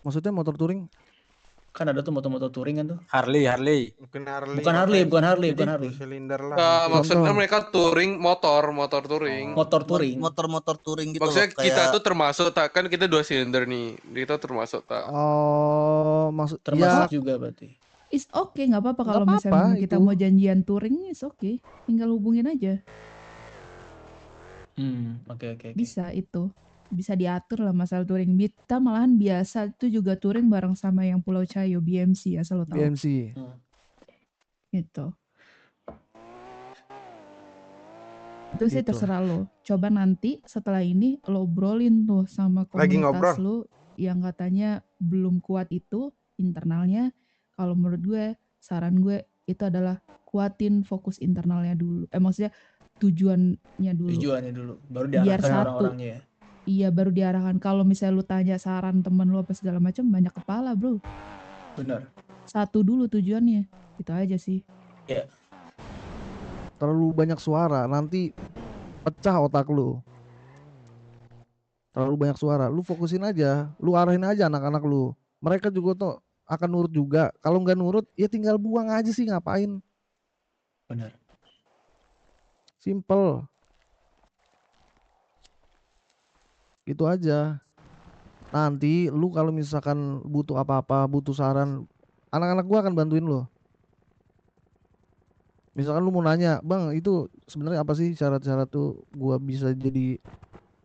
Maksudnya motor touring? Kan ada tuh motor-motor touring kan tuh. Harley. Bukan Harley. Silinder lah. Maksudnya mereka touring motor touring. Motor touring. Motor-motor touring gitu Maksudnya loh, kita kayak tuh termasuk tak, kan kita 2 silinder nih. Kita termasuk tak. Oh, termasuk juga berarti. Is oke, nggak apa-apa kalau Nggak misalnya apa-apa memang kita itu. mau janjian touring, is oke. Tinggal hubungin aja. Oke. Bisa itu. Bisa diatur lah masalah touring. Kita malahan biasa itu juga touring bareng sama yang Pulau Cayo, BMC asal lo tahu. BMC. Gitu. Itu sih Gitu. terserah lo. Coba nanti setelah ini lo obrolin tuh sama Lagi komunitas ngobrol. lo yang katanya belum kuat itu internalnya. Kalau menurut gue, saran gue itu adalah kuatin fokus internalnya dulu. Maksudnya tujuannya dulu. Tujuannya dulu. Baru Biar diarahkan satu. orang-orangnya ya. Iya, baru diarahkan. Kalau misalnya lu tanya saran temen lu apa segala macam, banyak kepala, bro. Benar. Satu dulu tujuannya. Itu aja sih. Ya. Terlalu banyak suara, nanti pecah otak lu. Terlalu banyak suara, lu fokusin aja, lu arahin aja anak-anak lu. Mereka juga tuh akan nurut juga. Kalau nggak nurut, ya tinggal buang aja sih, ngapain? Benar. Simple. Gitu aja. Nanti lu kalau misalkan butuh apa-apa, butuh saran, anak-anak gua akan bantuin lu. Misalkan lu mau nanya, "Bang, itu sebenarnya apa sih syarat-syarat tuh gua bisa jadi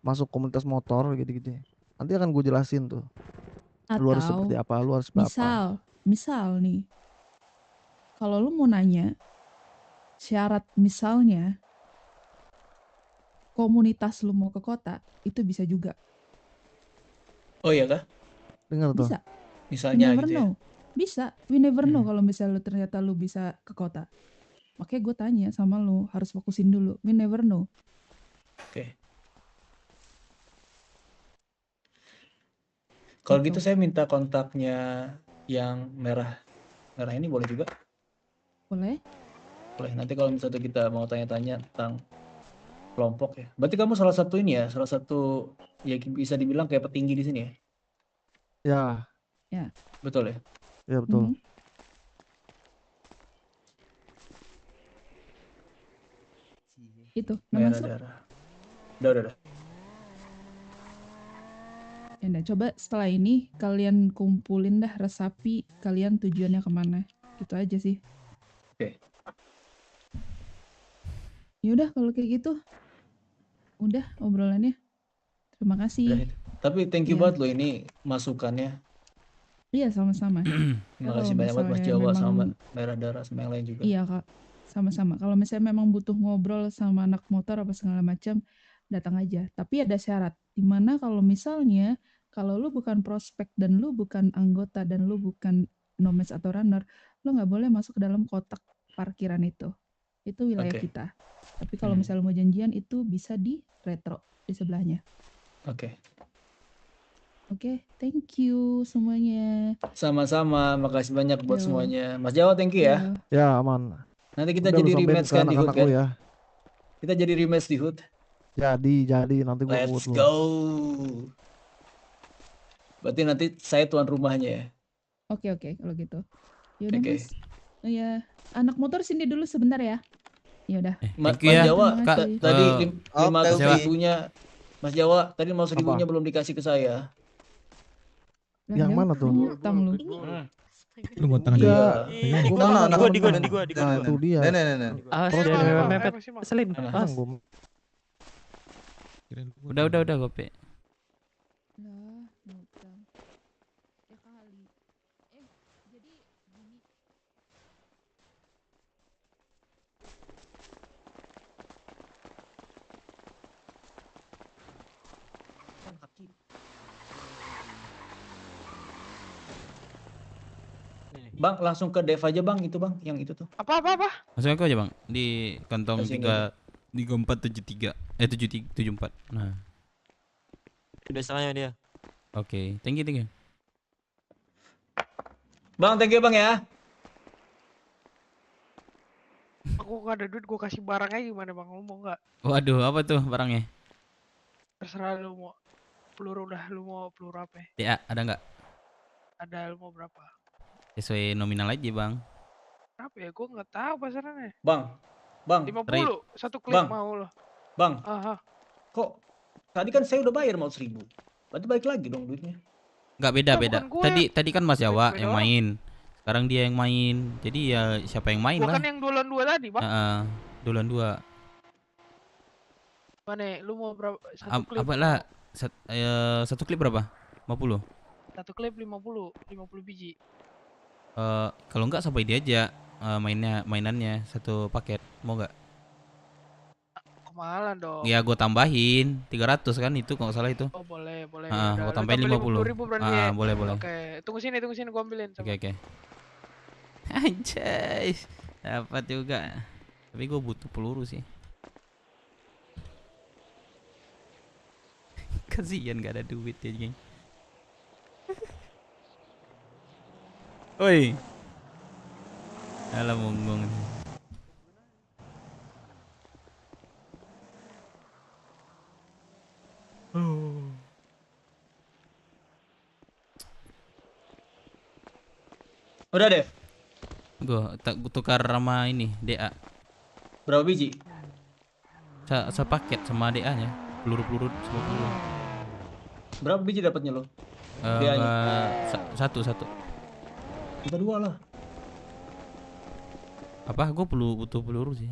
masuk komunitas motor gitu-gitu." Nanti akan gue jelasin tuh. Lu harus Atau seperti apa, lu harus seperti apa. misal nih. Kalau lu mau nanya syarat misalnya komunitas lu mau ke kota, itu bisa juga. Oh iya kah? Dengar tuh. Bisa. Misalnya We never gitu ya. know. Bisa. We never know kalau misalnya lu ternyata lu bisa ke kota. Makanya gue tanya sama lu, harus fokusin dulu. We never know. Oke. Kalau gitu saya minta kontaknya yang merah. Merah ini boleh juga? Boleh? Boleh. Nanti kalau misalnya kita mau tanya-tanya tentang kelompok ya. Berarti kamu salah satu ini ya, salah satu ya bisa dibilang kayak petinggi di sini ya? Ya. Ya. Betul ya? Ya betul. Itu. Udah Merah masuk? darah. Udah. Ya udah, coba setelah ini kalian kumpulin dah resapi kalian tujuannya kemana. Gitu aja sih. Oke. Yaudah kalau kayak gitu. Udah obrolannya. Terima kasih. Udah itu. Tapi thank you Iya. banget loh ini masukannya. Iya sama-sama. Terima kasih banyak banget Mas Jawa sama Merah Darah sama yang lain juga. Iya kak, sama-sama. Kalau misalnya memang butuh ngobrol sama anak motor apa segala macam, datang aja. Tapi ada syarat. Dimana kalau misalnya kalau lu bukan prospek dan lu bukan anggota dan lu bukan nomads atau runner, lu nggak boleh masuk ke dalam kotak parkiran itu. Itu wilayah Oke. kita. Tapi kalau misalnya mau janjian itu bisa di retro di sebelahnya. Oke. Oke, thank you semuanya. Sama-sama, makasih banyak buat Yo. semuanya. Mas Jawa thank you ya. Ya aman. Nanti kita Udah lu jadi sampein rematch ke kan di HUT anak-anak kan? lu ya. Kita jadi rematch di HUT. Jadi nanti gua Let's vote lu. go. Berarti nanti saya tuan rumahnya ya. Oke, kalau gitu. Yaudah Oke. Mas. Oh ya. anak motor sini dulu sebentar ya. Ya udah. Mas Thank you ya, Jawa, Kak. tadi Oke, 500 Jawa. ribunya, Mas Jawa, tadi 500 Apa? ribunya belum dikasih ke saya. Yang mana tuh? Utang lu. Lu mau tangan Iya. Di mana anak Di gua. Itu dia. Nenek. Awas Terus jangan gimana? mepet. Selin. Awas. Udah gope. Lah, utang. Ya kali. Jadi gini. Bang, langsung ke Dev aja bang, itu bang, yang itu tuh. Apa? Langsung aku aja bang di kantong Langsung 3473 74. Nah. Udah setengahnya dia. Oke, thank you. Bang, thank you bang ya. Aku nggak ada duit, gue kasih barangnya gimana bang? Lu mau nggak? Waduh, apa tuh barangnya? Terserah lu mau peluru dah, lu mau peluru apa? Ya, ada nggak? Ada, lu mau berapa? Sesuai nominal aja bang. Berapa ya? Gue nggak tahu pasarannya. Bang, 50, satu klip Bang. mau lo. Bang, Aha. kok tadi kan saya udah bayar mau 1000. Berarti balik lagi dong duitnya. Nggak beda. bukan gua. Tadi kan Mas Jawa Beda yang orang. main. Sekarang dia yang main. Jadi ya siapa yang main Gua lah. kan yang duelan 2 tadi bang. Dulan 2. Mana? Lu mau berapa? Satu klip? Apa lah? Satu klip berapa? 50. Satu klip 50 biji. Kalau nggak sampai dia aja mainannya satu paket. Mau nggak? Kemahalan dong. Ya gue tambahin 300 kan itu kalau nggak salah itu. Oh boleh. Gue Udah, lu tambahin tambah 50. 50.000 berarti ya? Boleh. Oke, tunggu sini gua ambilin. Oke. Anjay, dapat juga. Tapi gue butuh peluru sih. Kasihan gak ada duit ya, geng. Oi. Alah monggong. Udah Dev. Gua tukar sama ini DA. Berapa biji? Sepaket sama DA-nya. Peluru semua peluru. Berapa biji dapatnya lo? Satu. Kita 2 lah. Apa? Gue butuh peluru sih.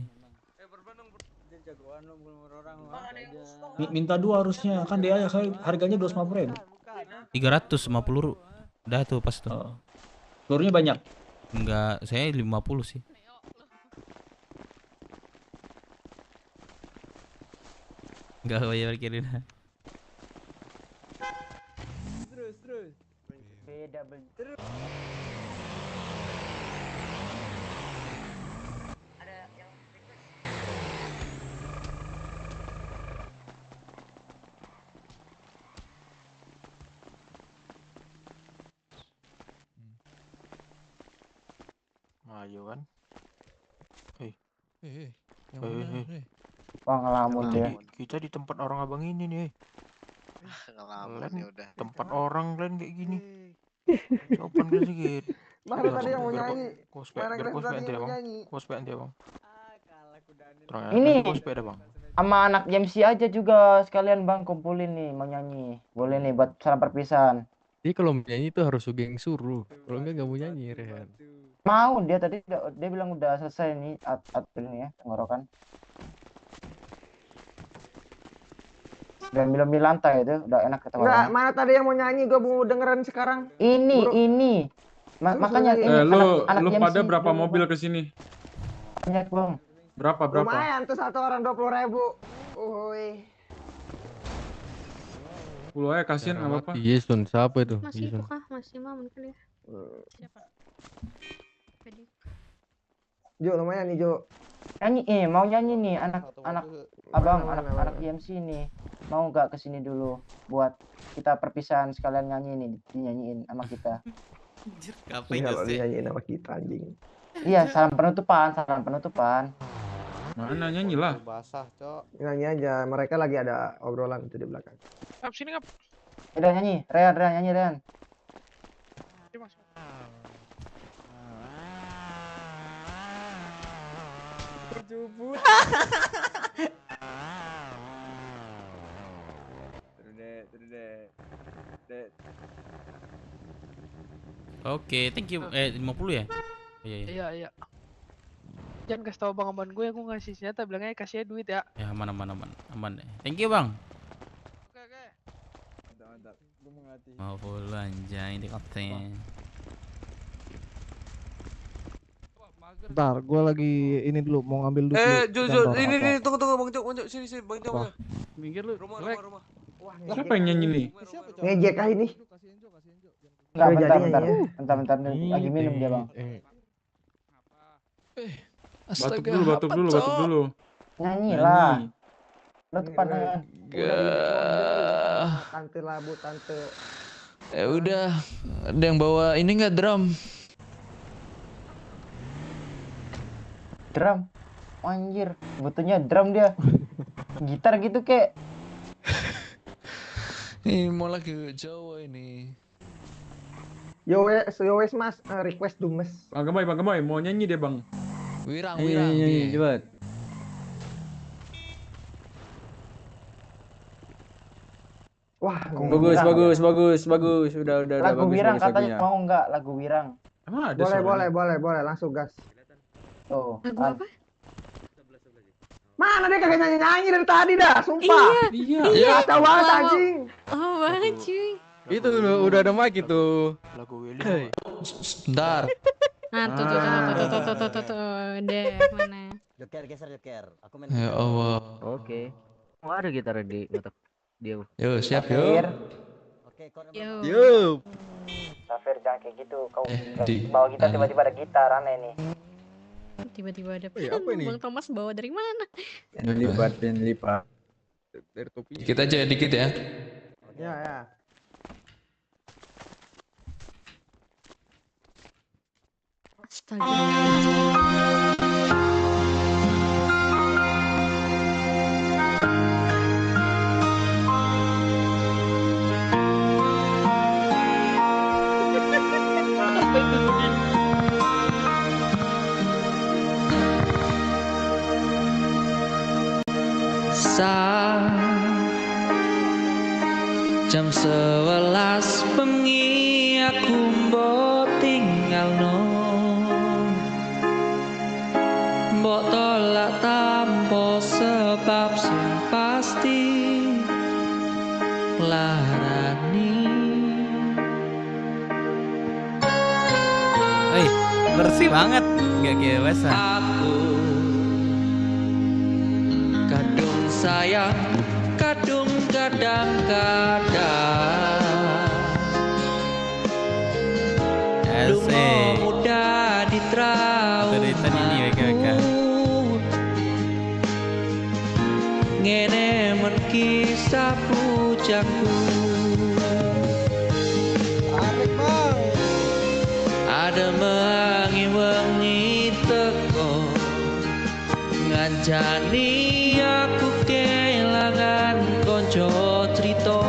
Minta 2 harusnya. Kan dia harganya 250.000. 300 sama peluru. Udah tuh pas tuh. Pelurunya banyak. Enggak, saya 50 sih. Enggak bayar parkirin. Terus. Beda bentuk. Ayo kan. Yang mana? Wah ngelamun dia. Kita di tempat orang abang ini nih. Ngelamun ya udah. Tempat orang lain kayak gini. Sopan sedikit. Mana tadi yang mau nyanyi? Mana Biar tadi yang mau nyanyi? Kospek dia bang. Ini kospek dah bang. sama anak MC aja juga sekalian bang kumpulin nih mau nyanyi. Boleh nih buat salam perpisahan. Jadi kalau mau nyanyi itu harus Sugeng suruh. Kalau enggak mau nyanyi, Rehan. Mau dia tadi dia bilang udah selesai nih ini ya tenggorokan. Dan minum lantai itu udah enak ketawa. Enggak, mana tadi yang mau nyanyi? Gue mau dengerin sekarang. Ini. Makanya ini lu pada berapa mobil ke sini? Banyak bang. Berapa? Lumayan tuh satu orang 20.000. Uy. 10 aja kasihan nggak apa-apa. Jason siapa itu? Masih Jason. itu kah? Masih mah mungkin ya. Siapa? Jo lumayan nih Jo. Nyanyi mau nyanyi nih anak abang anak IMC nih. Mau nggak kesini dulu buat kita perpisahan sekalian nyanyi nih dinyanyiin sama kita. Kalau dinyanyiin sama kita anjing. Iya salam penutupan. Mana nyanyi lah. Basah, Cok. Nyanyi aja, mereka lagi ada obrolan itu di belakang. Ngap sini ngap. Udah nyanyi, Rehan nyanyi Rehan. Cubut. Terus deh. Oke, thank you. 50 ya? Iya. Iya. Jangan kasih tau bang aman gue, aku ngasih senjata, bilangnya kasih duit ya. Ya aman deh. Thank you bang. Mantap. Gue mengerti. Mau full anjay di konten. Bentar, gue lagi ini dulu mau ngambil duit. Jul, ini tunggu Bang Jok, sini Bang Jok. Minggir lu. Rumah. Wah, siapa yang nyanyi nih? Ngejek kah ini? Enggak, bentar. Lagi minum dia, Bang. Batuk dulu. Nyanyi lah. Lo depan. Tante labu, tante. Ya udah, ada yang bawa ini enggak drum? Drum? Anjir, butuhnya drum dia. Gitar gitu kek. Ini mau lagi ke Jawa ini. Yo wes mas, request dumes. Bang Gemoy, mau nyanyi deh bang. Wirang. Cepat. Wah, Bagus. Udah. Lagu bagus, Wirang bagus katanya lagunya. mau nggak lagu Wirang? Emang ada? Boleh, langsung gas. Tuh. Lagu apa? Mana dia kagak nyanyi dari tadi dah, sumpah. Iya. Kacau banget anjing. Oh banget cuy. Itu udah ada mic itu. Lagu Willy. Bentar. Nah tuh. Deh mana? Joker. Aku main. Ya Allah. Oke. Oh, ada gitar di otak dia. Yo, siap yo. Oke, Yo. Safir jangan kayak gitu. Kau di- bawa gitar tiba-tiba ada gitar aneh nih. Tiba-tiba ada apa ini? Bang Thomas bawa dari mana? Lipat. Dari topi. Kita aja dikit ya. Ya. Jam 11 bengi aku mbok tinggalno, mbok tolak tanpa sebab sing pasti larani. Bersih banget, gak kayak biasa. Aku kadung sayang, kadung kadang-kadang lunga muda di traumamu. Ngene men kisah pujaku. Ada mengi-wengi teko ngancani aku kehilangan konco cerita.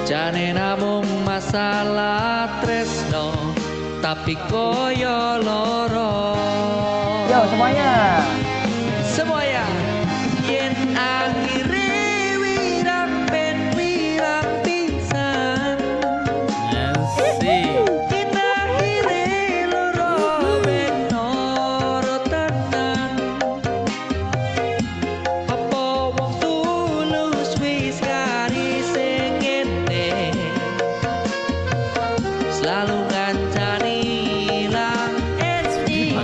Jane namung masalah tresno tapi koyo loro. Yo semuanya. Yen akhire wirang ben wirang pisan. Kita akhire loro ben loro tenan. Apa wong tulus wis kari sing ngene, selalu ngancani ilang SIG.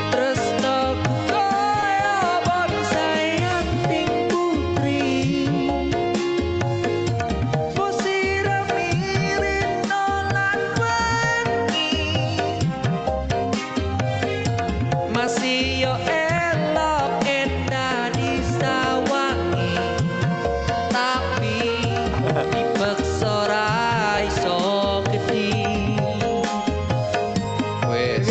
Tresno koyo bonsai anting putri, posira mirin nolan wengi, masih yo elok endah disawangi, tapi dipaksa ra iso gedhi. Wes.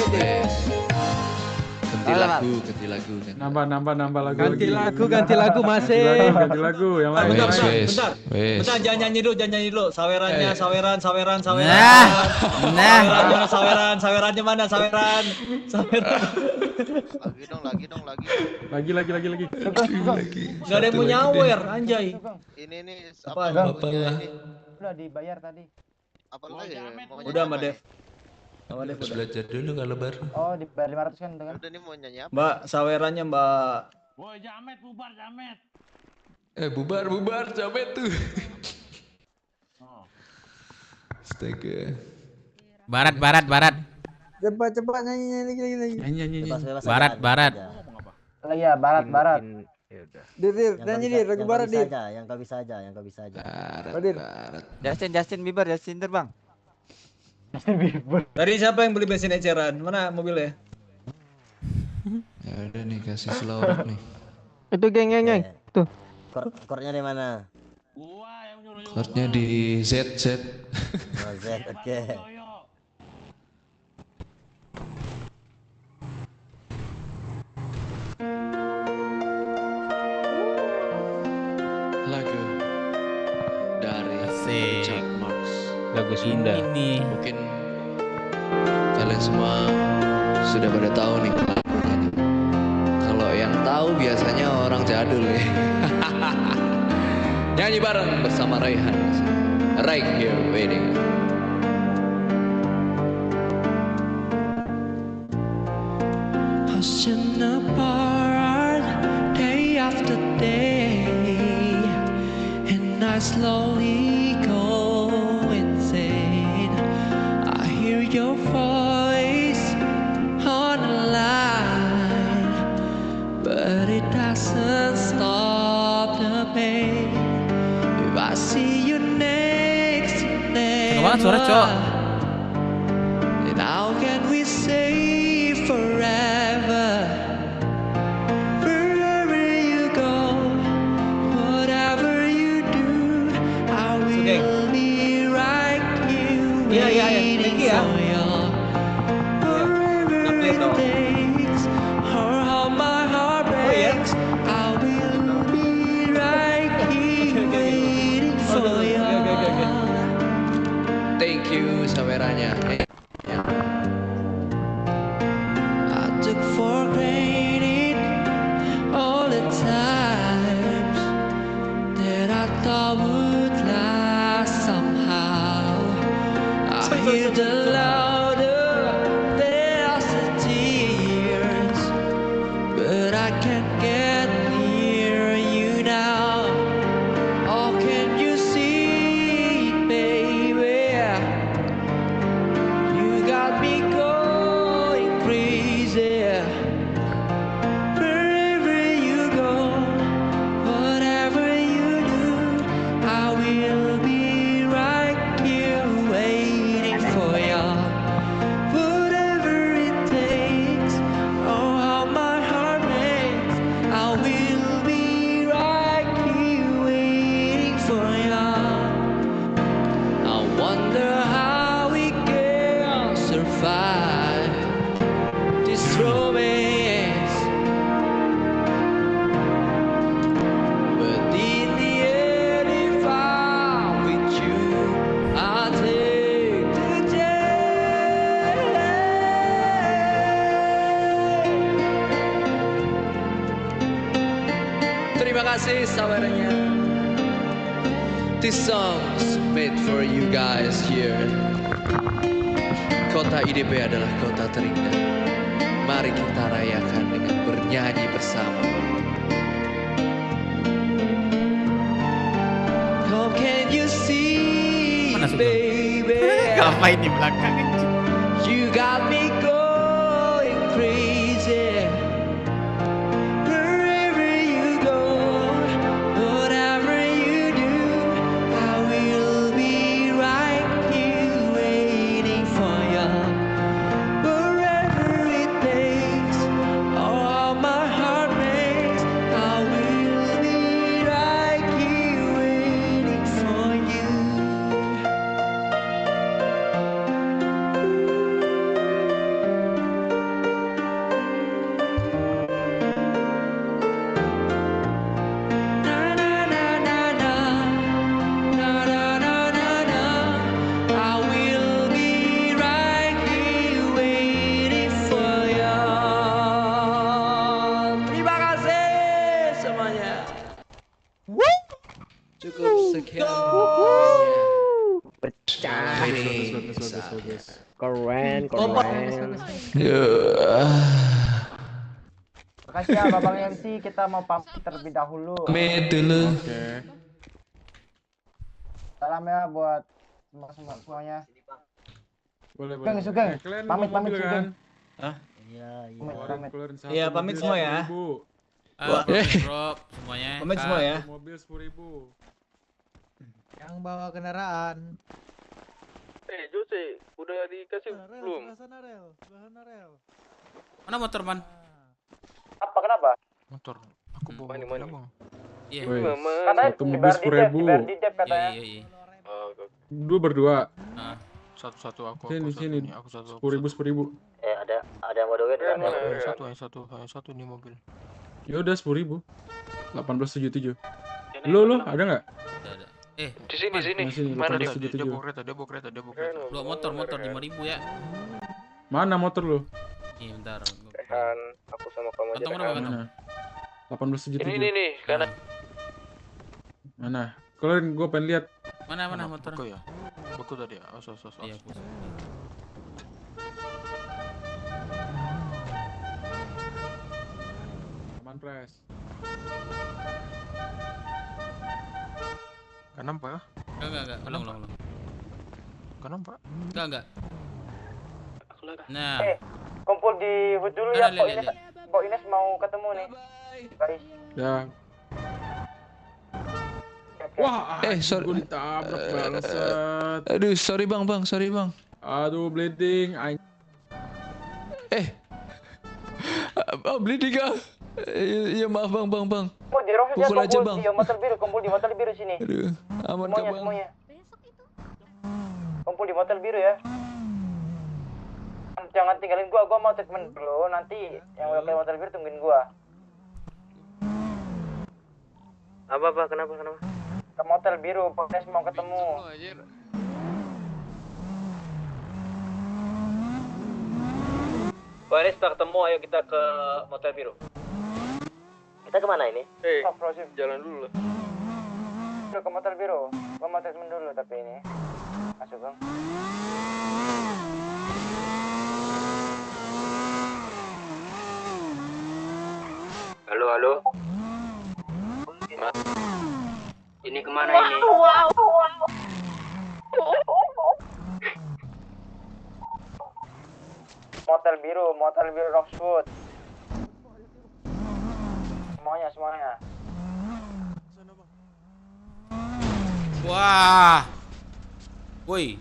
ganti lagu, ganti lagu. Nambah lagu Ganti lagi. lagu masih. Ganti lagu yang lain. Bentar, jangan nyanyi dulu. Sawerannya, saweran. Nah. Sawerannya mana? Saweran. Lagi. Gak ada yang mau nyawer, anjay. Ini nih Apa? Udah dibayar tadi. Apa lagi? Udah, Mbak Dev. Harus belajar dulu kalau baru. Oh, dibayar 500 kan dengan. Udah nih mau nyanyi apa? Mbak, sawerannya Mbak. Woi, Jamet bubar Jamet. Bubar, Jamet tuh. Astaga. Barat. Cepat nyanyi lagi. Nyanyi. Barat. Oh iya, barat. Dir, nyanyi dir, lagu barat dir. Yang kau bisa aja. Barat. Justin Bieber, Justin terbang. Tadi siapa yang beli bensin eceran? Mana mobilnya? Ya udah nih kasih selawat nih. Itu geng. Tuh. Kornya di mana? Kartnya di Z. Oh, Z, oke. Lagu dari Chuck Marks. Lagu Sunda. Ini. Mungkin kalian semua sudah pada tahu nih lagunya nih. Kalau yang tahu biasanya orang jadul ya. Nyanyi bareng bersama Raihan. Right here waiting. Ocean apart, day after day, and I slowly go insane. I hear your voice on the line, but it doesn't stop the pain. If I see you next, Banget suara, Cok. then how can we say forever? Wherever you go, whatever you do, I will be right here waiting for you. Wherever it takes, or how my heart breaks, I will be right here waiting for you. Thank you sawerannya. I took for granted all the times that I thought would last somehow. I hear the louder there's the tears, but I can't get near you now. Oh, can you see it, baby? You got me going crazy. Wherever you go, whatever you do, I will be right here waiting for you. Whatever it takes, oh how my heart breaks, I will be right here waiting for you. I wonder how we can survive this romance, but in the end, if I'm with you, I'll take the chance. Terima kasih sawerannya. This song's made for you guys here. Kota IDB adalah kota terindah. Mari kita rayakan dengan bernyanyi bersama. How can you see, Mana Sugeng? baby? Ngapain di belakang? You got me going crazy. Wherever you go, whatever you do, I will be right here waiting for you. Wherever it takes, oh my heart breaks, I will be right here waiting for you. Makasih ya Babang MC, kita mau pamit terlebih dahulu. Pamit dulu. Oke. Salam ya buat semuanya. Boleh, Sugeng, boleh. Sugeng. Kalian Pamit, mau pamit, mobil Sugeng. kan? Pamit. Iya, pamit semua ya. Drop semuanya. Pamit semua ya. Mobil 10.000. Yang bawa kendaraan. Jose, udah dikasih belum? Mana motor, Man? Apa kenapa? Motor. Aku bawa Mana, mobil mana? abang. Iya. Woi, Katanya satu mobil 10.000. dibayar di Dep katanya. Iya. Dua berdua. Satu aku. Sini, Aku sini. satu, aku satu. 10.000. Ada yang mau duit kan? Yang satu ini mobil. Ya udah 10.000. 1877. Lo ada nggak? Ada. Di sini. Mana Mana dia? Dia bawa kereta, dia bawa kereta. Dua motor 5.000 ya. Mana motor lo? Nih, bentar. Rehan, aku sama kamu aja. Kantong udah Rehan. kantong. Mana? 1877. Ini kanan. Mana? Kalau gue pengen lihat. Mana motor? Buku ya. Buku tadi. Iya, aku. Aman pres. Kanan pak ya? Enggak. Ulang. Kanan pak? Enggak. Nah. Kumpul di hut dulu ya. Kok Ines mau ketemu nih. Guys. Ya. Wah, sorry. Gue ditabrak bangsat. Aduh, sorry bang. Aduh, bleeding. Oh, bleeding ah. Iya maaf bang. Mau di Roxy Pukul aja bang. Kumpul di motor biru sini. Aduh, aman kah bang? Semuanya. Kumpul di motor biru ya. Jangan tinggalin gua mau treatment dulu. Nanti yang udah kayak motor biru tungguin gua. Apa? Kenapa? Ke motel biru, Polres mau ketemu. Polres kita ketemu, ayo kita ke motel biru. Kita kemana ini? Jalan dulu lah. Udah ke motel biru. Gua mau treatment dulu tapi ini. Masuk bang. Halo. Ini kemana ini? Motel biru Roxwood. Semuanya. Wah. Woi.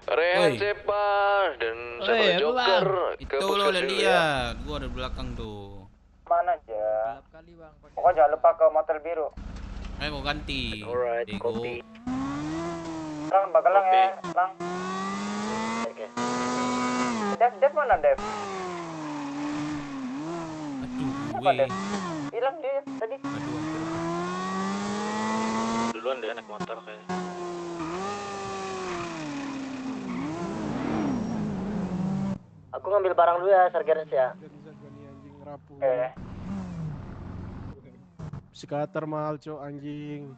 Rehan Separ dan sama Joker. Itu lo lihat, gua ada di belakang tuh. Mana aja? Pokoknya jangan lupa ke motel biru. Mau ganti. Alright, Bego. Lang, bakalang ya, Lang. Dev mana Dev? Apa Dev? Hilang dia tadi. Duluan dia naik motor kayaknya. Aku ngambil barang dulu ya, Sargeras ya. Psikiater mahal cok anjing.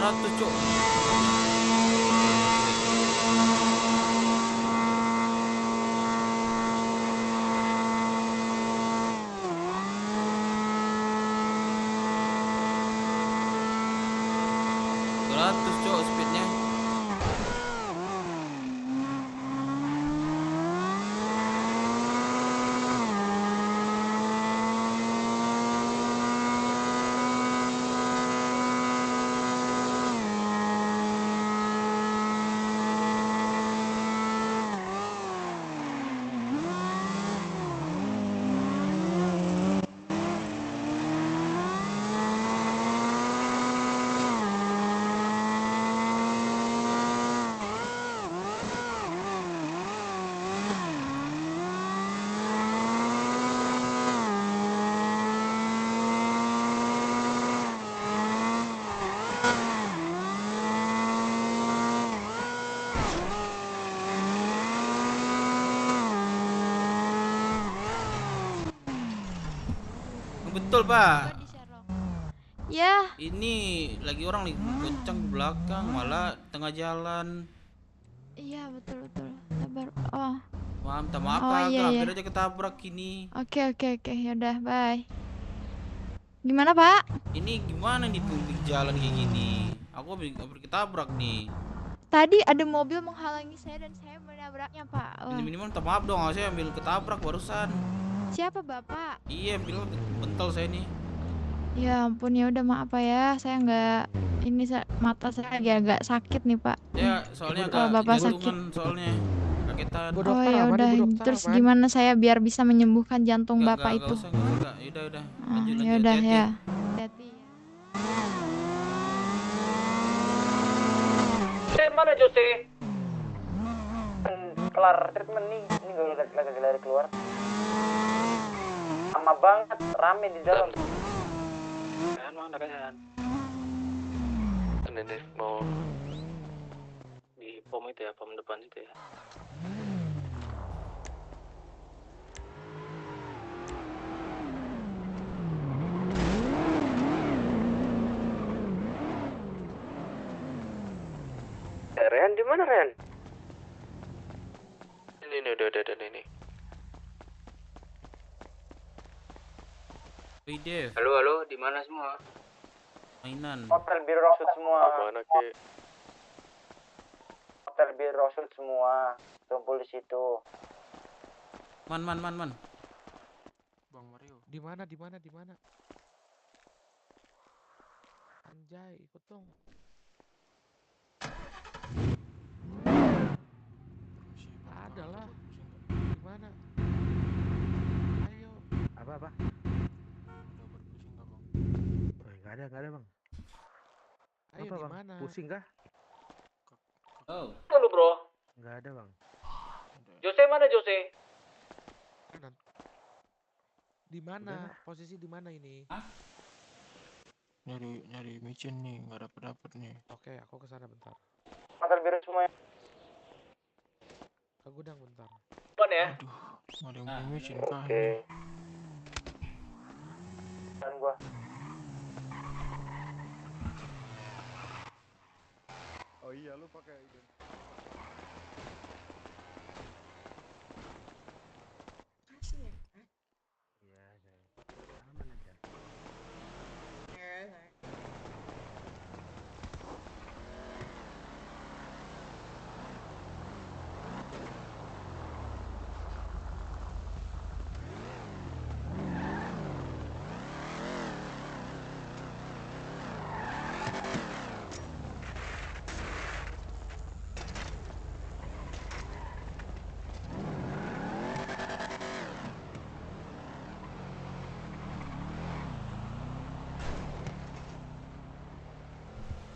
200 cok. Cok speednya. Betul pak. Ya. Ini lagi orang lagi goncang di belakang, malah tengah jalan. Iya betul. Sabar. Oh. Minta maaf Oh, kak, iya. hampir aja ketabrak ini. Oke. Yaudah, bye. Gimana pak? Ini gimana nih tuh di jalan kayak gini? Aku hampir ketabrak nih. Tadi ada mobil menghalangi saya dan saya menabraknya pak. Wah. Ini minimal minta maaf dong, saya ambil ketabrak barusan. Siapa bapak? Iya, bilang bentel saya nih. Ya ampun, ya udah maaf pak ya, saya nggak ini mata saya lagi agak sakit nih pak. Ya, soalnya kalau agak bapak sakit. jantungan soalnya. Kagetan. Oh ya udah, terus gimana saya biar bisa menyembuhkan jantung bapak itu? Enggak usah. Udah. Lanjut, Ya udah hati-hati. ya. Hati-hati. Mana Jose? Kelar treatment nih, ini gue lagi lari keluar. Lama banget, rame di dalam. Kan. Ini mau di pom itu ya, pom depan itu ya. Ren, di mana Ren? Ini udah ini. Wih Dev, Halo, di mana semua? mainan. Hotel biru Rosul semua. Mana ke? Hotel biru Rosul semua. Kumpul di situ. Man. Bang Mario. Di mana? Anjay, ikut dong. Ada lah. Di mana? Ayo. Apa? Udah berpusing nggak bang? Oh, nggak ada bang. Ayo Apa di bang? mana? Pusing kah? Oh. Halo bro. Nggak ada bang. Jose mana Jose? Di mana? Posisi di mana ini? Nyari micin nih, nggak dapet nih. Oke, aku kesana bentar. Hotel biru semua. Ke gudang bentar. Depan ya. Aduh, nggak ada yang punya micin kah? Dan gua. Oh iya, lu pakai itu.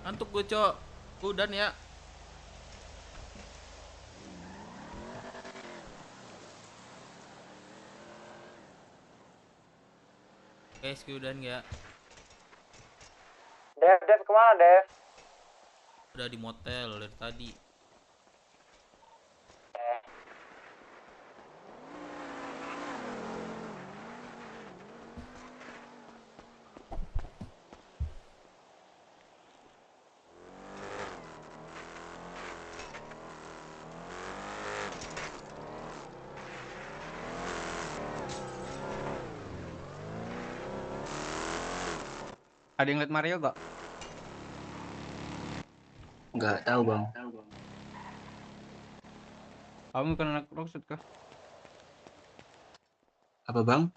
Ngantuk gue cok. Udan ya. Guys, udan ya. Dev kemana Dev? Udah di motel dari tadi. Ada yang liat Mario gak? Nggak tahu bang. Kamu bukan anak Rockset kah? Apa bang?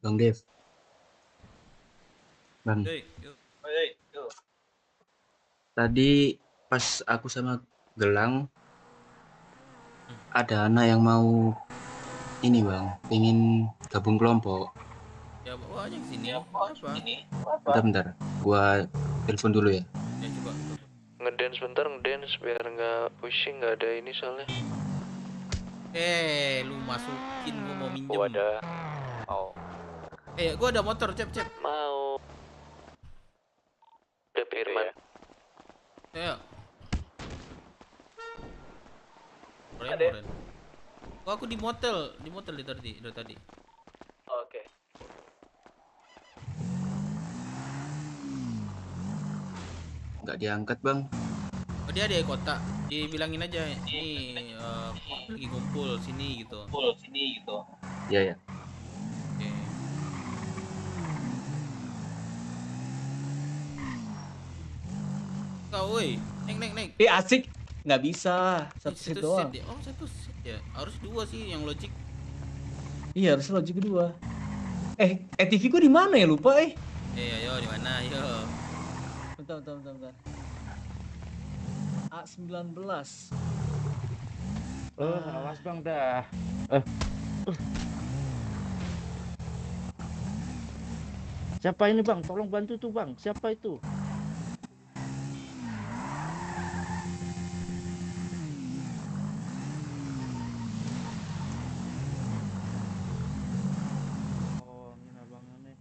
Bang Dev. Bang. Tadi pas aku sama Gelang ada anak yang mau ini bang, pengen gabung kelompok. Ya bawa aja ke sini. Bentar, gua telepon dulu ya. Ya coba. Ngedance bentar, ngedance biar nggak pusing, nggak ada ini soalnya. Lu masukin gua mau minjem. Gua ada. Oh. Gua ada motor, cep. Mau. Udah Firman. Ayo. Ada. Aku di motel dari tadi. Oke. Nggak diangkat bang. Dia ada kota. Dibilangin aja ini lagi kumpul sini gitu. Iya ya. Oke. Kau woi, naik. Asik. Nggak bisa. Satu set doang. Set ya. Oh, satu set ya. Harus dua sih yang logik. Iya, harus logik kedua. TV gua di mana ya, lupa Ayo di mana? Ayo. Bentar. A19. Awas bang dah. Siapa ini bang? Tolong bantu tuh bang. Siapa itu? Oh, ini abangan nih.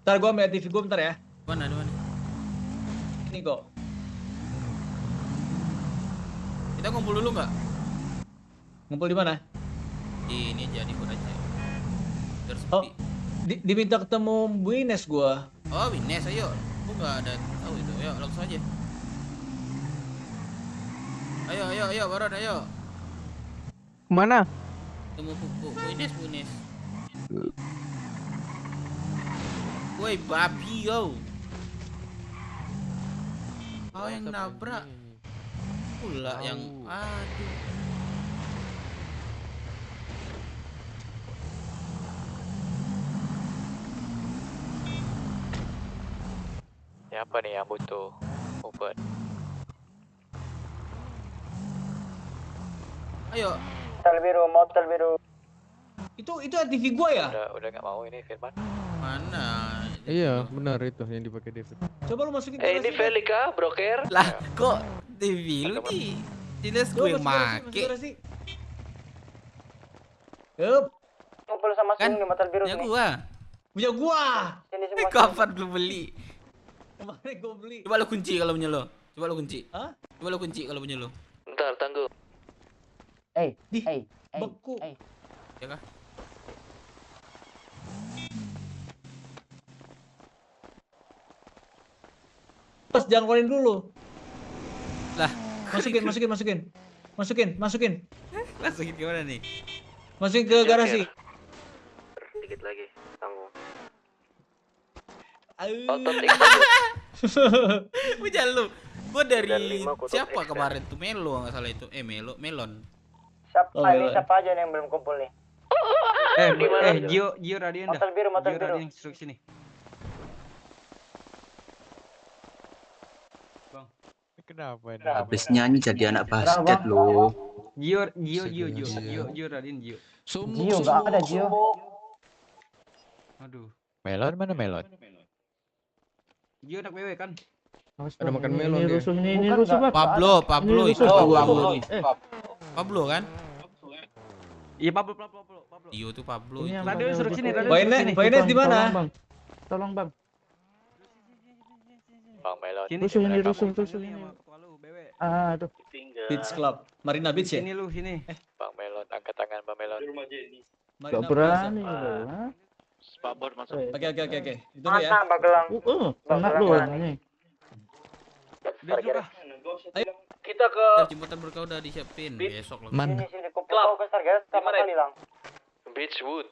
Ntar gua ambil TV gua bentar ya. Mana? Ini kok. Kita ngumpul dulu nggak? Ngumpul di mana? Di ini aja, di pun aja. Biar sepi. Oh, diminta ketemu Bu Ines gua. Oh, Ines, ayo. Gua nggak ada tahu itu. Ayo, langsung aja. Ayo, Baron, ayo. Kemana? Temu Bu Ines. Woi, babi yo. Kau yang nabrak. Pula yang aduh. Siapa nih yang butuh obat? Ayo. Motel biru. Itu TV gua ya? Udah nggak mau ini Firman. Mana? Iya, benar itu yang dipakai David. Coba lu masukin Ini Velika, broker. Lah, kok TV lu nih? Jelas gue make. Yup. Ngumpul sama Kan? sini motel biru Ya nih. Punya gua. Sini semua. Kapan lu beli? Kemarin gua beli. Coba lu kunci kalau punya lo. Coba lu kunci. Hah? Coba lu kunci kalau punya lo. Bentar, tangguh. Beku. Ya kah? Pas jangan keluarin dulu. Lah, masukin. Masukin gimana nih? Masukin ke garasi. Dikit lagi, tangguh. Otot Punya lu. Gua dari siapa kemarin tuh Melo nggak salah itu. Melon. Siapa aja yang belum kumpul nih? Gio Radian dah. Motel biru. Radian suruh sini. Bang. Kenapa ini? Habis nyanyi jadi anak basket lu. Gio Radian Gio. Gio nggak ada Gio. Aduh. Melon mana melon? Dia anak wewe kan? Ada makan melon dia. rusuh ini Bukan, rusuh nggak. Bang. Pablo, Pablo Ini itu rusuh. Pablo. Pablo. Pablo kan? Iya Pablo. Iyo tuh Pablo Ini itu. yang Radio ada suruh ubah- sini, radio Violet, suruh sini. Violet di mana? Tolong Bang. Tolong Bang. Bang melon. Sini, Rusuh ini mereka rusuh mau rusuh panggil ini. sama kepala lu, Bewe. Tuh. Beach Club, Marina Beach ya? Sini lu, sini. Bang melon, angkat tangan Bang melon. Marina Gak Plaza. berani loh. ha? Spakbor masuk. Oke. Itu dulu ya. Mantap Bagelang. Kena Bang, loh berani. ini. Dia juga. Ayo. Kita ke Ya, jembatan berkah udah disiapin besok lagi. Sini sini kumpul kau ke Stargaze sama kali lang. Beachwood.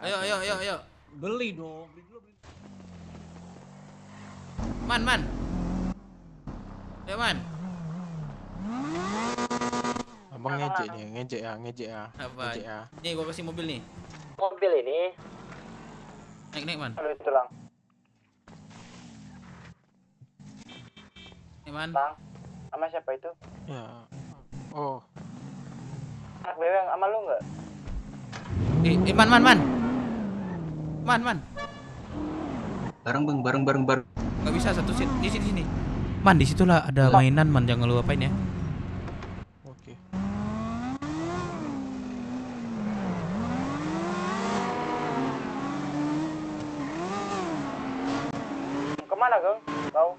Ayo. Beli dong. Man. Ya man. Abang ngejek nih, ngejek ya. Apa? Ngejek ya. Nih gua kasih mobil nih. Mobil ini. Naik man. Aduh itu lang. Naik man. Lang. Sama siapa itu? Ya. Oh, Anak bebek sama lu nggak? Man. Bareng. Gak bisa satu seat di sini. Man, di situlah ada mainan man, jangan lu apain ya. oke. Kemana Geng? Kau?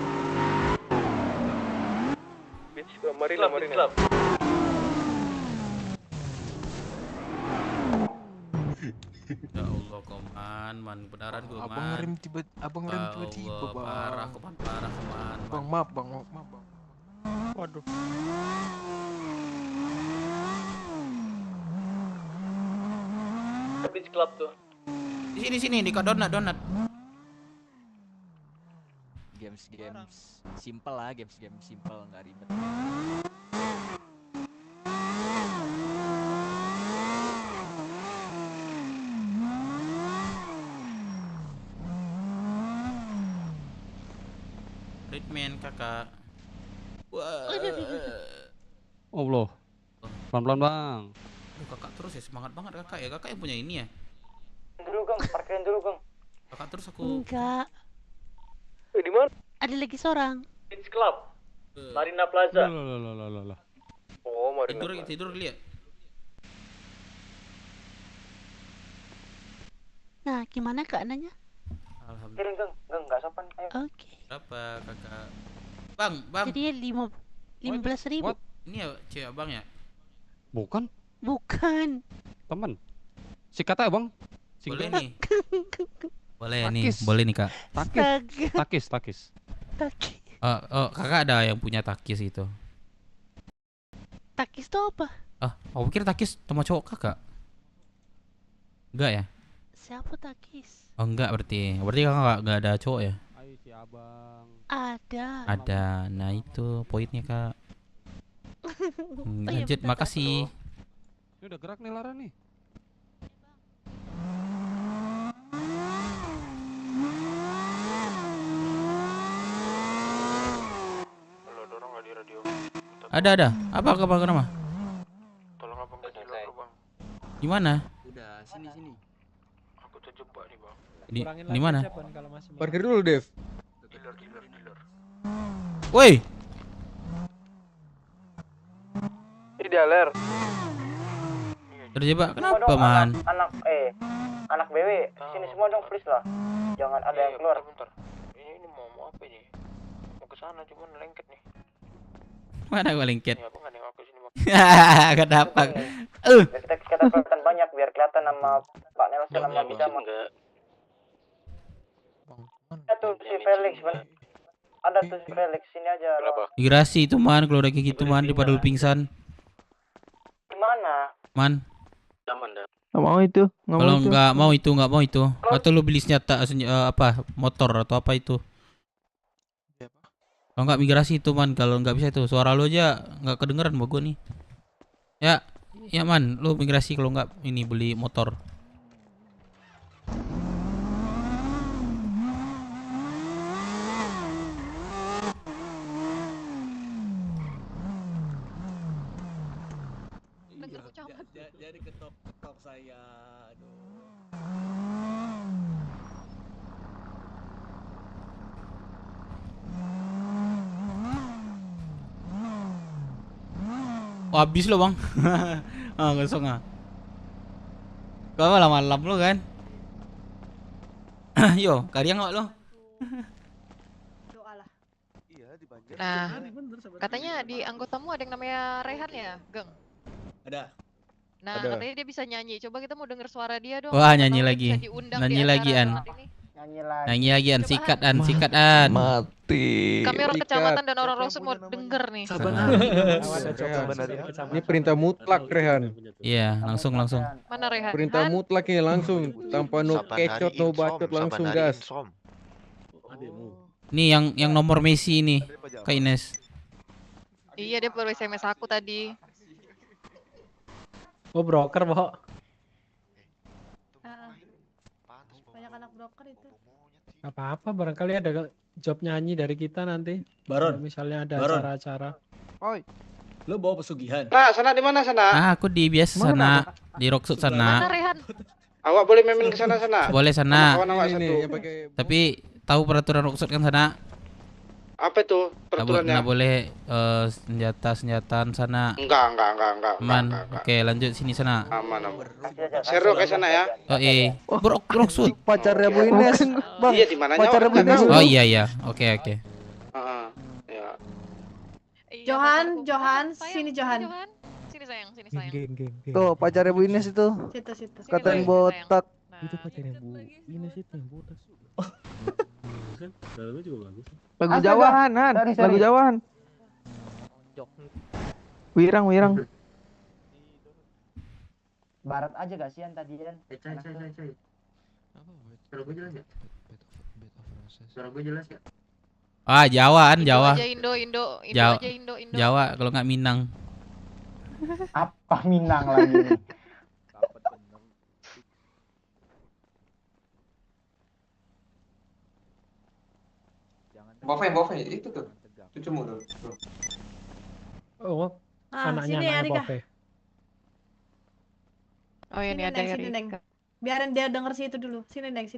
Marina. Ya Allah, man, beneran gua man. Abang ngerem tiba-tiba, Bang. Parah, man. Bang, maaf, Bang. Waduh. Beach Club tuh. Di sini di donat. Games simple lah, games simple nggak ribet. Ritman kakak. Wah. Allah. Pelan-pelan Bang. Aduh, kakak terus ya, semangat banget kakak ya. Kakak yang punya ini ya. Dulu Geng, parkirin dulu Geng. Kakak terus aku. Enggak. Di mana? Ada lagi seorang. Beach Club. Marina Plaza. Lah. Oh, Marina. Tidur lihat. Nah, gimana keadaannya? Alhamdulillah. Kirim Geng, nggak sopan. Ayo. Oke. Berapa kakak? Bang. Jadi 15.000. Ini ya cewek abang ya? Bukan. Temen. Sikat aja Bang. Boleh nih. Takis. Boleh nih kak. Takis. Oh, kakak ada yang punya takis gitu. Takis tuh apa? Aku pikir takis sama cowok kakak. Enggak ya? Siapa takis? Oh enggak berarti kakak nggak ada cowok ya? Ayo si Abang. Ada. Nah itu poinnya kak. Oh, iya, Lanjut, betul, makasih. Ini udah gerak nih Lara nih. Halo, dorong nggak di radio? Ada. Apa nama? Tolong abang ke dealer, Bang. Gimana? Udah, sini. Aku terjebak nih, Bang. Di mana? Parkir dulu, Dev. Dealer. Woi. Idealer. Terjebak Semua kenapa dong, man? Anak BW, sini semua dong please lah. Jangan ada yang keluar. Bentar. Ini mau apa ini? Mau ke sana cuman lengket nih. Mana gua lengket? Ya, aku nggak nengok ke sini, Bang. Kenapa? Kita kelihatan banyak biar kelihatan nama Pak Nelson sama bisa enggak. Ada tuh si Felix, Bang. Ada tuh si Felix, sini aja. Migrasi itu man, kalau udah kayak gitu man, daripada lu pingsan. Gimana? Man, Nggak mau itu. kalau nggak mau itu, atau lu beli senjata apa motor atau apa itu. Kalau nggak migrasi itu man, kalau nggak bisa itu suara lu aja nggak kedengeran sama gua nih. Ya man, lu migrasi kalau nggak ini beli motor. jadi ketok saya. Aduh. Oh, habis lo bang. Ah, kosong ah. Kau malam-malam lo kan? Yo, karya nggak lo? Nah, katanya di anggotamu ada yang namanya Rehan ya, Geng? Ada. Nah, Ada. katanya dia bisa nyanyi. Coba kita mau denger suara dia dong. Wah, Siapa nyanyi tahu dia lagi. bisa diundang Nyanyi di lagi acara An. ini. Nyanyi lagi An, sikat An, sikat An. Mati. Kami orang kecamatan dan orang Rongsuk mau denger nih. Ini perintah mutlak Rehan. Iya, langsung. Mana Rehan? Perintah mutlak ini langsung tanpa no kecot no bacot langsung gas. Nih yang nomor Messi ini, Kak Ines. Iya, dia baru SMS aku tadi. Oh, broker, Bo. Banyak anak broker itu. Gak apa-apa, barangkali ada job nyanyi dari kita nanti. Baron. Misalnya ada Baron. acara-acara. Oi. Lu bawa pesugihan. Nah, sana di mana sana? Ah, aku di biasa sana, di Rocksud Mana sana. Rehan? Awak boleh main ke sana. Boleh sana. Kawan awak satu. Tapi tahu peraturan Rocksud kan sana? Apa itu peraturannya? Nggak boleh senjata-senjataan sana. Enggak. Aman. Oke, lanjut sini sana. Aman. Seru ke sana ya. Oh Rocksud. Pacarnya Bu Ines. Bang, Iya, di mananya pacarnya Bu Ines. Oh iya. Oke. Ya. Johan, sini Johan. Sini sayang. Tuh, pacarnya Bu Ines itu. Situ. Katain botak. Itu pacarnya Bu Ines itu yang botak. Dalamnya juga bagus. Lagu Jawahan, Han. Lagu Jawahan. Wirang. Barat aja gak sih tadi kan? Suara gue jelas gak? Ah, Jawaan, Jawa. Aja Indo Jawa. aja Indo. Jawa kalau nggak Minang. Apa Minang lagi nih? Bove itu tuh. Cucumu tuh. Oh, anaknya sini Erika. Bove. Oh ya, ini ada Sini, Neng. Erika. Biarin dia denger situ dulu. Sini Neng.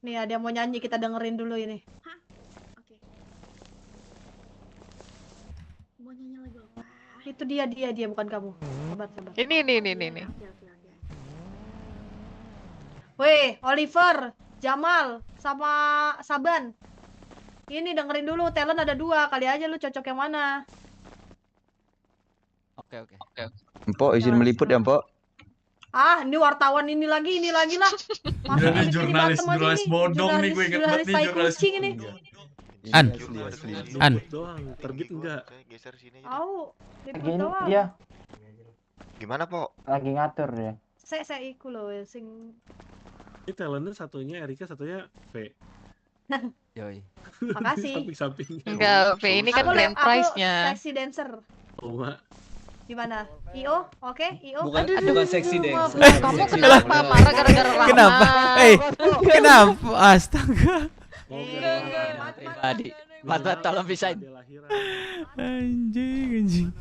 Nih ada mau nyanyi, kita dengerin dulu ini. Mau nyanyi lagu apa? Itu dia bukan kamu. Sabar. Ini. Weh, Oliver, Jamal, sama Saban. Ini dengerin dulu, talent ada 2. Kali aja lu cocok yang mana. Oke. Empok izin meliput ya, Empok. Ah, ini wartawan ini lagi lah. Masuk Ini ini jurnalis berantem aja nih. bodong nih, gue inget banget nih, tai jurnalis kucing ini. An. Doang, terbit enggak? Au, liput Lagi doang. dia Gimana, Pok? lagi ngatur dia. Saya iku loh sing. Ini talentnya satunya Erika, satunya V. Yoi. Makasih. Samping-samping. Enggak, V ini kan grand prize-nya. Sexy dancer. Oh, Mak. Di mana? IO? Oke, IO. Bukan seksi deh. Kamu kenapa marah gara-gara Rahma? Kenapa? Astaga. Pribadi. Mat, tolong pisahin. Anjing.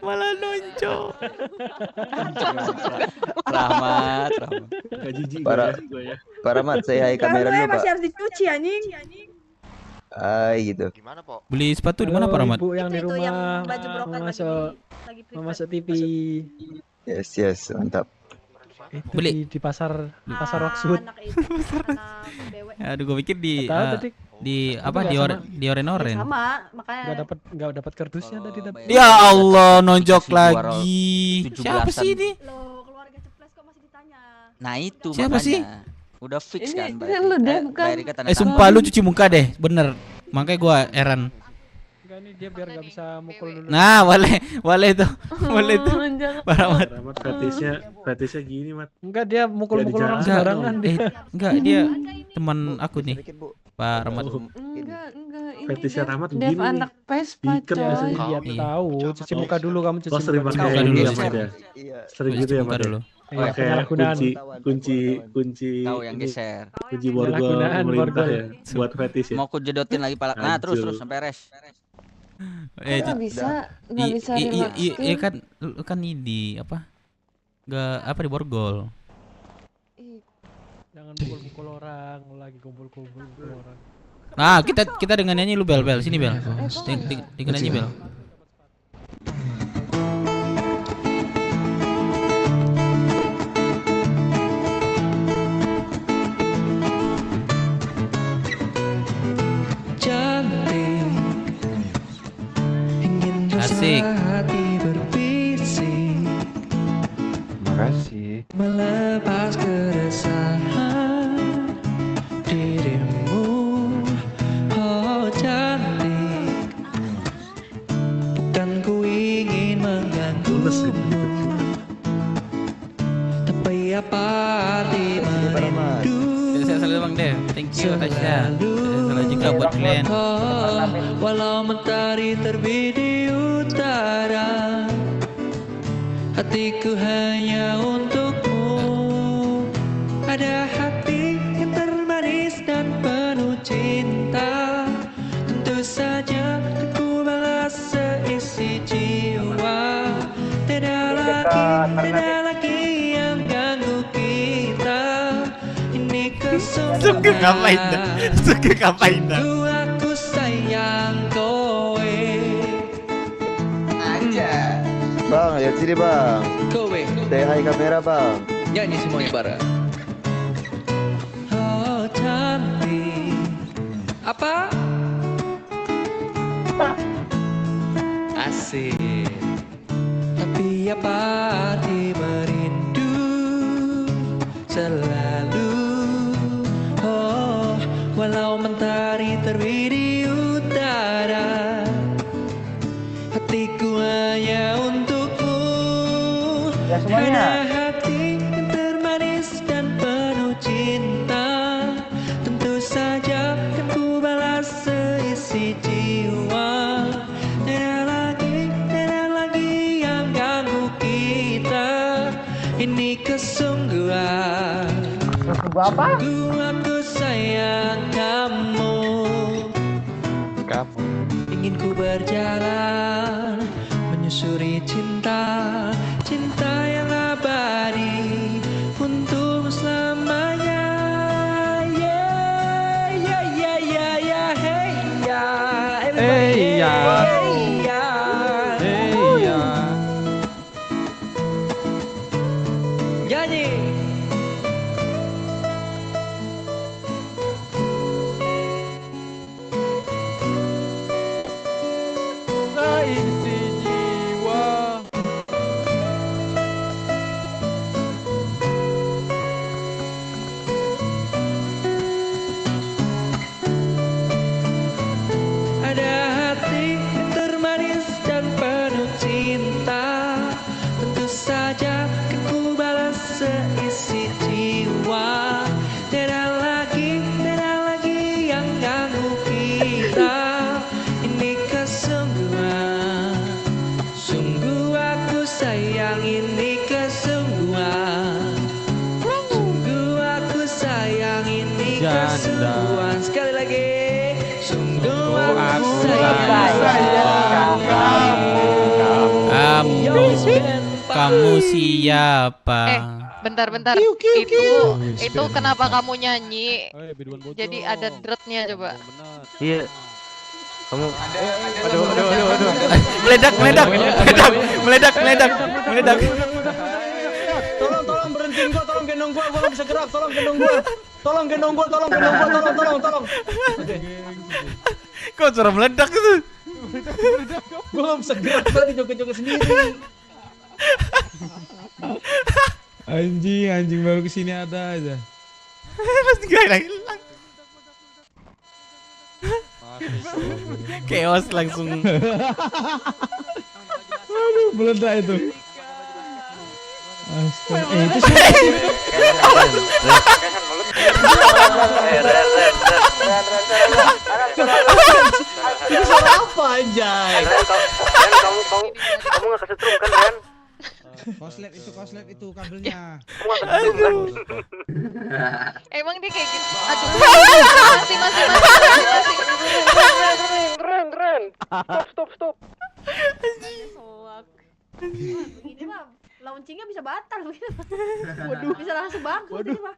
Malah nonjol. Rahmat. Gak jijik gue ya. Pak Rahmat, saya hai kamera dulu, Pak. Masih harus dicuci anjing. Gitu. Gimana, Pok? Beli sepatu di mana, Pak Rahmat? Ibu yang di Itu yang rumah baju brokan lagi masuk TV. Yes, mantap. Beli di pasar Rocksud. Aduh, gue pikir di Apa di oren-oren. Sama, makanya Enggak dapat kardusnya tadi. Ya Allah, nonjok lagi. Siapa sih ini? Loh, keluarga Ceples kok masih ditanya. Nah itu Siapa makanya. sih? Udah fix Ini kan, lu deh, bukan? Sumpah lu cuci muka deh, bener. Makanya gua heran. Enggak nih dia biar enggak bisa mukul dulu. Nah, boleh itu. Boleh itu. Pak Rahmat. Rahmat fetisnya gini, Mat. Enggak, dia mukul-mukul orang Enggak, sembarangan dia. Enggak, dia teman aku nih. Pak Rahmat. Enggak. Ini Fetisnya Rahmat Dev begini nih. anak Vespa, Ikat coy. biasanya. Dia tahu, cuci muka dulu kamu cuci Oh, sering muka pakai dulu. ini ya, Mat ya. Sering gitu ya, Muka Mat. dulu. Iya, Pakai penyalahgunaan. kunci Tahu yang geser. kunci borgol Penyalahgunaan pemerintah borgol. ya buat fetish ya. Mau ku jedotin lagi pala. Nah, terus Hancur. sampai res. Nggak bisa Iya direlaxin. kan, lu kan ini di apa? Gak apa di borgol. Jangan pukul-pukul orang, lu lagi kumpul-kumpul orang. Nah, kita dengan nyanyi lu Bel, sini Bel. Dengan nyanyi Bel. Cantik, ingin Asik. hati berbisik, Makasih. melepas keresahan dirimu. Oh cantik, bukan ku ingin mengganggumu, tapi apa arti merindu? Saya selalu Bang Dev. Thank you Tasya. Selalu juga buat kalian. Oh, walau mentari terbit di utara, hatiku hanya untukmu. Ada hati yang termanis dan penuh cinta, tentu saja aku balas seisi jiwa. Tidak lagi yang ganggu kita. Ini Suka ngapain dah? Suka ngapain dah? Sungguh aku sayang kowe. Aja. Bang, lihat sini bang. Kowe. Say hi kamera bang. Nyanyi semuanya bareng. Oh cantik. Apa? Asik. Tapi apa arti merindu selalu? Oh, walau mentari terbit di utara, hatiku hanya untukmu. Ya semuanya. Ada hati yang termanis dan penuh cinta, tentu saja kan ku balas seisi jiwa. Tidak lagi yang ganggu kita. Ini kesungguhan. Sungguh apa? Sungguh aku sayang kamu. Kamu. Ingin ku berjalan menyusuri cinta, cinta yang abadi untuk selamanya. Yeah, yeah, yeah, yeah, yeah, hey, yeah. Everybody, Hey, yeah. hey, yeah. Hey, yeah. Nyanyi. Seisi jiwa. Ada hati yang termanis dan penuh cinta, tentu saja kan ku balas seisi jiwa. Tidak lagi yang ganggu kita. Ini kesungguhan. Sungguh aku sayang ini kesungguhan. Sungguh aku sayang ini Janda. kesungguhan. Sekali lagi. Sungguh aku Aku sayang Kamu siapa? Bentar. Itu kenapa kamu nyanyi? Jadi ada dretnya coba. Iya. Kamu Aduh. Meledak. Tolong berhentiin gua, tolong gendong gua nggak bisa gerak, tolong gendong gua. Tolong. Oke. Kok suara meledak itu? Gua nggak bisa gerak, gua lagi joget-joget sendiri. Anjing baru kesini ada aja. Pasti gak hilang. Chaos langsung. Aduh, meledak itu. Astaga, itu siapa? Itu suara apa anjay? kamu nggak kesetrum kan Ren? Koslet itu kabelnya. Emang dia kayak gitu. Aduh. Masih. Keren. Stop. Begini mah launchingnya bisa batal begini. Waduh, bisa langsung bangkrut ini mah.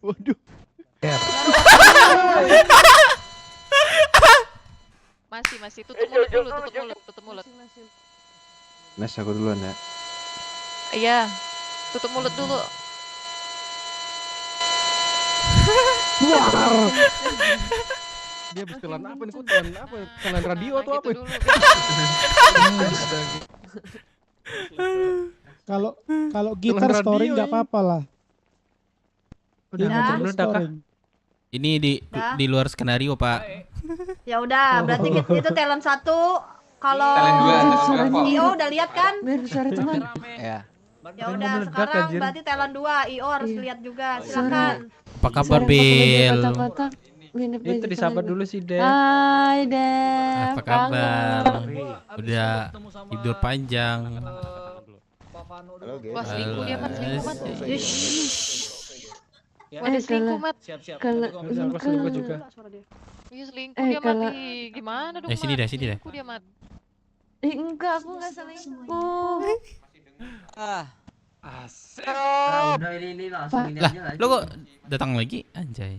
Waduh. Masih tutup mulut. Nes, aku duluan ya. Iya. Tutup mulut dulu. Dia habis telan apa nih? Kok telan apa? Telan radio atau apa? Kalau gitar storing nggak apa-apa lah. Udah meledak kah? Ini di luar skenario, Pak. Ya udah, berarti itu talent 1. Kalau IO udah lihat kan? Biar suara teman. Ya. Ya udah, sekarang berarti talent 2 IO harus lihat juga. Silakan. Apa kabar, Bel? Itu disabar dulu sih, Den. Hai, Den. Apa kabar? Udah tidur panjang. Wah, selingkuh dia, Mat. Waduh, selingkuh, Mat. Siap. Kalau selingkuh juga. Iya, selingkuh dia, Mat. Gimana dong, Mat? Sini deh. Selingkuh dia, Mat. Enggak, aku enggak selingkuh. Udah ini langsung ini aja lah. Lo kok datang lagi? Anjay.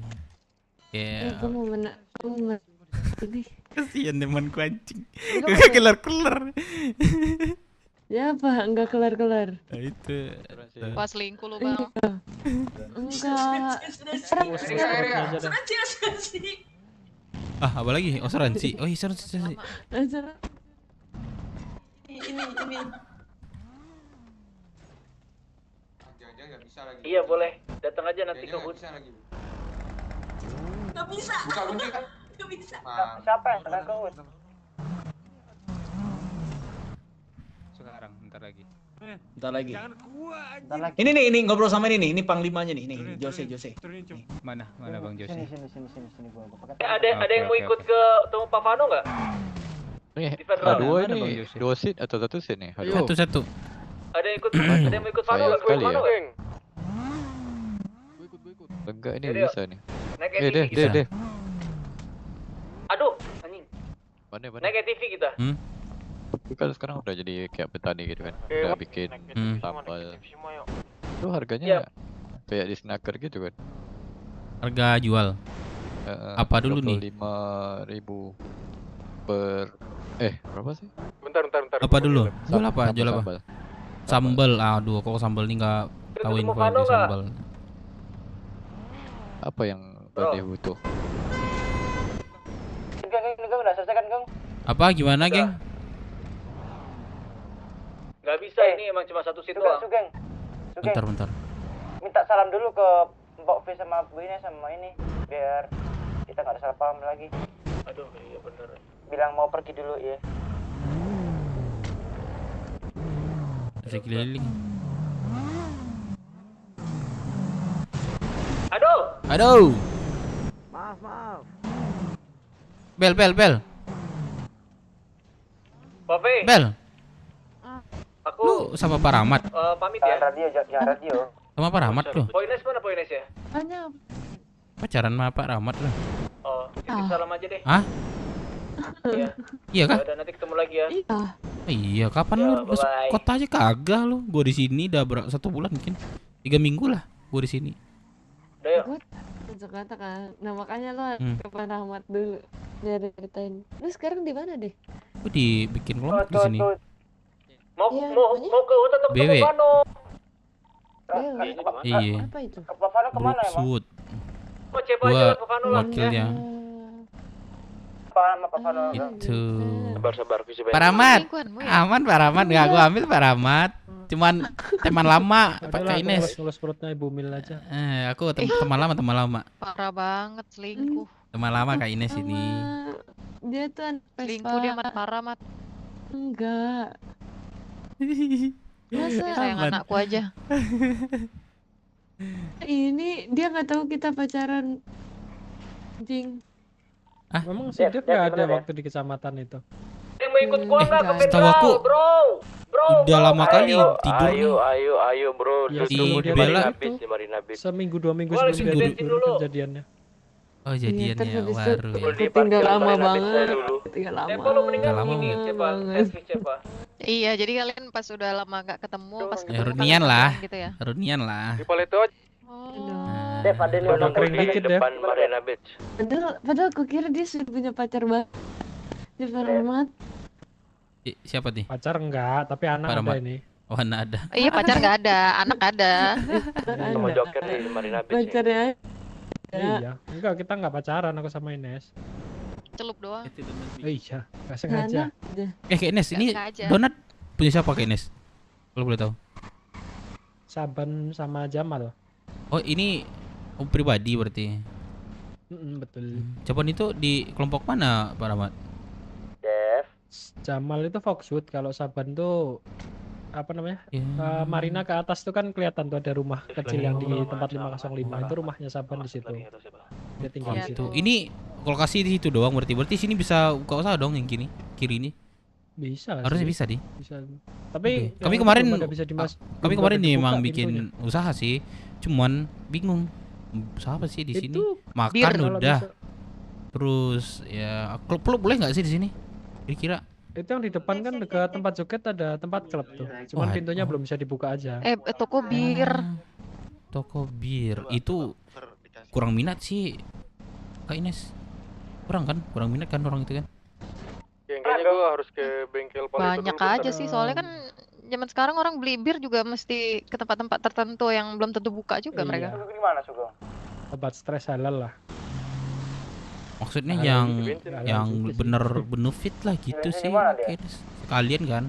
Ya. Aku mau ini. Kasihan temanku anjing. Gak kelar-kelar. Ya apa? Enggak kelar-kelar. Nah, itu. Pas selingkuh lu, Bang. Enggak. Ah, apa lagi? Oh, asuransi. Oh, asuransi. Ini. Iya boleh, datang aja nanti ke booth. Enggak bisa. Buka kunci kan? Enggak bisa. Siapa yang datang ke booth? Sekarang, bentar lagi. Ini nih, ngobrol sama ini panglimanya nih, Jose. Mana Bang Jose? Sini gua pakai. Ada yang mau ikut ke temu Pak Vano enggak? Dua ini, 2 seat atau 1 seat nih? Satu. Ada yang mau ikut Vano enggak? Sekali ya. Geng. Enggak ini bisa nih. Naik Deh. Aduh, anjing. Mana? Naik ATV kita. Tapi kan sekarang udah jadi kayak petani gitu kan. Udah bikin sambal. Itu harganya kayak di snacker gitu kan. Harga jual. Apa dulu nih? 25.000 per berapa sih? Bentar. Apa dulu? Jual apa? Sambal. Aduh, kok sambal nih enggak tahu info di sambal. Apa yang Bade butuh? Geng, udah selesai kan, Geng? Apa gimana, Geng? Gak bisa, ini emang cuma satu situ doang. Sugeng. Bentar. Minta salam dulu ke Mbok V sama Bu ini sama ini biar kita nggak ada salah paham lagi. Aduh, iya bener. Bilang mau pergi dulu ya. Saya keliling. Aduh. Maaf. Bel. Pape. Bel. Aku Lu sama Pak Rahmat? Pamit ya. Jangan radio. Sama Pak Rahmat lu? Poines mana Poines ya? Hanya Pacaran sama Pak Rahmat lu? Oh, titip salam aja deh. Hah? Iya. Iya kah? Udah nanti ketemu lagi ya. Iya, kapan lu masuk kota aja kagak lu? Gua di sini udah 1 bulan mungkin. 3 minggu lah gua di sini. Udah yuk. Jakarta kan. Nah, makanya lo ke Pak Rahmat dulu. Biar ceritain. Lu sekarang di mana deh? Gua dibikin kelompok di sini. Mau ke hutan atau ke Vano? Iya. Apa itu? Ke Vano kemana emang? Brookwood. Oh, coba aja ke Vano lah. Wakilnya. Pak Vano. Itu. Sabar, visi Pak Rahmat. Aman Pak Rahmat, enggak gua ambil Pak Rahmat. Cuman teman lama pakai Ines. Ngulus perutnya Ibu Mil aja. Aku teman lama. Parah banget selingkuh. Teman lama Kak Ines ini. Dia tuh Selingkuh dia parah, Mat. Enggak. Masa sayang anakku aja. Ini dia nggak tahu kita pacaran. Jing. Memang sih dia nggak ada waktu di kecamatan itu. Yang mau ikut gua nggak ke setahu aku bro. udah lama kali tidur nih. Ayo bro, Ya, Di sebelum dia Bella. balik itu, di Marina Beach. seminggu 2 minggu Gua sebelum lagi dia bensin tidur dulu. kejadiannya. Oh jadian terus ya, habis itu baru ya. tinggal lama Marina Beach banget. saya dulu. Tinggal lama. Cepa lu mendingan Lama ini, banget. Cepa. Selfie Cepa. Iya, jadi kalian pas udah lama gak ketemu, pas Ya ketemu runian kalian lah, gitu ya. runian lah. Di Paleto aja. Dev ada yang Udah kering di dikit ya. depan Marina Beach. Padahal aku kira dia sudah punya pacar banget. Dia Rahmat. Siapa nih? Pacar enggak, tapi anak Pak ada Rahmat. ini. Oh anak ada. Iya, pacar gak ada, anak ada. Sama Joker di Marina Beach. nih. Pacarnya Iya, enggak kita enggak pacaran aku sama Ines. Celup doang. Iya, enggak sengaja. Kak Ines, ini sengaja. donat punya siapa Kak Ines? Kalau boleh tahu. Saban sama Jamal. Oh ini pribadi berarti. Betul. Caban itu di kelompok mana Pak Rahmat? Dev. Jamal itu Foxwood, kalau Saban tuh apa namanya? Ya. Marina ke atas tuh kan kelihatan tuh ada rumah kecil yang di tempat 505 itu rumahnya Saban di situ. Dia tinggal di situ. Ini lokasi di situ doang berarti. Berarti sini bisa buka usaha dong yang kiri ini. Bisa. Harusnya sih. bisa di. Bisa. Tapi Kami yang kemarin belum ada bisa kami belum kemarin ada nih dibuka emang pintunya. bikin usaha sih. Cuman bingung. Siapa sih di sini? Itu Makan bir kalau udah. bisa. Terus ya klub boleh nggak sih di sini? Kira-kira. Itu yang di depan kan dekat tempat joget ada tempat klub tuh. Cuman Oh, pintunya belum bisa dibuka aja. Toko bir. Toko bir itu kurang minat sih Kak Ines. Kurang kan? Kurang minat kan orang itu kan? Kayaknya gua harus ke bengkel Paleto Banyak dulu, aja bentar. sih, soalnya kan zaman sekarang orang beli bir juga mesti ke tempat-tempat tertentu yang belum tentu buka juga Iya. mereka. Gimana Sugeng? Obat stres halal lah. Maksudnya Halal yang juga bensin. Halal yang juga sih. bener benefit lah gitu Bensin sih. di mana dia? Kak Ines. Sekalian kan.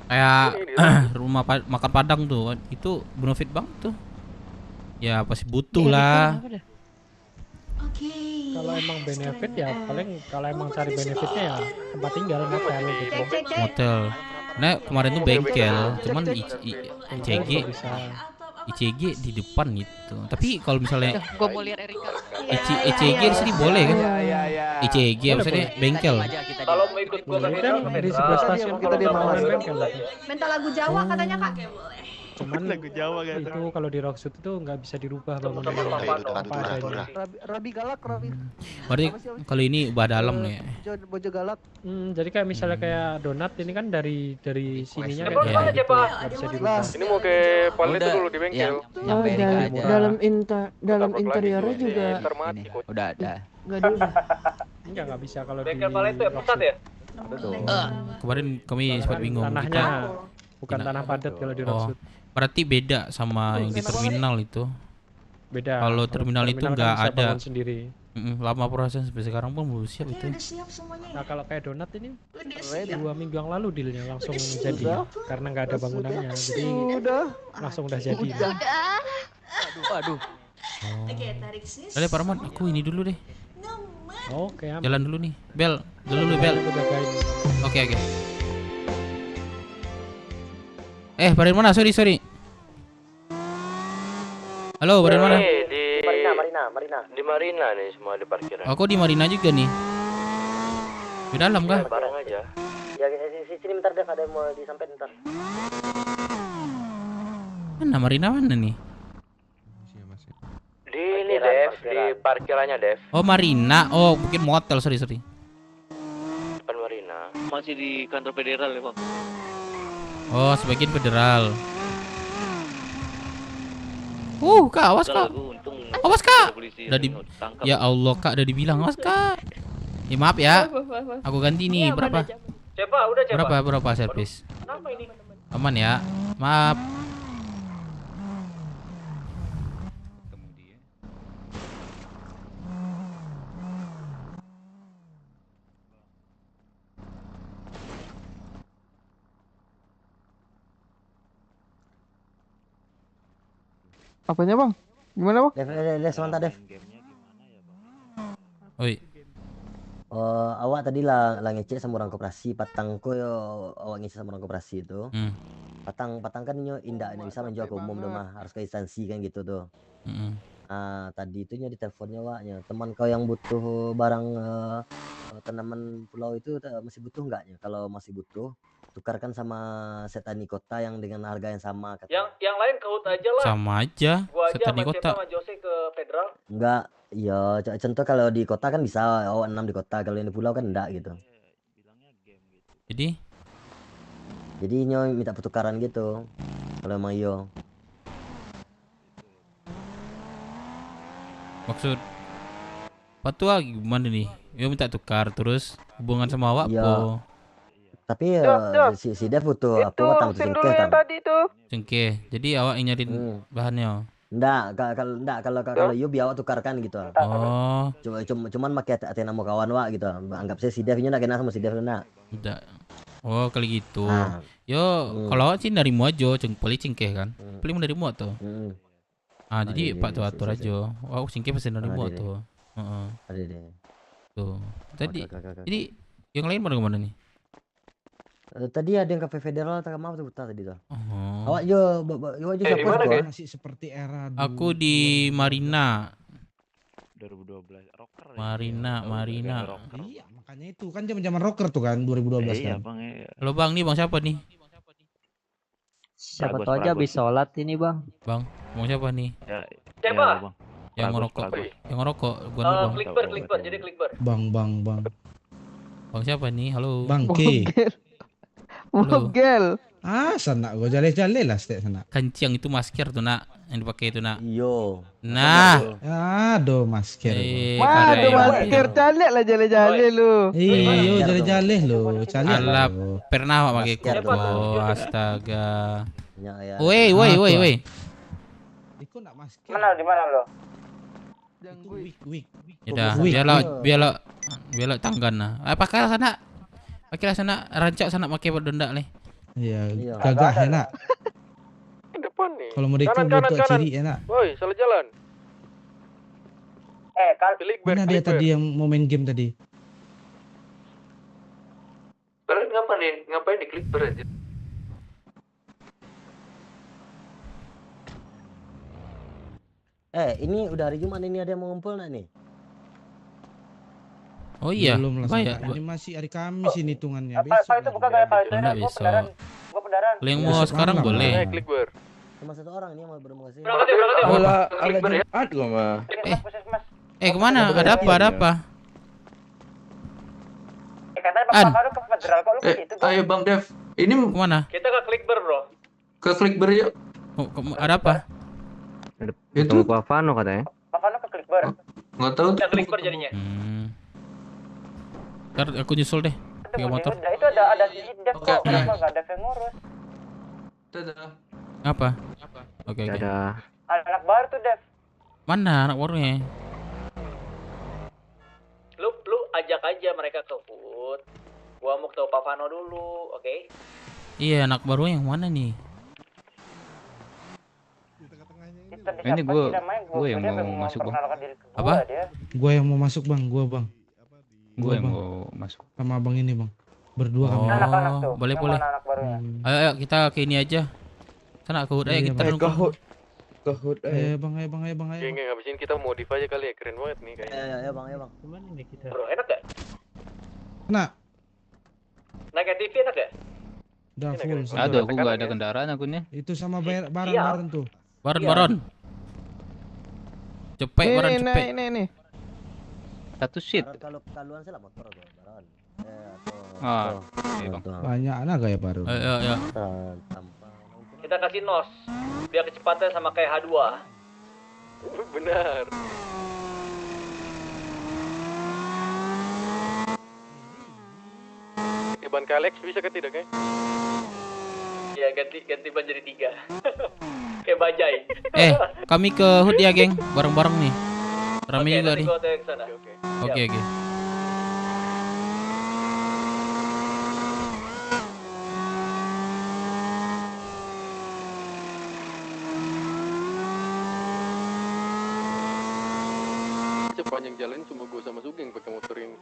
Kayak rumah makan Padang tuh kan, itu benefit banget tuh. Ya pasti butuh lah. Kalau emang benefit ya paling kalau emang cari benefitnya ya tempat tinggal hotel gitu. Hotel. Nah kemarin tuh bengkel, cuman ICG ICG di depan gitu. Tapi kalau misalnya Gue mau lihat Erika. ICG di sini boleh kan? ICG maksudnya bengkel. Kalau mau ikut gua ke Kan di sebelah stasiun kita di bangunan bengkel. Minta lagu Jawa katanya kak. Cuman lagu Jawa kan. Itu kalau di Rockshoot itu nggak bisa dirubah bangunannya. Apa adanya. Rabi galak, Rabi. Berarti kali ini ubah dalam nih. Bojo galak. Jadi kayak misalnya kayak donat ini kan dari sininya Cepat, kayak cepat, gitu. cepat. Nggak bisa dirubah. Ini mau ke Paleto dulu di bengkel. Oh, dalam interiornya juga Udah ada. nggak diubah. Nggak bisa kalau di Bengkel Paleto ya, pusat ya? Kemarin kami sempat bingung. Tanahnya kita- bukan tanah padat kalau di Oh, Rockshoot. berarti beda sama yang di terminal itu. Beda. Kalau terminal itu kan nggak bisa ada. bangun sendiri. Lama proses sampai sekarang pun belum siap itu. Nah kalau kayak donat ini 2 minggu yang lalu dealnya langsung jadi karena nggak ada bangunannya jadi langsung udah jadi. Waduh. Udah Pak Rahmat, aku ini dulu deh. Oke. Jalan dulu nih. Bel, dulu Bel. Oke. Pada mana? Sorry. Halo, pada mana? Di Marina. Di Marina nih semua di parkiran. Aku di Marina juga nih. Di dalam kah? Bareng aja. Ya sini bentar Dev, ada yang mau disampaikan bentar. Mana Marina mana nih? Di ini Dev, di parkirannya Dev. Oh Marina. Oh mungkin motel. Sorry. Depan Marina. Masih di kantor federal ya Bang. Oh sebagian federal. Kak, awas Kak. Awas Kak. Ya Allah Kak, udah dibilang awas Kak. Ya maaf ya. Aku ganti nih berapa? Berapa servis? Aman ya. Maaf. Apanya Bang? Gimana Bang? Dev, sebentar Dev. Oi. Awak tadi lah ngecek sama orang koperasi patang ko yo awak ngecek sama orang koperasi itu. Patang kan nyo indak bisa menjual ke umum tuh mah harus ke instansi kan gitu tuh. Tadi itu di teleponnya waknya teman kau yang butuh barang tanaman pulau itu masih butuh enggaknya? Kalau masih butuh tukarkan sama Setani Kota yang dengan harga yang sama. Yang lain ke HUT aja lah. Sama aja. Gua aja Setani sama Kota. Cepa sama Jose ke Federal. Enggak, ya contoh kalau di kota kan bisa 6 di kota, kalau yang di pulau kan enggak gitu. Jadi nyo minta pertukaran gitu. Kalau emang yo. Maksud Patua gimana nih? Yo minta tukar terus hubungan sama awak Iya. po. Tapi si Dev butuh apa tang cengkeh kan. Cengkeh. Jadi awak yang nyariin bahannya. Enggak, kalau yo biar awak tukarkan gitu. Oh. Cuman pakai Athena mau kawan wak gitu. Anggap saya si Devnya nak kenal sama si Dev nak. Udah. Oh kali gitu. Ah. Yo kalau awak sih narimu aja, boleh cengkeh kan? Boleh narimu tuh. Ah jadi Pak tuh atur aja. Wow cengkeh pasti narimu tuh. Heeh. Ada deh. Tuh. Tadi jadi yang lain pada kemana nih? Tadi ada yang kafe federal atau apa tuh tadi tuh. Oh. Awak yo siapa tuh? Masih seperti era dulu. Aku di Marina. 2012 rocker. Marina. Iya, makanya itu kan zaman-zaman rocker tuh kan 2012 Iya, kan. Bang. Iya. Halo Bang, nih Bang siapa nih? Siapa tahu aja habis sholat ini bang. Bang, mau siapa nih? Ya, Siapa? ya, Bang. Yang ngerokok. Yang ngerokok, gua nih Bang. Klikber, jadi klikber. Bang. Bang siapa nih? Halo. Bang K. Mogel. Ah, sana gua jale-jale lah setiap sana. Kancing itu masker tuh nak, yang dipakai itu nak. Yo. Nah. Aduh, masker. Waduh masker calik lah jale-jale lu. Iya, jale-jale lu. Calik. Alah, pernah pakai koko. Astaga. Ya. Woi. Mana di mana lo? Wik. Udah, biarlah tanggan nah. Pakailah sana, rancak sana pakai berdondak nih. Iya, gagah enak. Depan nih. Kalau mau rekod butuh ciri enak. Woi, salah jalan. Mana dia tadi yang mau main game tadi? Kalian ngapain di klikber aja? Ini udah hari Jumat ini ada yang mau ngumpul nak nih? Oh iya. Belum lah. Banyak. Ini masih hari Kamis ini hitungannya. Pak itu buka kayak Pak itu. Enggak besok. Gua pendaran. Kalau yang mau sekarang boleh. Klikber. Cuma satu orang ini yang mau bermukasi. Ala Jumat gua mah. Kemana? Ada apa? Katanya Pak Faru ke federal kok lu ke situ. Ayo Bang Dev. Ini kemana? Kita ke klikber, Bro. Ke klikber yuk. Oh, ada apa? Itu Pak Fano katanya. Pak Faru ke klikber. Enggak tahu. Kita klikber jadinya. Ntar aku nyusul deh. Pakai motor. Itu ada si Dev kok. Kenapa enggak ada yang ngurus? Apa? Oke. Ada. Anak baru tuh Dev. Mana anak barunya? Lu ajak aja mereka ke HUT. Gua mau ketemu Pak Fano dulu, oke? Iya, anak baru yang mana nih? Ini gue yang mau masuk bang. Apa? Gua yang mau masuk Bang, Bang. Gue yang mau masuk. Sama Abang ini Bang. Berdua kami. Oh, boleh. Ayo kita ke ini aja. Sana ke HUT aja kita Ke HUT. Bang. Geng, habis ini kita modif aja kali ya, keren banget nih kayaknya. Ya bang. Gimana nih kita? Bro, enak gak? Enak. Naik TV enak gak? Udah full. Aduh, aku nggak ada kendaraan akunnya. Itu sama barang-barang tuh. Baron. Cepet baron cepet. Nih. Satu seat. Kalau kaluan saya lah motor tuh, baron. Banyak anak kayak baru. Ayo. Kita kasih nos. Biar kecepatan sama kayak H2. Benar. Ban Kalex bisa ke tidak, Kay? Ya, ganti ban jadi 3. Kayak bajai. Kami ke HUT ya, geng. Bareng-bareng nih. Rame juga nih. Oke. Sepanjang jalan cuma gue sama Sugeng pakai motor ini.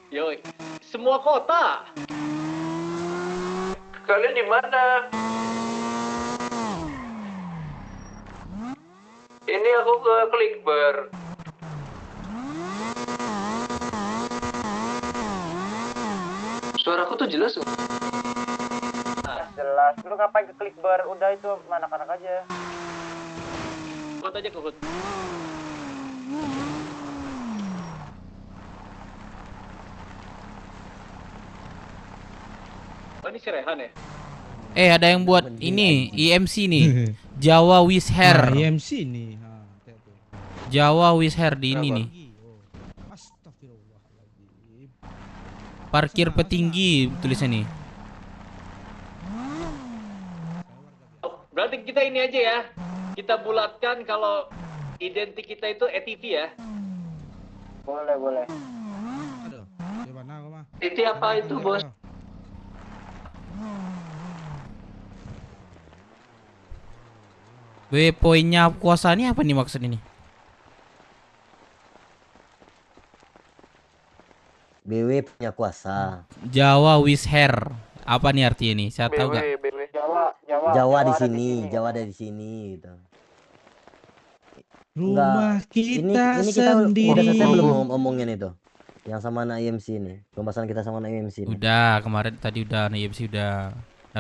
Yoi, semua kota. Kalian di mana? Ini aku ke Klikber. Suaraku tuh jelas nggak? jelas. Lu ngapain ke klik bar? Udah itu sama anak-anak aja. Hut aja ke Hut. Oh ini si Rehan ya? Ada yang buat ini IMC nih. Jawa Wish Hair. Nah, IMC nih. Jawa Wish Hair di ini nih. Parkir petinggi tulisnya nih. Berarti kita ini aja ya. Kita bulatkan kalau identik kita itu ETV ya. Boleh. ETV apa itu, Bos? Poinnya kuasa ini apa nih maksud ini? BW punya kuasa. Jawa Wish Hair. Apa nih artinya nih? Saya tahu gak? Jawa di sini, Jawa dari sini gitu. Rumah kita ini sendiri. Udah selesai belum ngomongin itu? Yang sama anak IMC ini. Pembahasan kita sama anak IMC ini. Udah, kemarin tadi udah anak IMC udah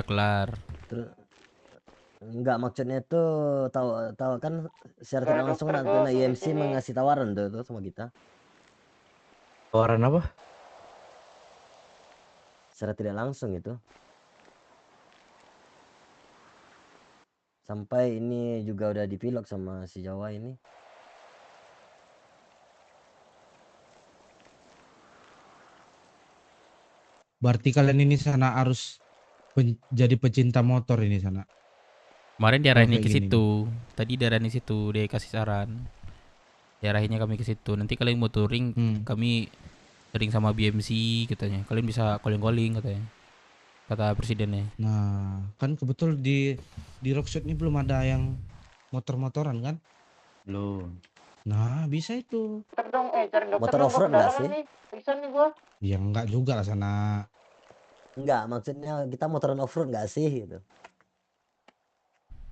kelar. Enggak, maksudnya tuh tahu kan secara tidak langsung anak IMC mengasih tawaran tuh sama kita. Tawaran apa? Secara tidak langsung itu. Sampai ini juga udah dipilok sama si Jawa ini. Berarti kalian ini sana harus jadi pecinta motor ini sana. Kemarin diarahin ke situ. Tadi diarahin ke situ, dia kasih saran. Diarahinnya kami ke situ. Nanti kalian mau touring, kami sering sama BMC katanya. Kalian bisa calling-calling katanya. Kata presidennya. Nah, kan kebetul di Rockshot ini belum ada yang motor-motoran kan? Belum. Nah, bisa itu. Cari dokter motor off-road nggak sih? Bisa nih gua. Ya enggak juga lah sana. Enggak, maksudnya kita motoran off-road nggak sih gitu.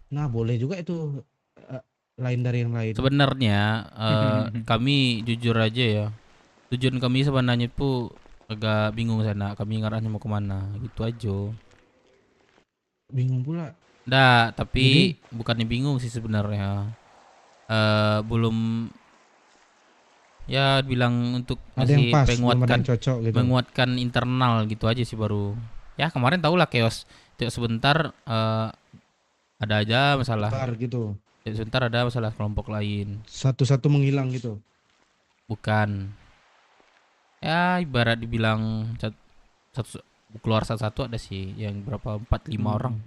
Nah, boleh juga itu lain dari yang lain. Sebenarnya kami jujur aja ya. Tujuan kami sebenarnya itu agak bingung sana. Kami ngarahnya mau kemana gitu aja. Bingung pula. Nah, tapi bukannya bingung sih sebenarnya. Belum ya bilang untuk masih penguatkan gitu. Menguatkan internal gitu aja sih baru. Ya kemarin tau lah chaos sebentar ada aja masalah. Gitu. Sebentar ada masalah kelompok lain. Satu-satu menghilang gitu. Bukan. Ya ibarat dibilang keluar satu-satu ada sih yang berapa 4-5 orang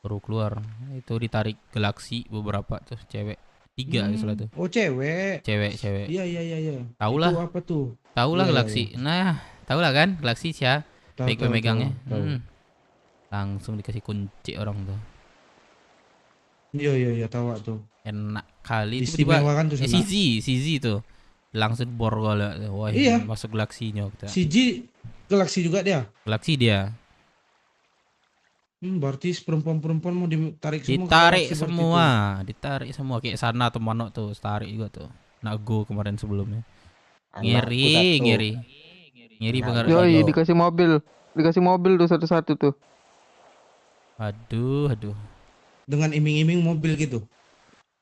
baru keluar. Itu ditarik Galaxy beberapa tuh cewek 3 salah tuh. Oh cewek. Cewek. Iya. Tahu lah. Itu apa tuh? Tahu lah Galaxy. Nah, tahu lah kan Galaxy sih. Baik pemegangnya. Langsung dikasih kunci orang tuh. Iya tahu tuh. Enak kali tiba-tiba kan tuh CZ tuh. Langsung borgol. Wah, iya. Masuk Galaxy-nya kita. CZ Galaxy juga dia. Galaxy dia. Berarti perempuan-perempuan mau ditarik semua. Ditarik semua kayak sana tuh Manok tuh, tarik juga tuh. Nago kemarin sebelumnya. Ngeri pengaruh. Yoi, dikasih mobil tuh satu-satu tuh. Aduh. Dengan iming-iming mobil gitu.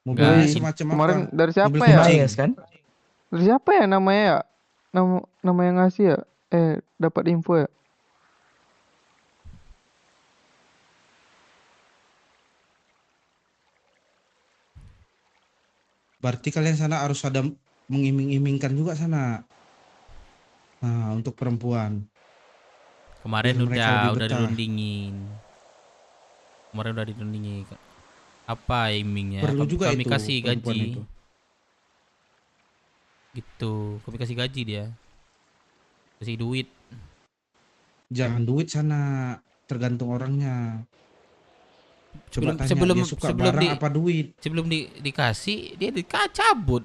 Mobilnya semacam kemarin apa? Dari siapa mobil ya? kan? Dari siapa ya namanya ya? Nama yang ngasih ya? Dapat info ya? Berarti kalian sana harus ada mengiming-imingkan juga sana. Nah, untuk perempuan. Kemarin udah dirundingin. Apa imingnya? Perlu juga kami itu, kasih gaji. itu. Gitu, kami kasih gaji dia. Kasih duit. Jangan duit sana, tergantung orangnya. Coba tanya dia suka barang apa duit. Sebelum dikasih dia cabut.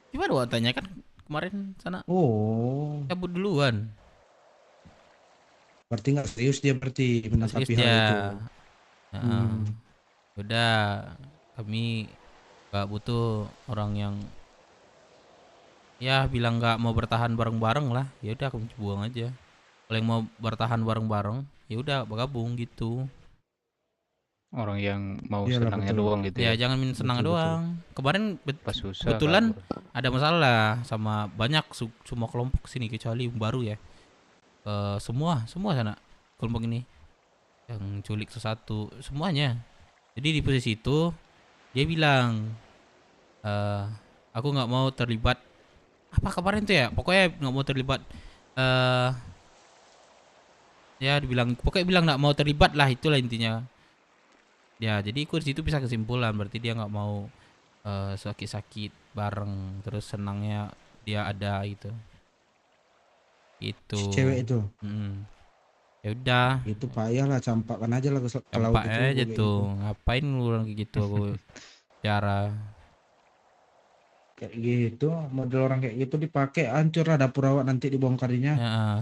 Gimana gua tanya kan kemarin sana. Oh. Cabut duluan. Berarti nggak serius dia menanggapi hal itu. Udah kami nggak butuh orang yang ya bilang nggak mau bertahan bareng-bareng lah. Ya udah kami buang aja. Kalau yang mau bertahan bareng-bareng ya udah bergabung gitu. orang yang mau Iyalah, senangnya betul. doang gitu Ya ya. jangan main senang Betul, betul. doang. Kemarin Pas susah kebetulan kabur. ada masalah sama banyak semua kelompok sini kecuali yang baru ya. Semua sana kelompok ini yang culik satu semuanya. Jadi di posisi itu dia bilang aku nggak mau terlibat apa kemarin tuh ya, pokoknya nggak mau terlibat ya dibilang pokoknya bilang nggak mau terlibat lah, itulah intinya. Ya jadi aku di situ bisa kesimpulan berarti dia nggak mau sakit-sakit bareng, terus senangnya dia ada gitu. Itu. Si cewek itu. Ya udah. Itu payah lah, campakkan aja lah ke laut Campak itu, aja kayak tuh, gitu. ngapain lu orang kayak gitu aku cara. Kayak gitu, model orang kayak gitu dipakai, hancur lah dapur awak nanti dibongkarinya. Ya.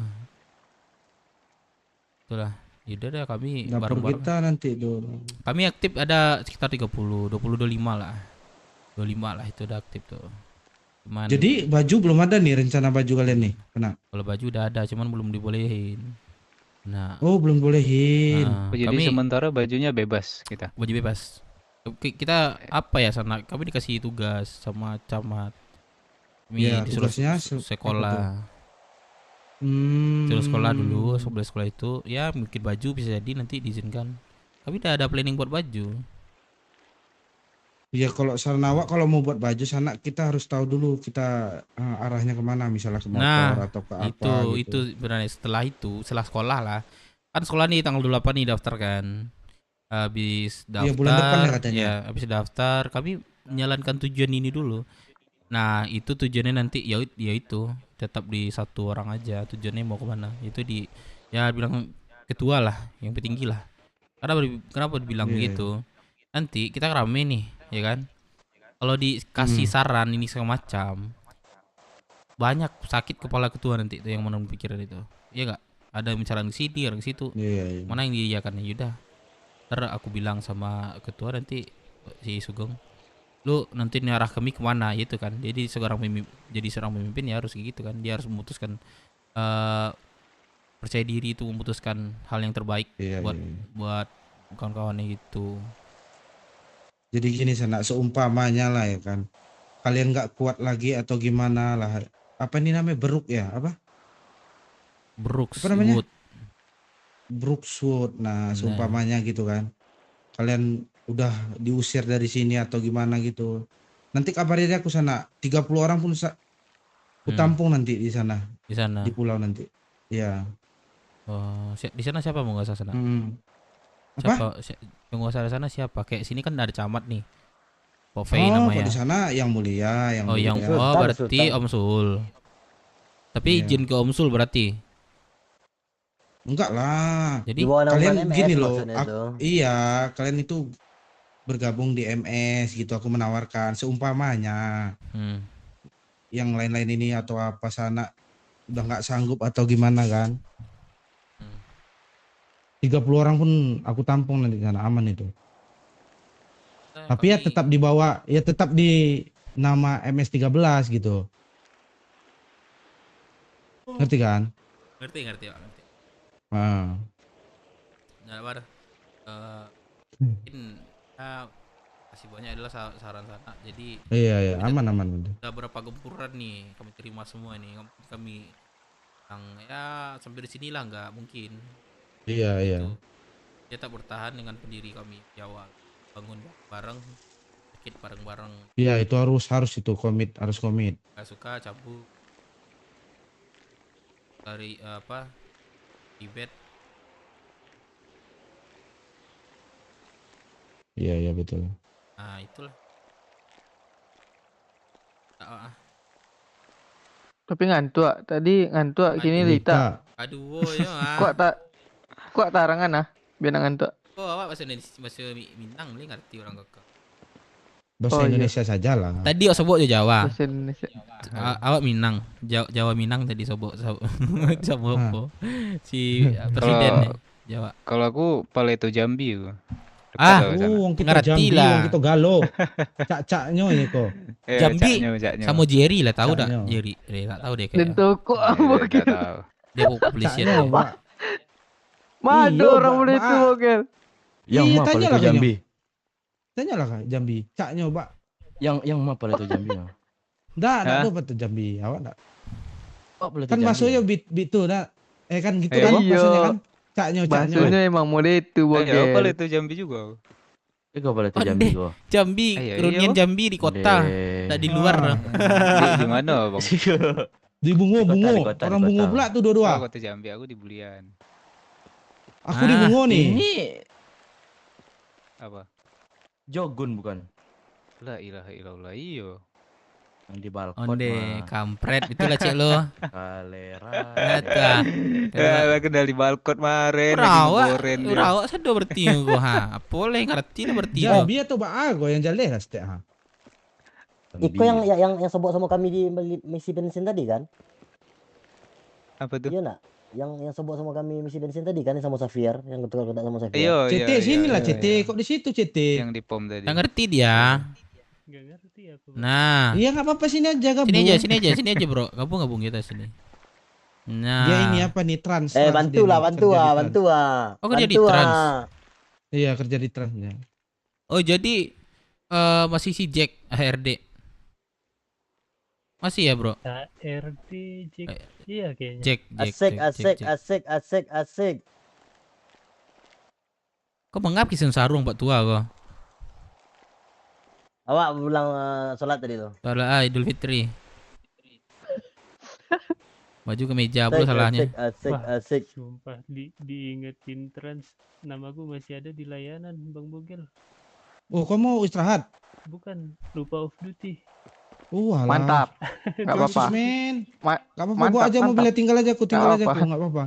Itulah. Yaudah deh kami Dapur bareng-bareng. kita nanti tuh. Kami aktif ada sekitar 30, 25 lah. 25 lah itu udah aktif tuh. Cuman Jadi baju belum ada nih, rencana baju kalian nih, kena. kalau baju udah ada, cuman belum dibolehin. Nah, Oh, belum bolehin. Oh, jadi sementara bajunya bebas kita. baju bebas. Kita apa ya sana? Kami dikasih tugas sama camat. Kami Ya, disuruh tugasnya sekolah. Suruh sekolah dulu, sebelum sekolah itu ya mungkin baju bisa jadi nanti diizinkan. Kami udah ada planning buat baju. Ya kalau saran awak kalau mau buat baju sana kita harus tahu dulu kita arahnya kemana, misalnya ke motor Nah, atau ke apa gitu. itu sebenarnya setelah sekolah lah. Kan sekolah nih tanggal 28 nih daftar kan. Habis daftar. Iya, bulan depan ya katanya. Ya, habis daftar kami menjalankan tujuan ini dulu. Nah, itu tujuannya nanti ya itu tetap di satu orang aja. Tujuannya mau kemana? Itu ya bilang ketua lah, yang petinggi lah. Kenapa dibilang Iya. begitu? Nanti kita rame nih, ya kan? Kalau dikasih saran ini segala macam, banyak sakit kepala ketua nanti itu yang menang pikiran itu. Iya nggak? Ada bicara ke sini, orang ke situ. Iya. Mana yang diiyakan? Ya udah. Ntar aku bilang sama ketua nanti si Sugeng, lu nanti arah kami kemana gitu kan. Jadi seorang pemimpin ya harus kayak gitu kan. Dia harus memutuskan percaya diri itu memutuskan hal yang terbaik buat kawan-kawannya gitu. Jadi gini sana, seumpamanya lah ya kan, kalian nggak kuat lagi atau gimana lah, apa ini namanya, beruk ya, apa? Apa namanya? Brookswood. Nah, seumpamanya gitu kan, kalian udah diusir dari sini atau gimana gitu, nanti kabarin aku sana, 30 orang pun ku tampung nanti di sana. Di sana. Di pulau nanti. Iya. Oh, di sana siapa penguasa sana? Apa? Penguasa di sana siapa? Kayak sini kan ada camat nih. Povei Oh, namanya. kalau di sana yang mulia, yang mulia. Berarti Om Sul. Tapi izin ke Om Sul berarti. Enggak lah. Jadi kalian MS gini loh. maksudnya itu. Iya, kalian itu bergabung di MS gitu. Aku menawarkan seumpamanya. Yang lain-lain ini atau apa sana udah nggak sanggup atau gimana kan? 30 orang pun aku tampung nanti di sana, aman itu. Tapi ya tetap dibawa, ya tetap di nama MS13 gitu. Ngerti kan? Ngerti Pak, ngerti. Nah. Nah, mungkin kasih banyak adalah saran sana. Jadi Iya, aman. Udah berapa gempuran nih kami terima semua nih. Kami yang ya sampai di sinilah nggak mungkin. Iya. Kita bertahan dengan pendiri kami di awal, bangun bareng, sakit bareng-bareng. Iya, itu harus itu harus komit. Gak suka cabut dari Tibet. Iya betul. Nah itulah. Tapi ngantuk tadi kini Lita. Aduh ya. Kok tarangan biar ngantuk. Oh awak bahasa Minang boleh ngerti orang kakak. Bahasa Indonesia saja lah. Tadi awak sebut Jawa. Bahasa Indonesia. Awak Minang, Jawa Minang tadi sebut apa? Si presiden Jawa. Kalau aku Paleto Jambi. Wong kita Jambi, wong kita Galo. Cak-caknya ini kok. Jambi sama Jerry lah, tahu dak? Jerry, enggak tahu deh kayaknya. Dan toko apa gitu. Dia publisher. Madu orang boleh itu, Bogel. Yang Iya, mana pala tanyalah itu ke Jambi? Tanyalah Kak Jambi. Cak nyoba. Yang mana pala itu Jambi? Nggak Hah? dapat tuh Jambi. Awak nggak. Oh, pala itu Kan Jambi. maksudnya bit tuh nah. Kan gitu Iya. kan maksudnya kan. Caknya. Bahasanya emang model itu Ayo, apa bogel. itu Jambi juga? Iko pala itu Onde. Jambi kok. Jambi, Iya, reunian iya. Jambi di kota, Onde. tidak di luar. Di mana, Bang? Di Bungo, Di Bungo. kota, Orang di Bungo kota. pula tuh Oh, dua-dua. kota Jambi, aku di Bulian. Aku di Bungo nih. Ini Apa? Jogun bukan? La ilaha illallah, iyo. Yang di balkon Onde, mah. kampret, itulah cek lo. Kalera. Nata. Ya, kenal di balkon maren Urawak sedo berarti gua ha. Boleh ngerti lah berarti. Jambi atau Baago yang jalan lah setiap ha. Iko yang sebut sama kami di misi bensin tadi kan? Apa tuh? Iya nak? Yang sebut sama kami misi bensin tadi kan yang sama Safir, yang ketua sama Safir. Iya, CT sini lah CT. Kok di situ CT? Yang di pom tadi. Nggak ngerti dia. Nggak ngerti aku. Nah, Iya nggak apa-apa sini aja gabung. sini aja bro. Gabung kita sini. Nah. Dia ini apa nih trans. Bantu lah. Oh kerja di trans. Iya kerja di trans ya. Oh jadi masih si Jack HRD. Masih ya bro? HRD Jack. Iya kayaknya. Jack. Asik. Kok mengap kisun sarung Pak tua kok? Awak bilang sholat tadi tuh. Salah Idul Fitri. Baju kemeja pula salahnya. Asik. Sumpah diingetin trans, namaku masih ada di layanan Bang Bogel. Oh kamu istirahat? Bukan, lupa off duty. Walah. Mantap. Enggak apa-apa. Men. Enggak apa-apa, Mantap, gua aja mobilnya tinggal aja, aku tinggal aja, Nggak aku enggak apa-apa.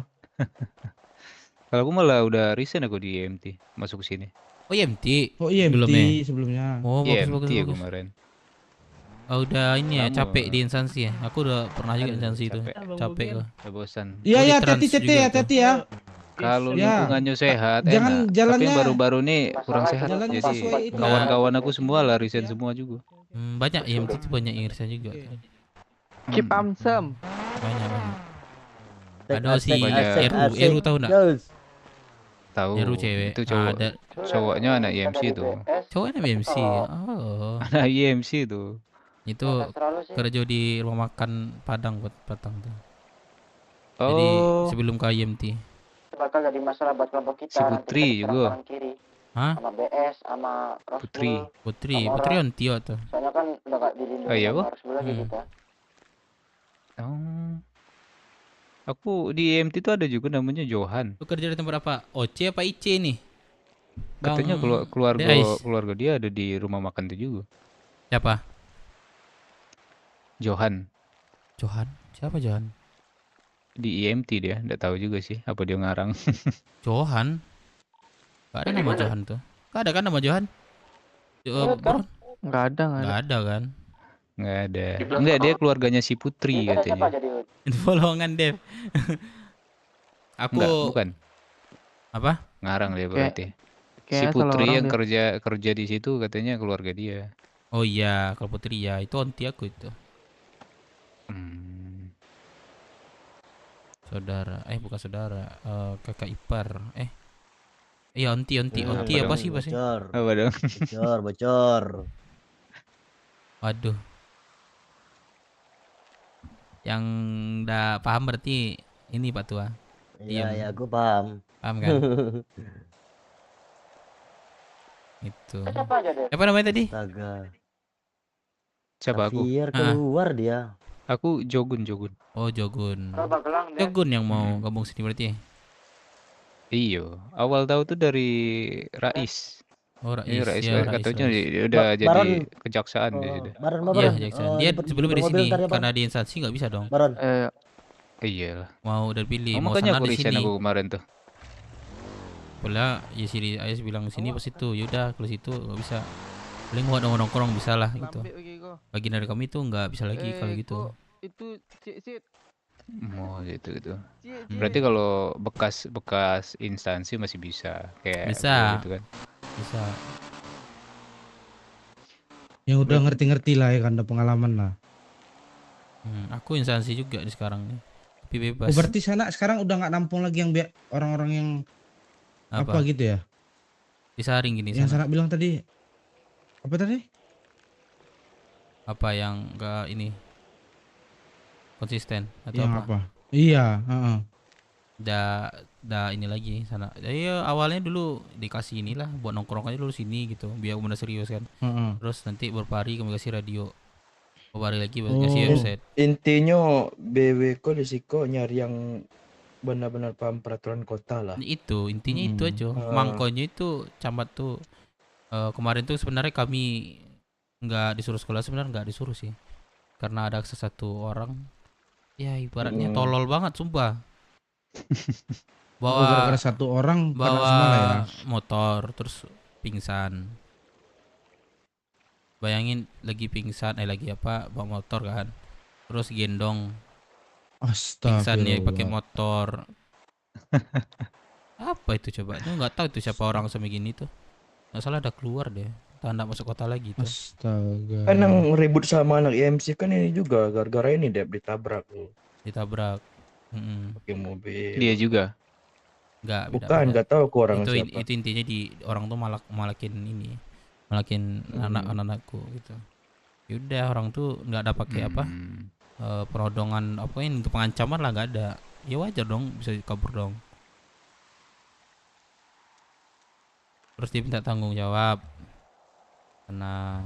Kalau aku malah udah resign aku di IMT, masuk ke sini. Oh IMT. Oh IMT Belumnya. sebelumnya. Oh bagus. Ya kemarin. Oh udah ini ya Kamu- capek di instansi ya. Aku udah pernah juga instansi itu. Capek loh. Udah bosan. Iya Oh, di ya, trans hati-hati juga ya, itu. hati-hati ya. Kalau Ya. lingkungannya sehat, Jangan enak. Tapi jalannya- yang baru-baru nih kurang sehat. jalannya Jadi sesuai itu. kawan-kawan aku semua lah resign semua juga. Banyak IMT itu banyak irisan juga. Keep amsem. Banyak. Asik, Ada si asik, asik. Eru tahu enggak? Yes. Tahu. Eru cewek. Itu cowok. Ada Cowoknya anak IMC itu. cowoknya BMC. Oh. Anak IMC itu. Itu kerja di rumah makan Padang buat Patang tuh. Jadi Oh. sebelum ke IMT. Bakal jadi masalah buat kelompok kita. Si Putri juga. Kiri. Hah? Sama BS, sama Putri. Putri Ontio tuh. Soalnya kan udah gak dilindungi Oh iya, sama Bu? Rasul lagi kita. Oh. Aku di IMT itu ada juga namanya Johan. Lu kerja di tempat apa? OC apa IC nih? Katanya Bang keluarga Deis. keluarga dia ada di rumah makan itu juga. Siapa? Johan. Johan? Siapa Johan? Di IMT dia, enggak tahu juga sih apa dia ngarang. Johan? Gak ada nama Johan tuh. Gak ada kan nama Johan? Bro? Enggak ada. Gak ada kan? Nggak ada. Enggak, dia keluarganya si Putri katanya. Itu bolongan Dev. Aku Enggak, bukan. apa? Ngarang dia berarti. Si kayaknya salah Putri orang yang dia. kerja di situ katanya keluarga dia. Oh iya, kalau Putri ya itu onti aku itu. Saudara, bukan saudara, kakak ipar. Iya onti apa sih pasti? Bocor. Apa dong? Bocor. Waduh. Yang udah paham berarti ini Pak Tua. Iya, aku paham. Paham kan? Itu. Siapa namanya tadi? Astaga. Siapa aku? Safir keluar dia. Aku Jogun. Oh Jogun. Jogun yang mau gabung sini berarti. Iya, awal tahu tuh dari Rais. Oh Rais. Iya, Rais Ya, katanya Rais. dia udah jadi Baron. kejaksaan dia sudah. Iya, Jackson. Dia sebelum dari sini karena di instansi nggak bisa dong. Baron. Iya lah. Mau udah pilih, mau makanya sana aku di resign sini. aku kemarin tuh. Pula ya si Ayas bilang sini pas itu, yaudah kalau situ nggak bisa. Paling buat nongkrong bisa lah gitu. Bagian dari kami tuh nggak bisa lagi kalau gitu. Itu sit. Oh gitu. Berarti kalau bekas instansi masih bisa kayak Bisa. gitu kan. Bisa. Yang udah ngerti-ngerti lah ya kan, ada pengalaman lah. Aku instansi juga di sekarang nih. Tapi bebas. Oh berarti sana sekarang udah nggak nampung lagi yang orang-orang yang apa gitu ya? Disaring gini Yang sana. Sana bilang tadi apa tadi? Apa yang enggak ini konsisten atau Yang apa? apa? Iya, heeh. Dah ini lagi sana. Ya awalnya dulu dikasih inilah buat nongkrong aja dulu sini gitu, biar bener serius kan. Heeh. Terus nanti berpari kami kasih radio. Berpari lagi kasih website. Intinya BW ko risiko nyari yang benar-benar paham peraturan kota lah. Itu intinya itu aja. Mangkonya itu camat tuh kemarin tuh sebenarnya kami nggak disuruh sekolah, sebenarnya nggak disuruh sih, karena ada satu orang ya ibaratnya tolol banget sumpah. Bawa satu orang bawa semua ya. motor terus pingsan. Bayangin lagi pingsan lagi apa bawa motor kan, terus gendong pingsan ya pakai motor. Apa itu coba? Itu nggak tahu itu siapa orang sama gini tuh. Nggak salah ada keluar deh. Tanda masuk kota lagi tuh. Astaga. Kan yang ribut sama anak IMC kan ini juga gara-gara ini Dep ditabrak tuh. Ditabrak. Pakai mobil. Dia juga. Enggak, bukan, enggak tahu ke orang siapa. Itu intinya di orang tuh malakin ini. Malakin anak-anakku gitu. Yaudah orang tuh nggak ada pakai apa? Penodongan apa ini untuk pengancaman lah nggak ada. Ya wajar dong bisa kabur dong. Terus dia minta tanggung jawab karena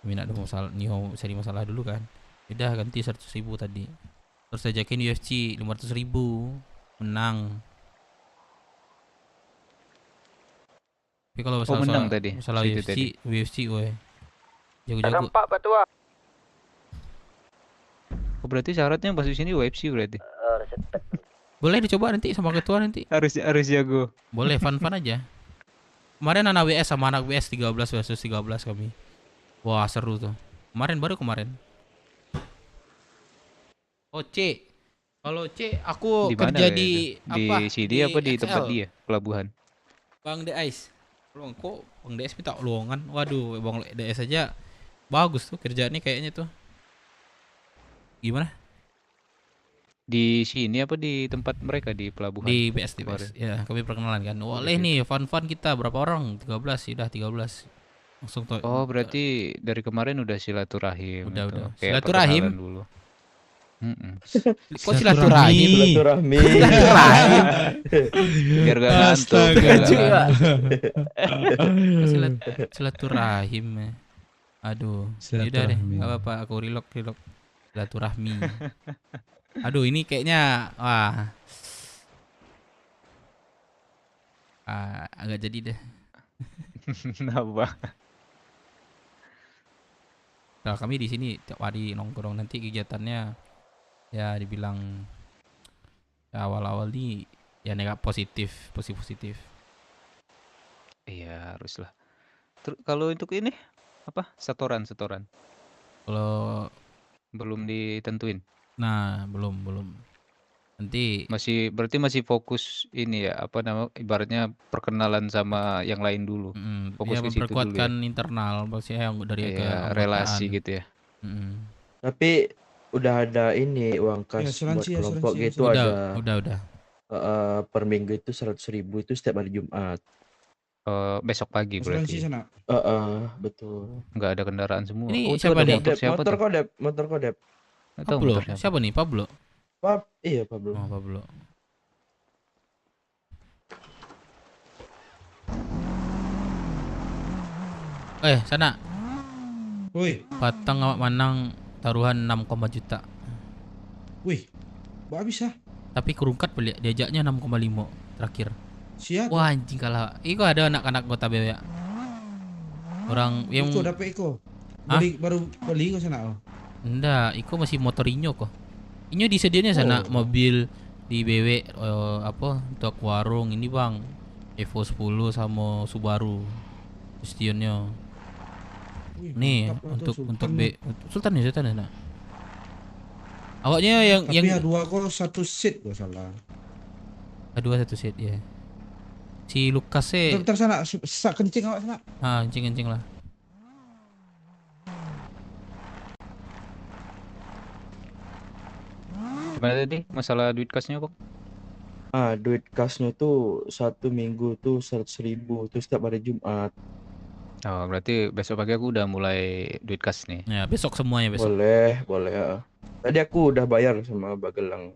minat ada masalah, Nio cari masalah dulu kan. Udah ganti 100.000 tadi. Terus ajakin UFC 500.000 menang. Tapi kalau menang tadi. Masalah UFC weh. Jago-jago. Ada 4 Patua. Oh, berarti syaratnya pas di sini UFC berarti. Boleh dicoba nanti sama ketua nanti. Harus jago. Boleh fun aja. Kemarin anak WS sama anak WS 13 versus 13 kami. Wah seru tuh. Baru kemarin. Oh C. Kalau C aku kerja di apa? Di sini apa di tempat dia pelabuhan? Bang DS. Luang kok Bang DS minta lowongan. Waduh, Bang DS aja bagus tuh kerjaannya kayaknya tuh. Gimana? Di sini apa di tempat mereka di pelabuhan? Di BS. Ya, kami perkenalan kan. Boleh nih fun kita berapa orang? 13 sudah 13. Langsung tuh. Oh, berarti dari kemarin udah silaturahim. Udah. Kayak Silaturahim dulu. Kok silaturahim? Biar gak ngantuk. Silaturahim. Aduh. Udah deh, enggak apa-apa aku relock silaturahmi. Aduh, ini kayaknya agak jadi deh. Kenapa? Nah, kami di sini tiap hari nongkrong, nanti kegiatannya ya dibilang ya, awal-awal nih ya positif. Iya, haruslah. Kalau untuk ini apa? Setoran. Kalau belum ditentuin. Nah, belum. Nanti berarti masih fokus ini ya, apa nama ibaratnya perkenalan sama yang lain dulu. Fokus ya, ke situ dulu. memperkuatkan internal maksudnya yang dari relasi gitu ya. Tapi udah ada ini uang kas buat kelompok gitu ada. Udah. Per minggu itu 100.000 itu setiap hari Jumat. Besok pagi berarti. Betul. Nggak ada kendaraan semua. Ini siapa nih? Motor kodep. Pablo. Siapa nih? Pablo. Iya Pablo. Oh, Pablo. Sana. Woi. Patang awak manang taruhan 6, juta. Wih. Habis ah. Tapi kerungkat beli diajaknya 6,5 terakhir. Siap. Wah anjing kalah. Iko ada anak-anak kota BW. Orang yang Iko dapat Iko. Baru beli ke sana. Enggak, Iko masih motorinyo kok. Inyo disedianya sana mobil di BW untuk warung ini Bang. Evo 10 sama Subaru. Ustionnya. Nih untuk Sultan ya nah. Awaknya yang tapi yang dua kok satu seat gua salah. Dua satu seat ya. Si Lukas Bentar sana sesak kencing awak sana. Kencing lah. Gimana tadi masalah duit kasnya Bang? Duit kasnya tuh 1 minggu tuh 100.000 tuh setiap hari Jumat. Oh, berarti besok pagi aku udah mulai duit kas nih. Ya, besok semuanya besok. Boleh ya. Tadi aku udah bayar sama Bagelang.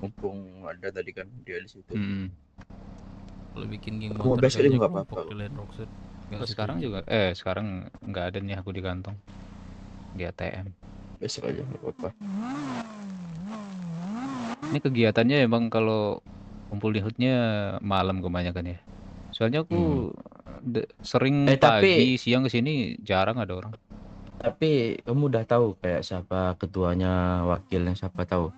Mumpung ada tadi kan dia di situ. Kalau bikin geng Mau motor besok kayak juga Jack apa-apa. Pop, kalian Rockset. Terus sekarang juga sekarang nggak ada nih aku di kantong. Di ATM. Besok aja nggak apa-apa. Ini kegiatannya emang kalau kumpul di HUT-nya malam kebanyakan ya. Soalnya aku sering pagi, siang kesini jarang ada orang. Tapi kamu udah tahu kayak siapa ketuanya, wakilnya, siapa tahu?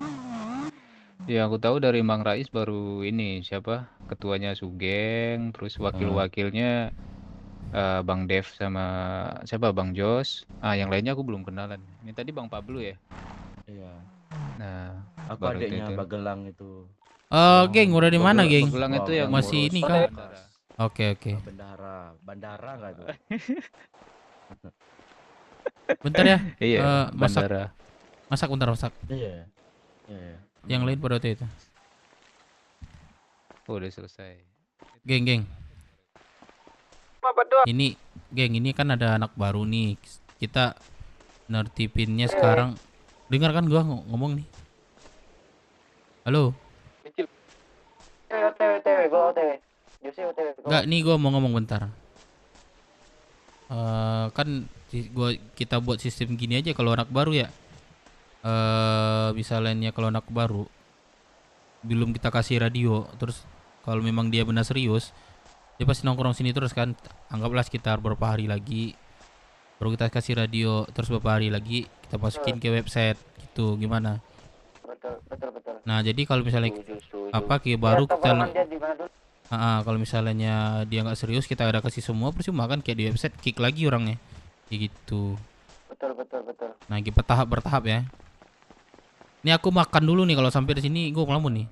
Ya aku tahu dari Mang Rais baru ini siapa ketuanya Sugeng, terus wakil-wakilnya Bang Dev sama siapa Bang Jos. Yang lainnya aku belum kenalan. Ini tadi Bang Pablo ya. Iya. Nah, Aku baru adiknya itu. Bagelang itu. Geng, udah di mana, geng? Bagelang itu yang masih ini kah? Oke. Bandara nggak tuh? Bentar ya. Iya, masak. bandara. Masak. Iya. Yang lain pada waktu itu. Oh, udah selesai. Geng. Ini, geng, ini kan ada anak baru nih. Kita nertipinnya sekarang. Dengar kan gua ngomong nih. Halo. Enggak, nih gua mau ngomong bentar. Kan kita buat sistem gini aja kalau anak baru ya. Misalnya kalau anak baru belum kita kasih radio, terus kalau memang dia benar serius, dia pasti nongkrong sini terus kan. Anggaplah sekitar beberapa hari lagi baru kita kasih radio, terus beberapa hari lagi kita masukin ke website gitu. Gimana? Betul. Nah, jadi kalau misalnya kayak baru kita kalau misalnya dia nggak serius, kita ada kasih semua percuma kan, kayak di website kick lagi orangnya kayak gitu. Betul. Nah, kita bertahap ya. Ini aku makan dulu nih, kalau sampai di sini gue ngelamun nih.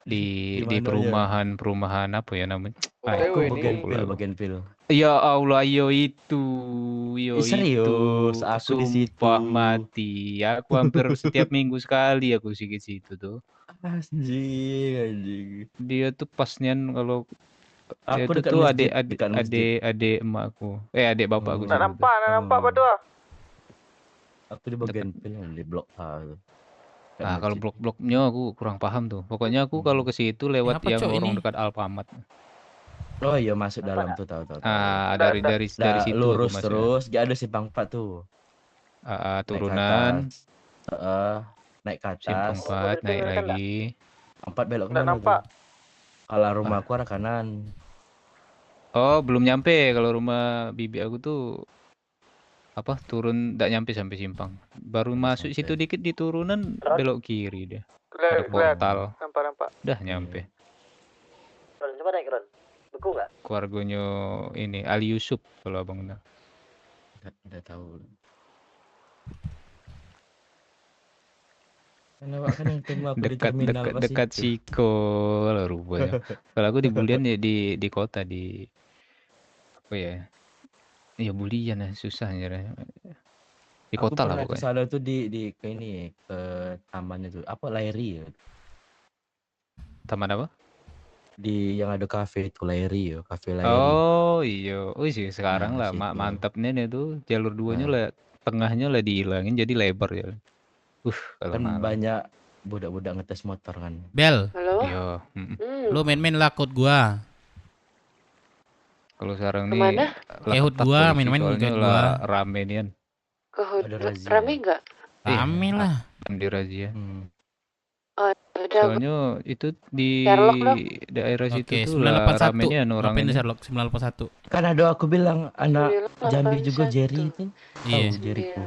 Di perumahan apa ya namanya? Bagian Ya Allah, itu. Serius, aku di situ. Sumpah mati. Aku hampir setiap minggu sekali aku ke situ tuh. Anjing. Dia tuh pasnian kalau Aku itu dekat tuh masjid, adik emakku. Adik bapakku. Nampak Badua. Aku di bagian film di blok A tuh. Kalau blok-bloknya aku kurang paham tuh. Pokoknya aku kalau ke situ lewat Apa, yang Cok, lorong ini? dekat Alfamart. Oh iya, masuk dalam tuh, tahu. Dari situ lurus aku masuk. terus, dia ada simpang 4 tuh. Turunan. Naik ke atas. Simpang 4 naik lagi. 4 belok kanan tuh. Kalau rumahku arah kanan. Oh, belum nyampe. Kalau rumah bibi aku tuh turun nggak nyampe sampai simpang. Baru masuk situ dikit di turunan belok kiri dia. Ada portal. Nampak. Udah nyampe. Coba naik Ron. Beku nggak? Keluarganya ini Ali Yusuf kalau abang kenal. Udah tahu. Kan yang temu aku di terminal dekat Siko lah rupanya. Kalau aku di Bulian ya di kota di apa ya? Ya Bulian ya susah nyerah. Di kota lah pokoknya. Aku pernah tuh di ke ini ke tamannya tuh apa Lairi ya? Taman apa? Di yang ada kafe itu Lairi ya, kafe Lairi. Oh iya, sih sekarang lah situ. mantapnya nih tuh jalur duanya lah tengahnya lah dihilangin jadi lebar ya. Kan banyak budak-budak ngetes motor kan. Bel. Halo. Iya. Lu main-main lah kot gua. Kalau sekarang nih Kemana? Hut gua main-main soalnya kot lah gua. rame nian. Rame nggak? Rame lah. Di razia. Oh, udah. Soalnya itu di Sherlock dong. daerah situ Oke, tuh lah 981. ramenya Ngapain di orangnya. Sherlock 981? Kan ada aku bilang anak Jambi juga 981. Jerry itu. Iya. Jericho.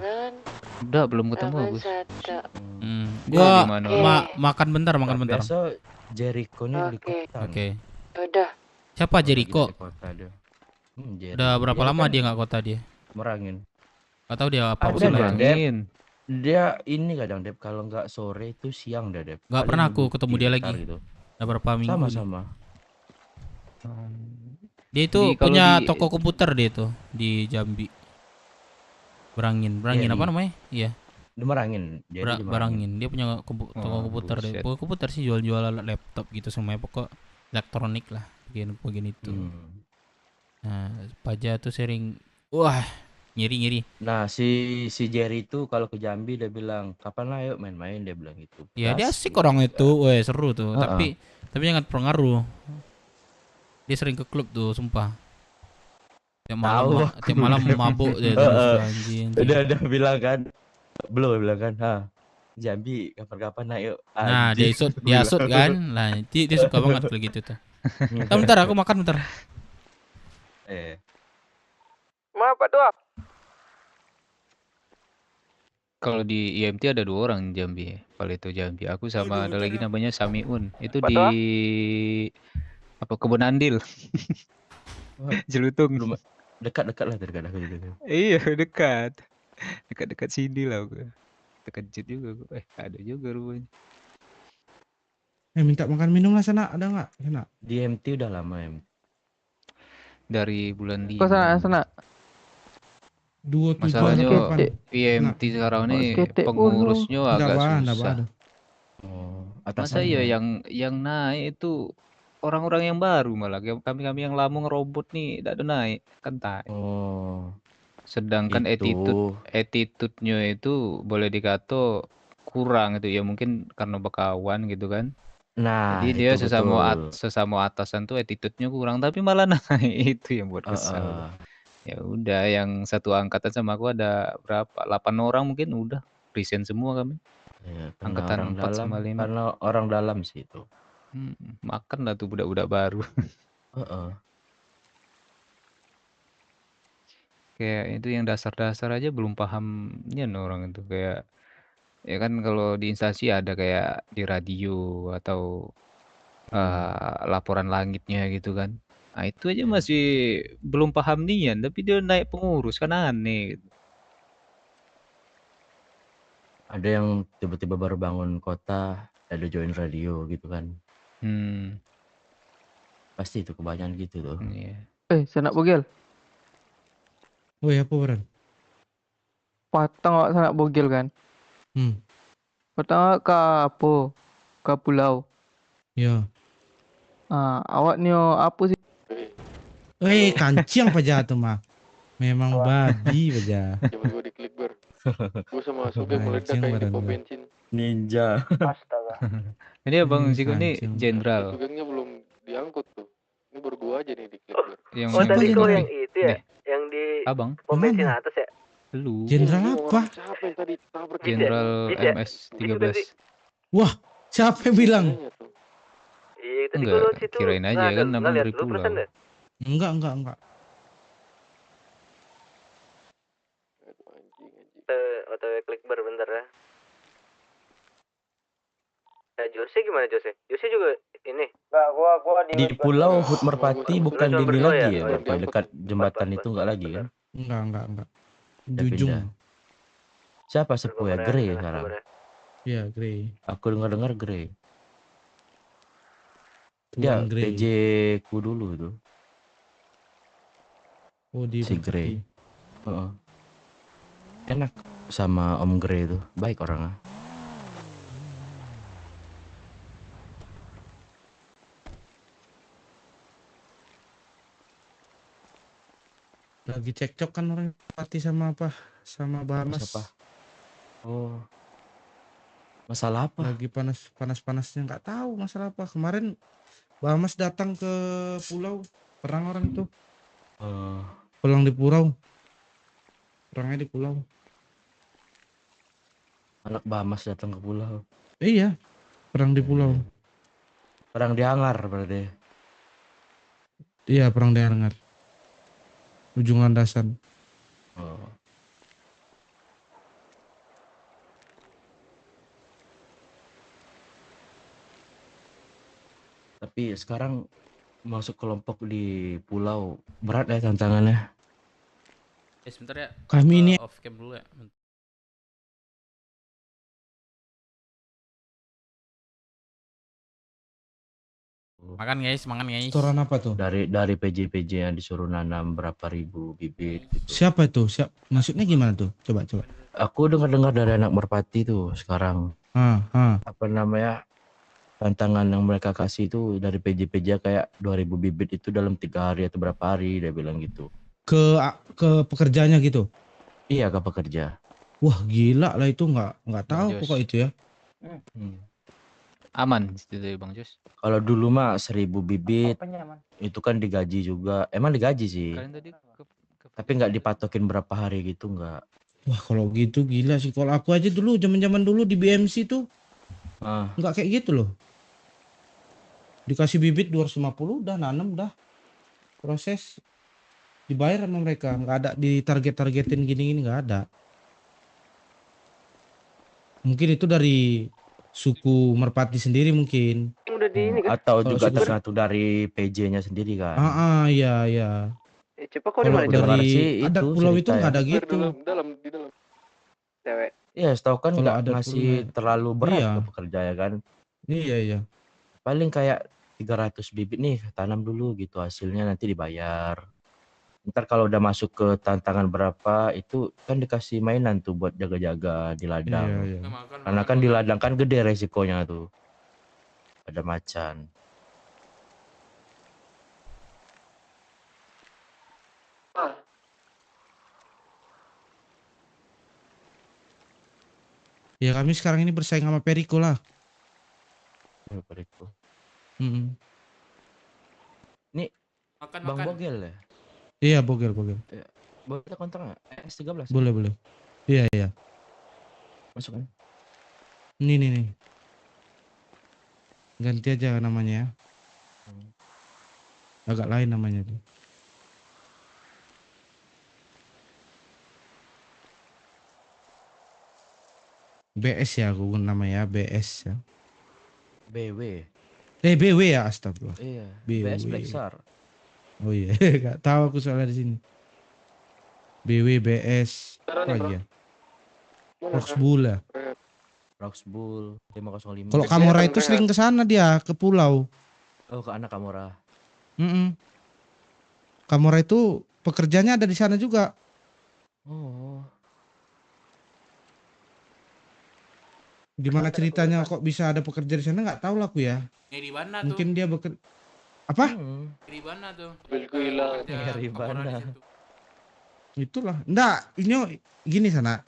Udah belum ketemu Agus. Gua di mana? makan bentar. Besok Jericho nih di kota. Oke. Udah. Siapa Jericho? Jericho. Udah berapa lama dia nggak kota dia? Merangin. Gak tahu dia apa Ada urusannya. Dep. Dia ini kadang Dep kalau nggak sore itu siang dah Dep. Nggak pernah aku ketemu dia lagi. Gitu. Udah berapa minggu? Sama-sama. Dia itu Kalau punya di- toko komputer dia itu di Jambi. Berangin Iya, apa iya. namanya? Iya. Dimerangin. Jadi Barangin. Dia punya toko Oh, komputer deh. buset. Pokoknya komputer sih jual-jual alat laptop gitu semuanya, pokok elektronik lah bagian itu. Nah, Paja tuh sering wah, ngiri. Nah, si Jerry itu kalau ke Jambi dia bilang, "Kapan lah yuk main-main," dia bilang gitu. Ya dia Gas, asik gitu. orang itu, weh seru tuh. Heeh. Tapi jangan pengaruh. Dia sering ke klub tuh, sumpah. Tiap malam, Tahu tiap malam mabuk dia terus tuh, anjing. Udah bilang kan. Belum bilang kan, Jambi kapan-kapan nak yuk. Nah, dia Anjing. asut kan. Nah, dia suka banget kalau gitu tuh. Bentar, aku makan bentar. Maaf Pak Tua. Kalau di IMT ada 2 orang Jambi. Palito Jambi. Aku sama ada lagi namanya Samiun. Itu Pak di Tua? apa Kebun Andil. Jelutung. Dekat-dekat lah dekat aku juga. Iya, dekat. Dekat-dekat sini lah gue. Terkejut juga gue. Ada juga rumahnya. Minta makan minum lah sana, ada nggak sana? Di MT udah lama ya. Dari bulan Kok sana? 27 Masalahnya kapan? PMT sekarang ini ketek pengurusnya Nggak agak apa, nggak susah. apa. Masa iya yang naik itu orang-orang yang baru malah kami yang lama ngerobot nih tidak ada naik kan tai. Sedangkan Itu. attitude-nya itu boleh dikata kurang itu ya mungkin karena bekawan gitu kan. Nah, Jadi dia itu sesama atasan tuh attitude-nya kurang tapi malah naik itu yang buat kesel. Ya udah yang satu angkatan sama aku ada berapa? 8 orang mungkin udah resign semua kami. Ya, Angkatan 4 sama 5. Karena orang dalam sih itu. Makan lah tuh budak-budak baru. Kayak itu yang dasar-dasar aja belum pahamnya orang itu kayak ya kan kalau di instansi ada kayak di radio atau laporan langitnya gitu kan. Nah itu aja masih belum paham nian tapi dia naik pengurus kan aneh. Ada yang tiba-tiba baru bangun kota, ada join radio gitu kan. Pasti itu kebanyakan gitu tuh. Sanak bogel. Woi, apa Bran? Patang awak sanak bogel kan? Patang awak ke pulau. Ya. Awak ni apa sih? Kancing Paja tuh mah. Memang babi Paja. Coba gue di klik ber. Gue sama Sugeng meledak kayak di pom bensin. Ninja. Astaga. Ini abang Siko ini jenderal. Sugengnya belum diangkut tuh. Ini baru gue aja nih di klik ber. Yang tadi ini kau nih. yang itu ya? Nih. Yang di Abang. pom bensin atas ya? Lu. Jenderal apa? Siapa yang tadi tabrak? Jenderal MS 13. Wah, siapa yang bilang? Iya, tadi Enggak, kalau situ kirain aja kan nama dari pulau. Enggak. OTW klik bar bentar ya. Jose gimana Jose? Jose juga ini? Enggak, gua Di pulau Hut Merpati bukan di ini lagi ya, Bapak? Dekat jembatan itu enggak lagi kan? Enggak. Udah Jujung. pindah. Siapa sepuh ya? Grey sekarang. Iya, Grey. Aku dengar Grey. Tuan Dia Grey. PJ ku dulu tuh. Oh, di Si Grey. Enak sama Om Grey tuh, baik orangnya. Lagi cekcok kan orang Pati sama apa? Sama Bamas. Siapa? Oh. Masalah apa? Lagi panas-panasnya nggak tahu masalah apa. Kemarin Bamas datang ke pulau, perang orang itu. Pulang di pulau. Perangnya di pulau. Anak Bamas datang ke pulau. Iya, perang di pulau. Perang di Hangar berarti. Iya, perang di Hangar. Ujung landasan. Tapi sekarang masuk kelompok di pulau berat ya tantangannya. Sebentar ya. Kami ini Off cam dulu ya. Makan guys. Setoran apa tuh? Dari PJ yang disuruh nanam berapa ribu bibit gitu. Siapa itu? Maksudnya gimana tuh? Coba. Aku dengar-dengar dari anak merpati tuh sekarang. Apa namanya? Tantangan yang mereka kasih itu dari PJ kayak 2000 bibit itu dalam 3 hari atau berapa hari dia bilang gitu. Ke pekerjanya gitu. Iya, ke pekerja. Wah, gila lah itu nggak tahu Jos. pokok itu ya. Aman itu Bang Jos. Kalau dulu mah 1000 bibit Apanya, Man? itu kan digaji juga. Emang digaji sih. Kalian tadi Tapi nggak dipatokin berapa hari gitu nggak. Wah, kalau gitu gila sih. Kalau aku aja dulu zaman-zaman dulu di BMC tuh nggak kayak gitu loh. Dikasih bibit 250 udah nanam dah. Proses dibayar sama mereka, nggak ada ditarget-targetin gini-gini, nggak ada. Mungkin itu dari suku Merpati sendiri mungkin. Udah di ini kan? Atau Kalau juga suku- tergantung dari PJ-nya sendiri kan. Iya. Cepat kau di Kalau mana? dengar Dari sih adat itu pulau itu cerita nggak ya. ada gitu. Di dalam. Cewek. Iya, setahu kan Kalau nggak adat ngasih pulau- terlalu berat Iya. ke pekerja ya kan. Iya. Paling kayak 300 bibit nih tanam dulu gitu, hasilnya nanti dibayar. Ntar kalau udah masuk ke tantangan berapa itu kan dikasih mainan tuh buat jaga-jaga di ladang. Iya. Karena kan di ladang kan gede resikonya tuh. Ada macan. Ya kami sekarang ini bersaing sama Perico lah. Ya, Perico. Ini Bang Bogel ya? Iya, Bogel. Iya. Boleh kita kontak nggak? S13. Boleh. Iya. Masuk kan? Nih. Ganti aja namanya ya. Agak lain namanya tuh. BS ya aku namanya BS ya. BW. BW ya, astagfirullah. Iya. BW. BS Black Star. Oh iya, nggak tahu aku soalnya di sini. BW BS apa lagi ya? Roxbull ya. Roxbull 505. Kalau Kamora itu sering ke sana dia, ke pulau. Oh, ke anak Kamora. Kamora itu pekerjanya ada di sana juga. Oh. Gimana ceritanya kok bisa ada pekerja di sana nggak tahu lah aku ya. Di mana tuh? Mungkin dia bekerja apa? Di mana tuh? Ribana. Itulah. Enggak, ini gini sana.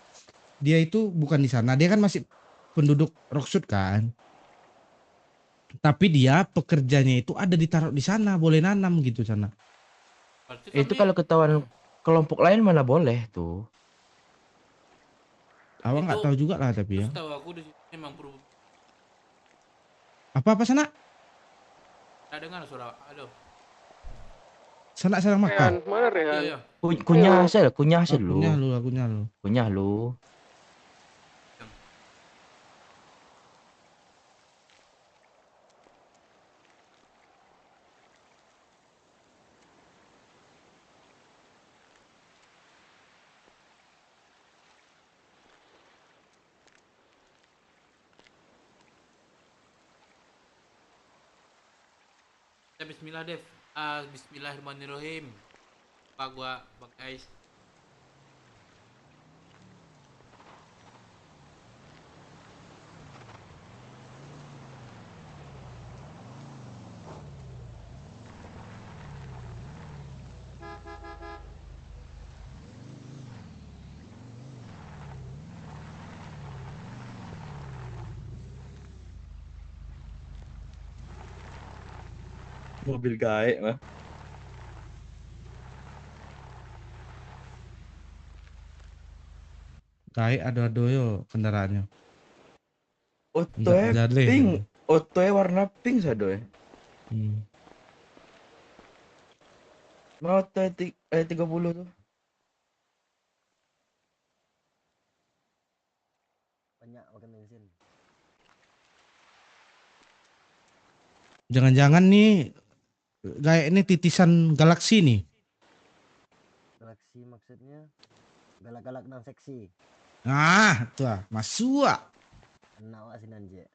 Dia itu bukan di sana. Dia kan masih penduduk Roksud kan. Tapi dia pekerjanya itu ada ditaruh di sana, boleh nanam gitu sana. Itu kalau ketahuan kelompok lain mana boleh tuh. Awak nggak tahu juga lah tapi ya. Tahu aku di sini memang perlu. Apa sana? Ada dengar suara? Aduh. Sana makan. Mana Rehan? Iya. Kunyah hasil lu. Kunyah lu. Bismillah Dev. Bismillahirrahmanirrahim. Pak gua Bang Ais. Mobil gaek mah. Gaek ada yo kendaraannya. Otoe pink. Otoe warna pink sadoe. Mau otoe 30 tuh. Banyak pakai bensin. Jangan-jangan nih Gaek ini titisan galaksi nih. Galaksi maksudnya galak-galak nang seksi. Ah, tuh masuk. Enak wak sinanje.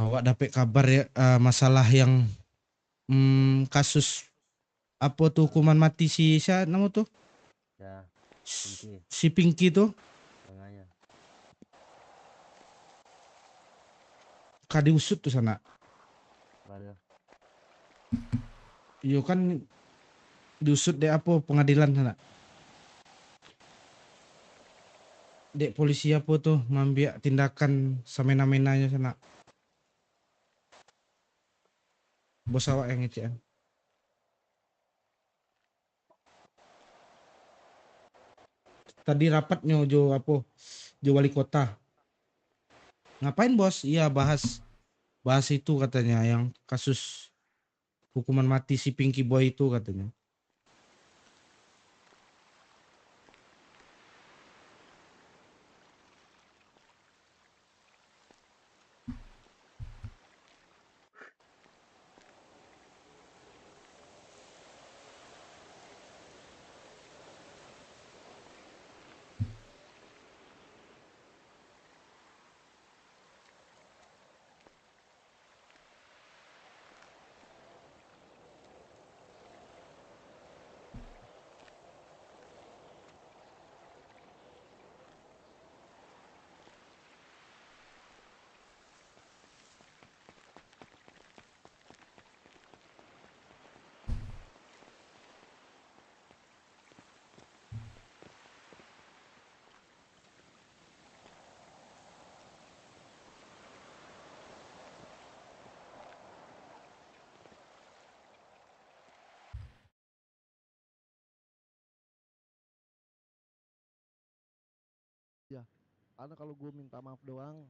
Awak dapat kabar ya masalah yang kasus apa tuh hukuman mati si siapa nama tuh? Ya, Pinky. Si Pinky tuh Makanya. kadi usut tuh sana. Waduh. Yo kan diusut deh apa pengadilan sana. Dek polisi apa tuh ngambil tindakan semena-menanya sana. Bos awak yang ngecek. Tadi rapatnya Jo apa? Jo wali kota. Ngapain bos? Iya bahas itu katanya yang kasus hukuman mati si Pinky Boy itu katanya. Ya, karena kalau gue minta maaf doang,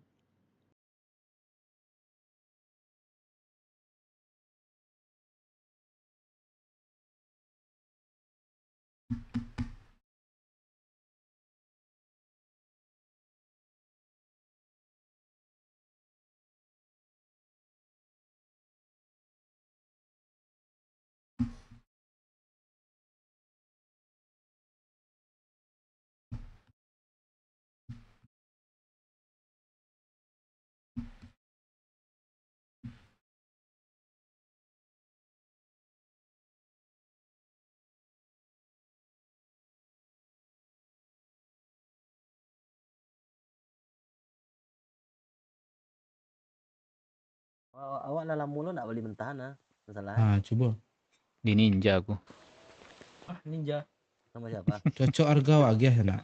Awak lalam mulu nggak boleh mentahan ah. Masalah. Ah coba. Di ninja aku. Ah, ninja. Sama siapa? Cocok harga wage sana.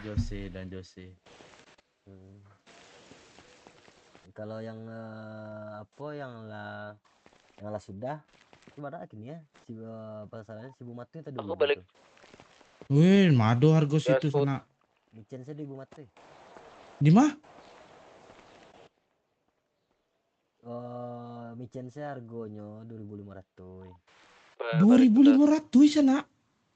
Jose dan Jose. Kalau yang apa yang lah sudah itu ada gini ya si pasalnya si Bumatu itu dulu. Aku balik. Wih, mado harga situ sana. Micen saya di Bumatu. Di mana? Micen saya harganya 2.500. 2.500 sana.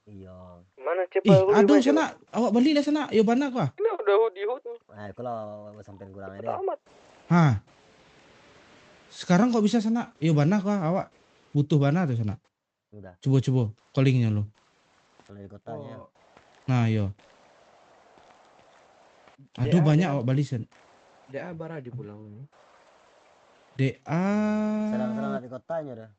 Iya. Mana cepat Ih, aku aduh gimana, sana. Awak beli lah sana. Yo bana kah? Ini udah di hut. Nah, kalau sampai kurangnya deh. Amat. Hah. Sekarang kok bisa sana? Yo bana kah awak? Butuh bana tuh sana. Udah. Coba callingnya lo. Kalau di kotanya. Nah, yo. Aduh banyak awak bali sen. DA bara di pulang ini. DA Serang di kotanya dah.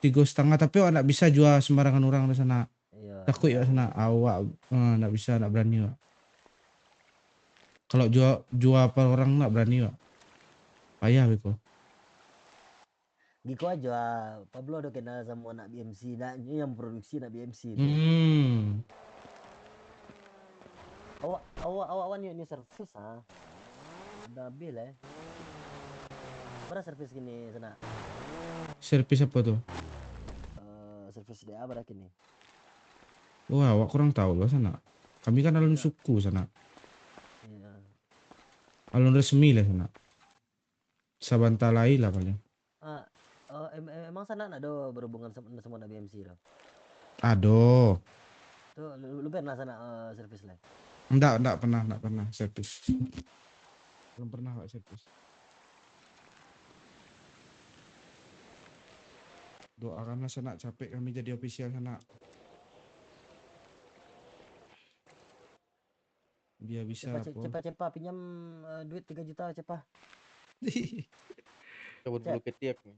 3,5 tapi awak nggak bisa jual sembarangan orang di sana. Iya. Takut ya sana awak nggak bisa, nggak berani wak. Kalau jual per orang nggak berani wak. Payah beko. Giko aja Pablo udah kenal sama anak BMC, nah ini yang produksi anak BMC itu. Awak ini servis ah. Udah bil Berapa servis gini sana? Servis apa tuh? Servis DA berapa gini? Wah, awak kurang tahu lah sana. Kami kan alun suku sana. Iya. Alun resmi lah sana. Sabantalai lah paling. Emang sana ada berhubungan sama anak BMC loh? Aduh. Tuh, lu pernah sana servis lah? Enggak pernah servis. Belum pernah Pak servis. Doakanlah sana capek kami jadi official sana. Biar bisa cepat pinjam duit 3 juta cepat. Cabut dulu ke tiap nih.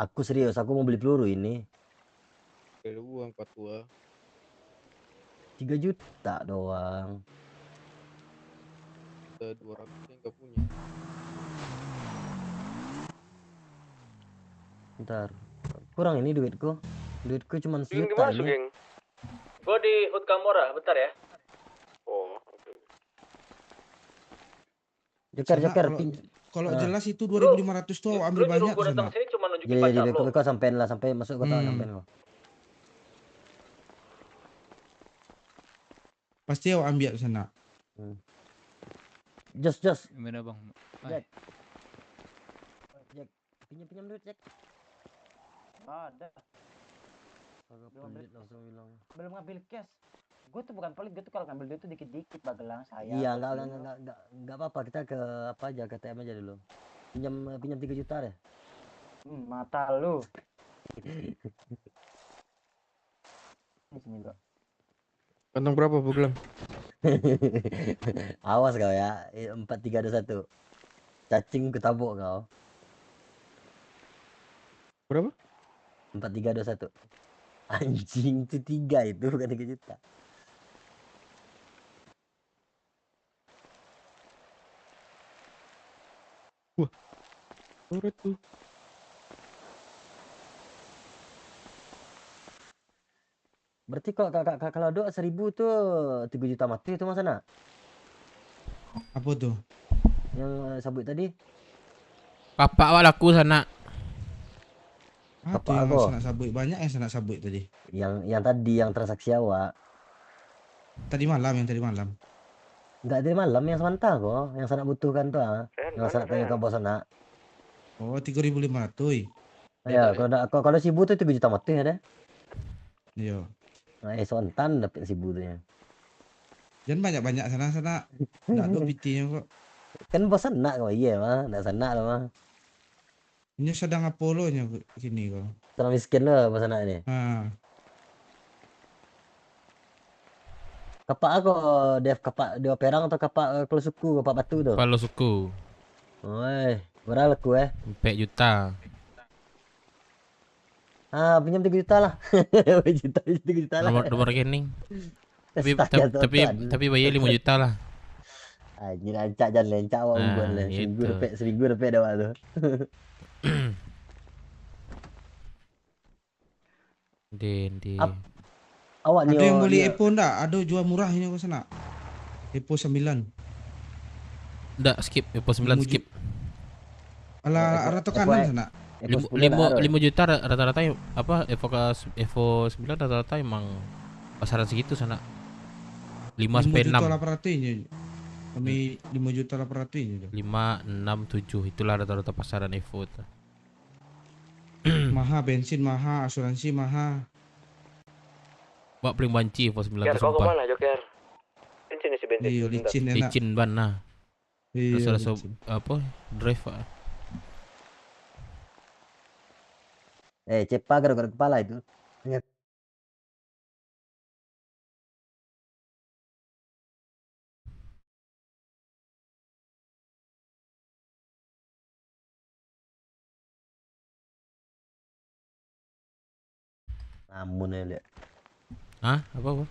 Aku serius, aku mau beli peluru ini. Dari uang 42. 3 juta doang. Ada 200 yang gak punya. Bentar. Kurang ini duitku. Duitku cuma Sugeng sejuta gimana ini. Sugeng? Gua di Hood Kamora, bentar ya. Oh, oke. Joker. Kalau jelas itu 2.500 tuh ambil banyak Gua datang sana. sini cuma nunjukin Jadi pacar lo. kau sampein lah, sampai masuk kota sampein kau. Pasti aku ambil sana. Jos. Gimana bang? Jack. Pinjam duit Jack. Ada. Belum ngambil cash. Gue tuh bukan pelit, gue tuh kalau ngambil duit tuh dikit-dikit Bagelang saya. Iya, enggak apa-apa, kita ke apa aja, ke ATM aja dulu. Pinjam 3 juta deh. Mata lu. Di sini bro. Kantong berapa Bagelang? Awas kau ya, 4321. Cacing ketabuk kau. Berapa? 4321. Anjing itu 3 itu bukan 3 juta. Wah. Urut tuh. Berarti kalau doa 1000 tuh 3 juta mati itu Mas Ana? Apa tuh? Yang sabut tadi. Papak awak laku sana. Apa yang sana sabut? Banyak yang sana sabut tadi. Yang tadi yang transaksi awak. Tadi malam. Enggak dari malam, yang sementara kok, yang sana butuhkan tuh yang sana tanya ke bos sana. Oh 3.500. Ya, kalau 1000 tuh 3 juta mati ada. Iya. Nah, sontan dapat 1000 tuh ya. Jangan banyak-banyak sana. Enggak ada pitinya kok. Kan bos sana kok iya mah, enggak sana lah mah. Ini sedang Apollo-nya gini kok. Terlalu miskin loh bos sana ini. Kapak aku Dev, kapak Dewa Perang atau kapak Kalau Suku, kapak batu tuh? Kalau Suku. Oi, berapa laku 4 juta. Pinjam 3 juta lah. 3 juta lah. Nomor rekening. Tapi bayar 5 juta lah. Anjir, ancak jangan lencak awak buat lah. Seminggu dapat dah tu. Awak ada yang beli Epo enggak? Ada jual murah ini ke sana. Epo 9. Enggak, skip. Epo 9 skip. Ala rata kanan sana. 5 juta rata-rata apa Evo 9 rata-rata emang pasaran segitu sana. 5 sampai 6. 5.800 ini. Kami 5.800 ini. 5, 6, 7 itulah rata-rata pasaran Evo itu. Mahal bensin, mahal asuransi, mahal. Wak paling banci Evo 9 Joker, kau kemana Joker? Licin isi bensin. Iya, licin enak. Licin ban nah. Iya, terus apa? Drive Pak. Cepat gara-gara kepala itu. Namun ya lihat. Hah? Apa?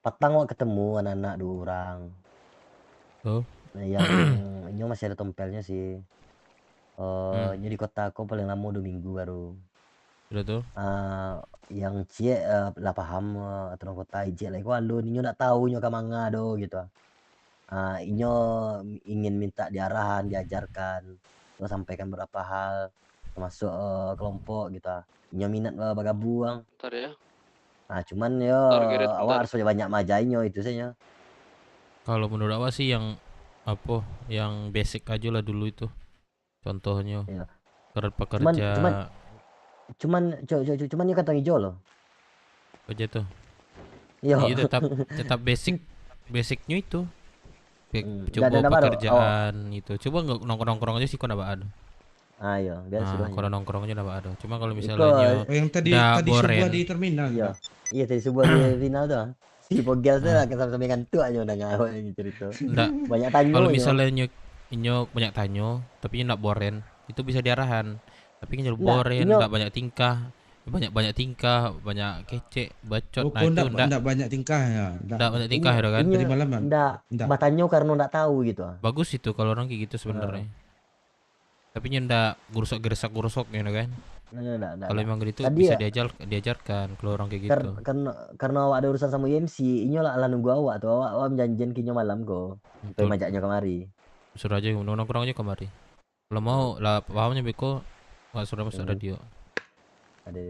Patang wak ketemu anak-anak 2 orang. Oh. Nah, yang masih ada tompelnya sih. Di kota aku paling lama 2 minggu baru. Udah tuh. Yang cie lah paham aturan kota ije lah. Kau alu ninyo nak tahu nyo kamanga do gitu. Inyo ingin minta diarahan, diajarkan, lo sampaikan beberapa hal termasuk kelompok gitu. Inyo minat bergabung. Ntar ya. Cuman yo awak harus banyak majainyo itu saja. Kalau menurut awak sih yang apa? Yang basic aja lah dulu itu. Contohnya. Ya. Pekerja. Cuman ini kata hijau loh. Aja tuh. Iya. Tetap basicnya itu. Coba pekerjaan itu. Coba nongkrong aja sih kok enggak ada. Ayo, biar sudah. Kalau nongkrong aja enggak ada. Cuma kalau misalnya yang tadi subuh di terminal. Iya, tadi subuh di terminal tuh. Si Pogel tuh lah sama-sama ngantuk aja udah ngawal cerita. Enggak. Banyak tanya. Kalau misalnya inyo banyak tanyo, tapi inyo nak boren, itu bisa diarahan. Tapi inyo Nggak, boren, inyo nggak banyak tingkah, banyak tingkah, banyak kecek, bacot. Nah itu ndak banyak tingkah ya. ndak banyak tingkah ya kan? inyo Tadi malam kan? ndak batanyo karena ndak tahu gitu. Bagus itu kalau orang kayak gitu sebenarnya. Tapi inyo ndak gurusok ya kan? Kalau emang gitu Tadi bisa ya, diajarkan kalau orang kayak gitu. karena awak ada urusan sama UMC, inyo lah nunggu awak tuh, awak menjanjian kinyo malam kok. Supaya majaknya kemari. Suruh aja nongkrong aja kemari. Kalau mau lah pahamnya beko nggak suruh masuk radio. Ada.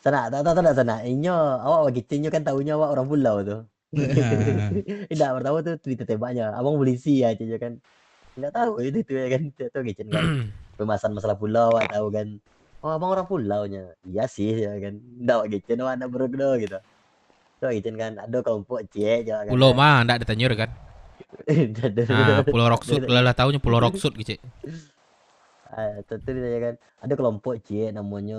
Sana, tak sana. Inyo awak gitu inyo kan tahunya awak orang pulau tuh. Tidak pertama tuh ditembaknya. Abang polisi ya cuy kan. Enggak tahu itu ya kan. Itu gicen kan. Pembahasan masalah pulau awak tahu kan. Oh, abang orang pulaunya. Iya sih ya kan. Enggak gicen awak anak bergdo gitu. Tuh gicen kan ada kelompok cie kan. Pulau mah enggak ditanyur kan. Nah, Pulau Roksud lah tahunya Pulau Roksud gitu. Tentu ya kan. Ada kelompok cie namanya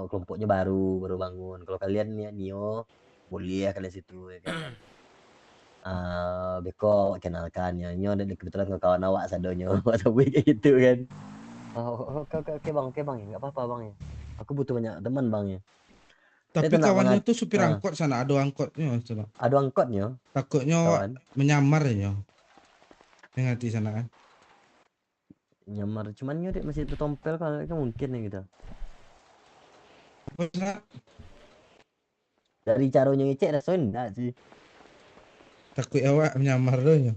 kelompoknya baru bangun. Kalau kalian ya Nio boleh ya kalian situ ya kan. Beko kenalkan ya Nio dan kebetulan kawan awak sadonyo atau kayak gitu kan. Oke bang ya nggak apa-apa bang ya. Aku butuh banyak teman bang ya. Tapi kawannya tuh supir angkot sana, ada angkotnya sana. Ada angkotnya. Takutnya menyamar ya. Yang ngerti sana kan. Nyamar cuman nyurik masih tertompel kalau itu mungkin ya gitu. Dari caranya ngecek rasanya enggak sih. Takut awak menyamar doh ya.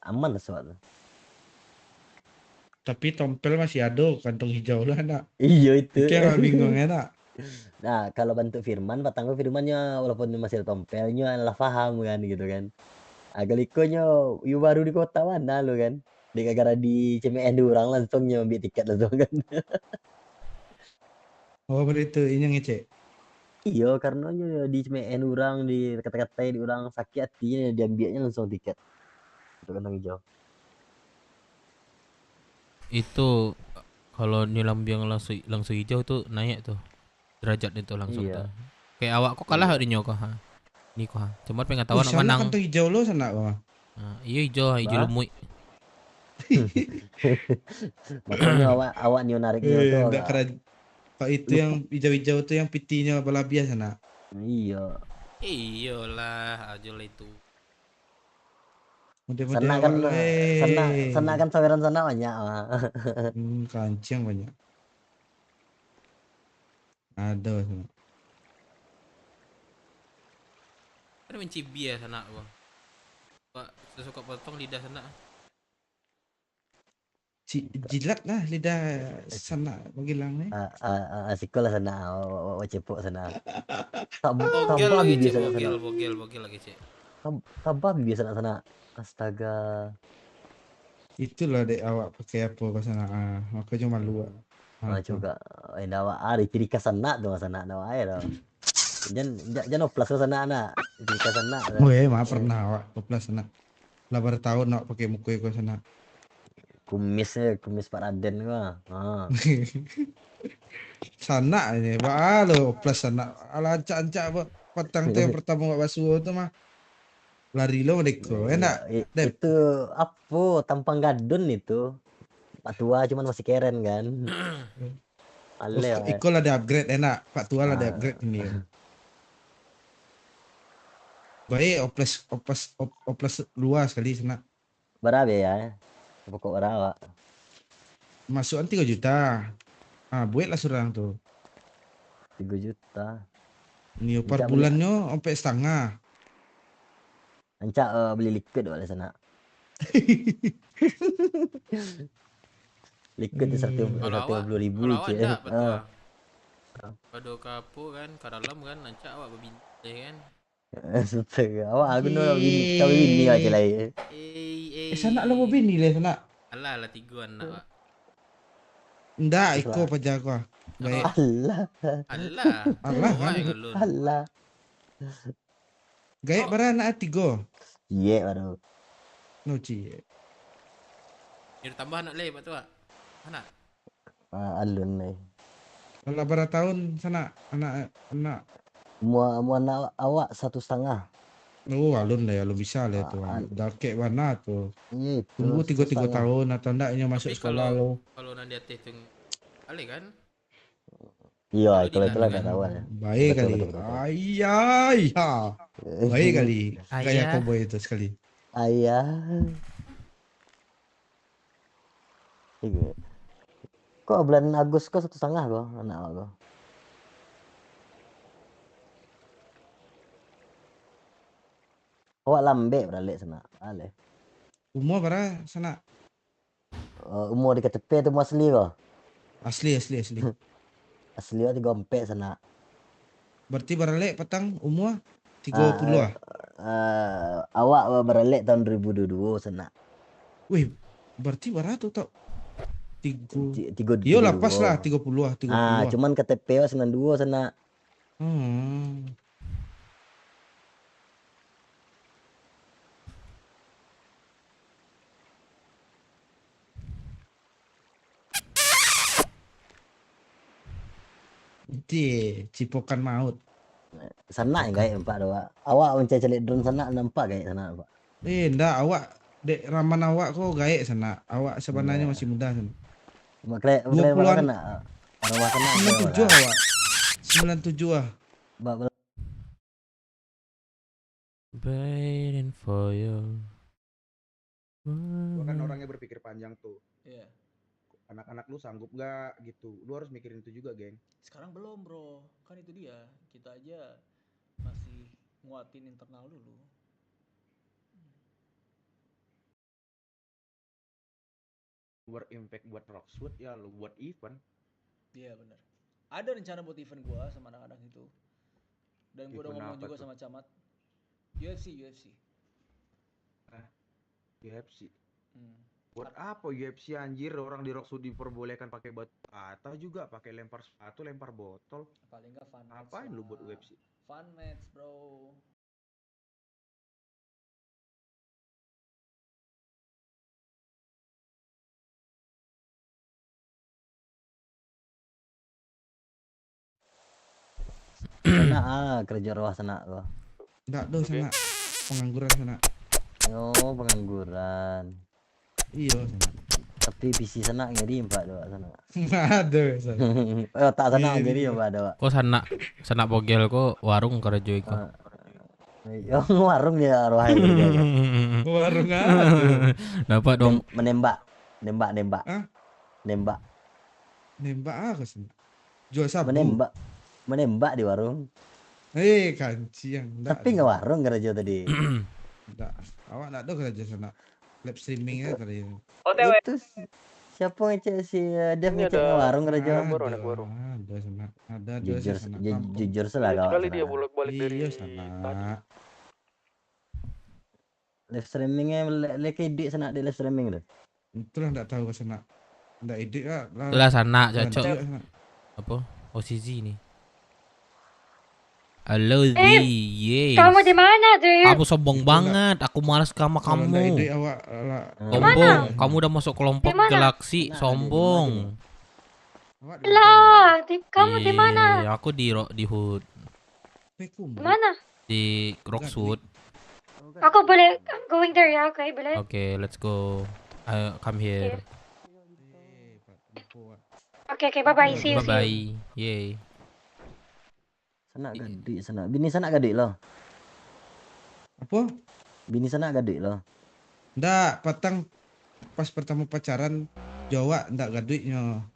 Aman soalnya. Tapi tompel masih ada, kantong hijau lah nak. Iya itu. Kayak bingungnya nak. Nah kalau bantu Firman, patangku Firmannya walaupun masih ada tompelnya lah paham kan gitu kan. Agalikonya yu baru di kota mana lo kan. Di gara di CMN orang langsung ambil tiket langsung kan. Oh begitu, ini ngecek. Iya karena di CMN orang di kata-kata di orang sakit hatinya diambilnya langsung tiket. Itu kantong hijau. Itu kalau nilam biang langsung hijau tuh naik tuh derajat itu langsung tuh. Kayak awak kok kalah hari nyok ha. Ini kok ha. Cuma pengetahuan menang. Sana kan hijau lo sana kok. Iya hijau lumui. Makanya awak nih narik dia tuh. Enggak keren. Pak itu yang hijau-hijau tuh yang pitinya balabia sana. Iya. Iyalah ajol itu. Sana kan saweran sana banyak mah. Kancing banyak. Ada sana. Ada mencibi ya sana bang. Pak sesuka potong lidah sana. Jilat lah lidah sana panggilannya. Asik lah sana, cepok sana. Bogel lagi cek, bogel lagi cek. Tambah biasa sana. Astaga. Itulah dek awak pakai apa ke sana. Maka cuma malu. Juga awak ciri khas sana tuh sana awak ya. Jangan oplas ke sana anak. Ciri khas sana. Weh, maaf pernah awak oplas sana. Lah bertahun awak pakai muka ke sana. Kumis Pak Raden gua. Sana ini, lo oplas sana. Ala ancak-ancak petang tuh yang pertama awak basuh tuh mah. Lari lo deko, enak. Itu apa tampang gadun itu. Pak tua cuman masih keren kan. Iko lah ada upgrade enak. Pak tua lah ada upgrade ini. Baik oplas luas kali sana. Berapa ya? Pokok berapa? Masukan 3 juta. Buat lah surang tuh. 3 juta. Ini per bulannya sampai setengah. Ancak beli liquid oleh sana. Liquid 150.000 cik. Pada kapu kan, kadalam kan, ancak awak berbintai kan. Awak aku nak bini aja lah. Sana lo mau bini lah sana. Alah 3 anak pak. Ndak iko pajago. Baik. Allah. Gaek beranak 3. Iya baru. Noci. Ini tambah anak leh pak tua. Anak. Alun nih. Kalau berapa tahun sana anak. Mu anak awak 1,5. Oh, alun lah ya, lo bisa lah tuh. Udah kayak mana tuh? Iya itu. Tunggu 3 susahnya. tahun atau enggaknya masuk Tapi sekolah lo. kalau nanti hitung kali kan? Iya, Kalau kalau itu Dilan lah kan? nggak tahu ya. Baik Betul, kali. betul, betul, betul. Ayah. Baik kali. Gaya Ayah. cowboy itu sekali. Ayah. Iya. Kok bulan Agustus kok 1,5 kok anak aku. Awak lambe beralik sana. Ale. Umur berapa sana? Umur di KTP itu asli kok. Asli. Asli di gompek sana. Berarti beralik petang umur 30 ah? Awak beralik tahun 2022 sana. Wih, berarti berapa tuh tau? 3. Iya lah pas lah 30 ah. Cuman KTP 92 sana. Cipokan maut. Sana enggak Pak doa. Awak mencari drone sana nampak kayak sana Pak. Enggak, awak dek raman awak kok gaek sana. Awak sebenarnya masih muda sana. Makanya 20-an sana. Arwah sana 97 awak. 97 ah. Waiting for you. Gua kan orangnya berpikir panjang tuh. Iya. Anak-anak lu sanggup gak gitu. Lu harus mikirin itu juga, geng. Sekarang belum, bro. Kan itu dia. Kita aja masih nguatin internal dulu. Buat impact buat Rockswood ya lu buat event. Iya benar. Ada rencana buat event gua sama anak-anak itu. Dan gua udah Event ngomong apa juga tuh? sama camat. UFC. UFC. Buat apa UFC anjir, orang di Rockswood diperbolehkan pakai batu bata juga, pakai lempar sepatu, lempar botol. Paling enggak fun match. Apain lu buat UFC? Fun match, bro. Sana kerja rawah sana kok. Enggak do sana. Pengangguran sana. Oh, pengangguran. Iya sana. Tapi PC sana ngirim Pak doa sana. Aduh sana. Oh, tak sana ngirim Pak doa. Kok sana bogel kok warung kerja iku. Oh, warung ya arwah itu. Warung aduh. Dapat dong. Nembak. Hah? Nembak apa sana? Jual sabu. Menembak di warung. Kancian. Tapi nggak warung kerja tadi. Enggak. Awak enggak ada kerja sana. Live streamingnya tadi. OTW. Itu siapa ngecek si Dev ngecek warung kerja? Ada sana. Ada sana. Jujur salah kau. Sekali dia bolak-balik dari Iya sana. Live streamingnya lek edit sana di live streaming tuh. Itulah enggak tahu ke sana. Enggak edit lah. Lah sana cocok. Apa? OCZ nih. Halo Zi, Kamu di mana, Dave? Kamu sombong banget. Aku malas sama kamu. Sombong. Kamu udah masuk kelompok Galaxy. Sombong. Lah, kamu di mana? Aku di Hood. Mana? Di Rockswood. Aku boleh going there ya, oke, boleh? Okay, let's go. Come here. Oke, bye-bye. See you. Bye-bye. Yay. Sana gadik sana. Bini sana gadik lo. Apa? Bini sana gadik lo. Ndak, petang pas pertama pacaran Jawa ndak gaduitnya.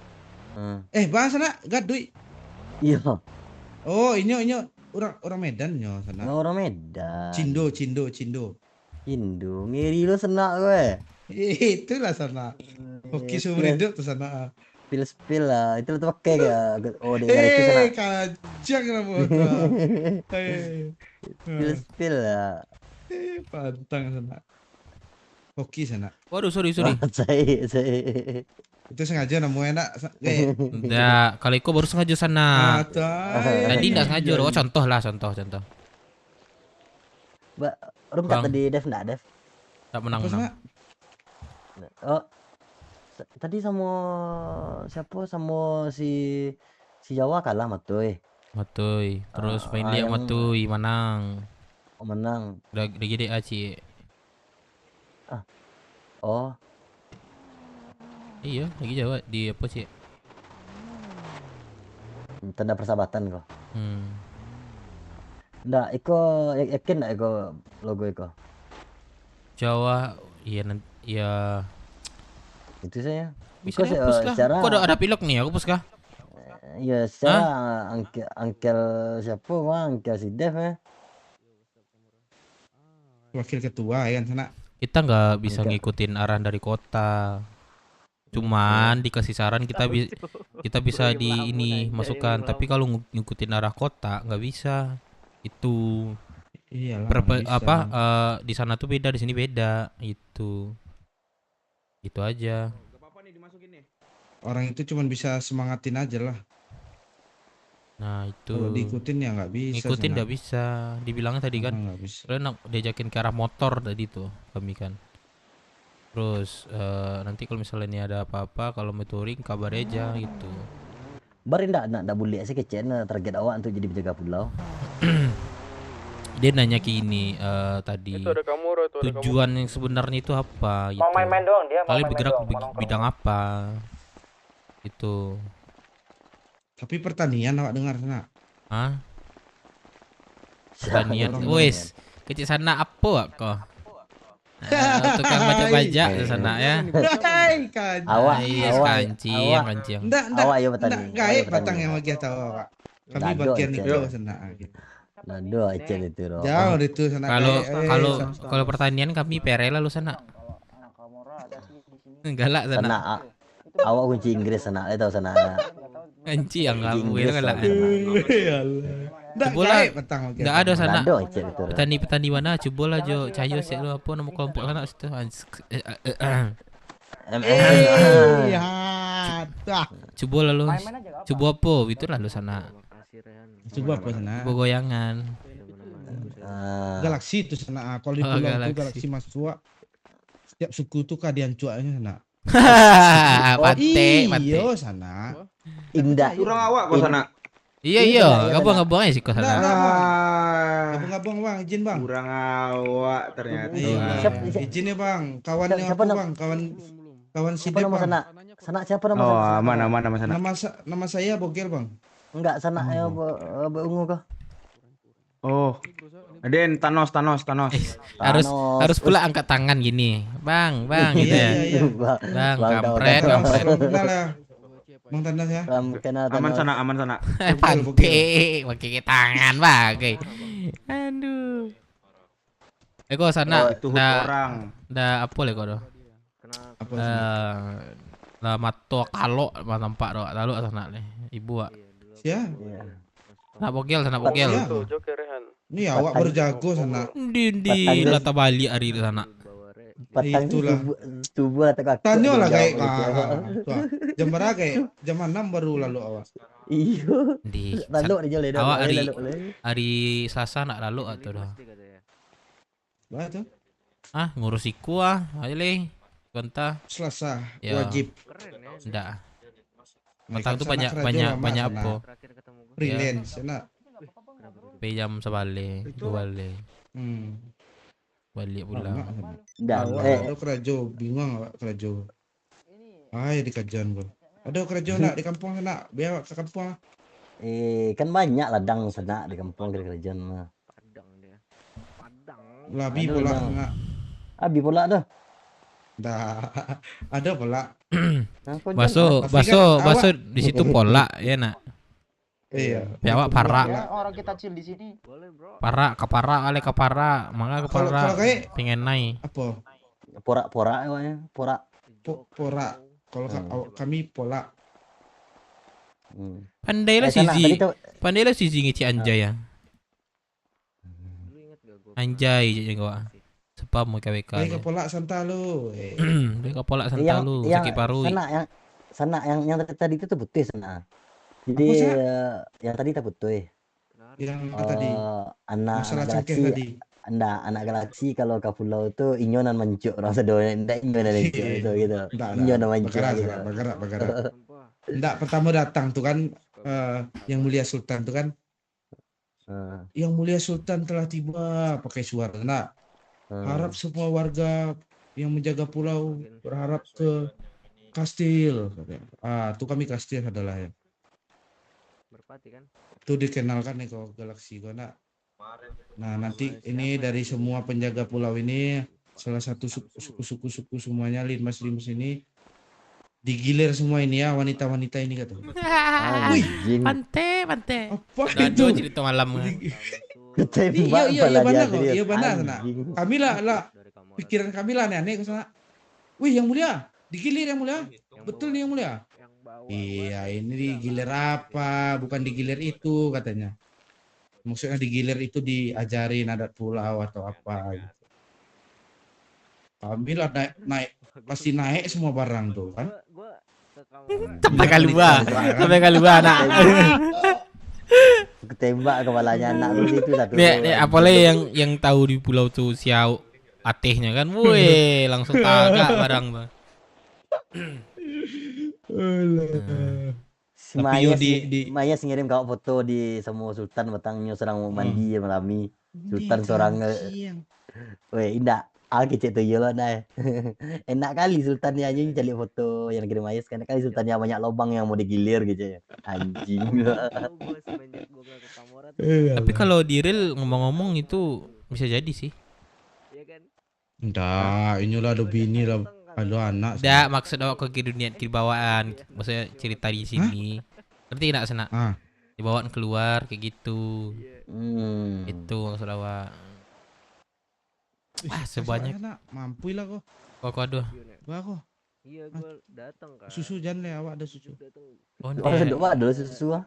Bang sana gaduit. Iya. Oh, inyo orang Medan nyo sana. Orang Medan. Cindo. Ngiri lo sana gue. Itulah sana. Hoki seumur hidup tuh sana. Spill lah, itu tuh pakai gak? Oh, dengar itu sana. Kacang rambut. Spill lah. Pantang sana. Hoki sana. Waduh, sorry. Saya. Itu sengaja namanya enak. Enggak, kali itu baru sengaja sana. Tadi enggak sengaja. Oh, contoh. Mbak, rum tak tadi Dev. Tak menang. Oh. Tadi sama siapa si Jawa kalah Matoy. Terus main lihat Matoy menang. menang. Udah GDA Ci. Oh. Iya, lagi Jawa di apa sih? Tanda persahabatan kok. Nggak, yakin nggak logo Iko? Jawa, iya nanti, ya. Itu saya. Bisa dihapus lah. Kok ada pilok nih, aku hapus kah? Ya secara angkel siapa bang? Angkel si Dev ya. Wakil ketua ya kan sana. Kita nggak bisa ngikutin arahan dari kota. Cuman dikasih saran kita bisa di ini masukkan. Tapi kalau ngikutin arah kota nggak bisa. Itu. Iyalah. Di sana tuh beda, di sini beda. Itu aja. Orang itu cuma bisa semangatin aja lah. Nah itu. Kalau diikutin ya nggak bisa. Ngikutin nggak bisa. Dibilangnya tadi kan. Kalian diajakin ke arah motor tadi tuh kami kan. Terus nanti kalau misalnya ini ada apa-apa, kalau mau touring kabar aja gitu. Barin ndak boleh sih kecen target awak untuk jadi penjaga pulau. Dia nanya gini tadi. Tujuan yang sebenarnya itu apa? Gitu. Mau main-main doang dia. Kalian bergerak di bidang apa? Itu. Tapi pertanian awak dengar sana. Hah? Pertanian. Wes, kecil sana apa kok? Tukang baca-baca di sana ya. Awak kancing. Awak ya petani. Enggak batang yang bagi tahu awak. Kami bagian itu sana gitu. Nado aja itu loh. Jauh itu sana. Kalau pertanian kami pere lalu sana. Galak sana. Awak kunci Inggris sana, tahu sana. Kunci yang ngaku itu galak. Coba nggak ada sana. Petani mana? Coba lah Jo, cayo sih lo apa nama kelompok sana situ. Coba lah lo. Coba apa? Itu lah lo sana. Coba apa sana? Coba goyangan. Galaksi itu sana. Kalau di pulau itu galaksi masuk. Setiap suku tuh kadian cuaknya sana. Pate. Iya sana. Indah. Kurang awak kok sana. Iya, gabung-gabung aja sih kok sana. Gabung-gabung bang, izin bang. Kurang awak ternyata. Izin ya bang, kawannya apa bang? Kawan si Dev bang. Sana siapa nama sana? Oh, aman sana. Nama saya Bogel bang. Enggak, sana ya ungu kah? Oh. Den Thanos. Harus pula angkat tangan gini. Bang, gitu ya. Bang, kampret. Bang Thanos ya. Aman sana. Pakai tangan bagai. Aduh. Kok sana dah apa le kok do? Lah mato kalau nampak do lalu sana le. Ibu ah. Ya. Nak Bogel. Ini awak berjago sana. Di lata balik hari sana. Itulah. Tubuh atau kaki. Tanya lah kayak jam berapa kayak jam 6 baru lalu awak. Iya. Lalu aja le. Awak hari Selasa nak lalu atau dah. Bah tu. Ngurus iku aja le. Konta. Selasa wajib. Enggak. Petang tuh banyak apa? Freelance nak. Jam sebalik, balik. Balik pulang. Ada kerajo, bingung awak kerajo. Di kajian gua. Ada kerajo nak di kampung sana, biar ke kampung. Kan banyak ladang sana di kampung di kerajaan mah. Labi pula nak. Abi pula dah. Dah. Ada pula. Baso di situ pola ya nak. Iya. Awak parak. Orang kita chill di sini. Parak, kapara, mangga kapara. Pengen naik. Apa? Porak awaknya, porak. Kalau kami pola. Pandailah sisi ngici anjay ya. Anjay je kau. Sepam mau KWK. Dia kapolak santa lu. Dia kapolak santa lu sakit paru. Sana yang tadi itu putih sana. Jadi yang tadi tak putih. Yang tadi. Anak galaksi. Anak galaksi kalau ke pulau itu inyonan mencuk orang sedoyo ndak inyonan mencuk itu gitu. Inyonan mencuk gitu. Ndak pertama datang tuh kan yang mulia sultan tuh kan Yang Mulia Sultan telah tiba pakai suara. Nah, harap semua warga yang menjaga pulau berharap ke kastil. Tuh kami kastil adalah ya. Merpati kan? Itu dikenalkan nih kalau Galaxy gua nak. Nah, nanti ini dari semua penjaga pulau ini salah satu suku-suku semuanya limas ini digilir semua ini ya wanita-wanita ini kata. Wih, pantai. Apa Udah itu? cerita malam kan. Iya benar kok. Iya benar nak. Kami lah pikiran kami lah aneh ke sana. Wih, yang mulia, digilir yang mulia. Betul nih yang mulia. Iya, ini digilir apa? Bukan digilir itu katanya. Maksudnya digilir itu diajarin adat pulau atau apa gitu. Kami lah naik pasti naik semua barang tuh kan. Sampai keluar anak. Ketembak kepalanya anak lu itu satu. Nih apalagi yang tahu di pulau tuh siau atehnya kan. Woi, langsung tagak barang, Bang. Si Maya ngirim kau foto di semua Sultan batangnya sedang mau mandi melami. Sultan seorang weh indah. Kecil tuh lah dah. Enak kali Sultannya aja cari foto yang kirim Ayas kan kali Sultannya banyak lubang yang mau digilir gitu ya. Anjing. Tapi kalau di real ngomong-ngomong itu bisa jadi sih. Enggak, inilah ada bini lah, ada anak. Enggak, maksud awak ke dunia kebawaan, maksudnya cerita di sini. Ngerti enggak Sana? Dibawaan keluar kayak gitu. Itu maksud awak. Sebanyak mampu lah kok. Aduh. Gua kok. Iya, gua datang kan. Susu jangan le awak ada susu. Ada susu ah.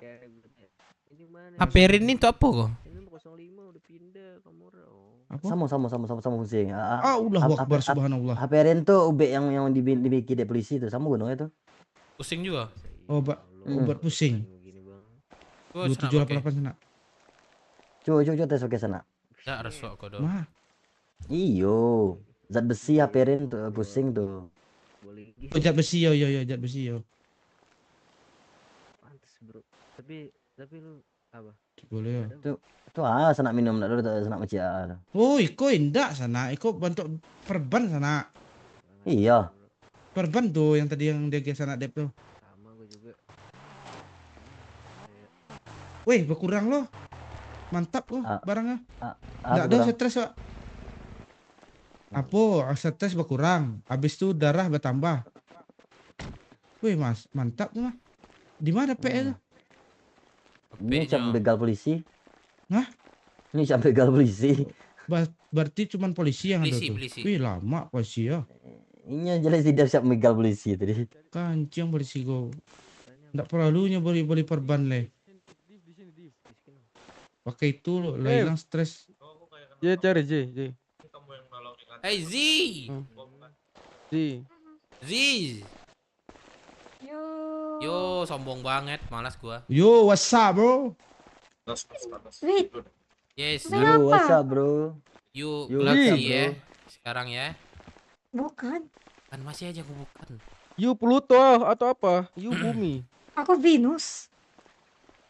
HP ini tuh apa kok? Ini 05 udah pindah Kamora. Sama pusing. Allahu Akbar subhanallah. HP Ren tuh ube yang dibikin di polisi itu sama gunung itu. Pusing juga. Obat pusing. 2788 sana. Coba tes pakai sana. Ya harus kok do. Iyo, zat besi HP Ren tuh pusing tuh. Zat besi yo zat besi yo. Pantes bro. Tapi lu apa? Boleh ya. Tuh sana minum nak dulu sana macam. Oh, iko indak sana. Iko bentuk perban sana. Iya. Perban tuh yang tadi yang dia sana dep tuh. Sama gue juga. Weh, berkurang loh. Mantap kok barangnya. Enggak ada stres, Pak. Apa stres berkurang, habis itu darah bertambah. Wih mas, mantap tuh mas. Di mana PE? Ini cap begal polisi. Hah? Ini cap begal polisi. Berarti cuman polisi yang ada tuh. Wih lama polisi ya. Ini jelas tidak siap begal polisi tadi. Kancing polisi go. Nggak perlunya beli perban le. Pakai itu lo, hilang stres. J cari J. Hey Z. Yo, sombong banget, malas gua. Yo, what's up, bro? Sweet. Yes. Yo, what's up, bro? You Galaxy ya. Sekarang ya. Bukan. Kan masih aja aku bukan. You Pluto atau apa? You Bumi. Aku Venus.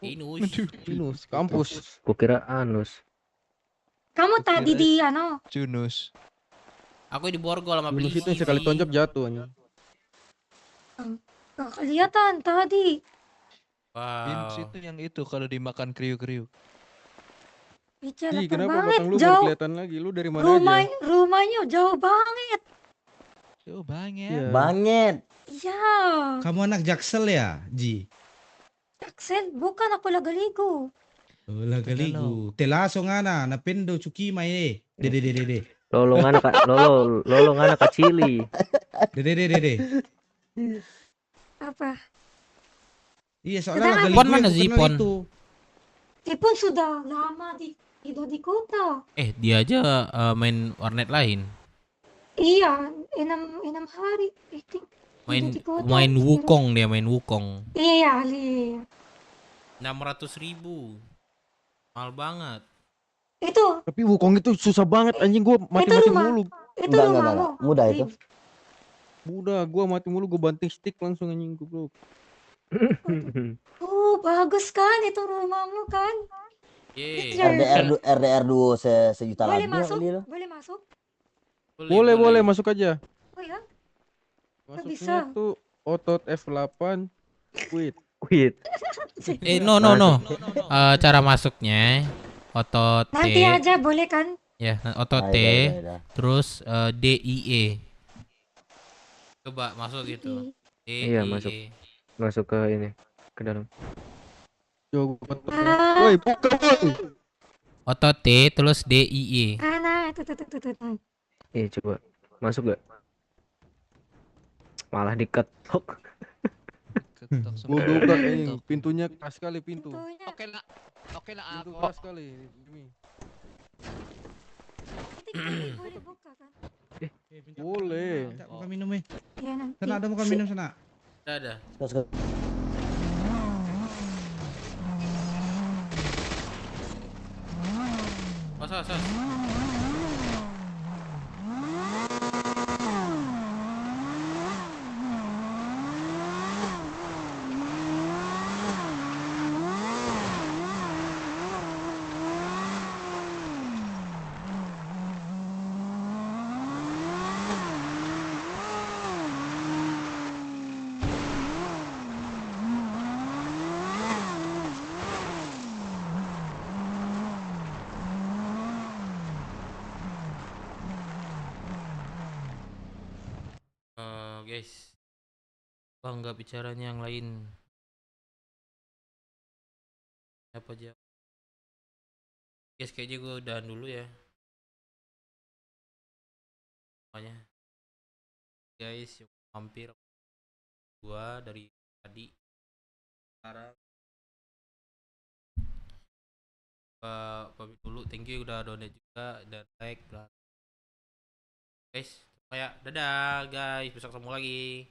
Venus, kampus. Kukira Anus. Kamu tadi di Junus. Aku di Borgol sama Venus itu sekali tonjok jatuh nih. Gak kelihatan tadi. Venus itu yang itu kalau dimakan kriuk-kriuk. Bicara kenapa banget, batang lu jauh. baru kelihatan lagi? Lu dari mana aja? Rumahnya jauh banget. Jauh banget. Yeah. Banget. Iya. Kamu anak Jaksel ya, Ji? Jaksel, bukan aku Lagaligo. Oh, Lagaligo. Telaso ngana, napendo cuki mai dede. Lolo ngana kacili. Dede. Apa? Iya, soalnya Pon mana sih Pon? Pon sudah lama hidup di kota. Dia aja main warnet lain. Iya, 6 hari. Main Wukong dia main Wukong. Iya. 600.000. Mahal banget. Itu. Tapi Wukong itu susah banget anjing, gua mati mulu. Itu rumahmu. Mudah itu. Mudah, gua mati mulu, gua banting stick langsung anjing goblok. Oh, bagus kan itu rumahmu kan? RDR Teacher. RDR duo sejuta Boleh lagi ya masuk? beli lo. Boleh masuk? Boleh masuk aja. Oh ya? Nggak Masuknya bisa. tuh otot F8 quit. No. Cara masuknya otot T. Nanti aja boleh kan? Ya, otot T. Terus DIE. Coba masuk gitu. Iya, masuk ke ini, ke dalam. Woi, buka woi. Otot T terus DIE. Ana, tuh. Coba masuk gak? Malah diketok. Gua buka ini, pintunya keras sekali pintu. Oke nak Pintu aku. keras sekali ini. Boleh buka kan? Boleh. Buka minum Ya nanti. Sana ada bukan minum sana. Ada. Mas. Guys, nggak bicaranya yang lain apa aja guys, kayaknya gue udahan dulu ya makanya guys, hampir gua dari tadi sekarang pamit dulu. Thank you udah donate juga dan like guys. Kayak dadah guys, besok ketemu lagi.